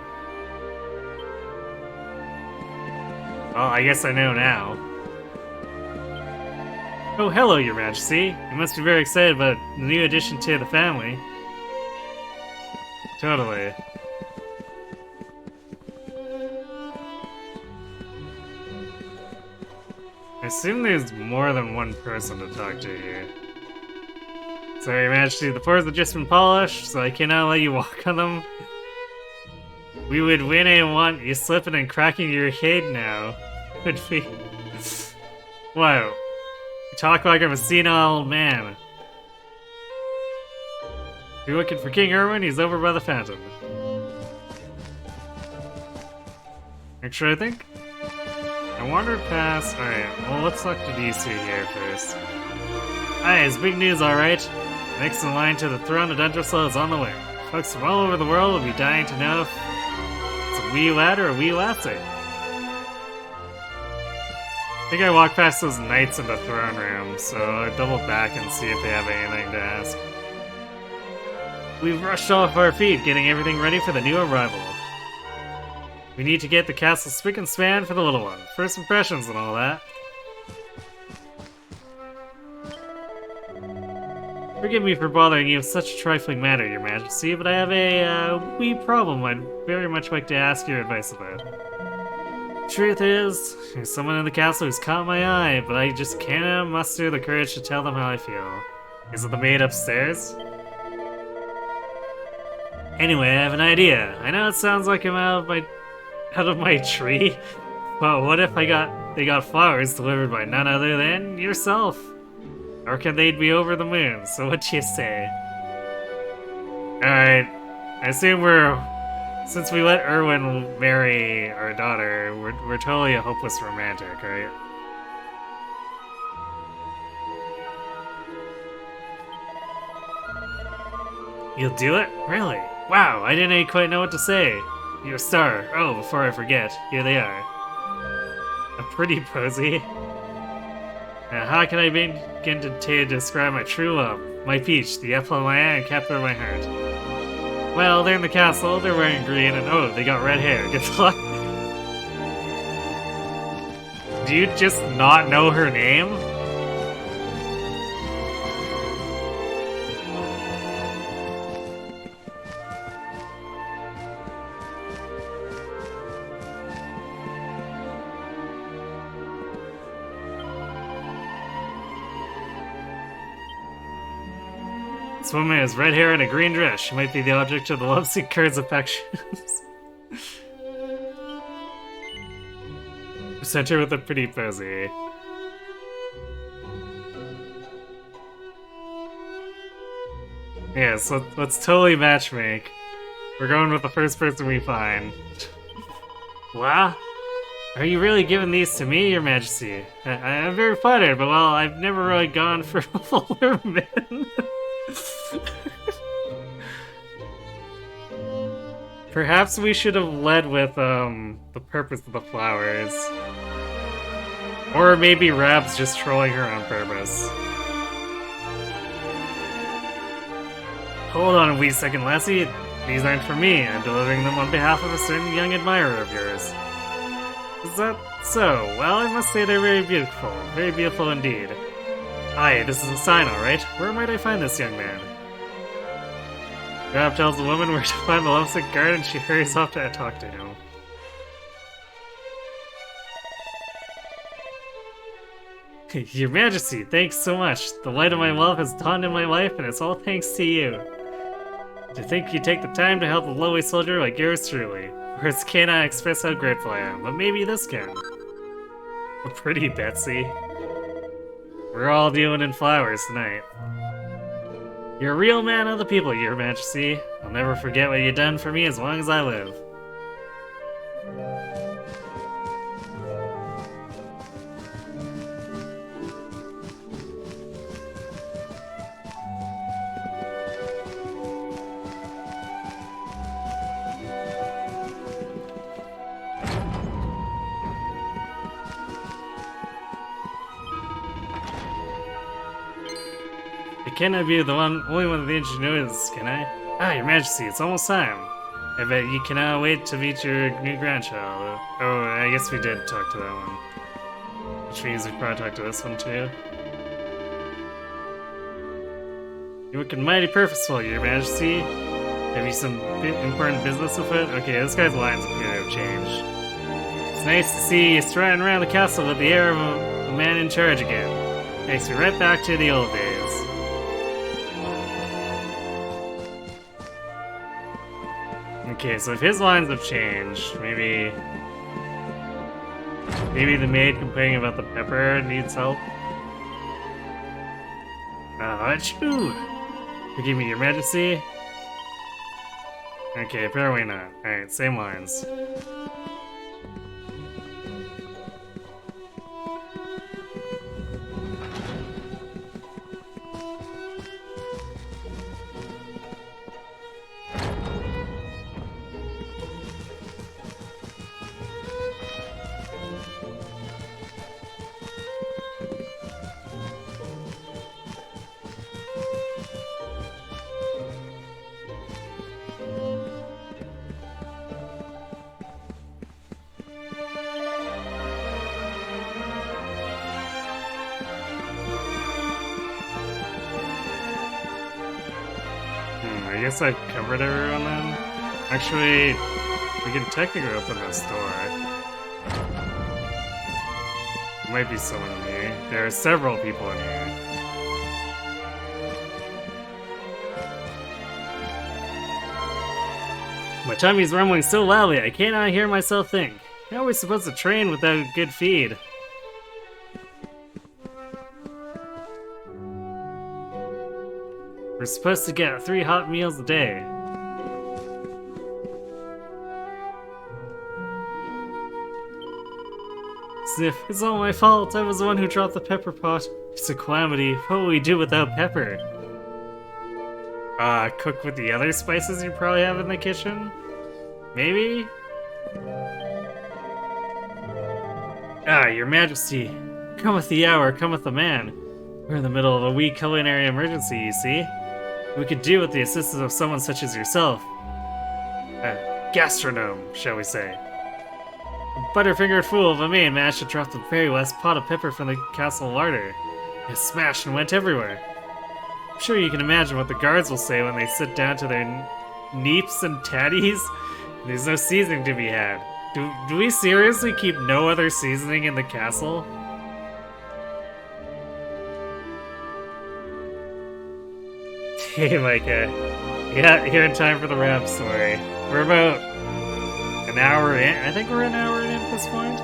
Well, I guess I know now. Oh, hello, Your Majesty. You must be very excited about the new addition to the family. Totally. I assume there's more than one person to talk to here. Sorry, Your Majesty, the floors have just been polished, so I cannot let you walk on them. We would win and want you slipping and cracking your head now. Would we? Whoa. You talk like I'm a senile old man. You're looking for King Erwin? He's over by the fountain. Actually, I think I wandered past. Alright, well, let's talk to DC here first. Hi, it's big news, alright. Next in line to the throne of Dungerslow is on the way. Folks from all over the world will be dying to know if it's a wee lad or a wee lassie. I think I walked past those knights in the throne room, so I double back and see if they have anything to ask. We've rushed off our feet, getting everything ready for the new arrival. We need to get the castle spick and span for the little one. First impressions and all that. Forgive me for bothering you with such a trifling matter, Your Majesty, but I have a wee problem I'd very much like to ask your advice about. Truth is, there's someone in the castle who's caught my eye, but I just cannot muster the courage to tell them how I feel. Is it the maid upstairs? Anyway, I have an idea. I know it sounds like I'm out of my tree, but what if they got flowers delivered by none other than yourself? Or can they be over the moon? So what do you say? Alright, I assume since we let Erwin marry our daughter, we're totally a hopeless romantic, right? You'll do it? Really? Wow, I didn't quite know what to say. You're a star. Oh, before I forget, here they are. A pretty posy. Now, how can I begin to describe my true love? My peach, the apple of my eye and captain of my heart. Well, they're in the castle, they're wearing green, and oh, they got red hair. Good luck. Do you just not know her name? This woman has red hair and a green dress. She might be the object of the lovesick curd's affections. Present her with a pretty posy. Yeah, so let's totally matchmake. We're going with the first person we find. What? Are you really giving these to me, Your Majesty? I'm very flattered, but well, I've never really gone for older men. Perhaps we should have led with the purpose of the flowers. Or maybe Rab's just trolling her on purpose. Hold on a wee second, lassie. These aren't for me. I'm delivering them on behalf of a certain young admirer of yours. Is that so? Well, I must say they're very beautiful. Very beautiful indeed. Aye, this is a sign, alright. Where might I find this young man? Rab tells the woman where to find the lovesick guard and she hurries off to talk to him. Your Majesty, thanks so much. The light of my love has dawned in my life and it's all thanks to you. To think you take the time to help a lowly soldier like yours truly. Words cannot express how grateful I am, but maybe this can. A pretty Betsy. We're all dealing in flowers tonight. You're a real man of the people, Your Majesty. I'll never forget what you've done for me as long as I live. I cannot be the only one of the ingenuities, can I? Ah, Your Majesty, it's almost time. I bet you cannot wait to meet your new grandchild. Oh, I guess we did talk to that one. Which means we probably talked to this one too. You're looking mighty purposeful, Your Majesty. Have you some important business with it? Okay, this guy's lines appear to have changed. It's nice to see you strutting around the castle with the air of a man in charge again. Takes me right back to the old days. Okay, so if his lines have changed, maybe the maid complaining about the pepper needs help. Achoo! Forgive me, your majesty. Okay, apparently not. Alright, same lines. I guess I've covered everyone then. Actually, we can technically open this door. There might be someone in here. There are several people in here. My tummy's rumbling so loudly I cannot hear myself think. How are we supposed to train without a good feed? We're supposed to get 3 hot meals a day. Sniff, it's all my fault. I was the one who dropped the pepper pot. It's a calamity. What will we do without pepper? Cook with the other spices you probably have in the kitchen? Maybe? Your majesty. Cometh the hour, cometh the man. We're in the middle of a wee culinary emergency, you see. We could do with the assistance of someone such as yourself. A gastronome, shall we say. A butterfingered fool of a maid managed to drop the very last pot of pepper from the castle larder. It smashed and went everywhere. I'm sure you can imagine what the guards will say when they sit down to their neeps and tatties. There's no seasoning to be had. Do we seriously keep no other seasoning in the castle? Hey, Micah. Yeah, here in time for the rap story. We're about an hour in. I think we're an hour in at this point.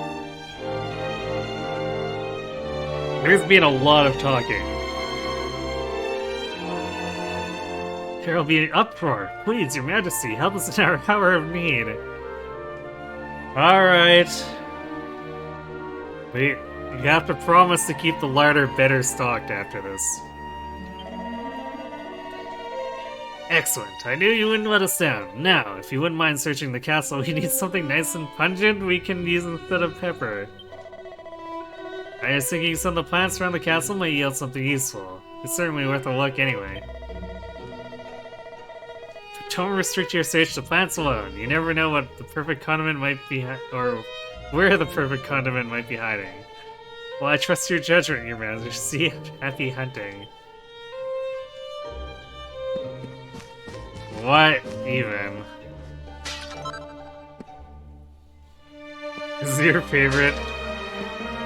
There's been a lot of talking. There'll be an uproar. Please, your majesty, help us in our hour of need. Alright. You have to promise to keep the larder better stocked after this. Excellent. I knew you wouldn't let us down. Now, if you wouldn't mind searching the castle, we need something nice and pungent we can use instead of pepper. I was thinking some of the plants around the castle might yield something useful. It's certainly worth a look anyway. But don't restrict your search to plants alone. You never know what the perfect condiment might be, or where the perfect condiment might be hiding. Well, I trust your judgment, your majesty. Happy hunting. What even? Is it your favorite?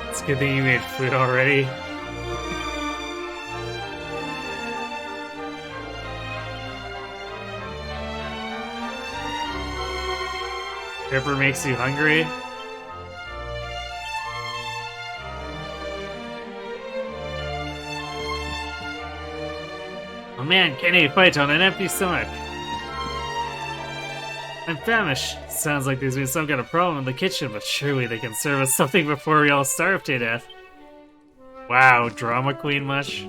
It's a good thing you made food already. Pepper makes you hungry? A man can't fight on an empty stomach. I'm famished. Sounds like there's been some kind of problem in the kitchen, but surely they can serve us something before we all starve to death. Wow, drama queen much?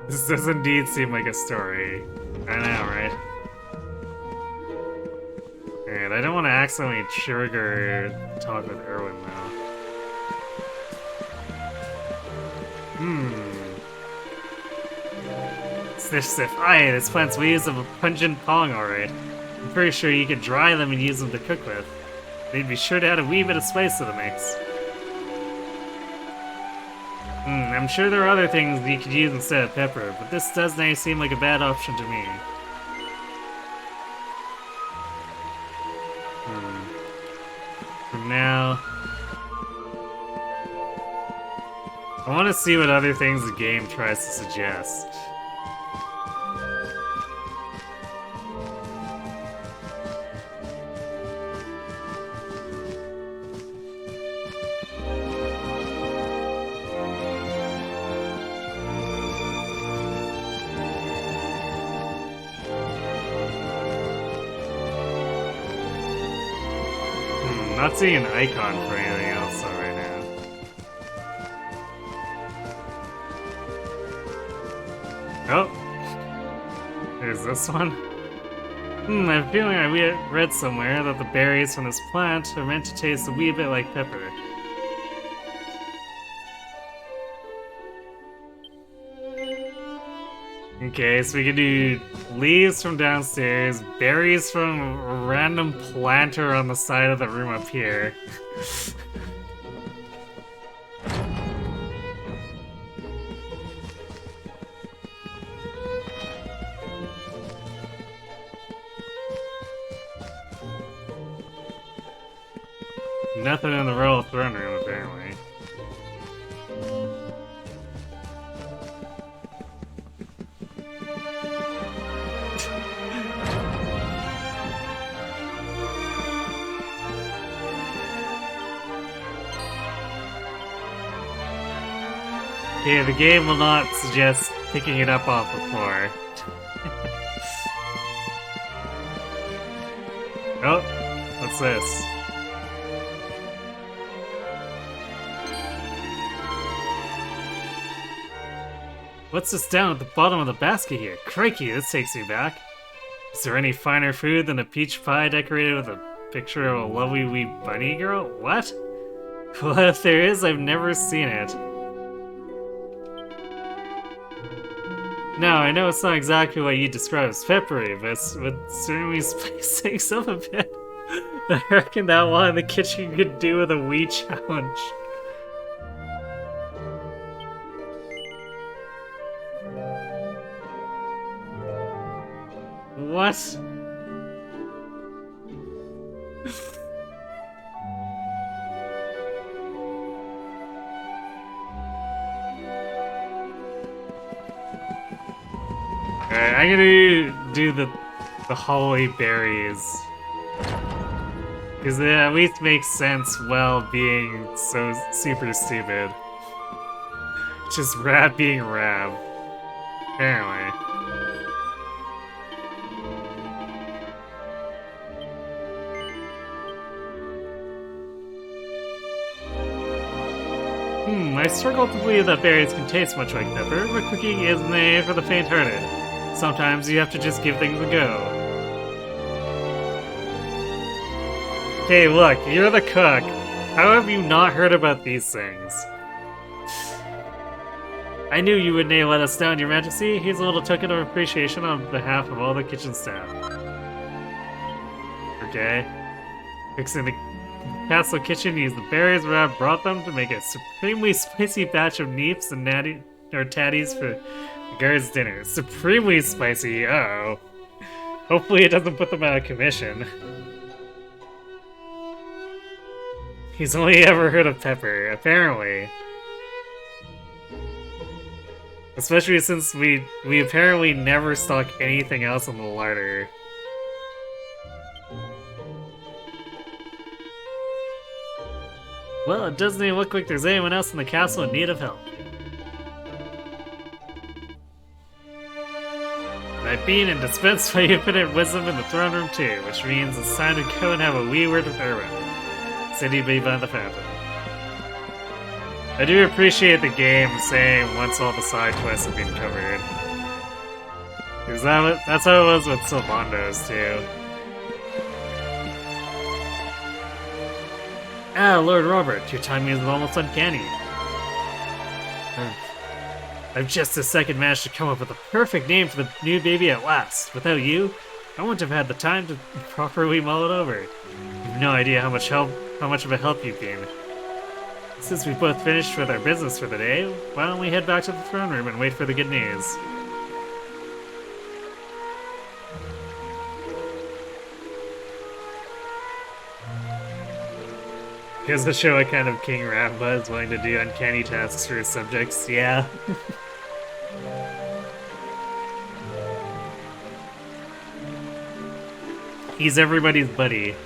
This does indeed seem like a story. I know, right? Alright, I don't want to accidentally trigger talk with Erwin, though. Sniff, sniff. Aye, this plant's ways of a pungent pong, alright. I'm pretty sure you could dry them and use them to cook with. They'd be sure to add a wee bit of spice to the mix. I'm sure there are other things you could use instead of pepper, but this does not seem like a bad option to me. For now... I want to see what other things the game tries to suggest. Not seeing an icon for anything else though right now. Oh! There's this one. I have a feeling I read somewhere that the berries from this plant are meant to taste a wee bit like pepper. Okay, so we can do leaves from downstairs, berries from a random planter on the side of the room up here. Nothing in the Royal Throne Room, apparently. Okay, the game will not suggest picking it up off the floor. Oh, what's this? What's this down at the bottom of the basket here? Crikey, this takes me back. Is there any finer food than a peach pie decorated with a picture of a lovely wee bunny girl? What? Well, if there is, I've never seen it. Now, I know it's not exactly what you describe as peppery, but it would certainly spice things up a bit. I reckon that one in the kitchen could do with a wee challenge. What? Alright, I'm gonna do the hallway berries. Because it at least makes sense while being so super stupid. Just Rab being Rab. Apparently. I struggle to believe that berries can taste much like pepper, but cooking isn't made for the faint-hearted. Sometimes you have to just give things a go. Hey, look, you're the cook. How have you not heard about these things? I knew you wouldn't let us down, Your Majesty. Here's a little token of appreciation on behalf of all the kitchen staff. Okay. Fixing the castle kitchen, use the berries where I brought them to make a supremely spicy batch of neeps and tatties for the guards' dinner. Supremely spicy, uh-oh. Hopefully it doesn't put them out of commission. He's only ever heard of pepper, apparently. Especially since we apparently never stock anything else in the larder. Well, it doesn't even look like there's anyone else in the castle in need of help. I've been and dispensed my infinite wisdom in the throne room too, which means it's time to go and have a wee word with Erwin. City be by the fountain. I do appreciate the game saying once all the side quests have been covered. Because that's how it was with Sylvando's too. Ah, Lord Robert, your timing is almost uncanny. I've just a second managed to come up with a perfect name for the new baby at last. Without you, I wouldn't have had the time to properly mull it over. You've no idea how much of a help you've been. Since we both finished with our business for the day, why don't we head back to the throne room and wait for the good news? Here's to show what kind of King Rambo is willing to do uncanny tasks for his subjects. Yeah. He's everybody's buddy.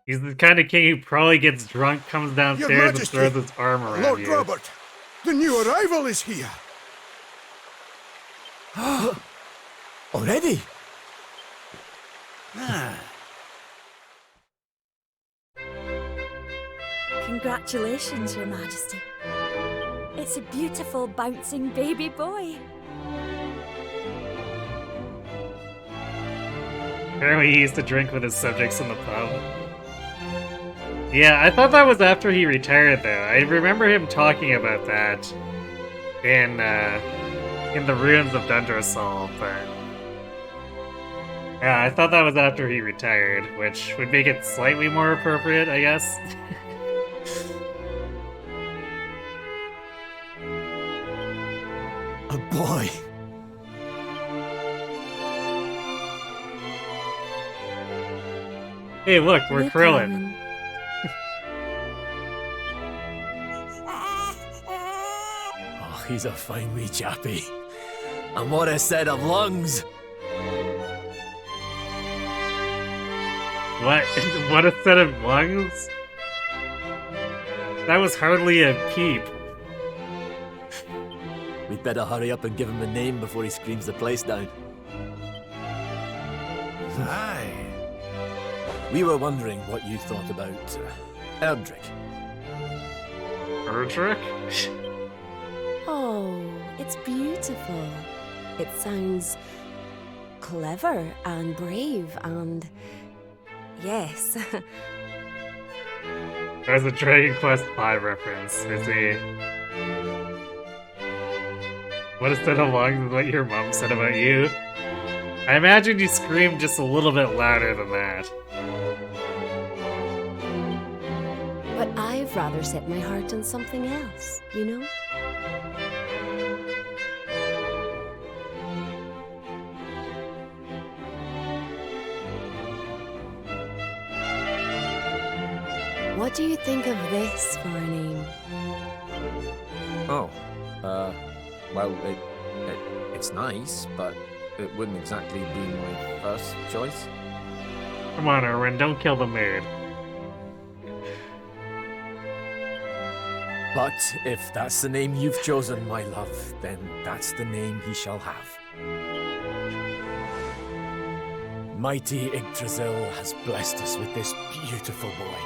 He's the kind of king who probably gets drunk, comes downstairs, and throws his arm around Lord you. Robert, the new arrival is here. Already? Congratulations, Your Majesty. It's a beautiful, bouncing baby boy. Apparently he used to drink with his subjects in the pub. Yeah, I thought that was after he retired, though. I remember him talking about that in the ruins of Dundrasol, but... Yeah, I thought that was after he retired, which would make it slightly more appropriate, I guess. A boy. Hey, look, we're Krillin. Oh, he's a fine wee chappie. And what a set of lungs! What? What a set of lungs? That was hardly a peep. We'd better hurry up and give him a name before he screams the place down. Aye. We were wondering what you thought about Erdrick. Erdrick? Oh, it's beautiful. It sounds clever and brave and... yes. There's a Dragon Quest V reference. I see. What a set of lungs is what your mom said about you. I imagine you screamed just a little bit louder than that. But I've rather set my heart on something else, you know? What do you think of this for a name? Oh, well, it's nice, but it wouldn't exactly be my first choice. Come on, Erwin, don't kill the mood. But if that's the name you've chosen, my love, then that's the name he shall have. Mighty Yggdrasil has blessed us with this beautiful boy.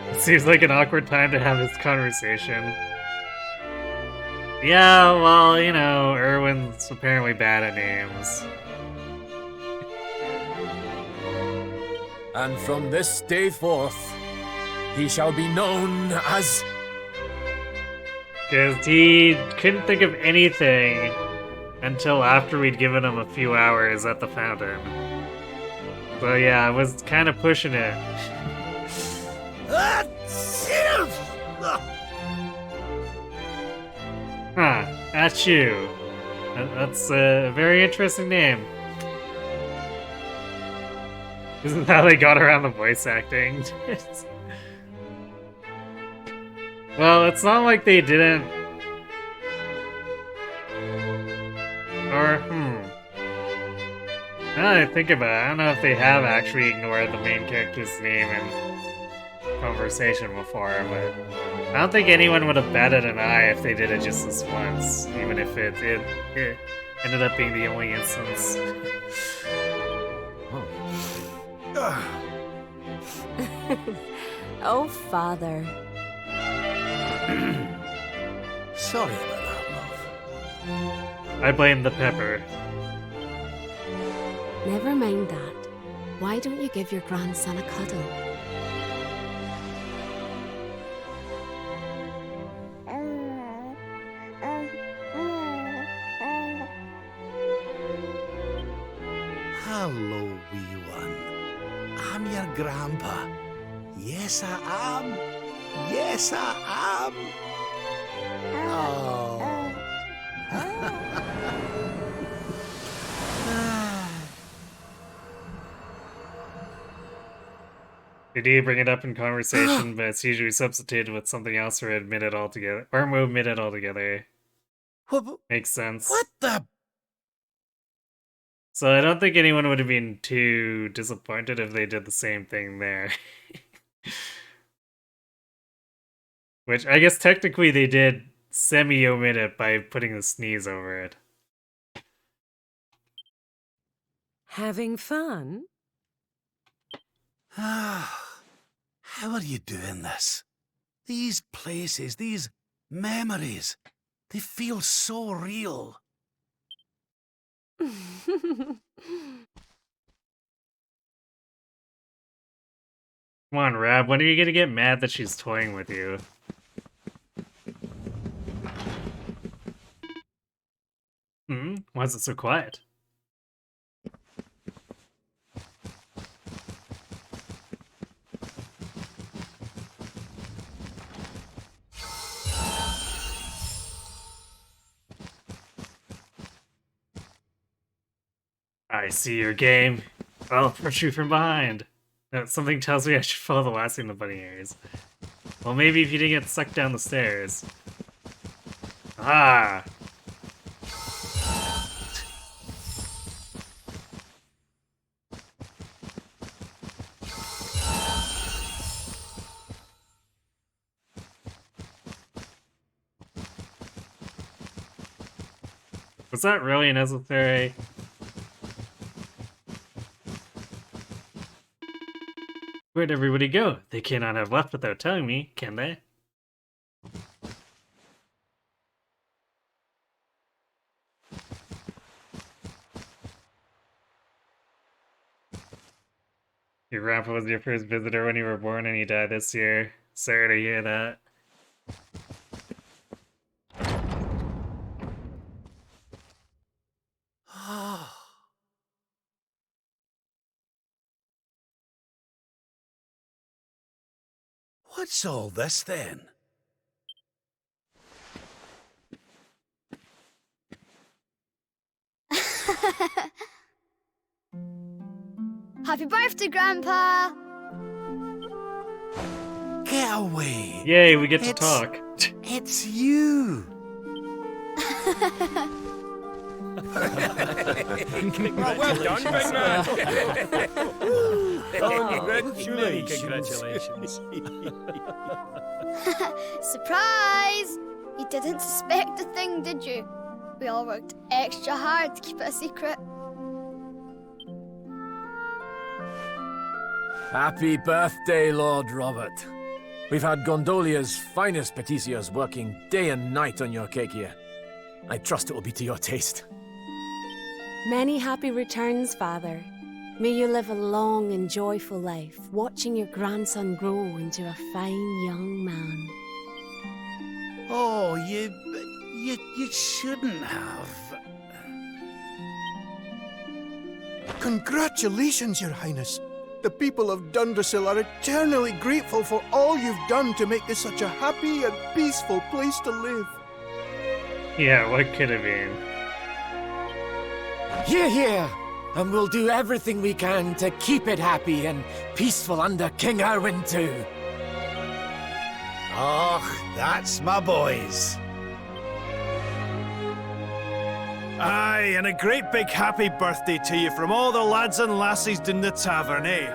It seems like an awkward time to have this conversation. Yeah, well, you know, Erwin's apparently bad at names. And from this day forth, he shall be known as... Because he couldn't think of anything until after we'd given him a few hours at the fountain. So yeah, I was kind of pushing it. Huh, that's you. That's a very interesting name. Isn't that how they got around the voice acting? Well, it's not like they didn't... Or, now that I think about it, I don't know if they have actually ignored the main character's name in conversation before, but... I don't think anyone would have batted an eye if they did it just this once, even if it ended up being the only instance. Oh, Father. Sorry about that, love. I blame the pepper. Never mind that. Why don't you give your grandson a cuddle? Hello, wee one. I'm your grandpa. Yes, I am. Yes, I am. Oh. They do bring it up in conversation, but it's usually substituted with something else or admitted altogether. Or omitted altogether. Makes sense. What the? So I don't think anyone would have been too disappointed if they did the same thing there. Which I guess technically they did semi-omit it by putting the sneeze over it. Having fun? How are you doing this? These places, these memories, they feel so real. Come on, Rab, when are you gonna get mad that she's toying with you? Why is it so quiet? I see your game. I'll approach you from behind. No, something tells me I should follow the last thing the bunny hears. Well, maybe if you didn't get sucked down the stairs. Ah! Was that really necessary? Where'd everybody go? They cannot have left without telling me, can they? Your grandpa was your first visitor when you were born and he died this year. Sorry to hear that. What's all this then? Happy birthday, Grandpa! Get away! Yay, we get to talk. It's you! Well done, big man! Congratulations. Surprise! You didn't suspect a thing, did you? We all worked extra hard to keep it a secret. Happy birthday, Lord Robert. We've had Gondolia's finest patissiers working day and night on your cake here. I trust it will be to your taste. Many happy returns, Father. May you live a long and joyful life, watching your grandson grow into a fine young man. Oh, you shouldn't have. Congratulations, Your Highness. The people of Dundrasil are eternally grateful for all you've done to make this such a happy and peaceful place to live. Yeah, what could have been? Hear, hear! And we'll do everything we can to keep it happy and peaceful under King Erwin too. Oh, that's my boys. Aye, and a great big happy birthday to you from all the lads and lassies in the tavern, eh?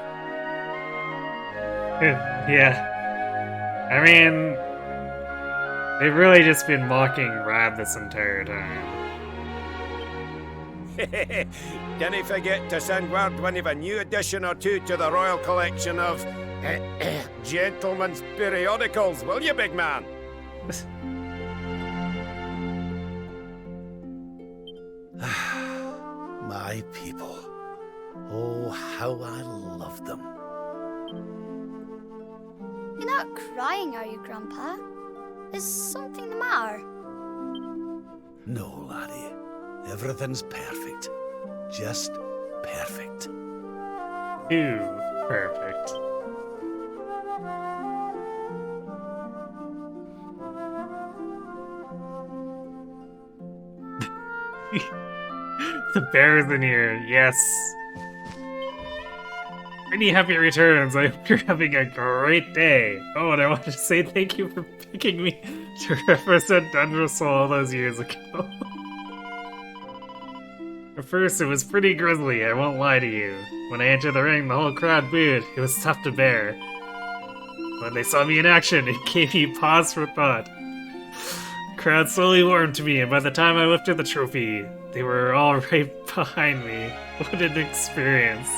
Yeah. I mean, they've really just been mocking Rab this entire time. Didn't forget to send word when you've a new addition or two to the royal collection of gentlemen's periodicals, will you, big man? My people. Oh, how I love them. You're not crying, are you, Grandpa? Is something the matter? No, laddie. Everything's perfect. Just perfect. Too perfect. The bear's in here, yes. Many happy returns. I hope you're having a great day. Oh, and I want to say thank you for picking me to represent Dundrasol all those years ago. At first, it was pretty grisly, I won't lie to you. When I entered the ring, the whole crowd booed. It was tough to bear. When they saw me in action, it gave me pause for thought. The crowd slowly warmed to me, and by the time I lifted the trophy, they were all right behind me. What an experience.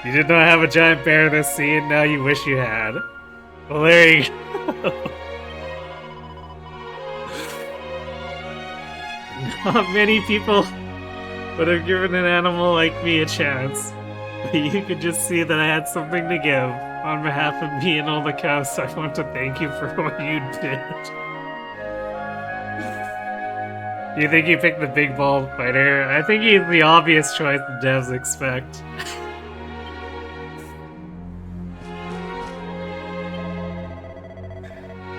You did not have a giant bear this scene, now you wish you had. Well, there you go. Not many people would have given an animal like me a chance. But you could just see that I had something to give. On behalf of me and all the cows, I want to thank you for what you did. Do you think you picked the big bald fighter? I think he's the obvious choice the devs expect.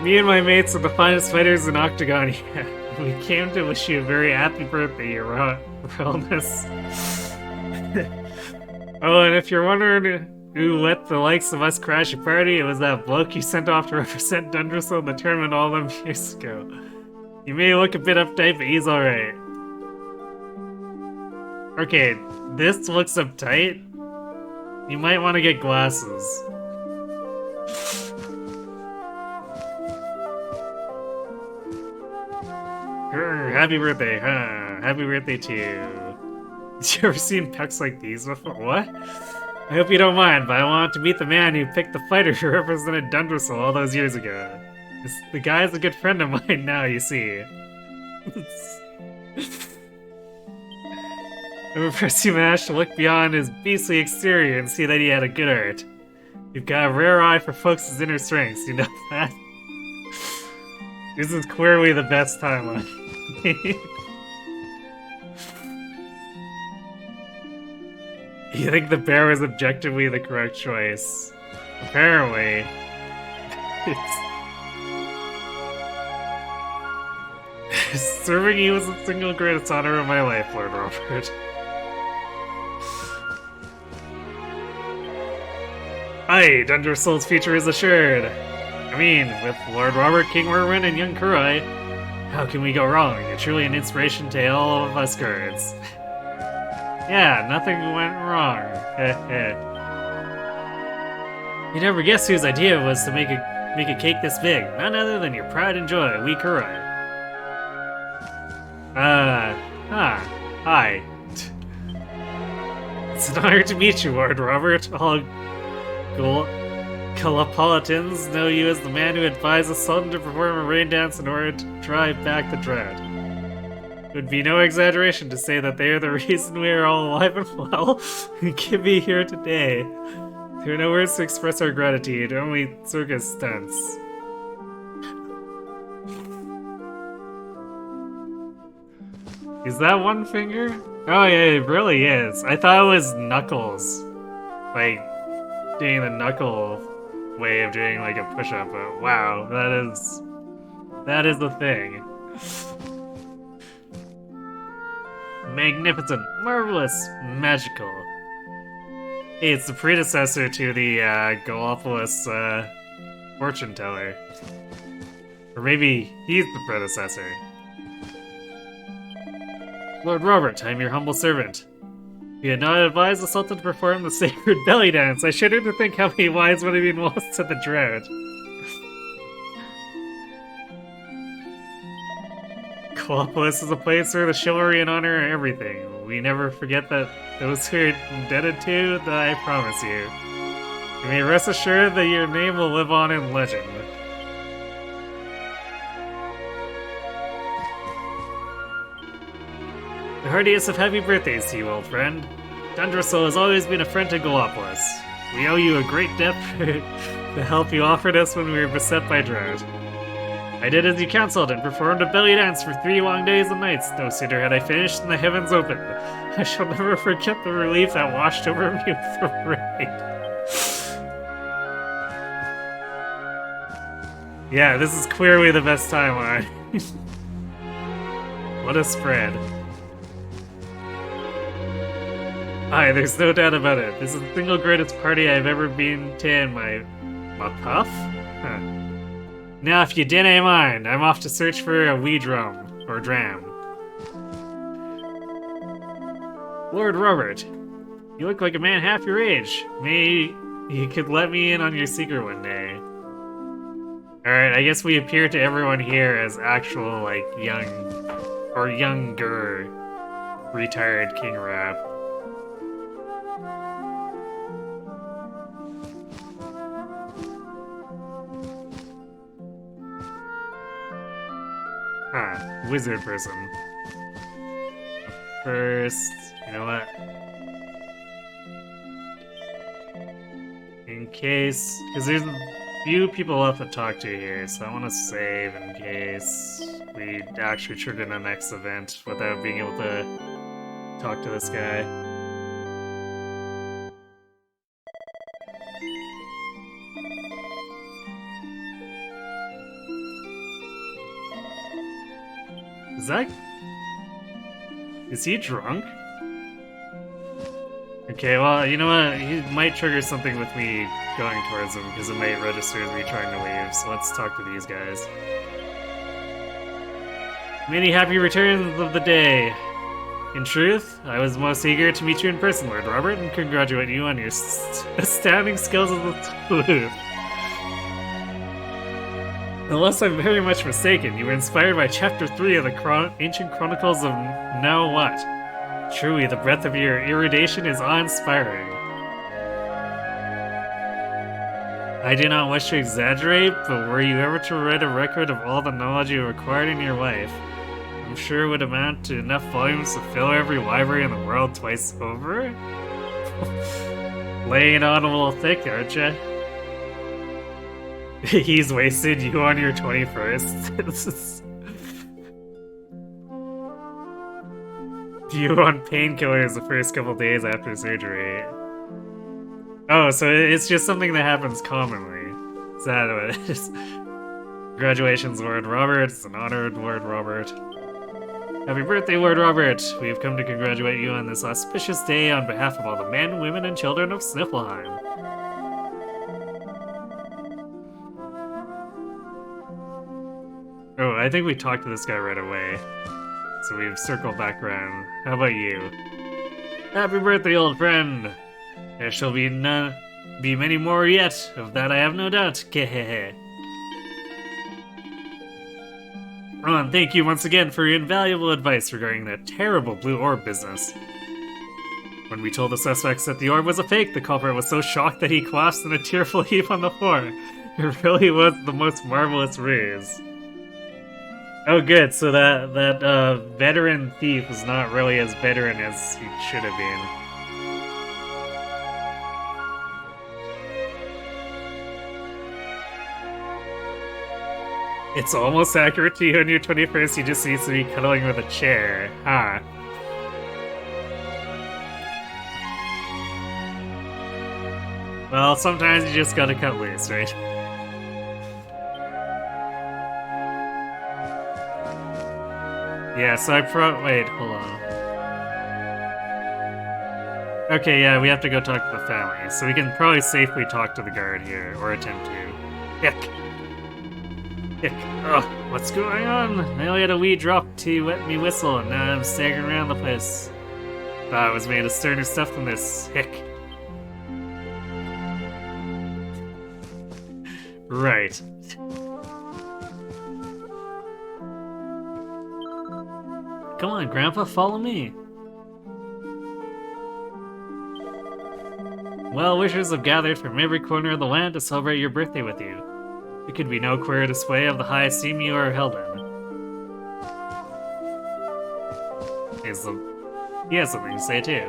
Me and my mates are the finest fighters in Octagon yet. We came to wish you a very happy birthday, Your Wellness. Oh, and if you're wondering who let the likes of us crash your party, it was that bloke you sent off to represent Dundrasol in the tournament all them years ago. You may look a bit uptight, but he's alright. Okay, this looks uptight. You might want to get glasses. Happy birthday, huh? Happy birthday to you. Did you ever seen pecs like these before? What? I hope you don't mind, but I want to meet the man who picked the fighter who represented Dundrasol all those years ago. The guy's a good friend of mine now, you see. I'm impressed you managed to look beyond his beastly exterior and see that he had a good heart. You've got a rare eye for folks' inner strengths, you know that? This is clearly the best timeline. You think the bear was objectively the correct choice? Apparently. Serving you was the single greatest honor of my life, Lord Robert. Aye, Dundrasol's future is assured. I mean, with Lord Robert, King Merwin, and young Kurai, how can we go wrong? You're truly an inspiration to all of us girls. Yeah, nothing went wrong. You never guessed whose idea it was to make a cake this big. None other than your pride and joy, wee Kurai. Hi. It's an honor to meet you, Lord Robert. All Calapolitans know you as the man who advised the Sultan to perform a rain dance in order to drive back the drought. It would be no exaggeration to say that they are the reason we are all alive and well and can be here today. There are no words to express our gratitude, only circus stunts. Is that one finger? Oh yeah, it really is. I thought it was knuckles. Like, doing the knuckle way of doing like a push-up, but wow, that is the thing. Magnificent, marvelous, magical. Hey, it's the predecessor to the Gallipolis fortune teller. Or maybe he's the predecessor. Lord Robert, I am your humble servant. If you had not advised the Sultan to perform the sacred belly dance, I shudder to think how many lives would have been lost to the drought. Gallipolis is a place where the chivalry and honor are everything. We never forget that those who are indebted to, that I promise you. You may rest assured that your name will live on in legend. The heartiest of happy birthdays to you, old friend. Dundrasol has always been a friend to Gallipolis. We owe you a great debt for the help you offered us when we were beset by drought. I did as you counseled and performed a belly dance for 3 long days and nights. No sooner had I finished than the heavens opened. I shall never forget the relief that washed over me with the rain. Yeah, this is clearly the best timeline. What a spread. Aye, there's no doubt about it. This is the single greatest party I've ever been to in my puff? Huh. Now, if you didn't mind, I'm off to search for a wee drum, or dram. Lord Robert, you look like a man half your age. Maybe you could let me in on your secret one day. Alright, I guess we appear to everyone here as actual, like, young, or younger, retired King Rap. Huh, wizard person. First, you know what? In case, because there's a few people left to talk to here, so I want to save in case we actually trigger the next event without being able to talk to this guy. Is he drunk? Okay, well, you know what? He might trigger something with me going towards him, because it might register as me trying to leave, so let's talk to these guys. Many happy returns of the day. In truth, I was most eager to meet you in person, Lord Robert, and congratulate you on your astounding skills as a sleuth. Unless I'm very much mistaken, you were inspired by Chapter 3 of the Ancient Chronicles of Now What? Truly, the breadth of your erudition is awe-inspiring. I do not wish to exaggerate, but were you ever to write a record of all the knowledge you acquired in your life, I'm sure it would amount to enough volumes to fill every library in the world twice over? Laying on a little thick, aren't ya? He's wasted you on your 21st. You on painkillers the first couple days after surgery. Oh, so it's just something that happens commonly. Is that what it is? Congratulations, Lord Robert. It's an honor, Lord Robert. Happy birthday, Lord Robert. We have come to congratulate you on this auspicious day on behalf of all the men, women, and children of Sniffleheim. Oh, I think we talked to this guy right away. So we've circled back around. How about you? Happy birthday, old friend! There shall be many more yet, of that I have no doubt. Kehehe. Ron, thank you once again for your invaluable advice regarding that terrible blue orb business. When we told the suspects that the orb was a fake, the culprit was so shocked that he collapsed in a tearful heap on the floor. It really was the most marvelous ruse. Oh good, so that veteran thief was not really as veteran as he should have been. It's almost accurate to you on your 21st, he just needs to be cuddling with a chair, huh? Well, sometimes you just gotta cut loose, right? Yeah, so wait, hold on. Okay, yeah, we have to go talk to the family, so we can probably safely talk to the guard here, or attempt to. Hick! Hick! Ugh, what's going on? I only had a wee drop to wet me whistle, and now I'm staggering around the place. Thought it was made of sterner stuff than this. Hick! Right. Come on, Grandpa, follow me. Well-wishers have gathered from every corner of the land to celebrate your birthday with you. It could be no queer display of the high esteem you are held in. He has something to say too.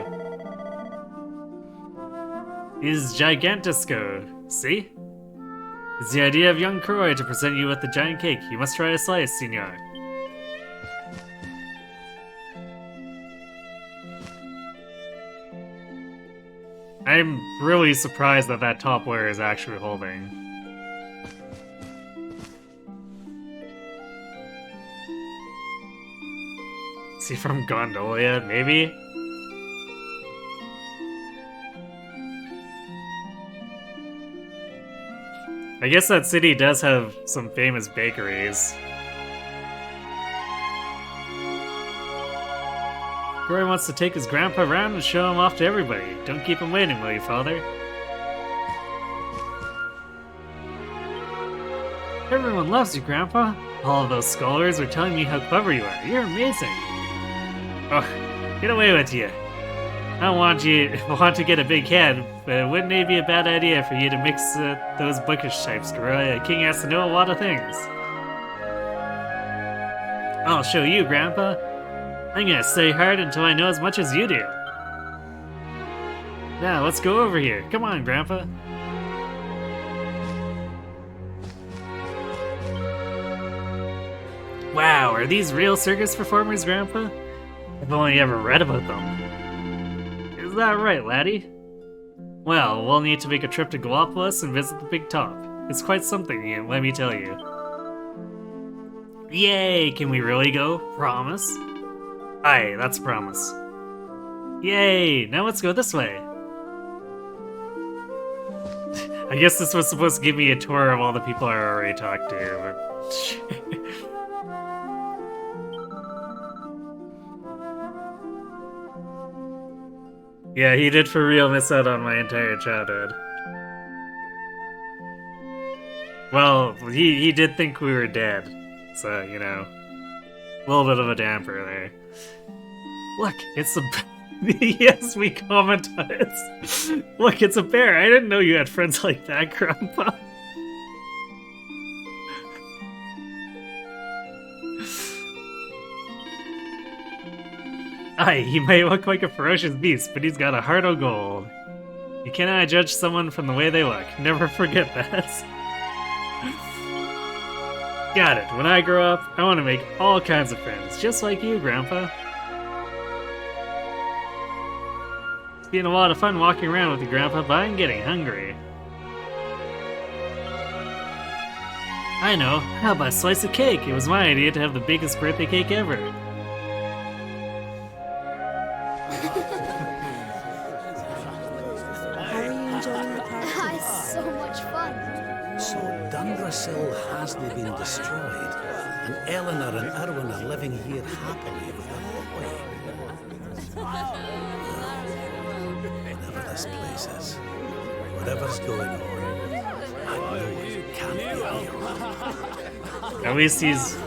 Is Gigantesco, see? It's the idea of young Croy to present you with the giant cake. You must try a slice, senor. I'm really surprised that that top layer is actually holding. Is he from Gondolia? Maybe? I guess that city does have some famous bakeries. Gory wants to take his grandpa around and show him off to everybody. Don't keep him waiting, will you, father? Everyone loves you, Grandpa. All of those scholars are telling me how clever you are. You're amazing. Oh, get away with you. I don't want to get a big head, but wouldn't it be a bad idea for you to mix those bookish types, Gorilla? A king has to know a lot of things. I'll show you, Grandpa. I'm gonna study hard until I know as much as you do. Now, let's go over here. Come on, Grandpa. Wow, are these real circus performers, Grandpa? I've only ever read about them. Is that right, laddie? Well, we'll need to make a trip to Gallipolis and visit the Big Top. It's quite something, let me tell you. Yay! Can we really go? Promise? Aye, that's a promise. Yay! Now let's go this way. I guess this was supposed to give me a tour of all the people I already talked to, but... Yeah, he did for real miss out on my entire childhood. Well, he did think we were dead, so, you know, a little bit of a damper there. Look, it's a... Yes, we comment on it. Look, it's a bear. I didn't know you had friends like that, Grandpa. Aye, he might look like a ferocious beast, but he's got a heart of gold. You cannot judge someone from the way they look. Never forget that. Got it. When I grow up, I want to make all kinds of friends, just like you, Grandpa. It's been a lot of fun walking around with you, Grandpa, but I'm getting hungry. I know. How about a slice of cake? It was my idea to have the biggest birthday cake ever. Hasn't been destroyed, and Eleanor and Erwin are living here happily with their boy. Whatever this place is, whatever's going on, I know it can't be real. At least he's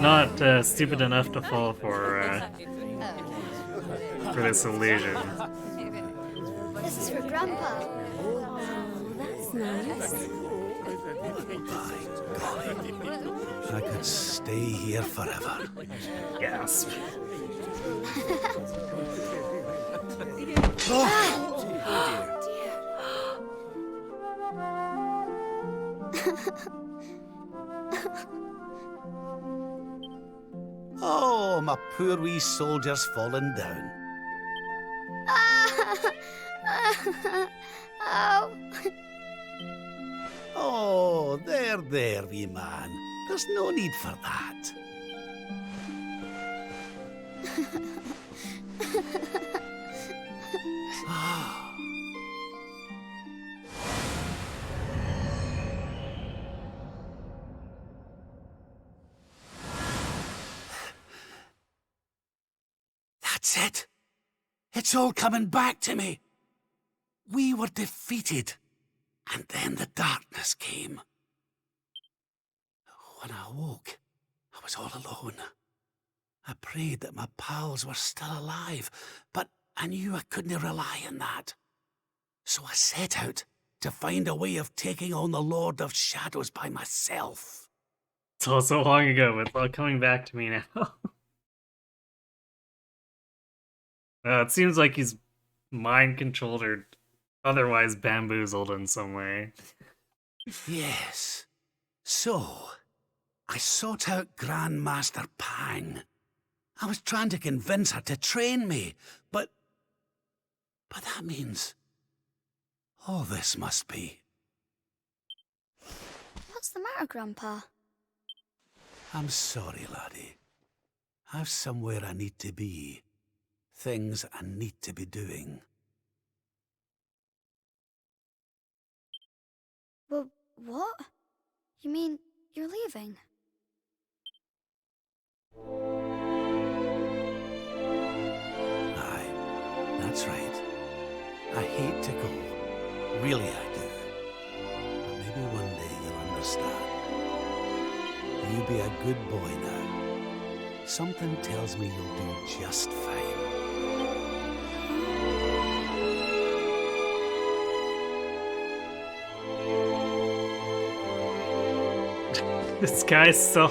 not stupid enough to fall for this illusion. This is for Grandpa. That's nice. I could stay here forever. Gasp. Oh, my poor wee soldier's fallen down. Oh. Oh, there, wee man. There's no need for that. That's it. It's all coming back to me. We were defeated. And then the darkness came. When I awoke, I was all alone. I prayed that my pals were still alive, but I knew I couldn't rely on that. So I set out to find a way of taking on the Lord of Shadows by myself. It's all so long ago, it's all coming back to me now. It seems like he's mind-controlled or otherwise bamboozled in some way. Yes. So, I sought out Grandmaster Pang. I was trying to convince her to train me, but that means all this must be. What's the matter, Grandpa? I'm sorry, laddie. I've somewhere I need to be. Things I need to be doing. Well, what? You mean you're leaving? Aye, that's right. I hate to go. Really, I do. But maybe one day you'll understand. You be a good boy now. Something tells me you'll do just fine. This guy's so...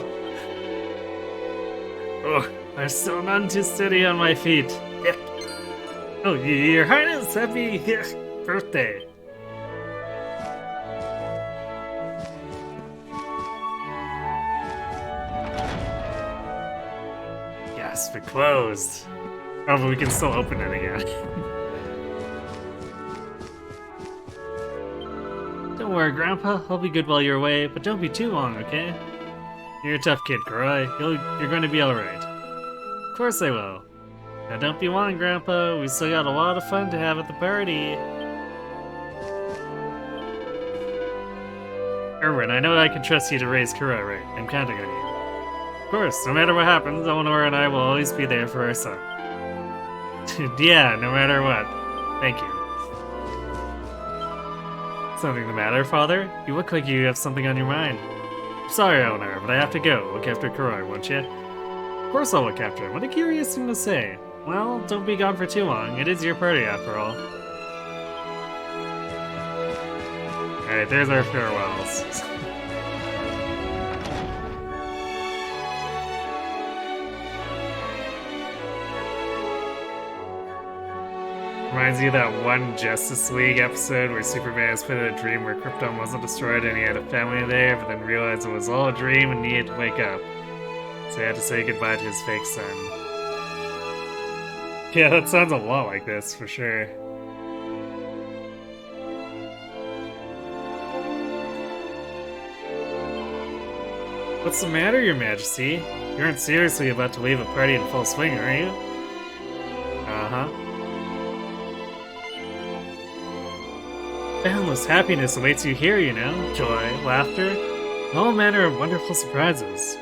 Oh, I'm still none too steady on my feet. Oh, Your Highness, happy birthday. Yes, we're closed. Oh, but we can still open it again. Don't worry, Grandpa. I'll be good while you're away, but don't be too long, okay? You're a tough kid, Karai. You're going to be alright. Of course I will. Now don't be long, Grandpa. We still got a lot of fun to have at the party. Erwin, I know I can trust you to raise Karai right. I'm counting on you. Of course, no matter what happens, Eleanor and I will always be there for our son. Yeah, no matter what. Thank you. Something the matter, Father? You look like you have something on your mind. I'm sorry, Eleanor, but I have to go. Look after Karai, won't you? Of course I'll look after him. What a curious thing to say. Well, don't be gone for too long. It is your party, after all. Alright, there's our farewells. Reminds me of that one Justice League episode where Superman was put in a dream where Krypton wasn't destroyed and he had a family there, but then realized it was all a dream and he had to wake up. So he had to say goodbye to his fake son. Yeah, that sounds a lot like this, for sure. What's the matter, Your Majesty? You aren't seriously about to leave a party in full swing, are you? Uh-huh. Boundless happiness awaits you here, you know. Joy, laughter, and all manner of wonderful surprises.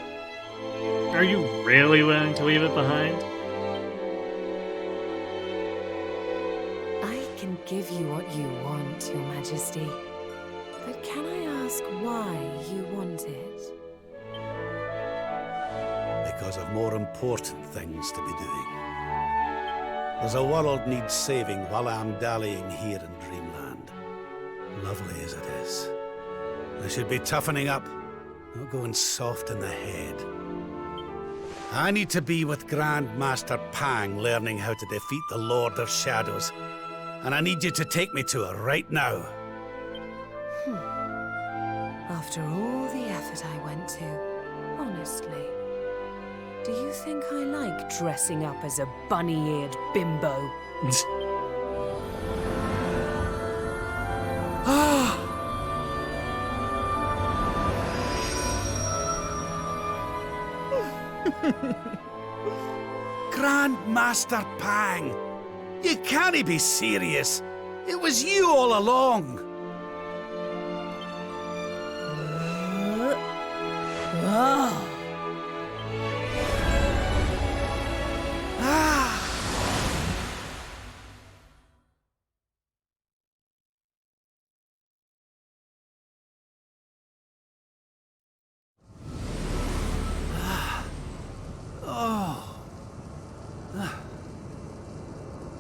Are you really willing to leave it behind? I can give you what you want, Your Majesty. But can I ask why you want it? Because of more important things to be doing. There's a world needs saving while I'm dallying here in Dreamland. Lovely as it is. I should be toughening up, not going soft in the head. I need to be with Grandmaster Pang learning how to defeat the Lord of Shadows. And I need you to take me to her right now. After all the effort I went to, honestly, do you think I like dressing up as a bunny-eared bimbo? Grandmaster Pang! You can't be serious! It was you all along!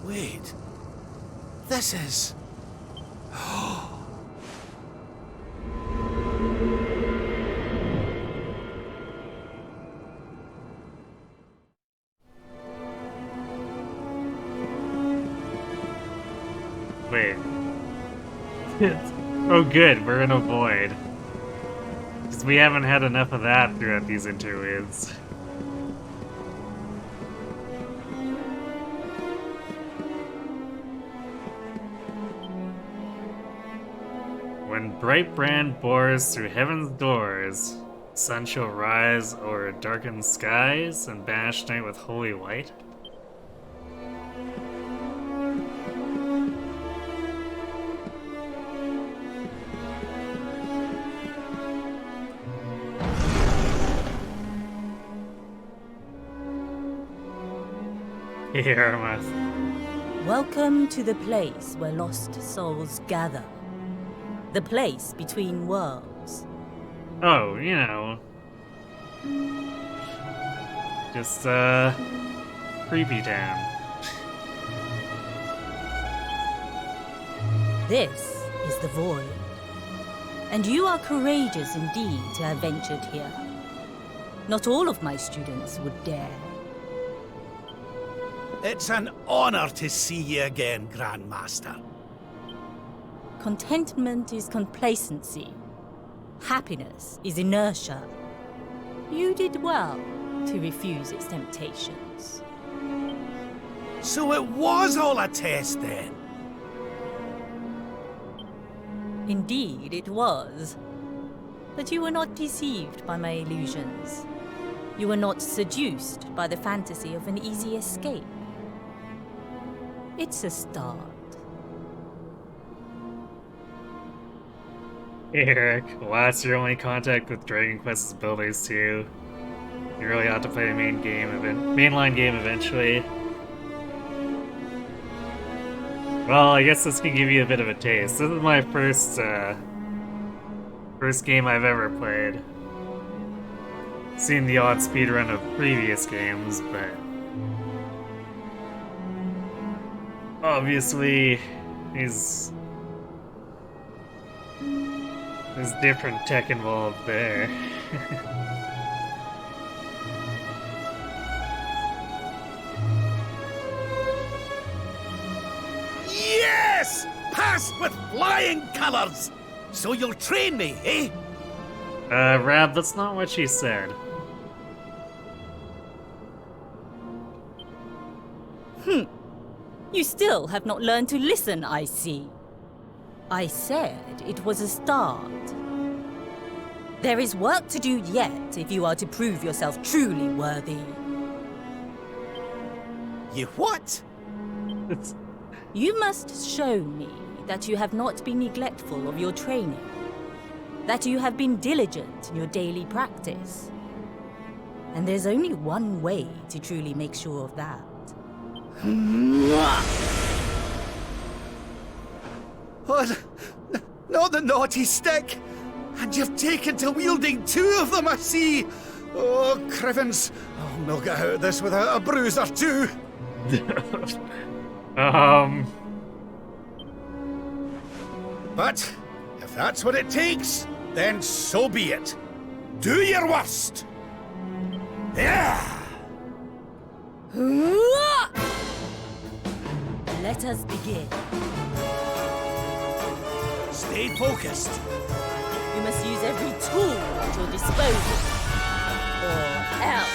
Wait. This is... Wait. Oh good, we're in a void. Because we haven't had enough of that throughout these interludes. When bright brand bores through heaven's doors, Sun shall rise o'er darkened skies and banish night with holy light. Yarmouth. Welcome to the place where lost souls gather. The place between worlds. Oh, you know. Just, creepy town. This is the Void. And you are courageous indeed to have ventured here. Not all of my students would dare. It's an honor to see you again, Grandmaster. Contentment is complacency. Happiness is inertia. You did well to refuse its temptations. So it was all a test then? Indeed, it was. But you were not deceived by my illusions. You were not seduced by the fantasy of an easy escape. It's a start. Eric, well, that's your only contact with Dragon Quest's abilities too. You really ought to play the mainline game eventually. Well, I guess this can give you a bit of a taste. This is my first game I've ever played. Seen the odd speedrun of previous games, but obviously there's different tech involved there. Yes! Passed with flying colors! So you'll train me, eh? Rab, that's not what she said. You still have not learned to listen, I see. I said it was a start. There is work to do yet if you are to prove yourself truly worthy. You what? You must show me that you have not been neglectful of your training. That you have been diligent in your daily practice. And there's only one way to truly make sure of that. What? Not the naughty stick! And you've taken to wielding two of them, I see! Oh, Crivens, I'll not get out of this without a bruise or two! But, if that's what it takes, then so be it. Do your worst! Yeah! Let us begin. Stay focused. You must use every tool at your disposal. Or else.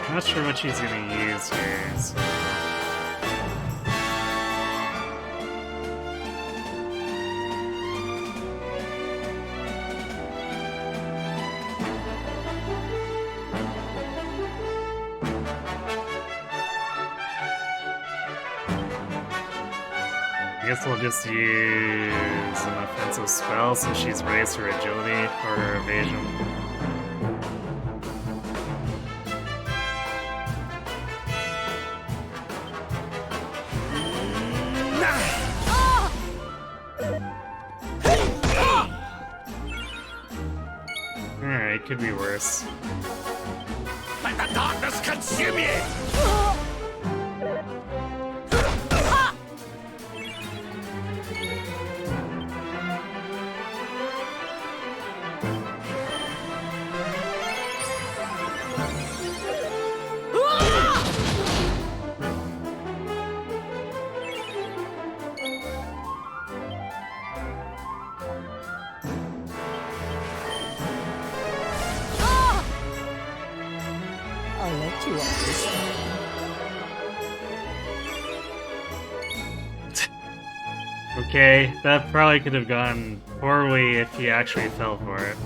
Not sure what she's gonna use here. So. I guess we'll just use an offensive spell since she's raised her agility or her evasion. Alright, could be worse. Let the darkness consume you! you off this time. Okay, that probably could have gone poorly if he actually fell for it.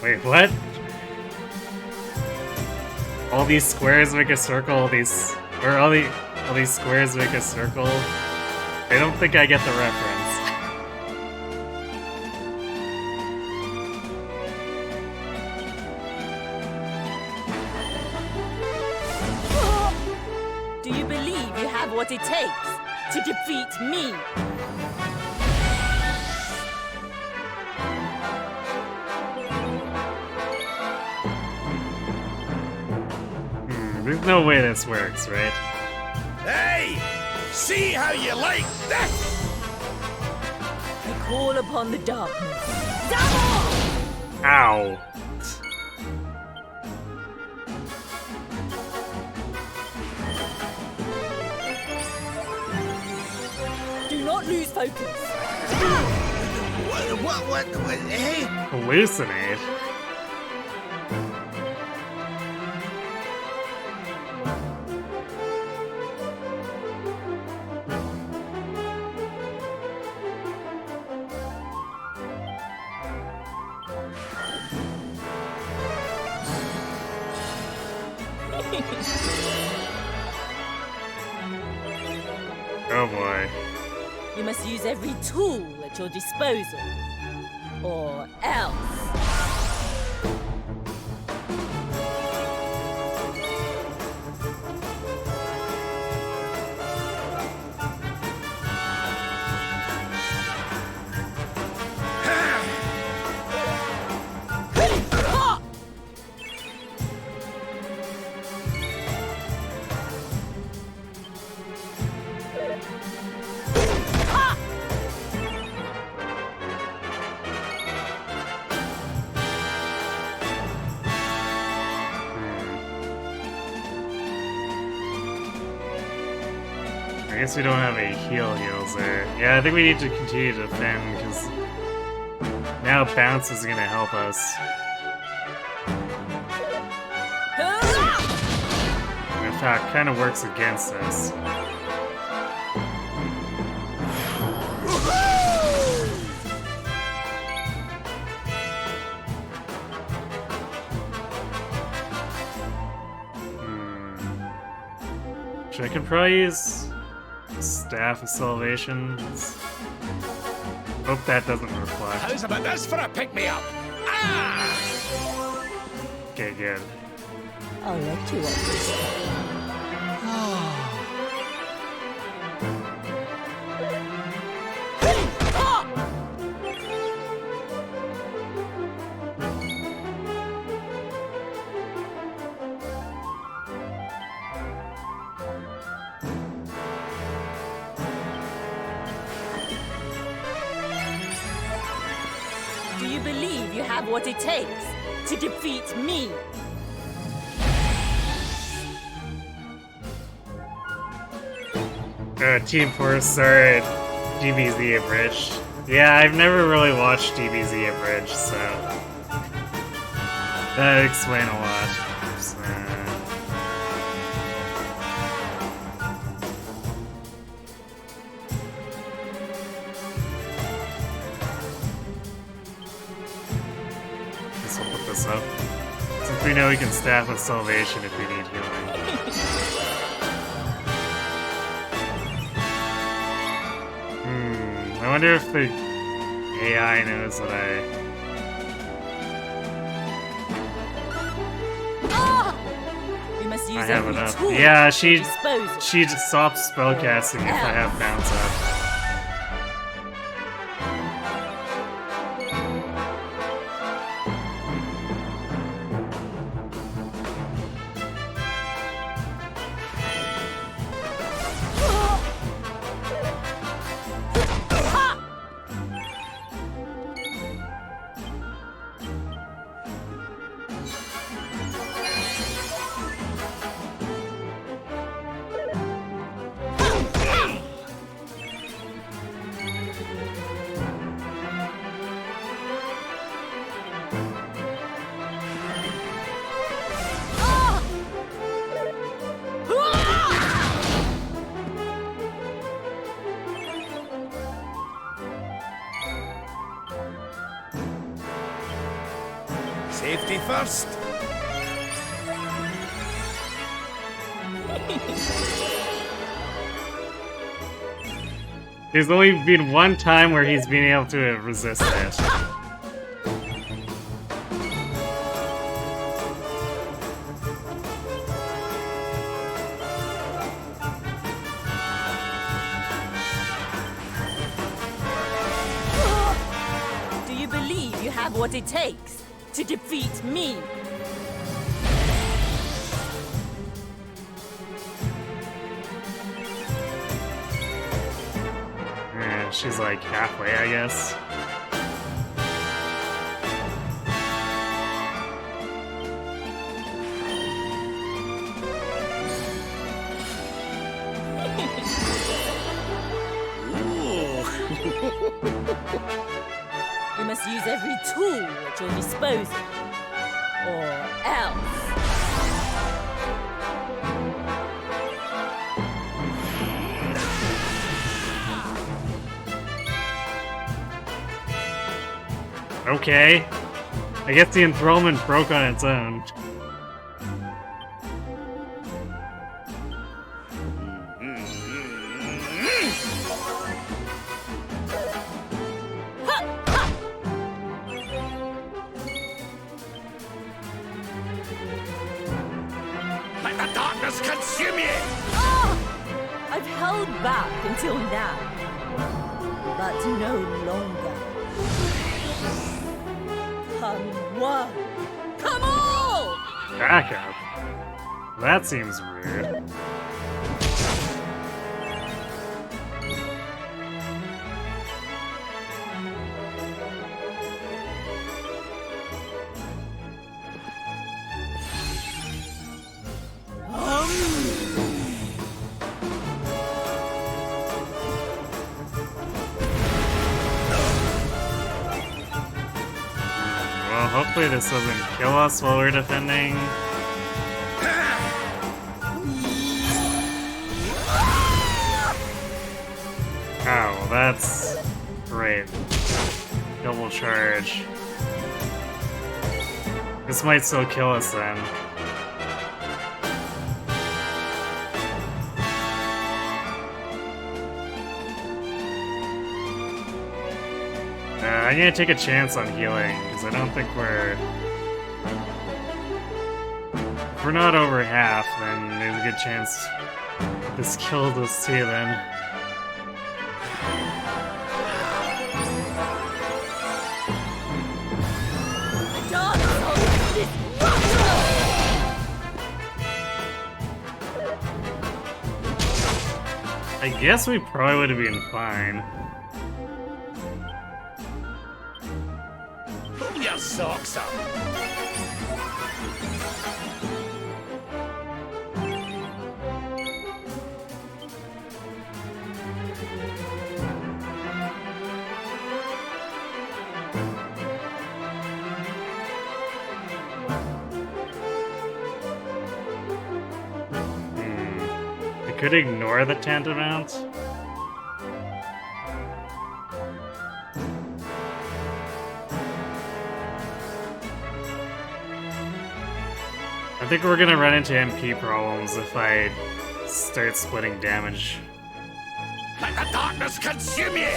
Wait, what? All these squares make a circle, all these squares make a circle. I don't think I get the reference. Do you believe you have what it takes to defeat me? There's no way this works, right? Hey! See how you like that? I call upon the darkness. Double! Ow. Do not lose focus. What, hey? Hallucinate? Oh boy. You must use every tool at your disposal. Or else. I guess we don't have a heals there. Yeah, I think we need to continue to defend, because now bounce is gonna help us. In fact, kind of works against us. I could probably use Staff of Salvation. Hope that doesn't reflect. How's about this for a pick-me-up? Ah! Okay, good. I'll let you up this time. Do you believe you have what it takes to defeat me? Team Force, sorry, DBZ Abridged. Yeah, I've never really watched DBZ Abridged, so that explains a lot. So, guess we'll put this up. Since we know we can staff with Salvation if we need healing. I wonder if the AI knows that You must use I have every enough. tool Yeah, at she your disposal. just stops spellcasting if I have bounce up. Safety first. There's only been one time where he's been able to resist it. Do you believe you have what it takes to defeat me? Yeah, she's like halfway, I guess. You must use every tool at your disposal, or else. Okay. I guess the enthrallment broke on its own. Let the darkness consume you! I've held back until now, but no longer. Come one, come all! Back up? That seems rude. Well, hopefully this doesn't kill us while we're defending. Oh, well that's great. Double charge. This might still kill us then. I'm gonna take a chance on healing, because I don't think if we're not over half, then there's a good chance this kills us too then. I guess we probably would have been fine. Pull your socks up. I could ignore the tantamount. I think we're gonna run into MP problems if I start splitting damage. Let the darkness consume you!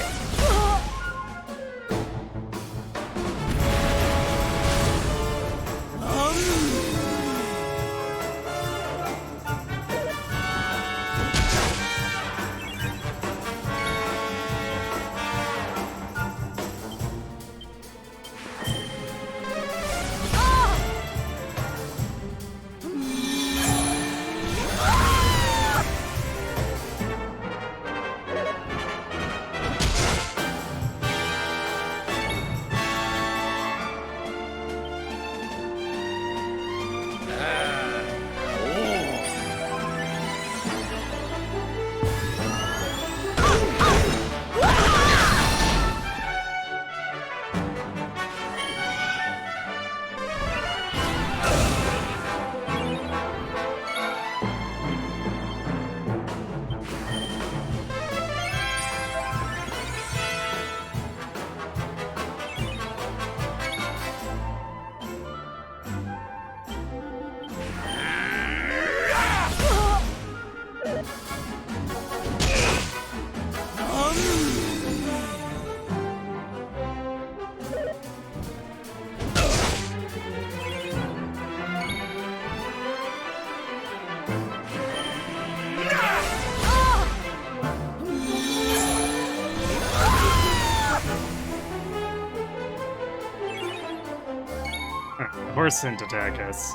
horse didn't attack us.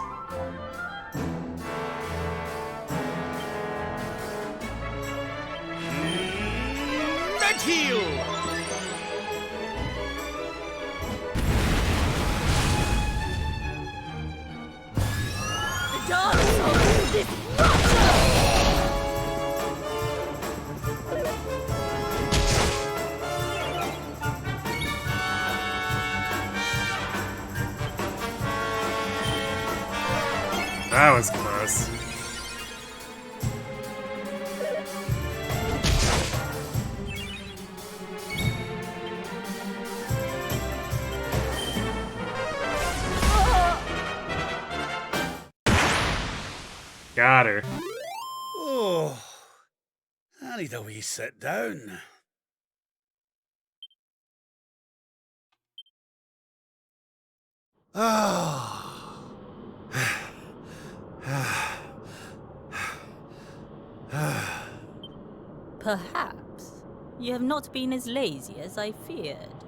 Red heel! The dark soul disruption! That was close. Got her. Oh, I need a wee sit down. Oh. Perhaps you have not been as lazy as I feared.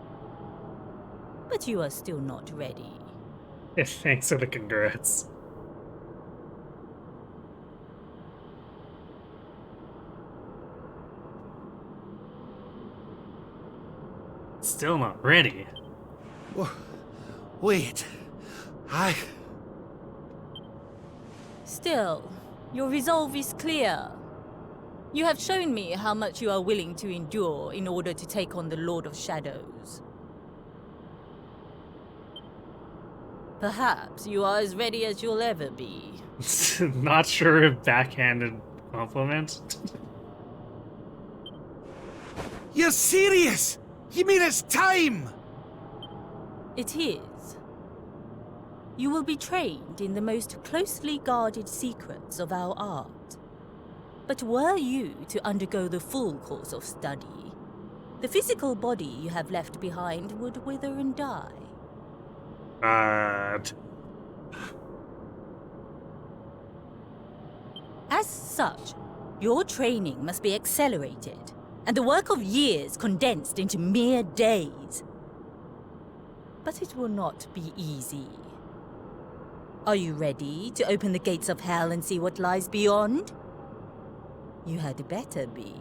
But you are still not ready. Thanks for the congrats. Still not ready. Wait. Still, your resolve is clear. You have shown me how much you are willing to endure in order to take on the Lord of Shadows. Perhaps you are as ready as you'll ever be. Not sure if backhanded compliment. You're serious? You mean it's time? It is. You will be trained in the most closely guarded secrets of our art. But were you to undergo the full course of study, the physical body you have left behind would wither and die. As such, your training must be accelerated, and the work of years condensed into mere days. But it will not be easy. Are you ready to open the gates of hell and see what lies beyond? You had better be.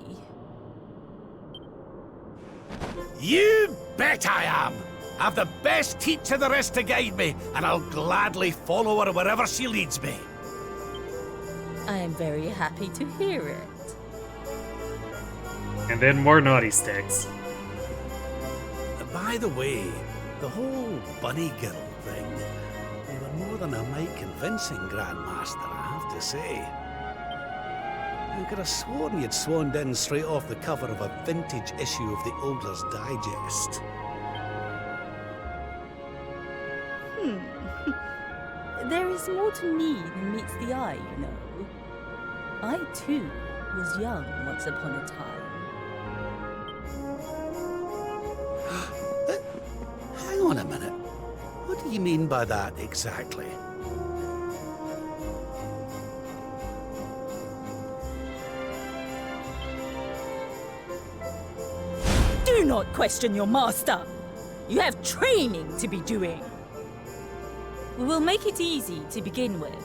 You bet I am! I've the best teacher there is to guide me, and I'll gladly follow her wherever she leads me. I am very happy to hear it. And then more naughty sticks. By the way, the whole bunny girl thing, you were more than a mite convincing, Grandmaster, I have to say. You could have sworn you'd swaned in straight off the cover of a vintage issue of the Ogler's Digest. There is more to me than meets the eye, you know. I, too, was young once upon a time. Hang on a minute. What do you mean by that exactly? Do not question your master! You have training to be doing! We will make it easy to begin with.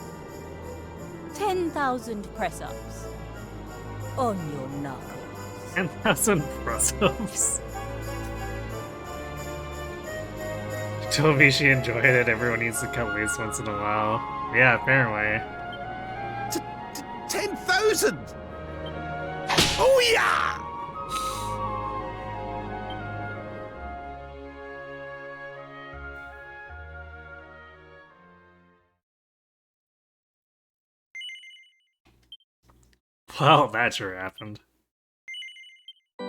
10,000 press-ups. On your knuckles. 10,000 press-ups. She told me she enjoyed it. Everyone needs to cut loose once in a while. Yeah, apparently. 10,000! Oh yeah! Well, that sure happened. I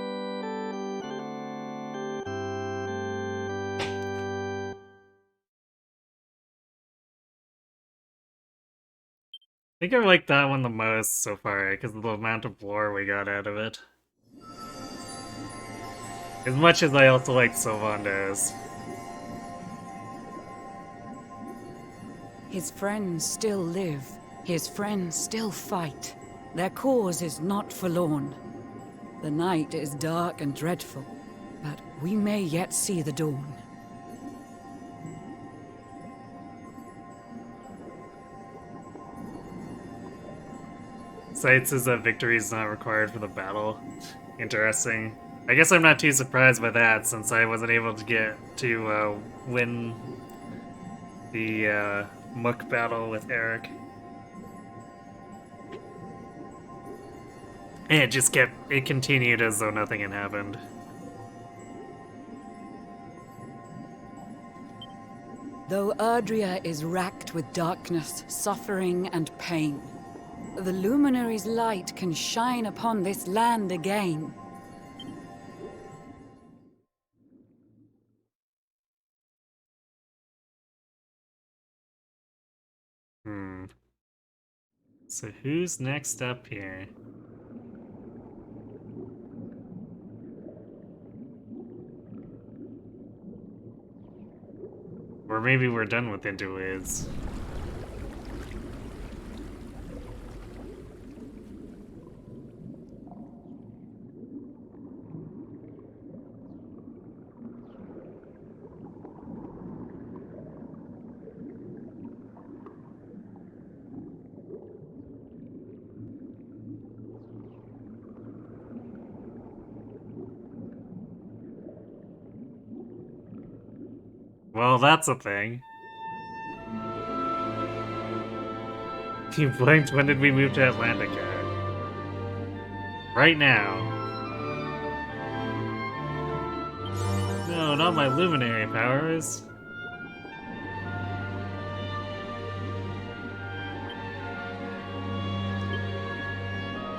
think I like that one the most so far, because of the amount of lore we got out of it. As much as I also like Sylvando's. His friends still live. His friends still fight. Their cause is not forlorn. The night is dark and dreadful, but we may yet see the dawn. Sight says that victory is not required for the battle. Interesting. I guess I'm not too surprised by that, since I wasn't able to get to win the Mook battle with Eric. And it continued as though nothing had happened. Though Erdrea is racked with darkness, suffering, and pain, the Luminary's light can shine upon this land again. So who's next up here? Or maybe we're done with interludes. Well, that's a thing. You blinked. When did we move to Atlantica? Right now. No, not my luminary powers.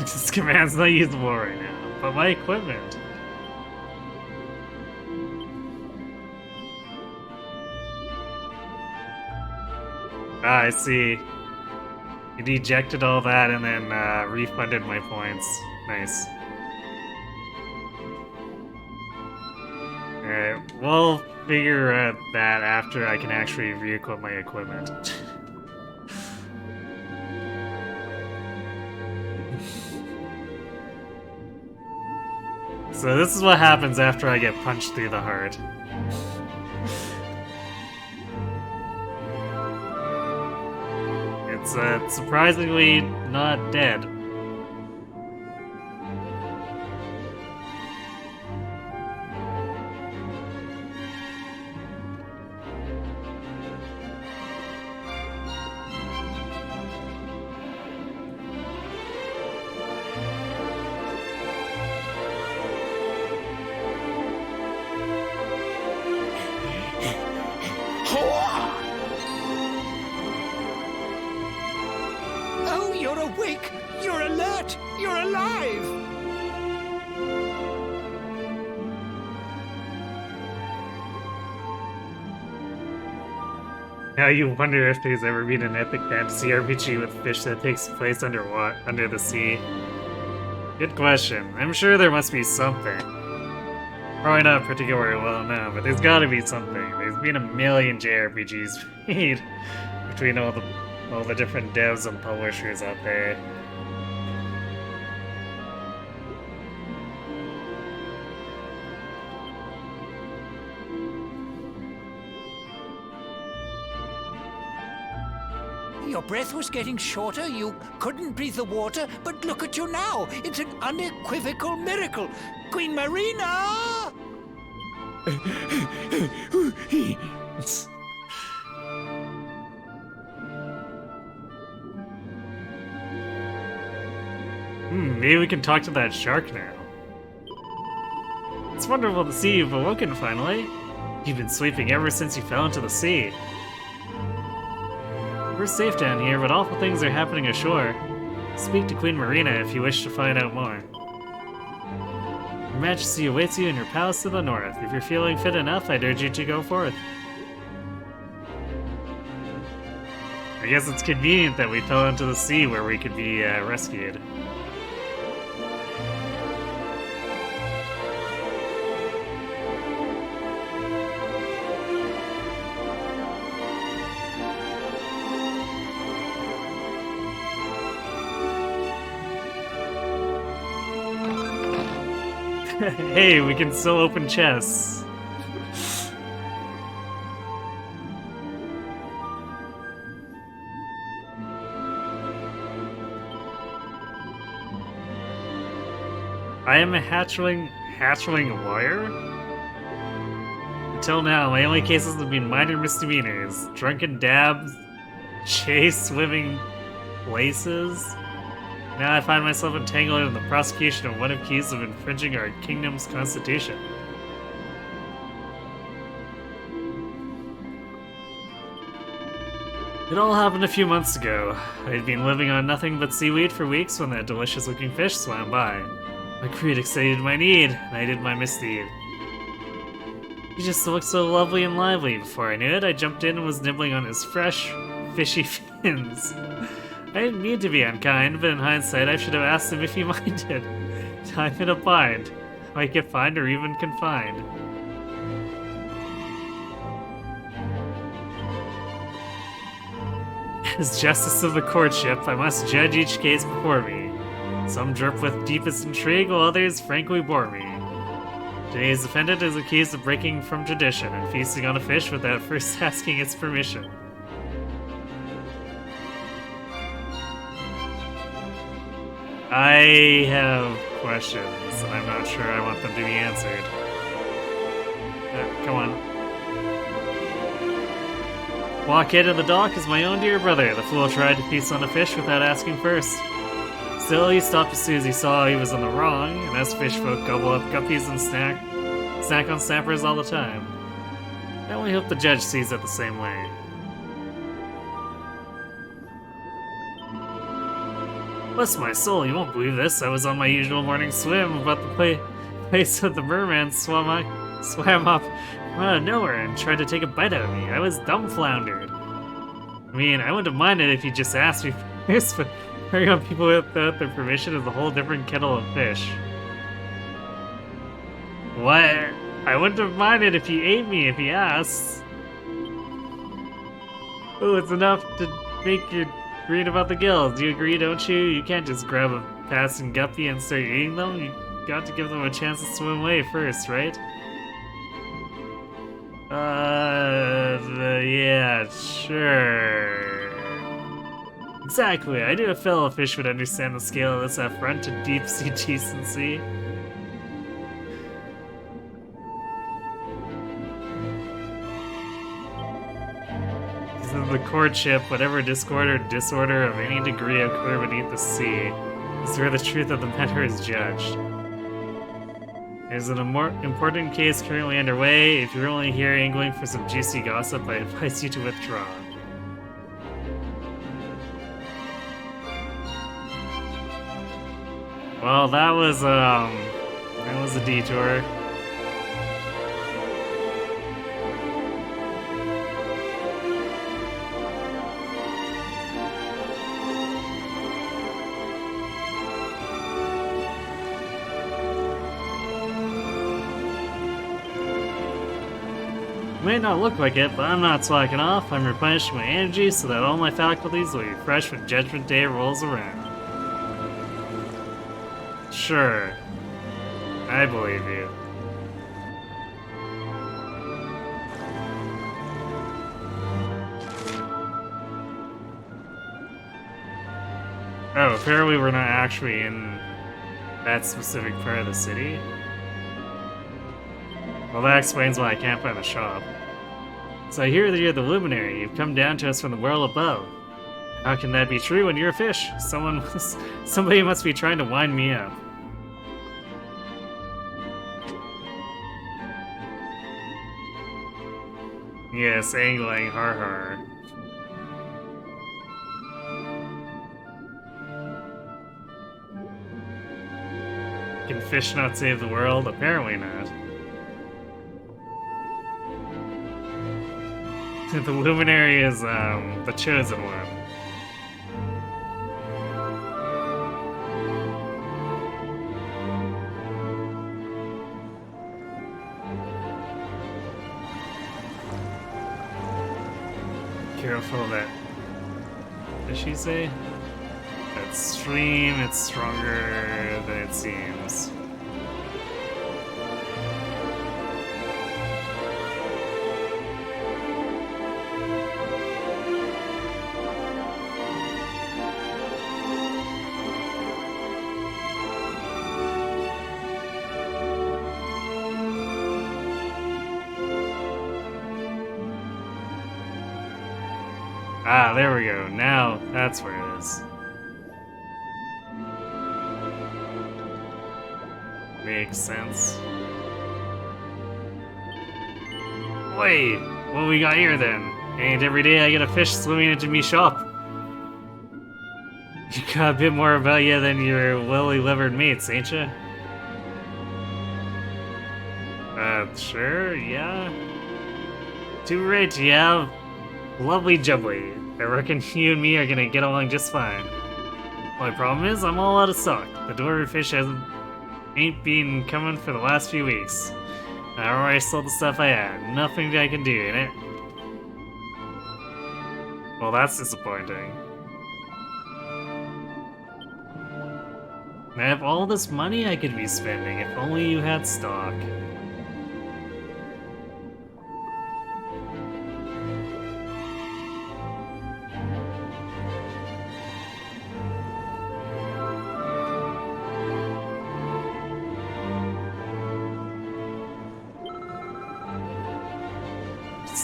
This command's not usable right now, but my equipment. Ah, I see. It ejected all that and then refunded my points. Nice. Alright, we'll figure that after I can actually re-equip my equipment. So this is what happens after I get punched through the heart. It's surprisingly not dead. Oh, you're awake! You're alert! You're alive! Now you wonder if there's ever been an epic fantasy RPG with fish that takes place under the sea. Good question. I'm sure there must be something. Probably not particularly well known, but there's gotta be something. There's been a million JRPGs made between all the different devs and publishers out there. Your breath was getting shorter, you couldn't breathe the water, but look at you now! It's an unequivocal miracle! Queen Marina! Maybe we can talk to that shark now. It's wonderful to see you've awoken finally. You've been sleeping ever since you fell into the sea. We're safe down here, but awful things are happening ashore. Speak to Queen Marina if you wish to find out more. Her Majesty awaits you in your palace to the north. If you're feeling fit enough, I'd urge you to go forth. I guess it's convenient that we fell into the sea where we could be rescued. Hey, we can still open chests. I am a hatchling lawyer? Until now, my only cases have been minor misdemeanors. Drunken dabs, chase swimming places. Now I find myself entangled in the prosecution of one accused of infringing our kingdom's constitution. It all happened a few months ago. I had been living on nothing but seaweed for weeks when that delicious-looking fish swam by. My creed exceeded my need, and I did my misdeed. He just looked so lovely and lively. Before I knew it, I jumped in and was nibbling on his fresh, fishy fins. I didn't mean to be unkind, but in hindsight, I should have asked him if he minded. I'm in a bind. I might get fined or even confined. As justice of the courtship, I must judge each case before me. Some drip with deepest intrigue, while others frankly bore me. Today's defendant is accused of breaking from tradition and feasting on a fish without first asking its permission. I have questions, and I'm not sure I want them to be answered. Come on. Walk into the dock is my own dear brother. The fool tried to feast on a fish without asking first. Still, he stopped as soon as he saw he was in the wrong, and us fish folk gobble up guppies and snack on snappers all the time. I only hope the judge sees it the same way. Bless my soul, you won't believe this. I was on my usual morning swim, about the place that the merman swam up out of nowhere and tried to take a bite out of me. I was dumbfoundered. I mean, I wouldn't have minded if you just asked me first, but hurrying on people without their permission is a whole different kettle of fish. What? I wouldn't have minded if you ate me if you asked. Oh, it's enough to make you read about the gills. You agree, don't you? You can't just grab a passing guppy and start eating them. You got to give them a chance to swim away first, right? Yeah, sure. Exactly. I knew a fellow fish would understand the scale of this affront to deep-sea decency. The courtship, whatever discord or disorder of any degree occur beneath the sea, is where the truth of the matter is judged. There's an important case currently underway. If you're only here angling for some juicy gossip, I advise you to withdraw. Well, that was a detour. May not look like it, but I'm not slacking off. I'm replenishing my energy so that all my faculties will be fresh when Judgment Day rolls around. Sure. I believe you. Oh, apparently we're not actually in that specific part of the city. Well, that explains why I can't find the shop. So I hear that you're the Luminary. You've come down to us from the world above. How can that be true when you're a fish? Somebody must be trying to wind me up. Yes, angling, har har. Can fish not save the world? Apparently not. The Luminary is, the chosen one. Careful of that. What did she say? That stream, it's stronger than it seems. Ah, there we go. Now, that's where it is. Makes sense. Wait, what we got here then? Ain't every day I get a fish swimming into me shop. You got a bit more about you than your lily-livered mates, ain't ya? Sure, yeah. Too right, yeah. Lovely jubbly. I reckon you and me are gonna get along just fine. My problem is, I'm all out of stock. The dwarven fish ain't been coming for the last few weeks. I already sold the stuff I had. Nothing I can do, innit? Well, that's disappointing. I have all this money I could be spending if only you had stock.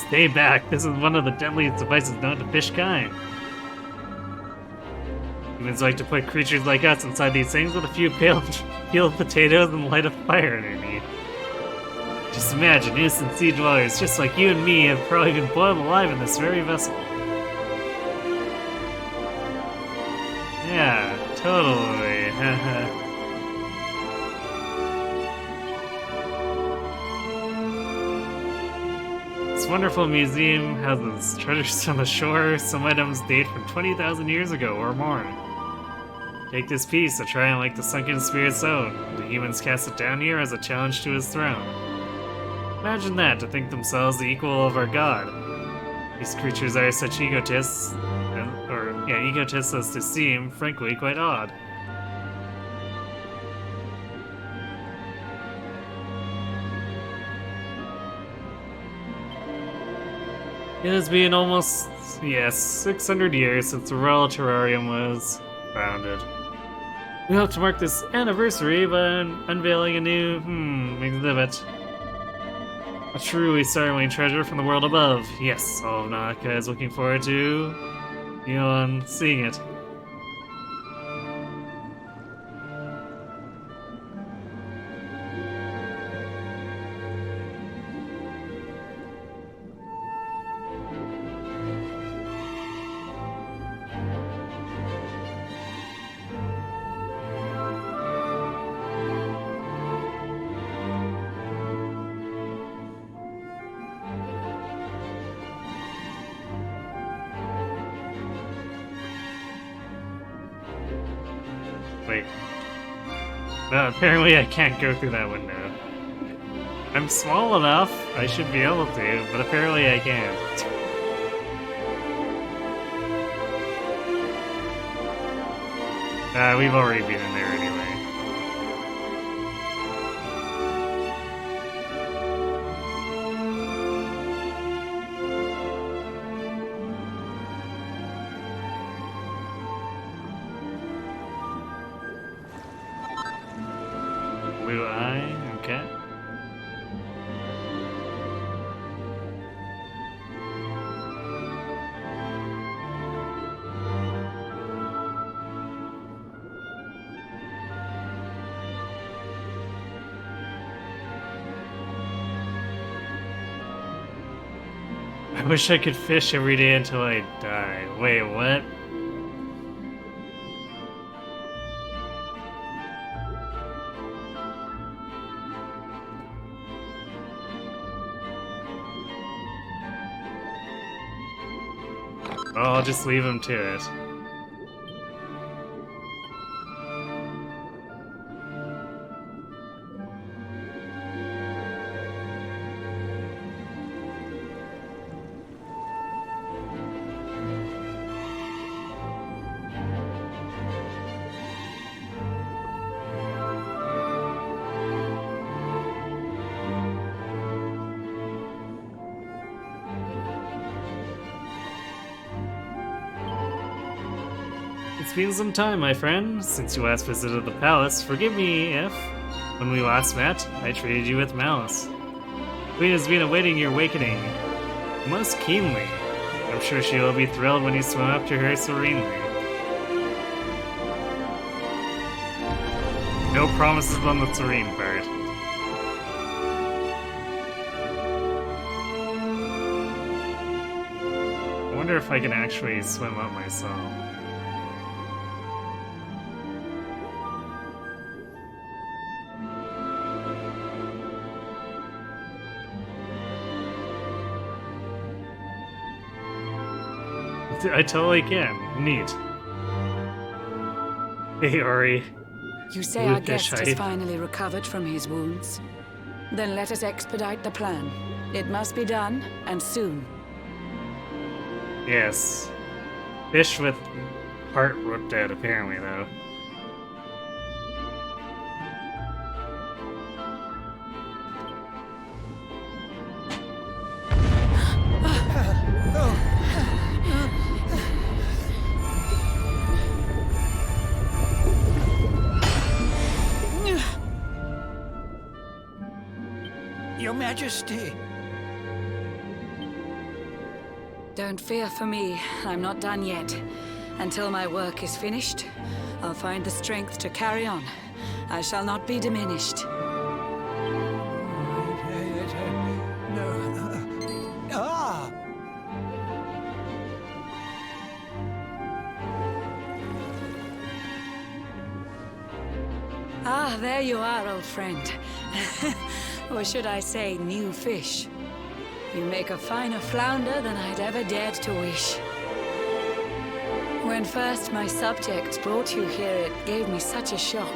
Stay back, this is one of the deadliest devices known to fish kind. Humans like to put creatures like us inside these things with a few peeled potatoes and light a fire underneath. Just imagine, innocent sea dwellers just like you and me have probably been boiled alive in this very vessel. Yeah, totally. This wonderful museum has treasures from the shore. Some items date from 20,000 years ago or more. Take this piece to try and like the sunken spirit's own. The humans cast it down here as a challenge to his throne. Imagine that, to think themselves the equal of our god. These creatures are such egotists, egotists as to seem, frankly, quite odd. It has been almost, 600 years since the Royal Terrarium was founded. We hope to mark this anniversary by unveiling a new, exhibit. A truly startling treasure from the world above. Yes, all of Naka is looking forward to, seeing it. Wait. No, apparently I can't go through that window. I'm small enough, I should be able to, but apparently I can't. We've already been in there anyway. Blue eye, okay. I wish I could fish every day until I die. Wait, what? I'll just leave him to it. It's been some time, my friend, since you last visited the palace. Forgive me if, when we last met, I treated you with malice. Queen has been awaiting your awakening most keenly. I'm sure she will be thrilled when you swim up to her serenely. No promises on the serene part. I wonder if I can actually swim up myself. I totally can. Neat. Hey, Ori. You say our guest has finally recovered from his wounds? Then let us expedite the plan. It must be done, and soon. Yes. Fish with heart ripped out, apparently, though. Your Majesty. Don't fear for me. I'm not done yet. Until my work is finished, I'll find the strength to carry on. I shall not be diminished. Ah, there you are, old friend. Or should I say, new fish. You make a finer flounder than I'd ever dared to wish. When first my subjects brought you here, it gave me such a shock.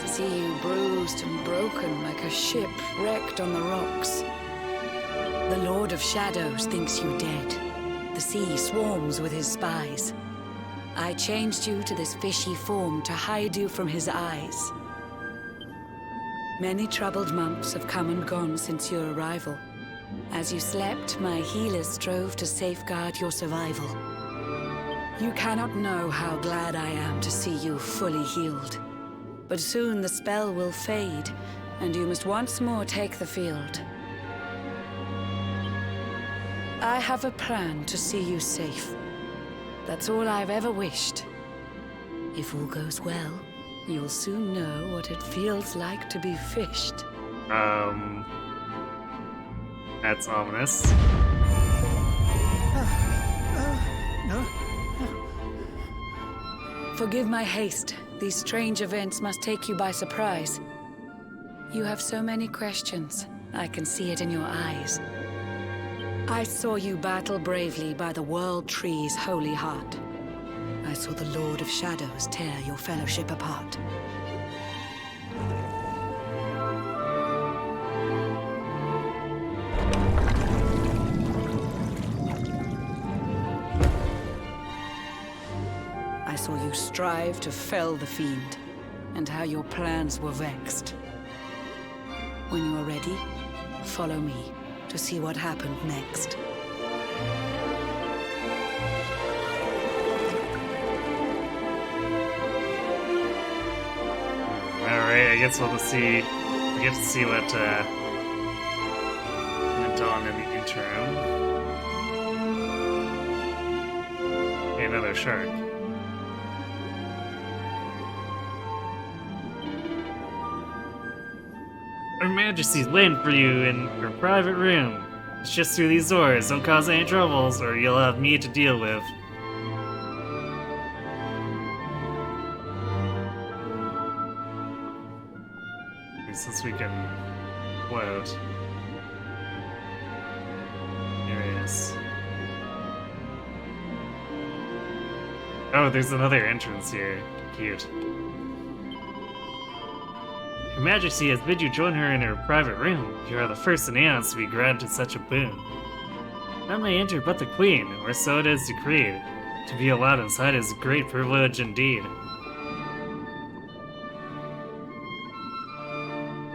To see you bruised and broken like a ship wrecked on the rocks. The Lord of Shadows thinks you dead. The sea swarms with his spies. I changed you to this fishy form to hide you from his eyes. Many troubled months have come and gone since your arrival. As you slept, my healers strove to safeguard your survival. You cannot know how glad I am to see you fully healed. But soon the spell will fade, and you must once more take the field. I have a plan to see you safe. That's all I've ever wished. If all goes well, you'll soon know what it feels like to be fished. That's ominous. No. Forgive my haste. These strange events must take you by surprise. You have so many questions. I can see it in your eyes. I saw you battle bravely by the World Tree's holy heart. I saw the Lord of Shadows tear your fellowship apart. I saw you strive to fell the fiend, and how your plans were vexed. When you are ready, follow me to see what happened next. Alright, I guess we'll get to see what went on in the interim. Hey, another shark. Her Majesty's waiting for you in her private room. It's just through these doors. Don't cause any troubles, or you'll have me to deal with. Since we can float. Here it is. Oh, there's another entrance here. Cute. Her Majesty has bid you join her in her private room. You are the first in Aeons to be granted such a boon. None may enter but the Queen, or so it is decreed. To be allowed inside is a great privilege indeed.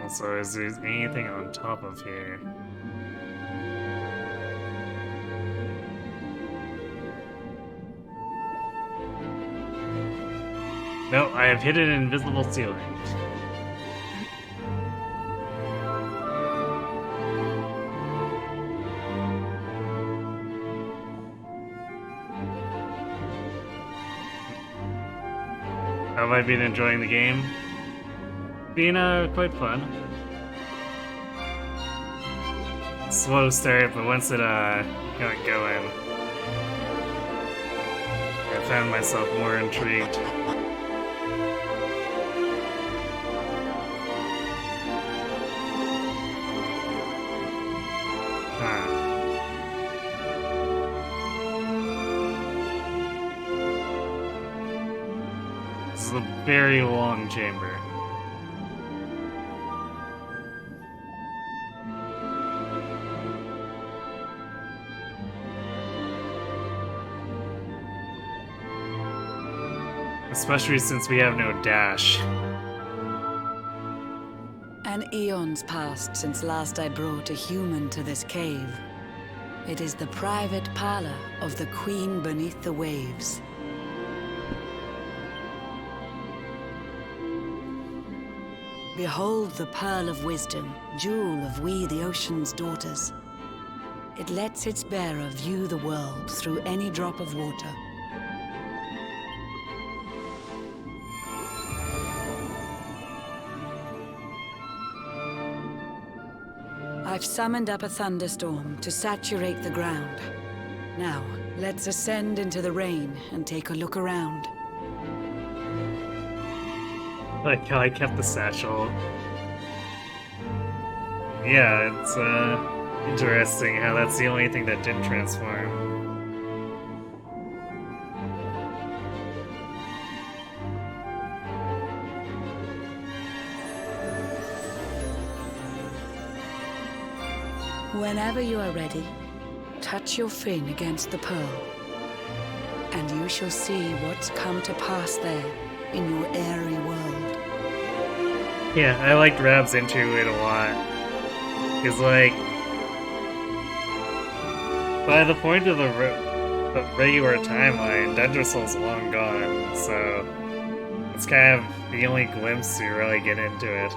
Also, is there anything on top of here? No, I have hit an invisible ceiling. have I been enjoying the game? Been quite fun. Slow start, but once it got going, I found myself more intrigued. This is a very long chamber. Especially since we have no dash. An eon's passed since last I brought a human to this cave. It is the private parlor of the Queen beneath the waves. Behold the pearl of wisdom, jewel of we the ocean's daughters. It lets its bearer view the world through any drop of water. I've summoned up a thunderstorm to saturate the ground. Now, let's ascend into the rain and take a look around. Like how I kept the satchel. Yeah, it's interesting how that's the only thing that didn't transform. Whenever you are ready, touch your fin against the pearl, and you shall see what's come to pass there in your airy world. Yeah, I liked Rab's interlude a lot. Because, like, by the point of the regular timeline, Dendrasul's long gone, so it's kind of the only glimpse to really get into it.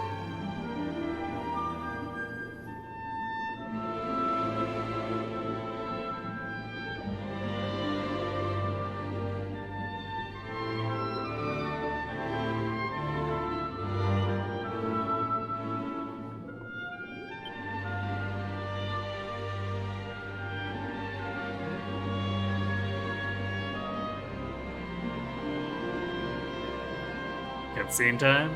Cutscene time?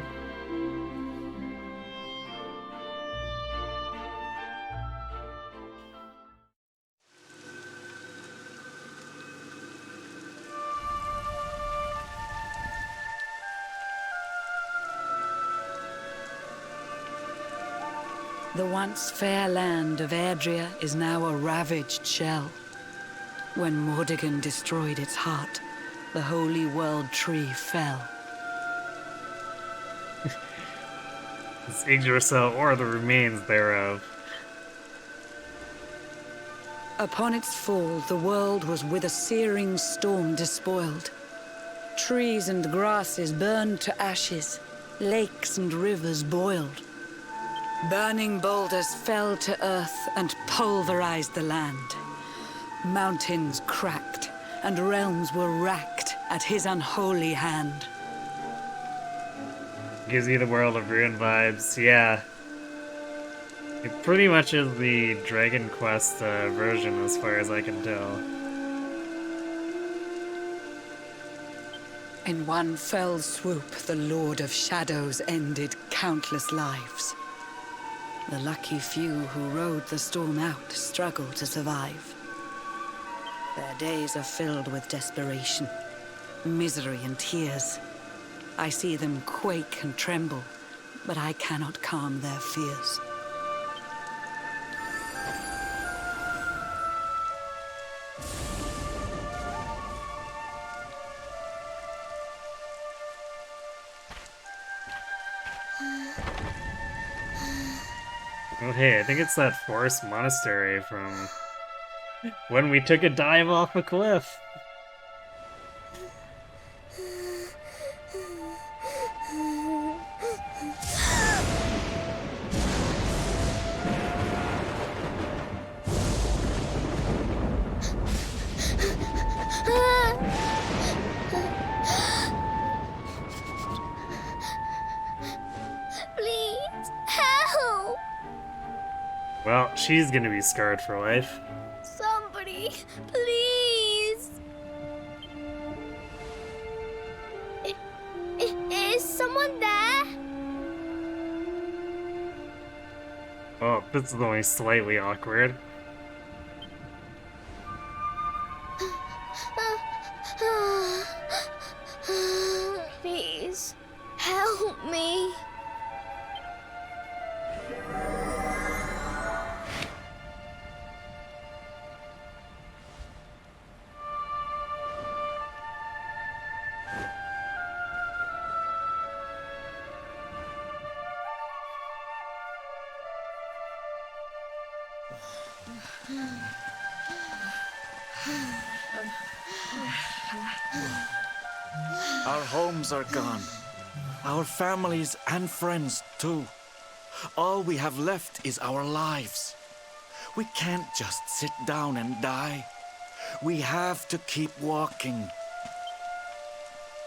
The once fair land of Erdrea is now a ravaged shell. When Mordegon destroyed its heart, the holy world tree fell. It's Yggdrasil or the remains thereof. Upon its fall, the world was with a searing storm despoiled. Trees and grasses burned to ashes, lakes and rivers boiled. Burning boulders fell to earth and pulverized the land. Mountains cracked, and realms were racked at his unholy hand. Gives you the World of Ruin vibes, yeah. It pretty much is the Dragon Quest version as far as I can tell. In one fell swoop, the Lord of Shadows ended countless lives. The lucky few who rode the storm out struggle to survive. Their days are filled with desperation, misery and tears. I see them quake and tremble, but I cannot calm their fears. Oh hey, I think it's that forest monastery from when we took a dive off a cliff. Please, help! Well, she's gonna be scarred for life. Somebody, please! Is someone there? Oh, this is only slightly awkward. Please, help me. Our homes are gone. Our families and friends, too. All we have left is our lives. We can't just sit down and die. We have to keep walking.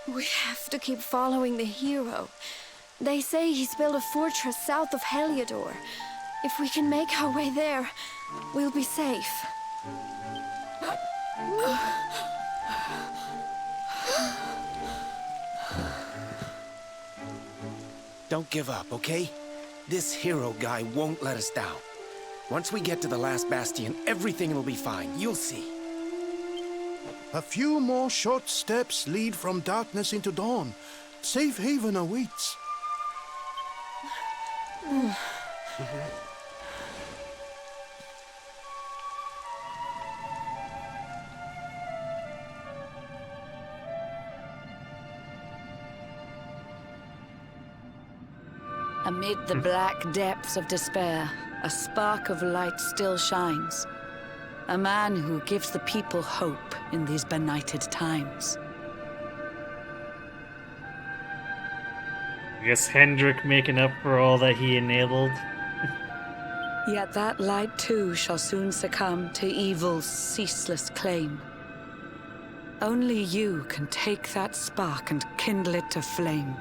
We have to keep following the hero. They say he's built a fortress south of Heliodor. If we can make our way there, we'll be safe. Don't give up, okay? This hero guy won't let us down. Once we get to the last bastion, everything will be fine. You'll see. A few more short steps lead from darkness into dawn. Safe haven awaits. Amid the black depths of despair, a spark of light still shines. A man who gives the people hope in these benighted times. I guess Hendrik making up for all that he enabled. Yet that light too shall soon succumb to evil's ceaseless claim. Only you can take that spark and kindle it to flame.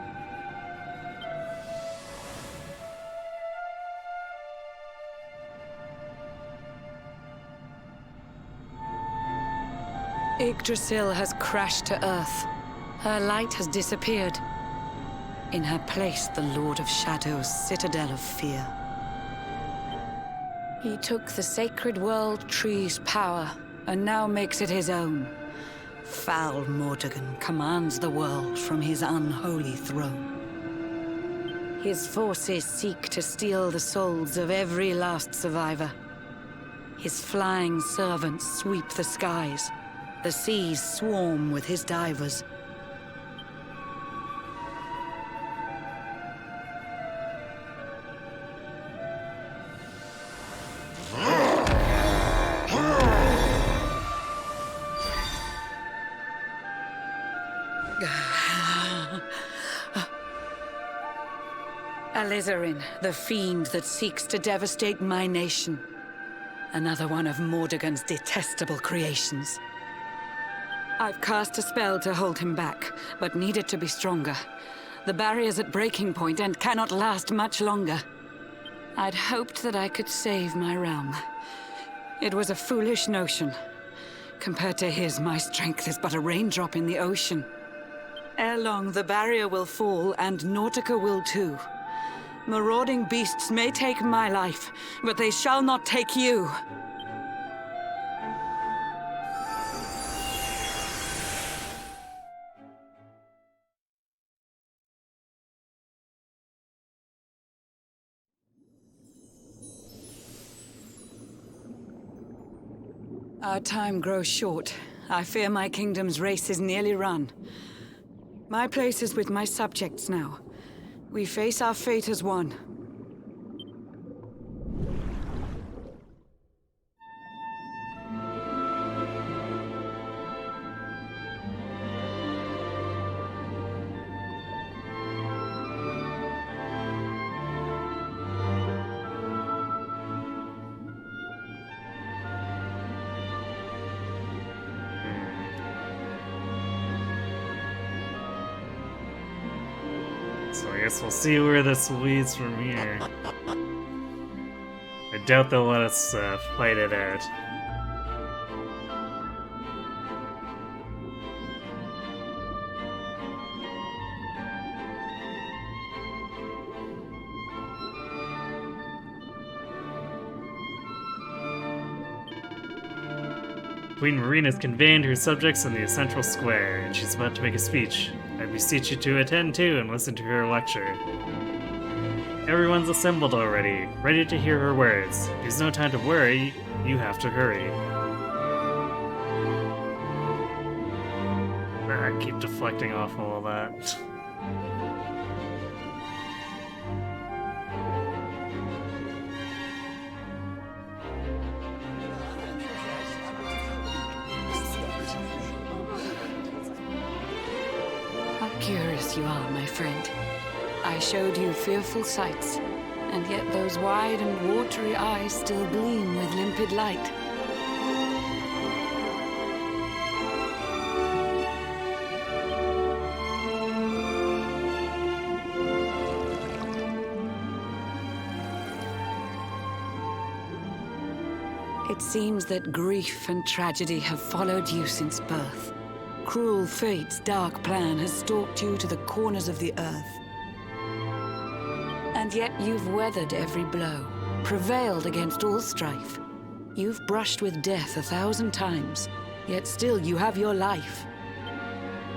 Yggdrasil has crashed to Earth. Her light has disappeared. In her place, the Lord of Shadow's citadel of fear. He took the sacred world tree's power, and now makes it his own. Foul Mordegon commands the world from his unholy throne. His forces seek to steal the souls of every last survivor. His flying servants sweep the skies. The seas swarm with his divers. Alizarin, the fiend that seeks to devastate my nation. Another one of Mordegon's detestable creations. I've cast a spell to hold him back, but need it to be stronger. The barrier's at breaking point and cannot last much longer. I'd hoped that I could save my realm. It was a foolish notion. Compared to his, my strength is but a raindrop in the ocean. Ere long, the barrier will fall, and Nautica will too. Marauding beasts may take my life, but they shall not take you. Our time grows short. I fear my kingdom's race is nearly run. My place is with my subjects now. We face our fate as one. So So I guess we'll see where this leads from here. I doubt they'll let us fight it out. Queen Marina is conveying her subjects in the central square, and she's about to make a speech. I beseech you to attend to and listen to her lecture. Everyone's assembled already, ready to hear her words. There's no time to worry, you have to hurry. I keep deflecting off all of that. Curious you are, my friend. I showed you fearful sights, and yet those wide and watery eyes still gleam with limpid light. It seems that grief and tragedy have followed you since birth. Cruel fate's dark plan has stalked you to the corners of the earth. And yet you've weathered every blow, prevailed against all strife. You've brushed with death 1,000 times, yet still you have your life.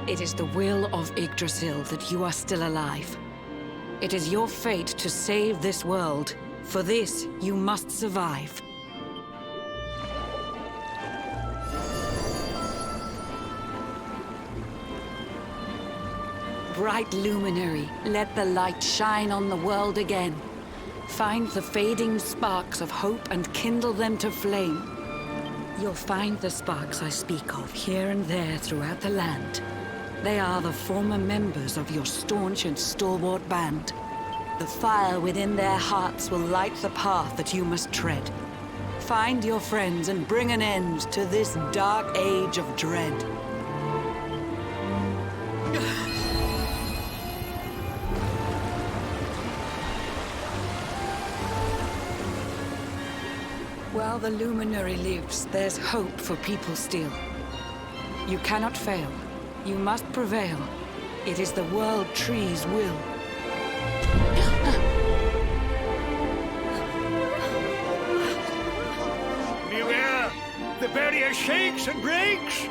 It is the will of Yggdrasil that you are still alive. It is your fate to save this world. For this, you must survive. Bright luminary, let the light shine on the world again. Find the fading sparks of hope and kindle them to flame. You'll find the sparks I speak of here and there throughout the land. They are the former members of your staunch and stalwart band. The fire within their hearts will light the path that you must tread. Find your friends and bring an end to this dark age of dread. While the luminary lives, there's hope for people still. You cannot fail. You must prevail. It is the World Tree's will. Beware! The barrier shakes and breaks!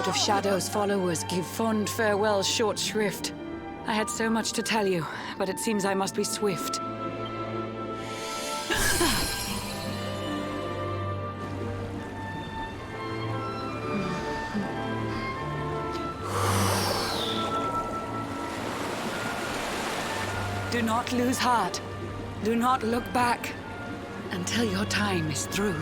Of Shadow's followers give fond farewells short shrift. I had so much to tell you, but it seems I must be swift. Do not lose heart. Do not look back until your time is through.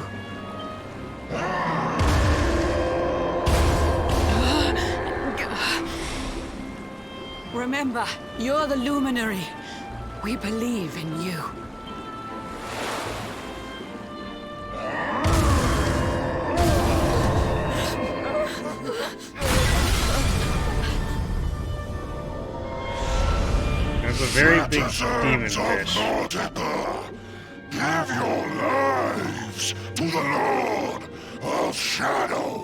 Remember, you're the luminary. We believe in you. There's a very big demon fish. Give your lives to the Lord of Shadows.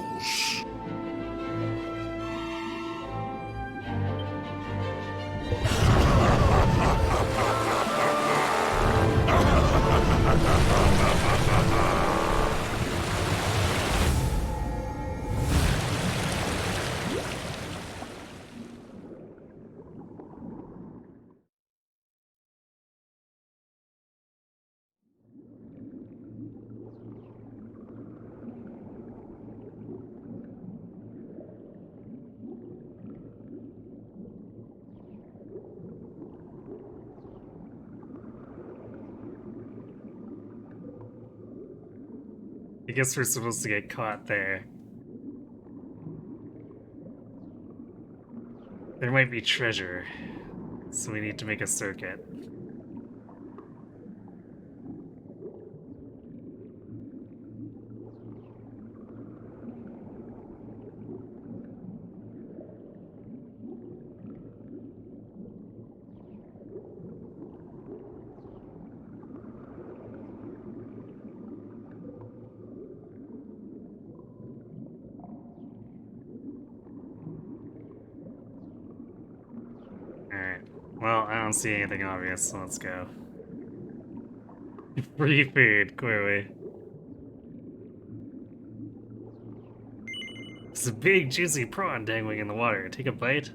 I guess we're supposed to get caught there. There might be treasure, so we need to make a circuit. Alright. Well, I don't see anything obvious, so let's go. Free food, clearly. There's a big juicy prawn dangling in the water. Take a bite.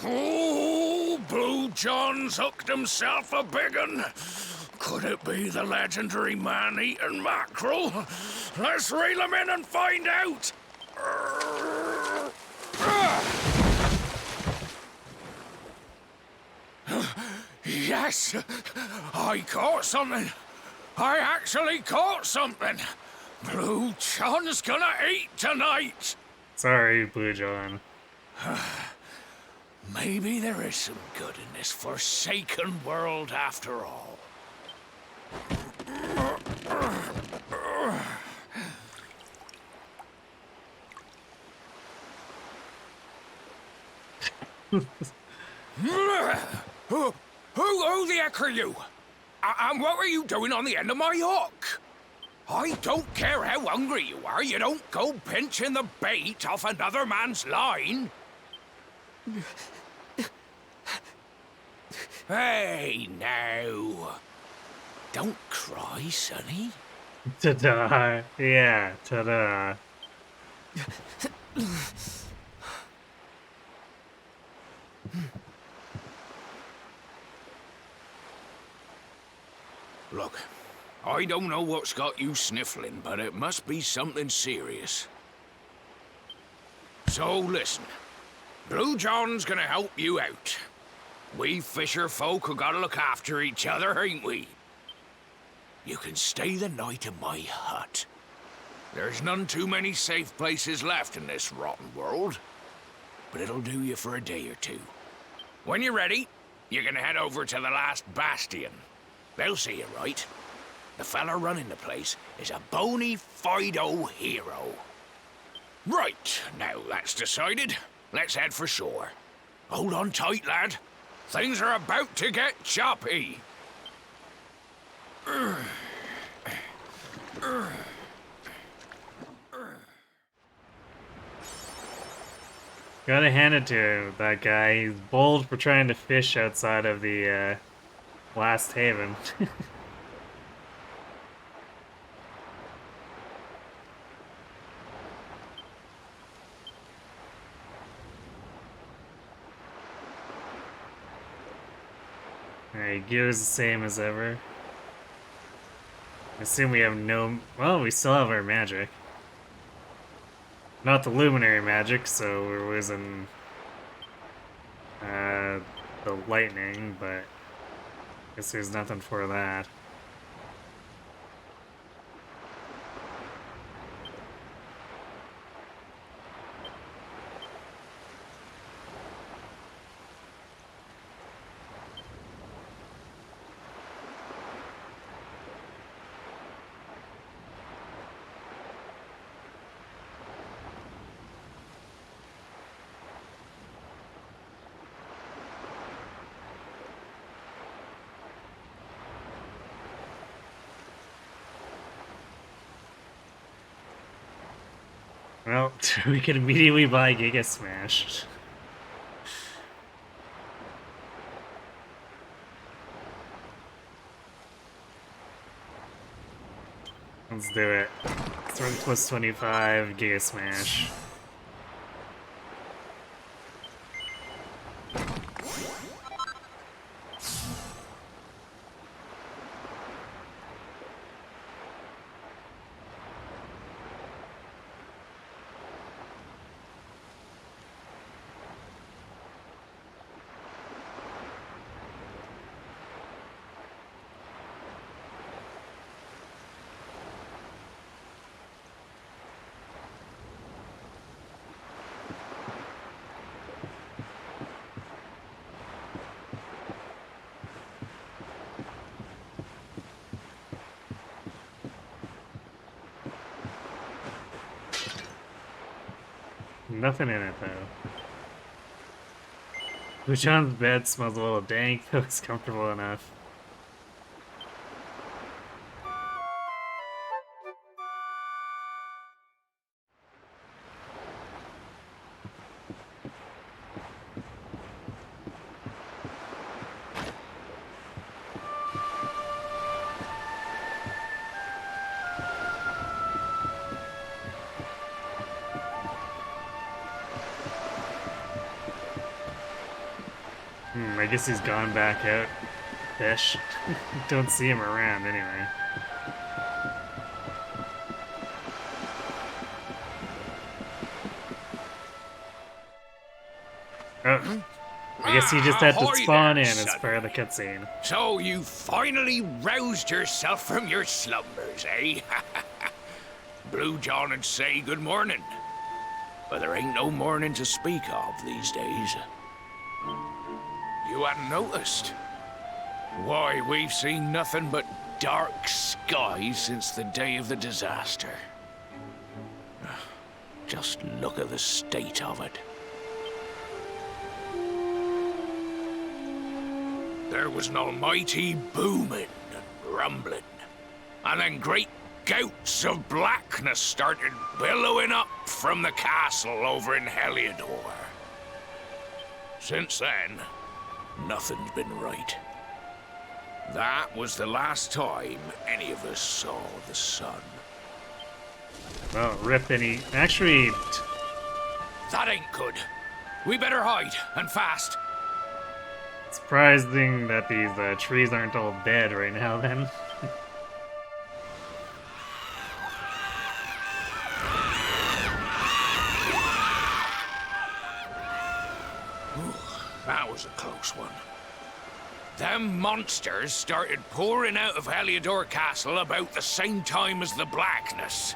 Oh, Blue John's hooked himself a big un. Could it be the legendary man-eating mackerel? Let's reel him in and find out. Yes, I caught something. I actually caught something. Blue John's gonna eat tonight. Sorry, Blue John. Maybe there is some good in this forsaken world after all. Who the heck are you? And what were you doing on the end of my hook? I don't care how hungry you are, you don't go pinching the bait off another man's line. Hey, now. Don't cry, Sonny. Ta-da. Yeah, ta-da. Look, I don't know what's got you sniffling, but it must be something serious. So listen, Blue John's gonna help you out. We fisher folk who gotta look after each other, ain't we? You can stay the night in my hut. There's none too many safe places left in this rotten world, but it'll do you for a day or two. When you're ready, you're gonna head over to the last bastion. They'll see you right. The fella running the place is a bony Fido hero. Right, now that's decided, let's head for shore. Hold on tight, lad. Things are about to get choppy. Gotta hand it to that guy. He's bold for trying to fish outside of the last haven. Alright, gear's the same as ever. I assume we have no... Well, we still have our magic. Not the luminary magic, so we're losing the lightning, but I guess there's nothing for that. Well, we could immediately buy Giga Smash. Let's do it. Strength plus 25, Giga Smash. Nothing in it, though. Lucian's bed smells a little dank, but looks comfortable enough. I guess he's gone back out. Fish. Don't see him around anyway. Oh. I guess he just had to spawn in as part of the cutscene. So you finally roused yourself from your slumbers, eh? Blue John would say good morning. But there ain't no morning to speak of these days. You hadn't noticed? Why, we've seen nothing but dark skies since the day of the disaster. Just look at the state of it. There was an almighty booming and rumbling, and then great gouts of blackness started billowing up from the castle over in Heliodor. Since then, nothing's been right. That was the last time any of us saw the sun. Well, rip any. Actually. That ain't good. We better hide, and fast. Surprising that these trees aren't all dead right now, then. That was a close one. Them monsters started pouring out of Heliodor Castle about the same time as the blackness.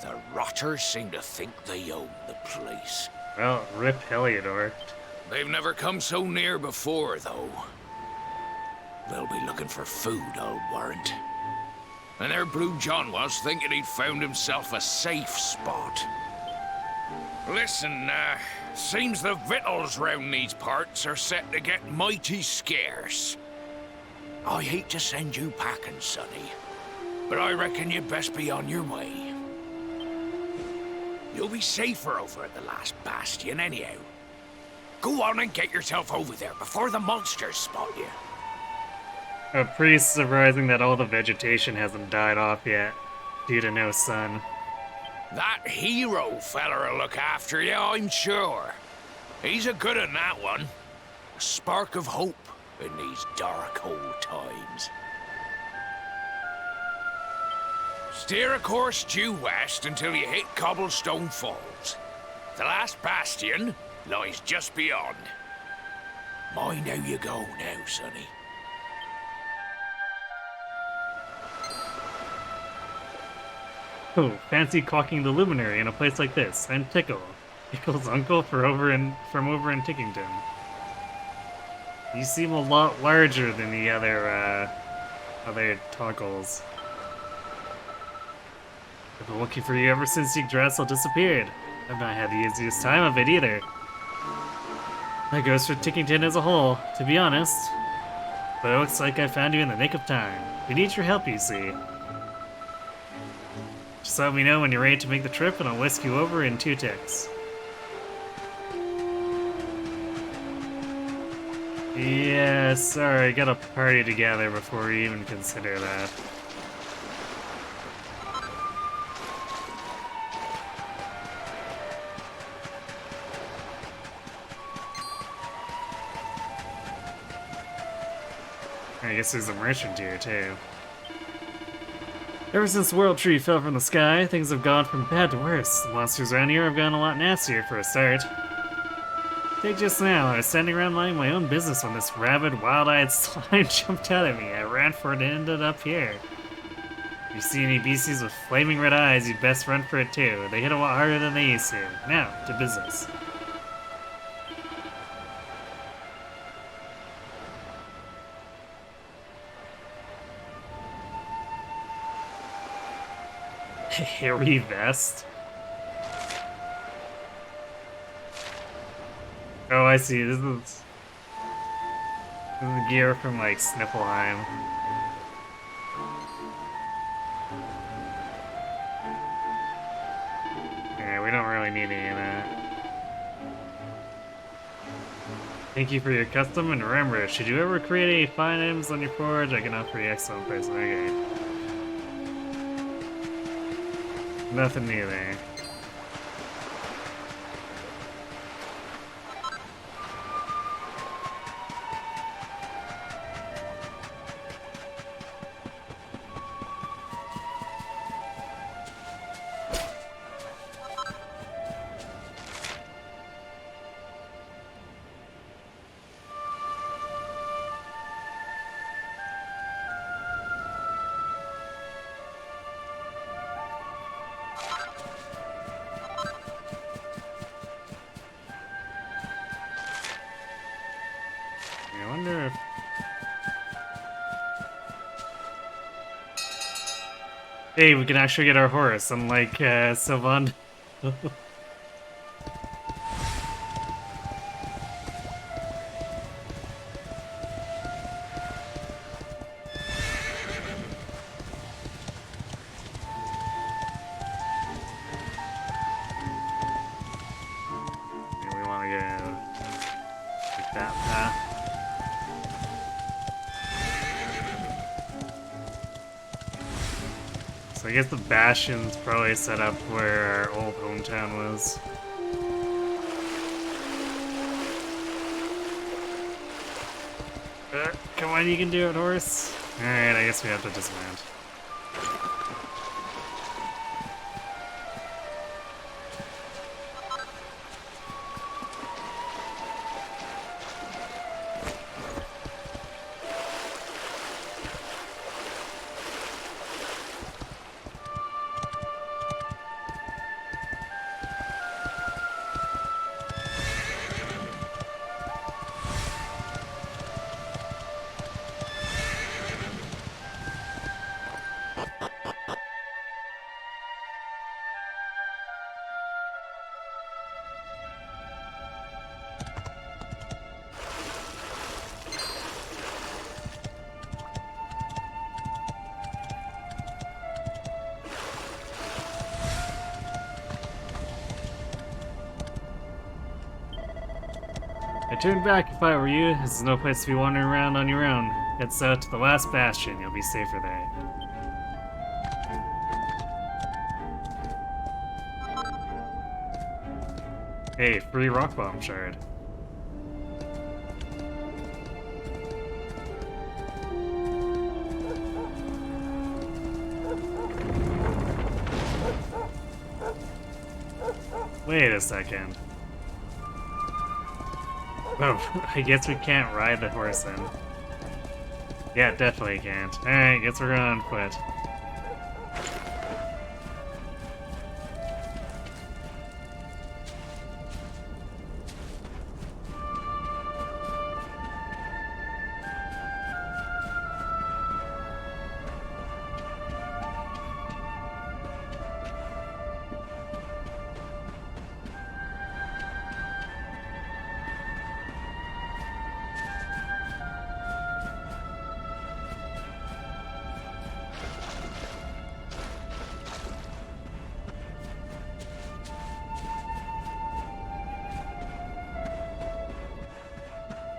The rotters seem to think they own the place. Well, rip Heliodor. They've never come so near before, though. They'll be looking for food, I'll warrant. And there Blue John was, thinking he'd found himself a safe spot. Listen, seems the victuals round these parts are set to get mighty scarce. I hate to send you packing, Sonny, but I reckon you'd best be on your way. You'll be safer over at the last bastion anyhow. Go on and get yourself over there before the monsters spot you. Pretty surprising that all the vegetation hasn't died off yet, due to no sun. That hero feller'll look after you, I'm sure. He's a good un, that one. A spark of hope in these dark old times. Steer a course due west until you hit Cobblestone Falls. The last bastion lies just beyond. Mind how you go now, Sonny. Oh, fancy caulking the luminary in a place like this. I'm Tickle. Tickle's uncle from over in Tickington. You seem a lot larger than the other toggles. I've been looking for you ever since Yggdrasil disappeared. I've not had the easiest time of it either. That goes for Tickington as a whole, to be honest. But it looks like I found you in the nick of time. We need your help, you see. Just let me know when you're ready to make the trip and I'll whisk you over in 2 ticks. Yeah, sorry, got a party together before we even consider that. I guess there's a merchant here, too. Ever since World Tree fell from the sky, things have gone from bad to worse. The monsters around here have gotten a lot nastier for a start. Take just now, I was standing around minding my own business when this rabid, wild-eyed slime jumped out at me. I ran for it and ended up here. If you see any beasties with flaming red eyes, you'd best run for it too. They hit a lot harder than they used to. Now, to business. Hairy vest. I see. This is the gear from like Sniffleheim. Yeah, we don't really need any of that. Thank you for your custom, and remember, should you ever create any fine items on your forge, I can offer you excellent price. Okay. Nothing new there. I wonder if... Hey, we can actually get our horse, unlike Sylvan. We want to go like that path. So I guess the Bastion's probably set up where our old hometown was. Come on, you can do it, horse. Alright, I guess we have to dismount. I'd turn back if I were you. This is no place to be wandering around on your own. Head south to the last bastion. You'll be safer there. Hey, free rock bomb shard. Wait a second. Oh, I guess we can't ride the horse in. Yeah, definitely can't. Alright, guess we're going on foot.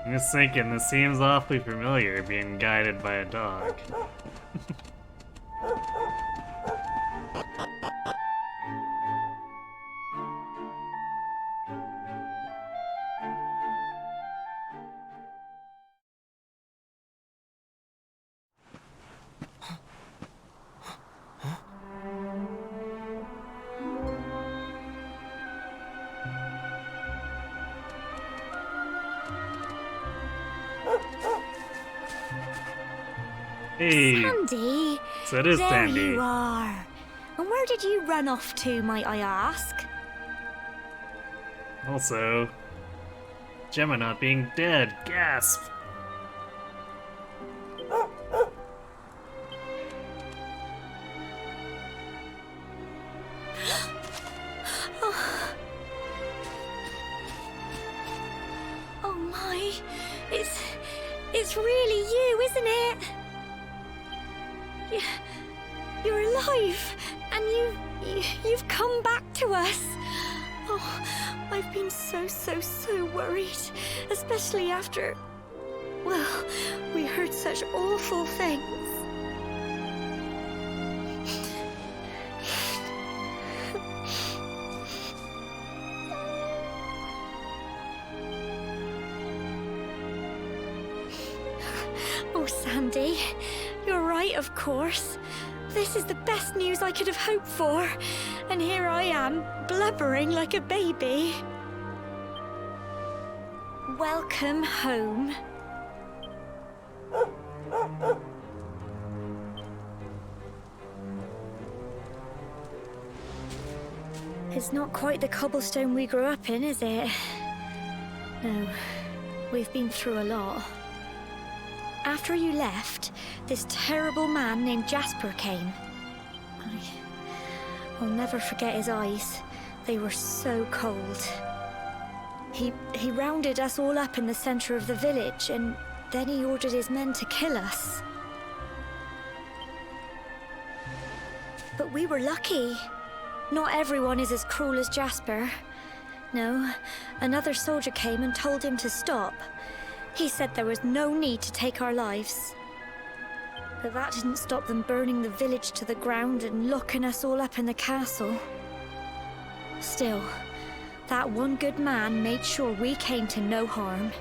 I'm just thinking, this seems awfully familiar, being guided by a dog. Hey, Sandy! so it is there Sandy. you are. And where did you run off to, might I ask? Also, Gemma not being dead. Gasp! It's really you, isn't it? You're alive, and you've come back to us. Oh, I've been so worried, especially after, well, we heard such awful things. Oh, Sandy, you're right, of course. This is the best news I could have hoped for. And here I am, blubbering like a baby. Welcome home. It's not quite the cobblestone we grew up in, is it? No, we've been through a lot. After you left, this terrible man named Jasper came. I'll never forget his eyes. They were so cold. He rounded us all up in the center of the village, and then he ordered his men to kill us. But we were lucky. Not everyone is as cruel as Jasper. No, another soldier came and told him to stop. He said there was no need to take our lives. But that didn't stop them burning the village to the ground and locking us all up in the castle. Still, that one good man made sure we came to no harm.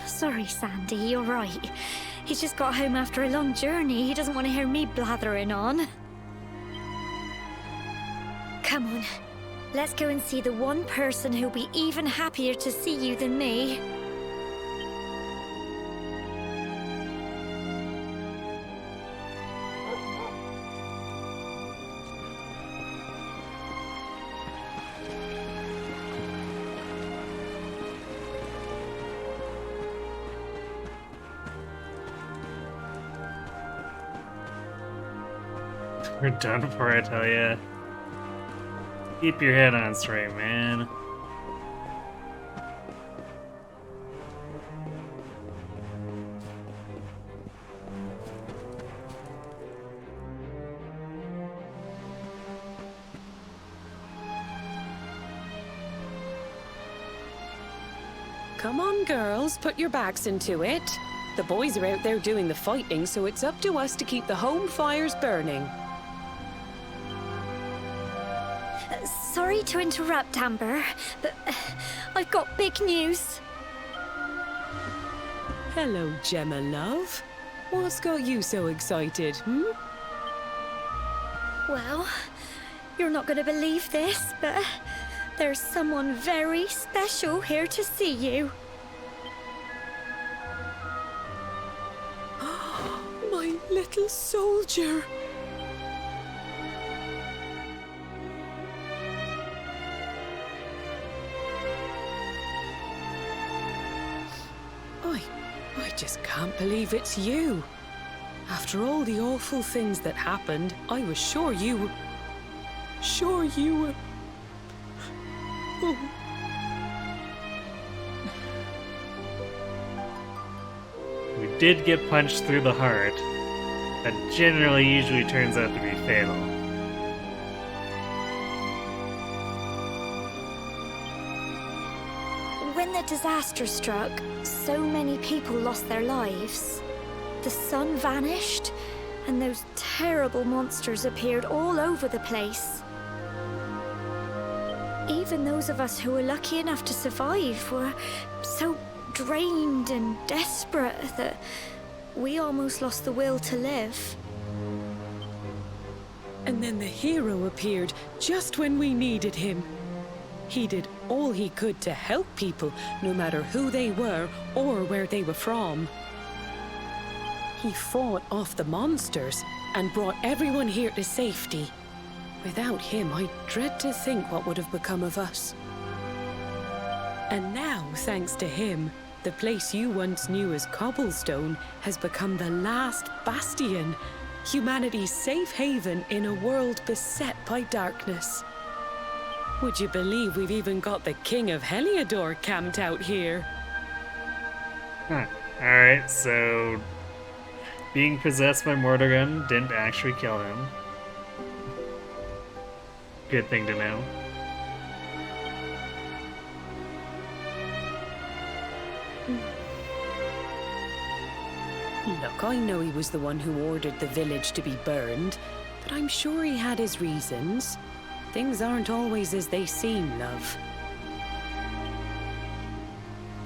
Sorry, Sandy, you're right. He's just got home after a long journey. He doesn't want to hear me blathering on. Come on, let's go and see the one person who'll be even happier to see you than me. We're done for, I tell ya. Keep your head on straight, man. Come on, girls, put your backs into it. The boys are out there doing the fighting, so it's up to us to keep the home fires burning. Sorry to interrupt, Amber, but I've got big news. Hello, Gemma, love. What's got you so excited, hmm? Well, you're not going to believe this, but there's someone very special here to see you. My little soldier. I just can't believe it's you. After all the awful things that happened, I was sure you were... Oh. We did get punched through the heart. That generally usually turns out to be fatal. When the disaster struck, so many people lost their lives. The sun vanished, and those terrible monsters appeared all over the place. Even those of us who were lucky enough to survive were so drained and desperate that we almost lost the will to live. And then the hero appeared just when we needed him. He did all he could to help people, no matter who they were or where they were from. He fought off the monsters and brought everyone here to safety. Without him, I dread to think what would have become of us. And now, thanks to him, the place you once knew as Cobblestone has become the last bastion, humanity's safe haven in a world beset by darkness. Would you believe we've even got the King of Heliodor camped out here? Huh. Alright, so being possessed by Mordegon didn't actually kill him. Good thing to know. Look, I know he was the one who ordered the village to be burned, but I'm sure he had his reasons. Things aren't always as they seem, love.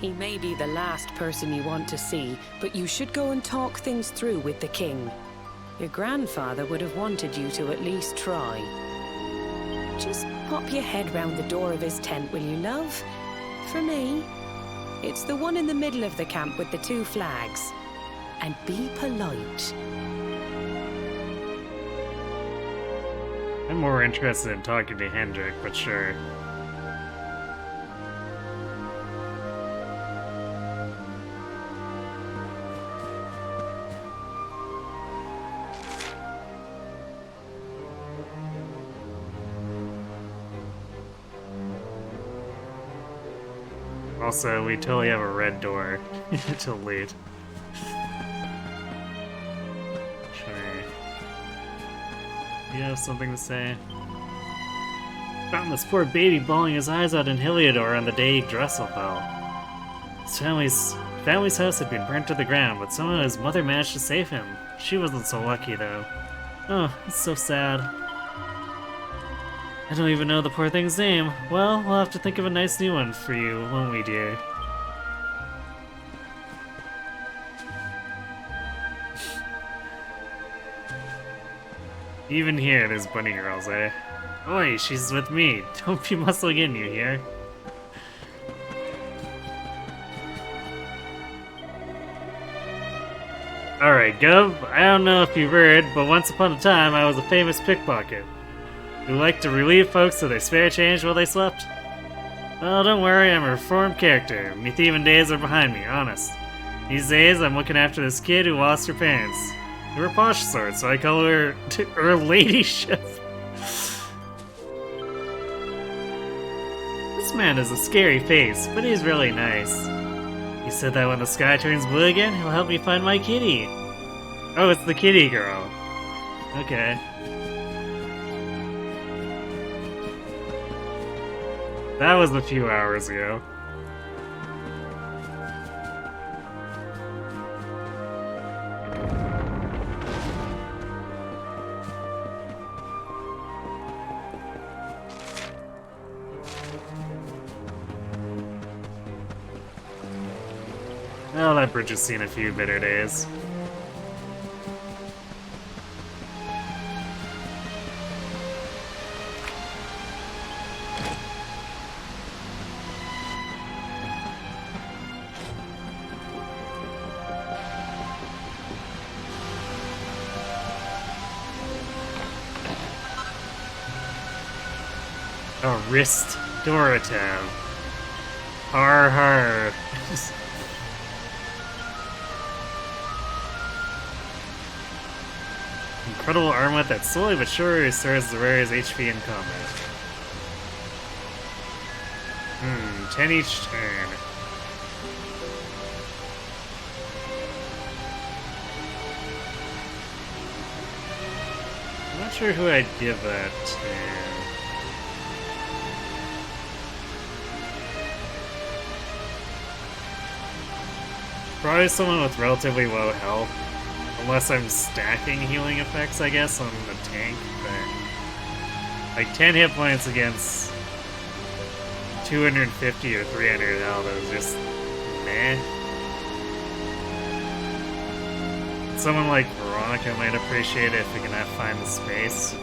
He may be the last person you want to see, but you should go and talk things through with the king. Your grandfather would have wanted you to at least try. Just pop your head round the door of his tent, will you, love? For me. It's the one in the middle of the camp with the 2 flags. And be polite. I'm more interested in talking to Hendrik, but sure. Also, we totally have a red door to lead. You have something to say? Found this poor baby bawling his eyes out in Heliodor on the day Yggdrasil fell. His family's house had been burnt to the ground, but somehow his mother managed to save him. She wasn't so lucky, though. Oh, it's so sad. I don't even know the poor thing's name. Well, we'll have to think of a nice new one for you, won't we, dear? Even here, there's bunny girls, eh? Oi, she's with me. Don't be muscling in, you hear? Alright, Gov, I don't know if you've heard, but once upon a time I was a famous pickpocket who liked to relieve folks of their spare change while they slept. Well, don't worry, I'm a reformed character. Me thieving days are behind me, honest. These days, I'm looking after this kid who lost her parents. They were posh sorts, so I call her her ladyship. This man has a scary face, but he's really nice. He said that when the sky turns blue again, he'll help me find my kitty. Oh, it's the kitty girl. Okay. That was a few hours ago. Well, that bridge has seen a few bitter days. Oh, wrist Dorito. Har har. Incredible armlet that slowly but surely restores the rarest HP in combat. 10 each turn. I'm not sure who I'd give that to. Probably someone with relatively low health. Unless I'm stacking healing effects, I guess, on the tank, but like 10 hit points against 250 or 300 health is just meh. Someone like Veronica might appreciate it if we can find the space.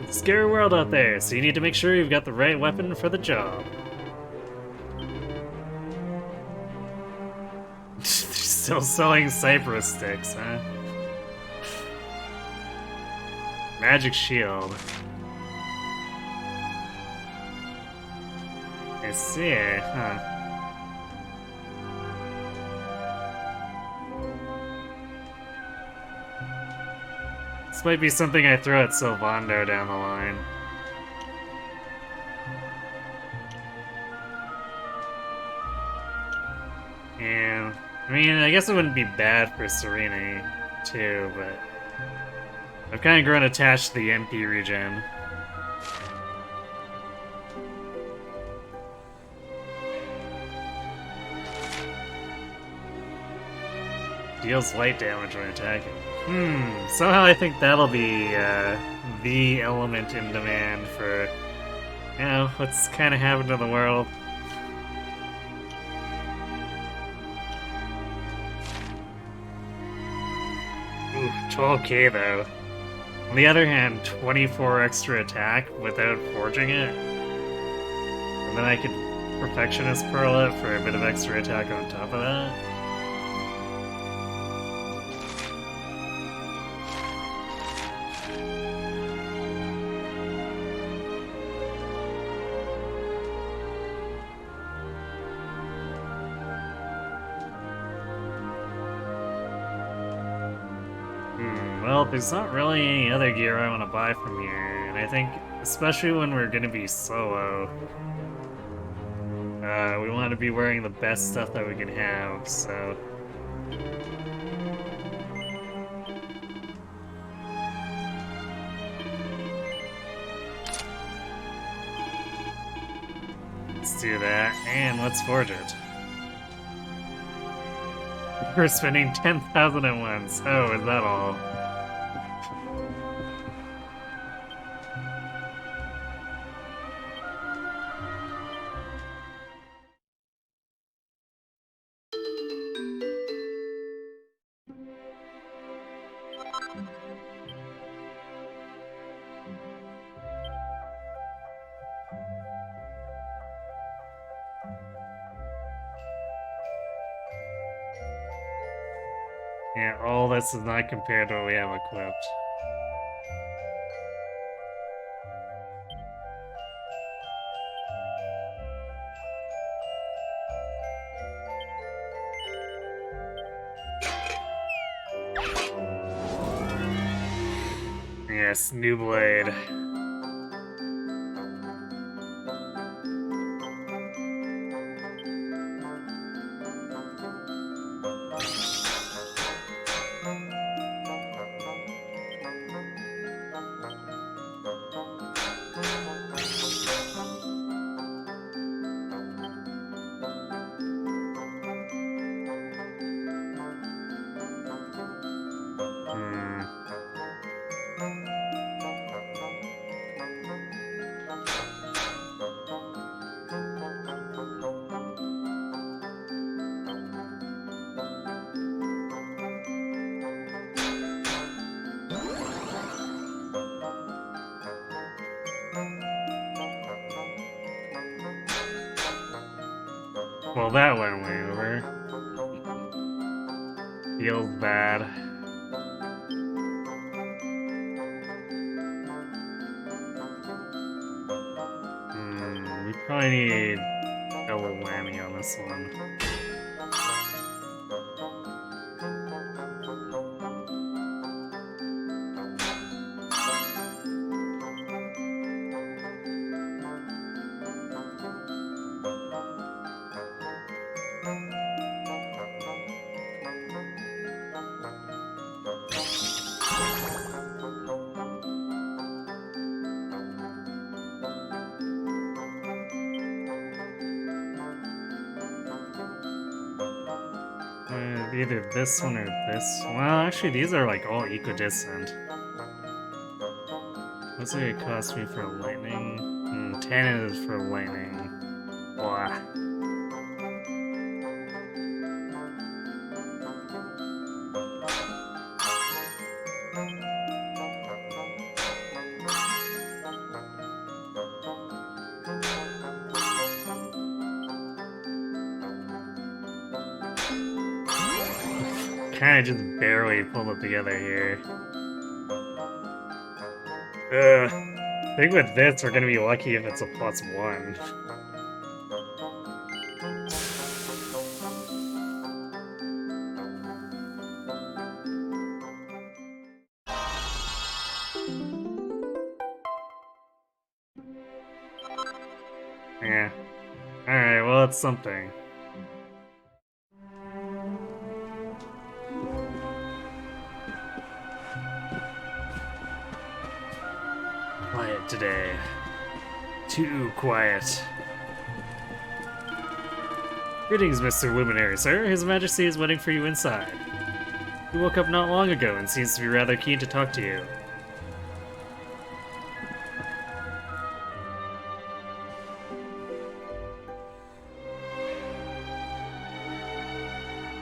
Scary world out there, so you need to make sure you've got the right weapon for the job. There's Still selling cypress sticks, huh? Magic shield. I see, huh. This might be something I throw at Sylvando down the line. And, I mean, I guess it wouldn't be bad for Serene, too, but I've kind of grown attached to the MP regen. Deals light damage when attacking. Somehow I think that'll be the element in demand for, you know, what's kind of happened to the world. Ooh, 12k though. On the other hand, 24 extra attack without forging it. And then I could Perfectionist Pearl it for a bit of extra attack on top of that. Well, there's not really any other gear I want to buy from here, and I think, especially when we're going to be solo, we want to be wearing the best stuff that we can have, so... Let's do that, and let's forge it. We're spending 10,000 at once. Oh, is that all? Yeah, all this is not compared to what we have equipped. Yes, new blade. Well, that went way over. Feels bad. We probably need double whammy on this one. Either this one or this. Well, actually, these are like all equidistant. What's it gonna cost me for lightning? 10 is for lightning. Blah. kind of just barely pulled it together here. I think with this, we're gonna be lucky if it's a +1. Yeah. Alright, well, it's something. Quiet today. Too quiet. Greetings, Mr. Luminary, sir. His Majesty is waiting for you inside. He woke up not long ago and seems to be rather keen to talk to you.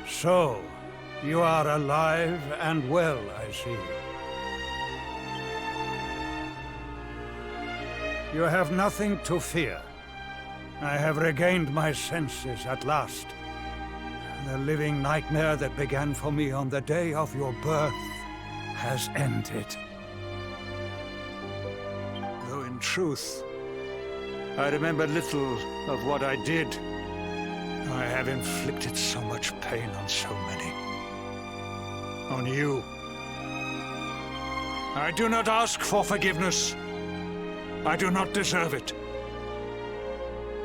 So, you are alive and well, I see. You have nothing to fear. I have regained my senses at last. The living nightmare that began for me on the day of your birth has ended. Though in truth, I remember little of what I did. I have inflicted so much pain on so many. On you. I do not ask for forgiveness. I do not deserve it.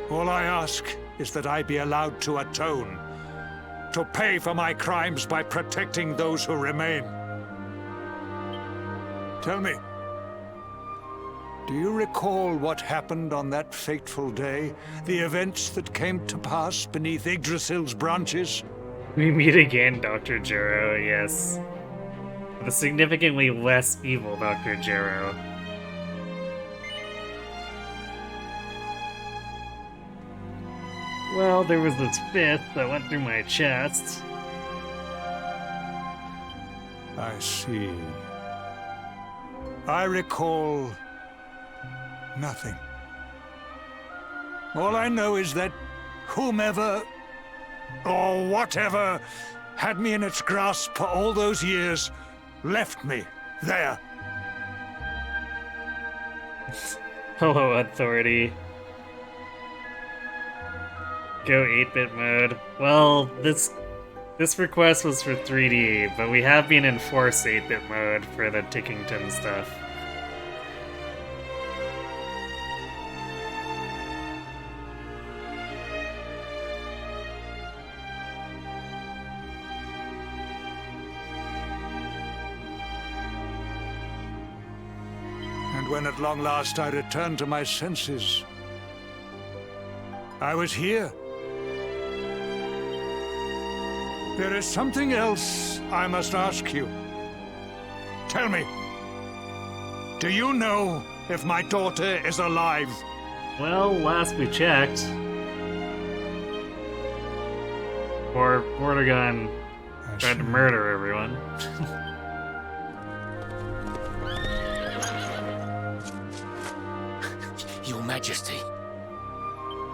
All I ask is that I be allowed to atone, to pay for my crimes by protecting those who remain. Tell me, do you recall what happened on that fateful day? The events that came to pass beneath Yggdrasil's branches? We meet again, Dr. Jero, yes. The significantly less evil Dr. Jero. Well, there was this fifth that went through my chest. I see. I recall nothing. All I know is that whomever or whatever had me in its grasp for all those years left me there. Hello, Authority. Go 8-bit mode. Well, this request was for 3D, but we have been in forced 8-bit mode for the Tickington stuff. And when at long last I returned to my senses, I was here. There is something else I must ask you. Tell me, do you know if my daughter is alive? Well, last we checked. Or Vortigern tried to murder everyone. Your Majesty,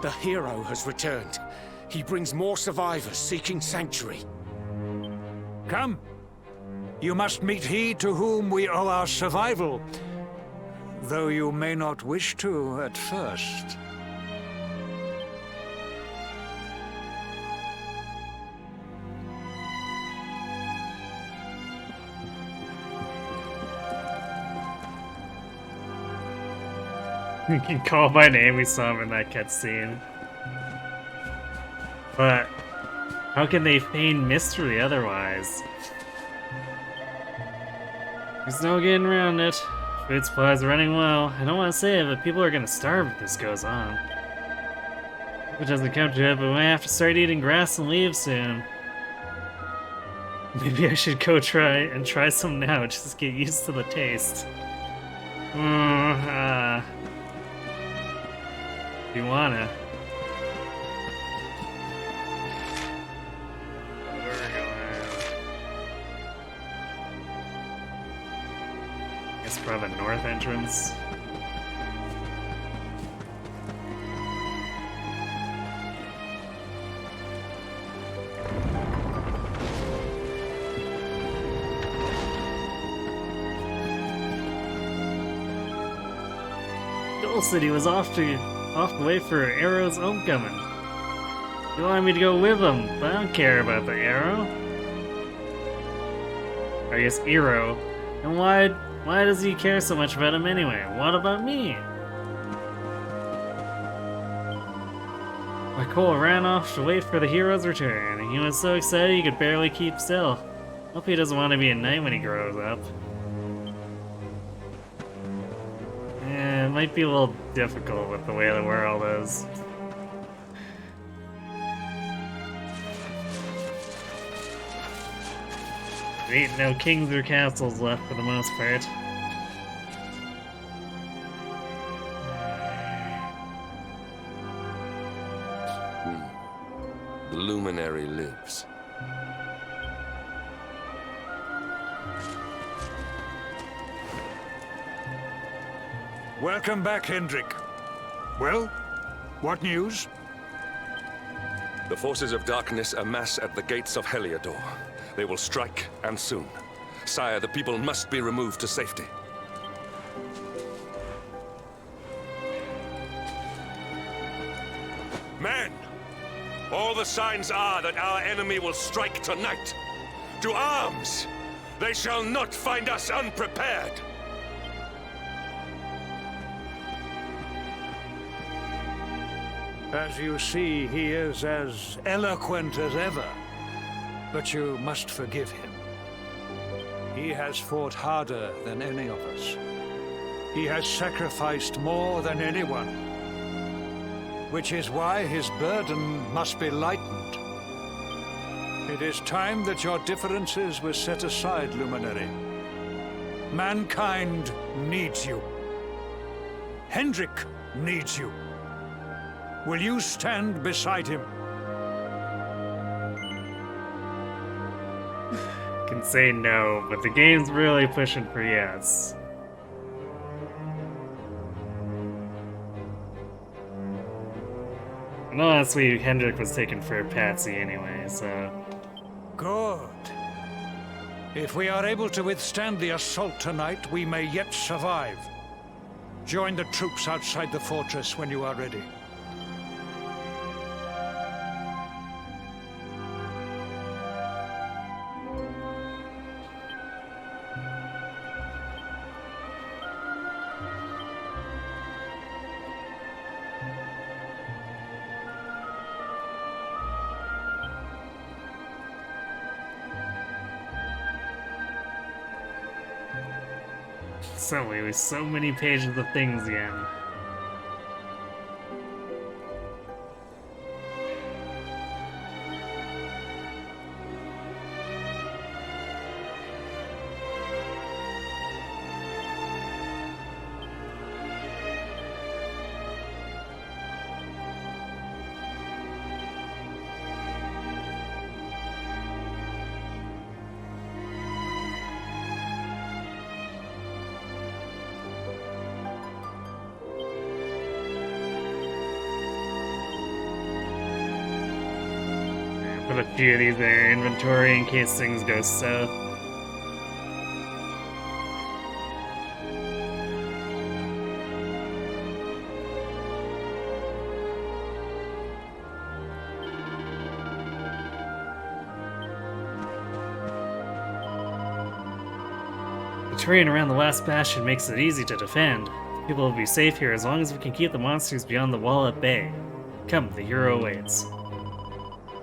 the hero has returned. He brings more survivors seeking sanctuary. Come. You must meet he to whom we owe our survival, though you may not wish to at first. You can call by name, we saw him in that cutscene. But how can they feign mystery otherwise? There's no getting around it. Food supplies are running low. I don't want to say it, but people are gonna starve if this goes on. If it doesn't come to it, but we might have to start eating grass and leaves soon. Maybe I should go try some now, just to get used to the taste. If you wanna. Guess probably the north entrance. whole city was off the way for Arrow's homecoming. He wanted me to go with him, but I don't care about the Arrow. I guess Arrow. And why does he care so much about him anyway? What about me? My Cole ran off to wait for the hero's return, and he was so excited he could barely keep still. Hope he doesn't want to be a knight when he grows up. Yeah, it might be a little difficult with the way the world is. There ain't no kings or castles left for the most part. The luminary lives. Welcome back, Hendrik. Well, what news? The forces of darkness amass at the gates of Heliodor. They will strike, and soon. Sire, the people must be removed to safety. Men! All the signs are that our enemy will strike tonight. To arms! They shall not find us unprepared! As you see, he is as eloquent as ever. But you must forgive him. He has fought harder than any of us. He has sacrificed more than anyone. Which is why his burden must be lightened. It is time that your differences were set aside, Luminary. Mankind needs you. Hendrik needs you. Will you stand beside him? Can say no, but the game's really pushing for yes. And honestly, Hendrik was taken for a patsy anyway, so... Good. If we are able to withstand the assault tonight, we may yet survive. Join the troops outside the fortress when you are ready. Suddenly, with so many pages of things again. Put a few of these in our inventory in case things go south. The terrain around the last bastion makes it easy to defend. People will be safe here as long as we can keep the monsters beyond the wall at bay. Come, the hero awaits.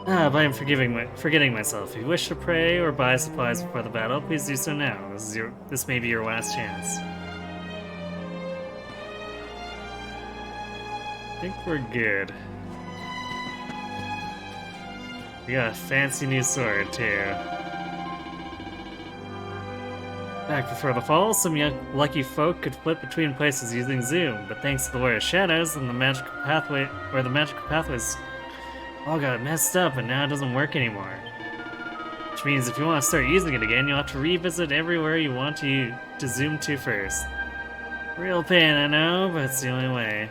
But I'm forgetting myself. If you wish to pray or buy supplies before the battle, please do so now. This may be your last chance. I think we're good. We got a fancy new sword, too. Back before the fall, some young lucky folk could flip between places using Zoom, but thanks to the War of Shadows and the magical pathways all got messed up and now it doesn't work anymore. Which means if you want to start using it again, you'll have to revisit everywhere you want to zoom to first. Real pain, I know, but it's the only way.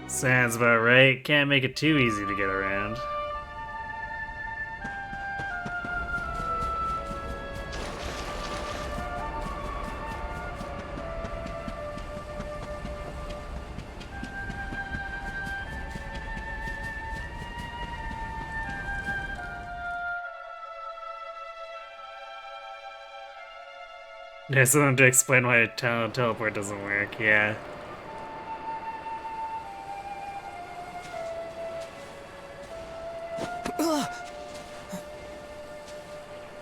Sounds about right. Can't make it too easy to get around. There's someone to explain why a teleport doesn't work, yeah.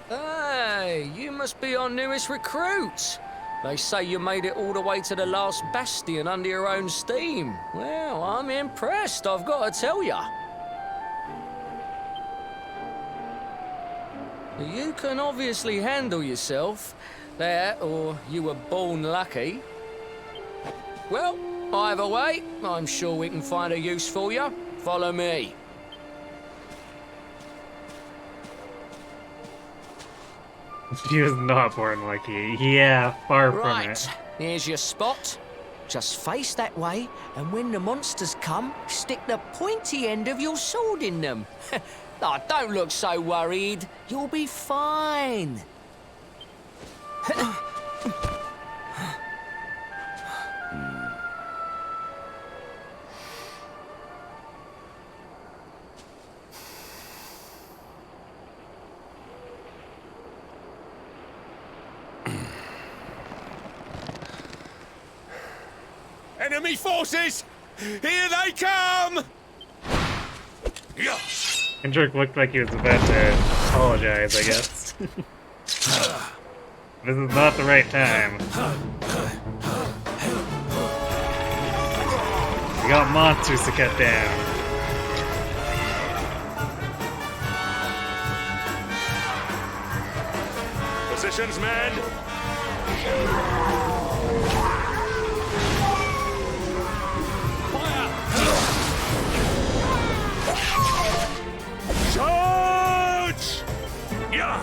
Hey, you must be our newest recruit. They say you made it all the way to the last bastion under your own steam. Well, I'm impressed, I've got to tell ya. You can obviously handle yourself. That, or you were born lucky. Well, either way, I'm sure we can find a use for you. Follow me. He was not born lucky. Yeah, far from it. Right, here's your spot. Just face that way, and when the monsters come, stick the pointy end of your sword in them. Oh, don't look so worried. You'll be fine. Enemy forces! Here they come! Hendrik looked like he was about to apologize, I guess. This is not the right time. We got monsters to cut down. Positions, men! Charge! Yeah!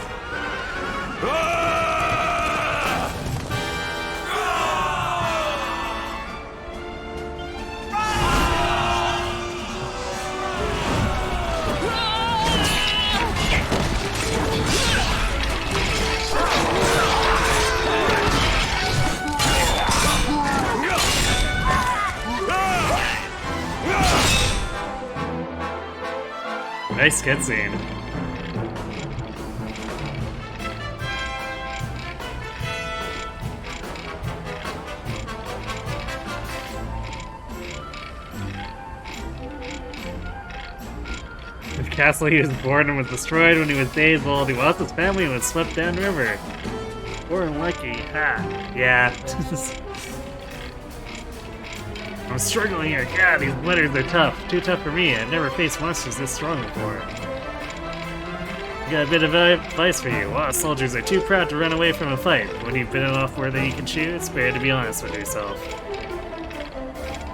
Nice cutscene. The castle he was born in was destroyed when he was days old. He lost his family and was swept downriver. Born lucky, ha. Yeah. I'm struggling here. God, these winters are tough. Too tough for me. I've never faced monsters this strong before. Got a bit of advice for you. A lot of soldiers are too proud to run away from a fight. When you've been off more than you can chew, it's better to be honest with yourself.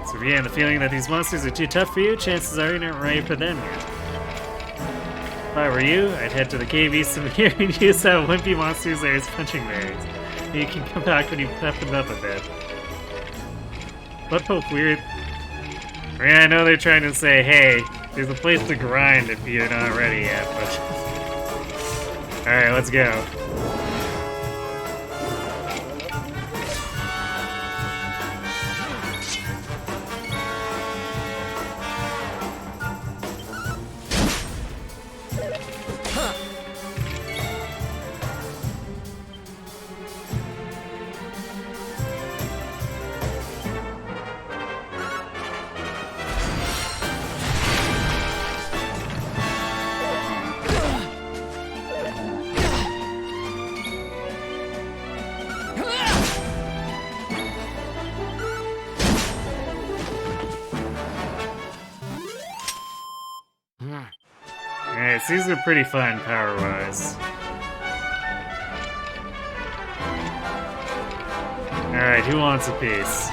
So if you have the feeling that these monsters are too tough for you, chances are you're not ready for them yet. If I were you, I'd head to the cave east of here and use that wimpy monsters there as punching bags. You can come back when you pep them up a bit. What both weird? I mean, I know they're trying to say, hey, there's a place to grind if you're not ready yet, but... Alright, let's go. Alright, so these are pretty fun power-wise. Alright, who wants a piece?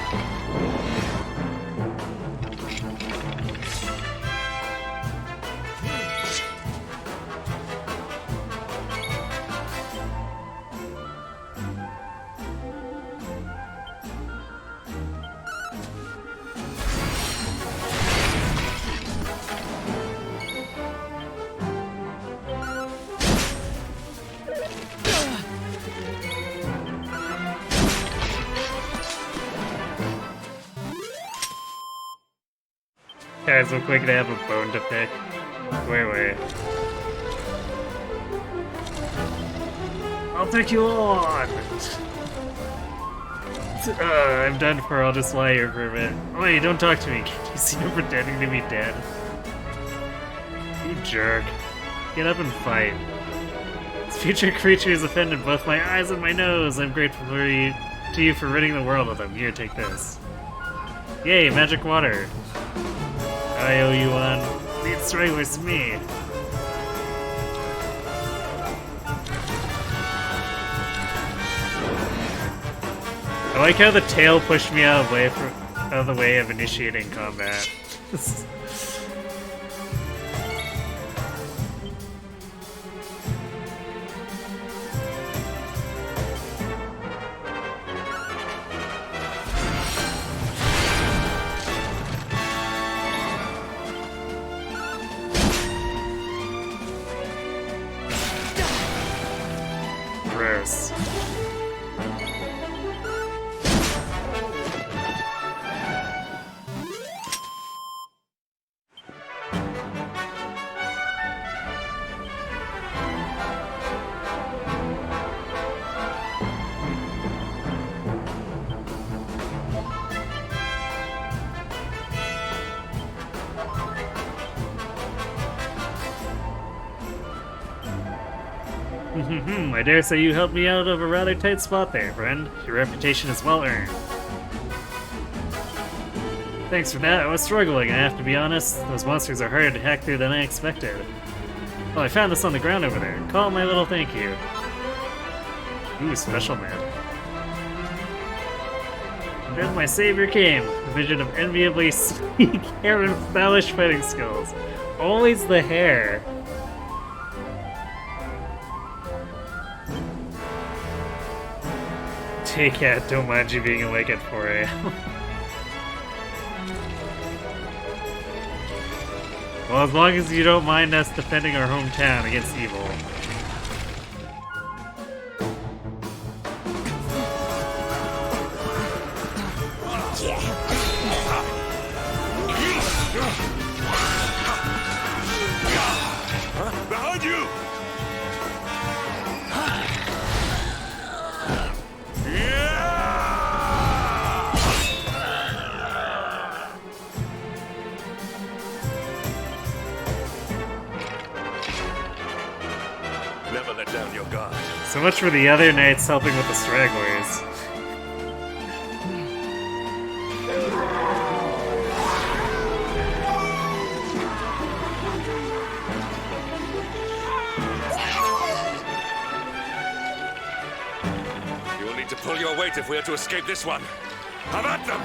Guys, real quick, they have a bone to pick. Wait. I'll take you on! I'm done for. I'll just lie here for a minute. Wait, don't talk to me. Can you see him pretending to be dead? You jerk. Get up and fight. This future creature has offended both my eyes and my nose. I'm grateful to you for ridding the world of them. Here, take this. Yay, magic water. I owe you one. Lead stranglers to me. I like how the tail pushed me out of the way of initiating combat. Gross. I dare say you helped me out of a rather tight spot there, friend. Your reputation is well earned. Thanks for that. I was struggling, I have to be honest. Those monsters are harder to hack through than I expected. Well, I found this on the ground over there. Call it my little thank you. Ooh, special man. And then my savior came. A vision of enviably sleek hair and stylish fighting skills. Always the hair. Hey cat, don't mind you being awake at 4 a.m. Well, as long as you don't mind us defending our hometown against evil. Behind you! Never let down your guard. So much for the other knights helping with the stragglers. You will need to pull your weight if we are to escape this one. Have at them!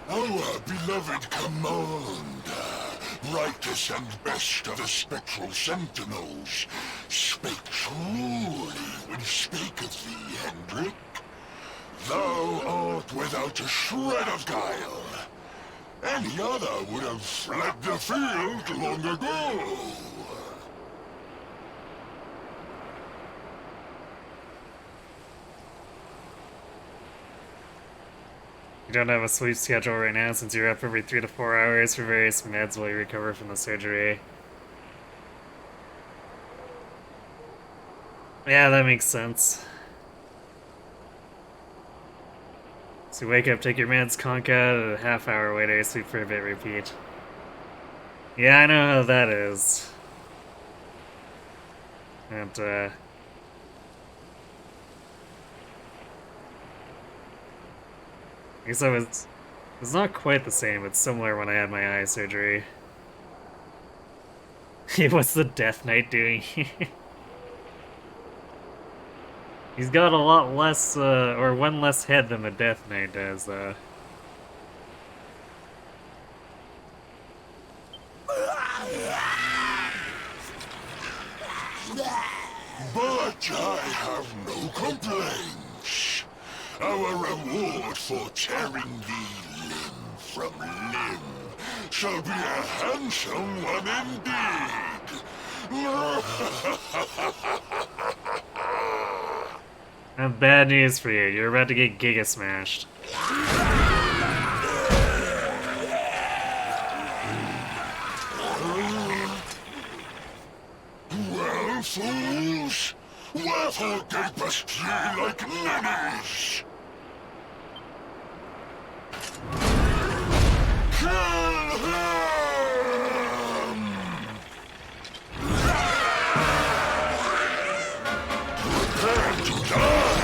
Our beloved commander, rightest and best of the spectral sentinels, spake truly when spaketh thee, Hendrik. Thou art without a shred of guile. Any other would have fled the field long ago. You don't have a sleep schedule right now since you're up every 3 to 4 hours for various meds while you recover from the surgery. Yeah, that makes sense. So you wake up, take your meds, conk out, and a half hour later, sleep for a bit, repeat. Yeah, I know how that is. And, I guess it's not quite the same, it's similar when I had my eye surgery. What's the Death Knight doing here? He's got a lot less, or one less head than the Death Knight does, though. But I have no complaints. Our reward for tearing thee limb from limb shall be a handsome one indeed. I have bad news for you. You're about to get Giga Smashed. Well, fools, wherefore gapest ye like ninnies? Kill him! Prepare to die!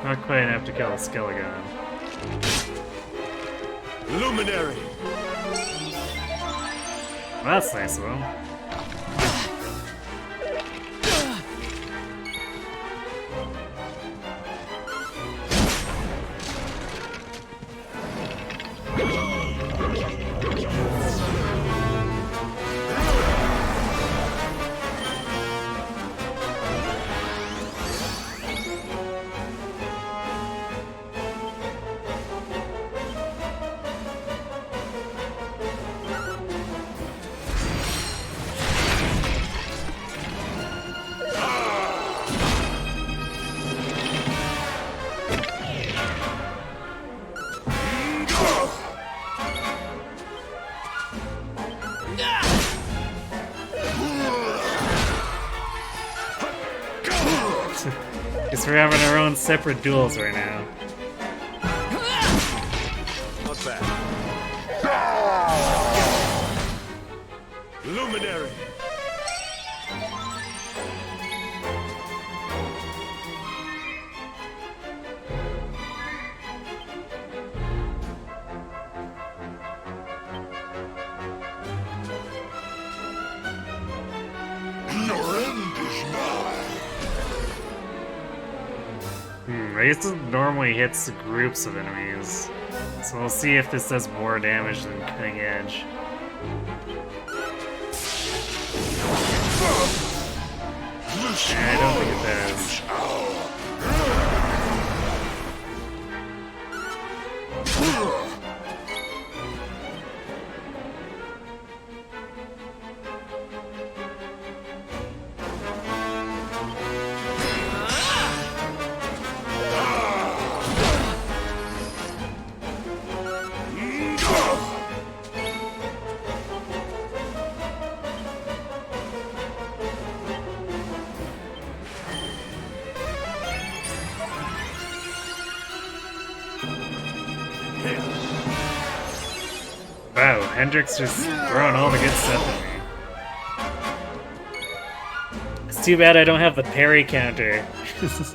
Not quite enough to kill the Skelegon. Luminary! Well, that's nice of him. Guess we're having our own separate duels right now. Not bad. Luminary! Your end is nigh. I guess it normally hits groups of enemies. So we'll see if this does more damage than Cutting Edge. Yeah, I don't think it does. Wow, Hendrix just throwing all the good stuff at me. It's too bad I don't have the parry counter. This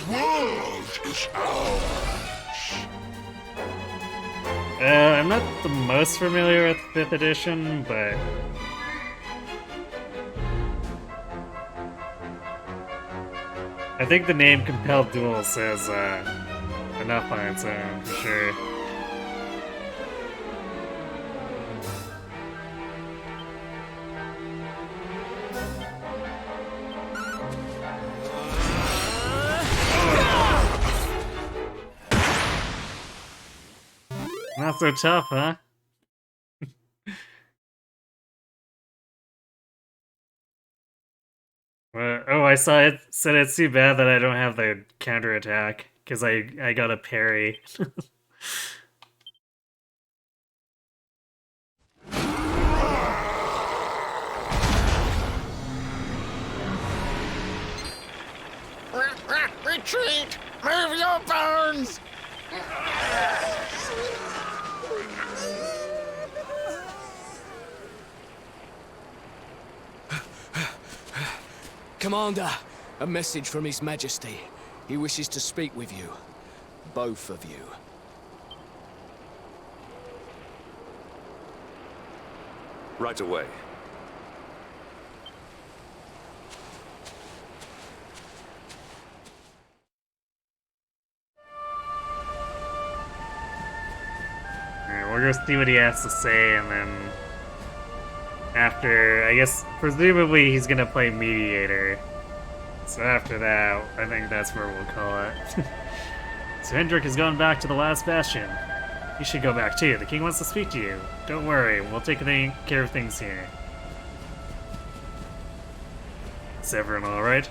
world is ours. I'm not the most familiar with 5th edition, but I think the name Compelled Duel says enough on its own, for sure. Not so tough, huh? Oh, I saw it said it's too bad that I don't have the counterattack because I got a parry. Retreat! Move your bones! Commander, a message from His Majesty. He wishes to speak with you. Both of you. Right away. Alright, we'll go see what he has to say, and then after, I guess, presumably he's gonna play mediator. So after that, I think that's where we'll call it. So Hendrik has gone back to the last bastion. You should go back too. The king wants to speak to you. Don't worry, we'll take care of things here. Is everyone alright?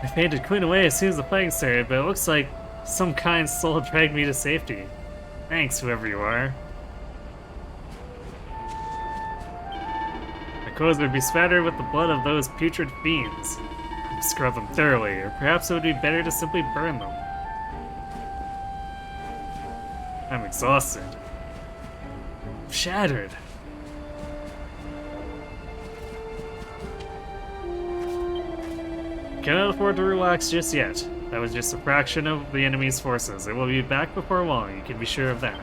I fainted clean away as soon as the fighting started, but it looks like some kind soul dragged me to safety. Thanks, whoever you are. My clothes would be spattered with the blood of those putrid fiends. Scrub them thoroughly, or perhaps it would be better to simply burn them. I'm exhausted. I'm shattered. Cannot afford to relax just yet. That was just a fraction of the enemy's forces. It will be back before long, you can be sure of that.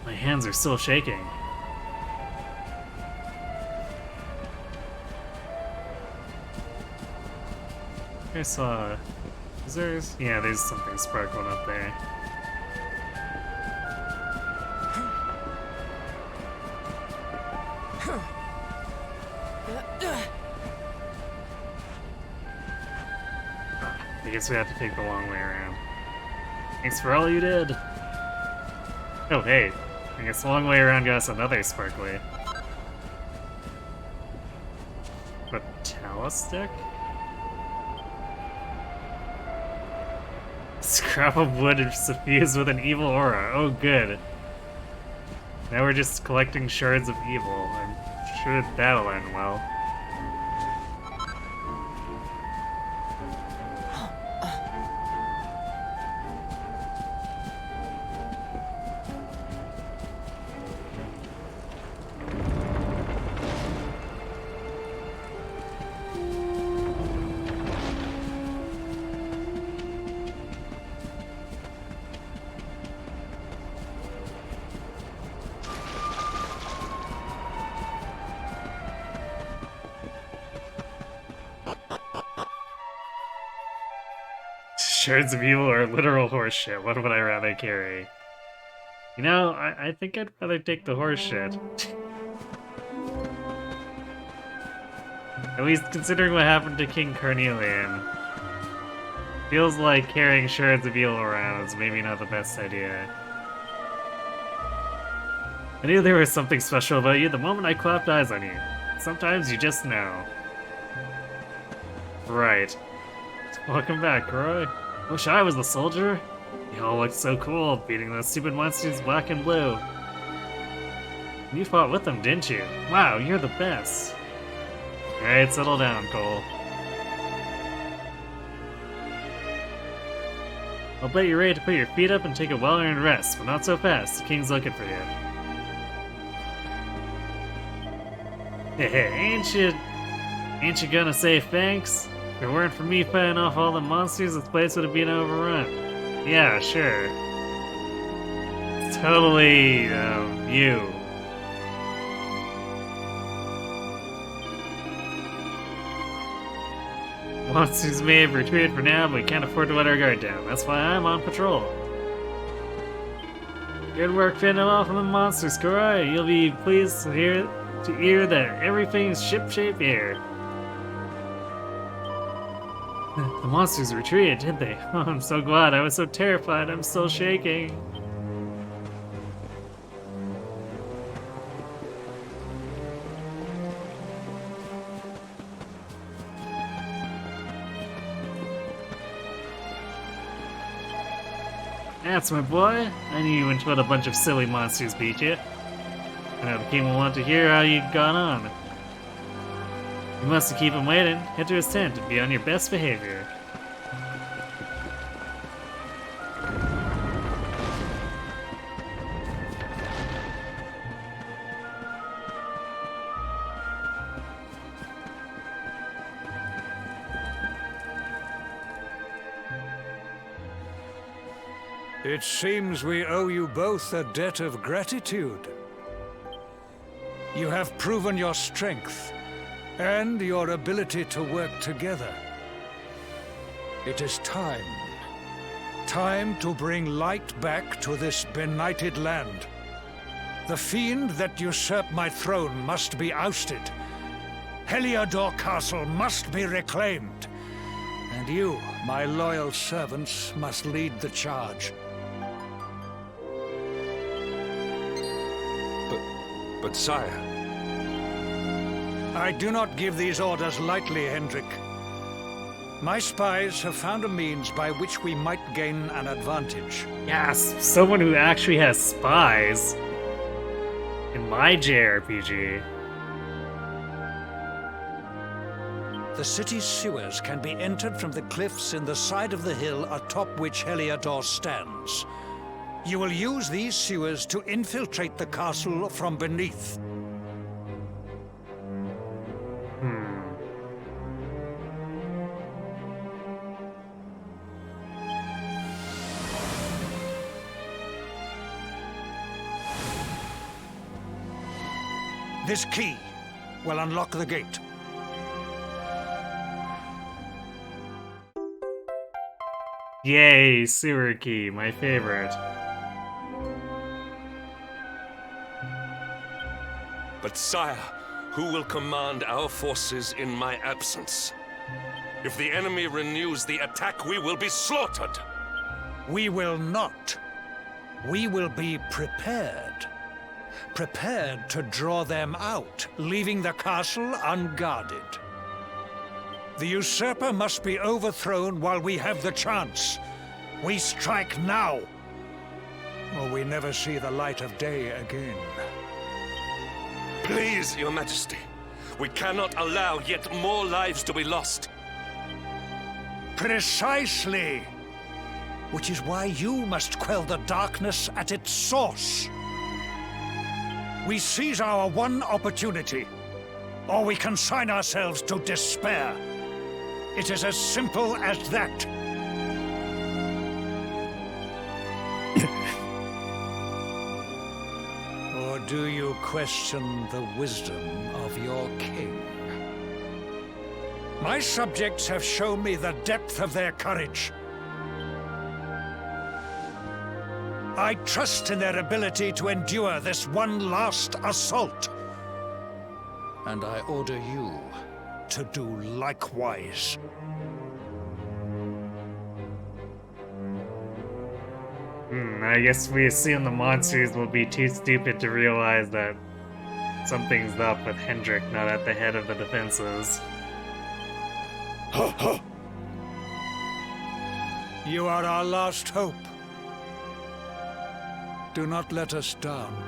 My hands are still shaking. I saw... Is there... Yeah, there's something sparkling up there. I guess we have to take the long way around. Thanks for all you did! Oh, hey. I guess the long way around got us another sparkly. Metallistic? Scrap of wood is suffused with an evil aura. Oh, good. Now we're just collecting shards of evil. I'm sure that'll end well. Shards of evil or literal horseshit? What would I rather carry? You know, I think I'd rather take the horseshit. At least considering what happened to King Carnelian. Feels like carrying shards of evil around is maybe not the best idea. I knew there was something special about you the moment I clapped eyes on you. Sometimes you just know. Right. Welcome back, Roy. Wish I was the soldier. You all looked so cool, beating those stupid monsters black and blue. You fought with them, didn't you? Wow, you're the best. Alright, settle down, Cole. I'll bet you're ready to put your feet up and take a well-earned rest, but not so fast. The king's looking for you. Hey, ain't you gonna say thanks? If it weren't for me fighting off all the monsters, this place would have been overrun. Yeah, sure. It's totally, you. Monsters may have retreated for now, but we can't afford to let our guard down. That's why I'm on patrol. Good work fending off the monsters, Korai. You'll be pleased to hear that everything's shipshape here. The monsters retreated, didn't they? Oh, I'm so glad. I was so terrified. I'm still shaking. That's my boy. I knew you wouldn't let a bunch of silly monsters beat you. I know the king will want to hear how you've gone on. You mustn't keep him waiting. Head to his tent and be on your best behavior. It seems we owe you both a debt of gratitude. You have proven your strength and your ability to work together. It is time. Time to bring light back to this benighted land. The fiend that usurped my throne must be ousted. Heliodor Castle must be reclaimed. And you, my loyal servants, must lead the charge. But sire... I do not give these orders lightly, Hendrik. My spies have found a means by which we might gain an advantage. Yes, someone who actually has spies. In my JRPG. The city's sewers can be entered from the cliffs in the side of the hill atop which Heliodor stands. You will use these sewers to infiltrate the castle from beneath. This key will unlock the gate. Yay, sewer key, my favorite. But sire, who will command our forces in my absence? If the enemy renews the attack, we will be slaughtered. We will not. We will be prepared. Prepared to draw them out, leaving the castle unguarded. The usurper must be overthrown while we have the chance. We strike now, or we never see the light of day again. Please, Your Majesty. We cannot allow yet more lives to be lost. Precisely. Which is why you must quell the darkness at its source. We seize our one opportunity, or we consign ourselves to despair. It is as simple as that. Or do you question the wisdom of your king? My subjects have shown me the depth of their courage. I trust in their ability to endure this one last assault. And I order you to do likewise. I guess we assume the monsters will be too stupid to realize that something's up with Hendrik not at the head of the defenses. You are our last hope. Do not let us down.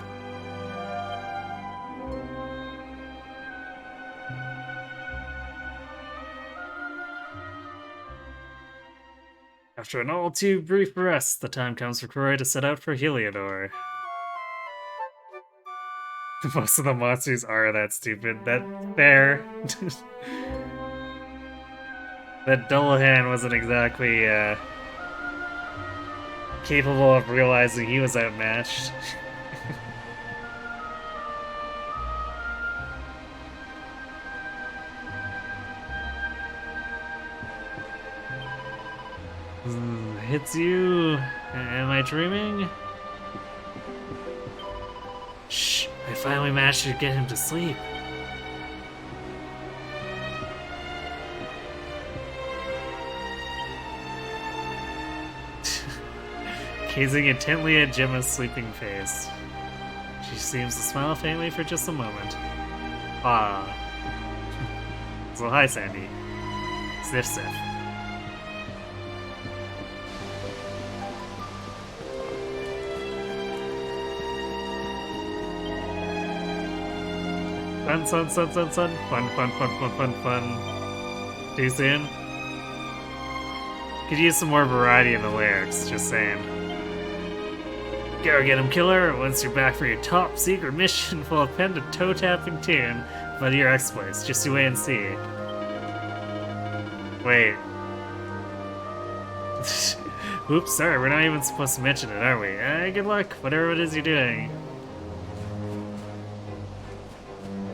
After an all too brief rest, the time comes for Croy to set out for Heliodor. Most of the monsters are that stupid. That's fair. That Dullahan wasn't exactly capable of realizing he was outmatched. Hits you. Am I dreaming? Shh, I finally managed to get him to sleep. Gazing intently at Gemma's sleeping face. She seems to smile faintly for just a moment. Ah. So hi, Sandy. Sniff, sniff. Fun. Fun. Too soon? Could use some more variety in the lyrics, just saying. Go get him, killer. Once you're back for your top secret mission, we'll append a toe-tapping tune about your exploits. Just you wait and see. Wait. Oops, sorry, we're not even supposed to mention it, are we? Good luck, whatever it is you're doing.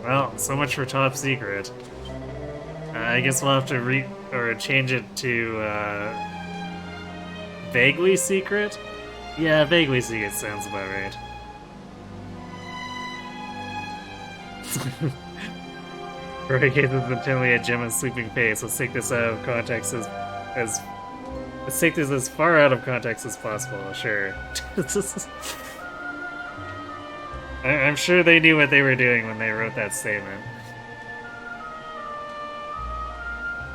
Well, so much for top secret. I guess we'll have to change it to, vaguely secret? Yeah, vaguely secret sounds about right. Rory gazes intently at Gemma's sleeping face. Let's take this out of context let's take this as far out of context as possible, sure. I'm sure they knew what they were doing when they wrote that statement.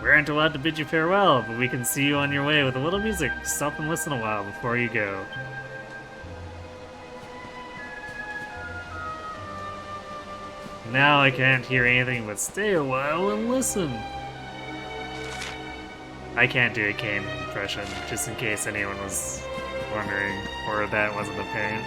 We aren't allowed to bid you farewell, but we can see you on your way with a little music. Stop and listen a while before you go. Now I can't hear anything but stay a while and listen. I can't do a Kane impression, just in case anyone was wondering, or that wasn't apparent.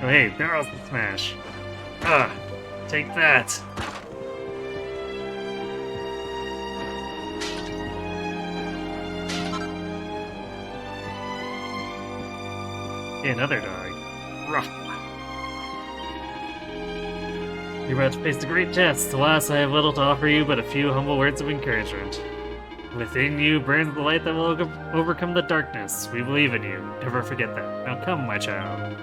Oh hey, barrel smash. Take that. Another dog. Ruff. You're about to face the great test. Alas, I have little to offer you but a few humble words of encouragement. Within you burns the light that will overcome the darkness. We believe in you. Never forget that. Now come, my child.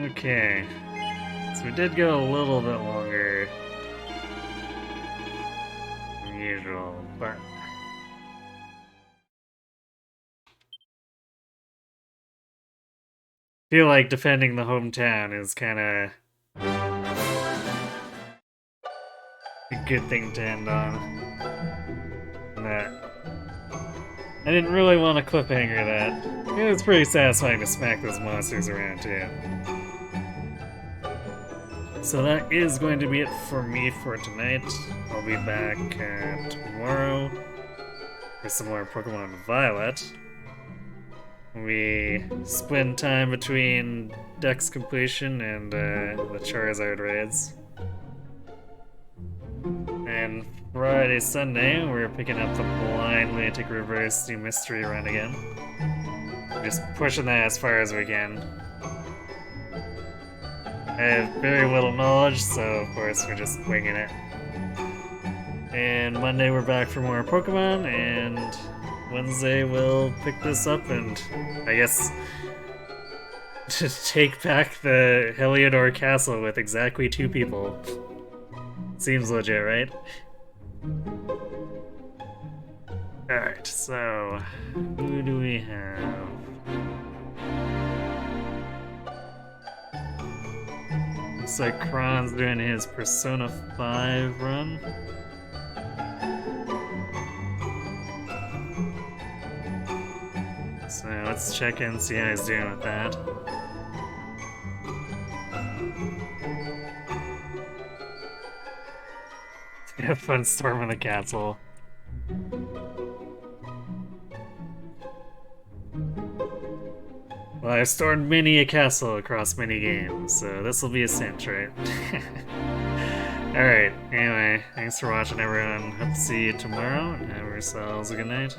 Okay, so we did go a little bit longer than usual, but I feel like defending the hometown is kind of a good thing to end on. I didn't really want to cliffhanger that. It was pretty satisfying to smack those monsters around too. So that is going to be it for me for tonight. I'll be back tomorrow for some more Pokemon Violet. We spend time between Dex completion and the Charizard raids. And Friday, Sunday, we're picking up the Blind Atlantic Reverse New Mystery Run again. We're just pushing that as far as we can. I have very little knowledge, so of course we're just winging it. And Monday we're back for more Pokemon, and Wednesday we'll pick this up and, I guess, to take back the Heliodor Castle with exactly 2 people. Seems legit, right? Alright, so who do we have? Looks like Kron's doing his Persona 5 run. So let's check in, see how he's doing with that. Have fun storming the castle. Well, I've stormed many a castle across many games, so this will be a cinch, right? Alright, anyway, thanks for watching everyone. Hope to see you tomorrow, and have yourselves a good night.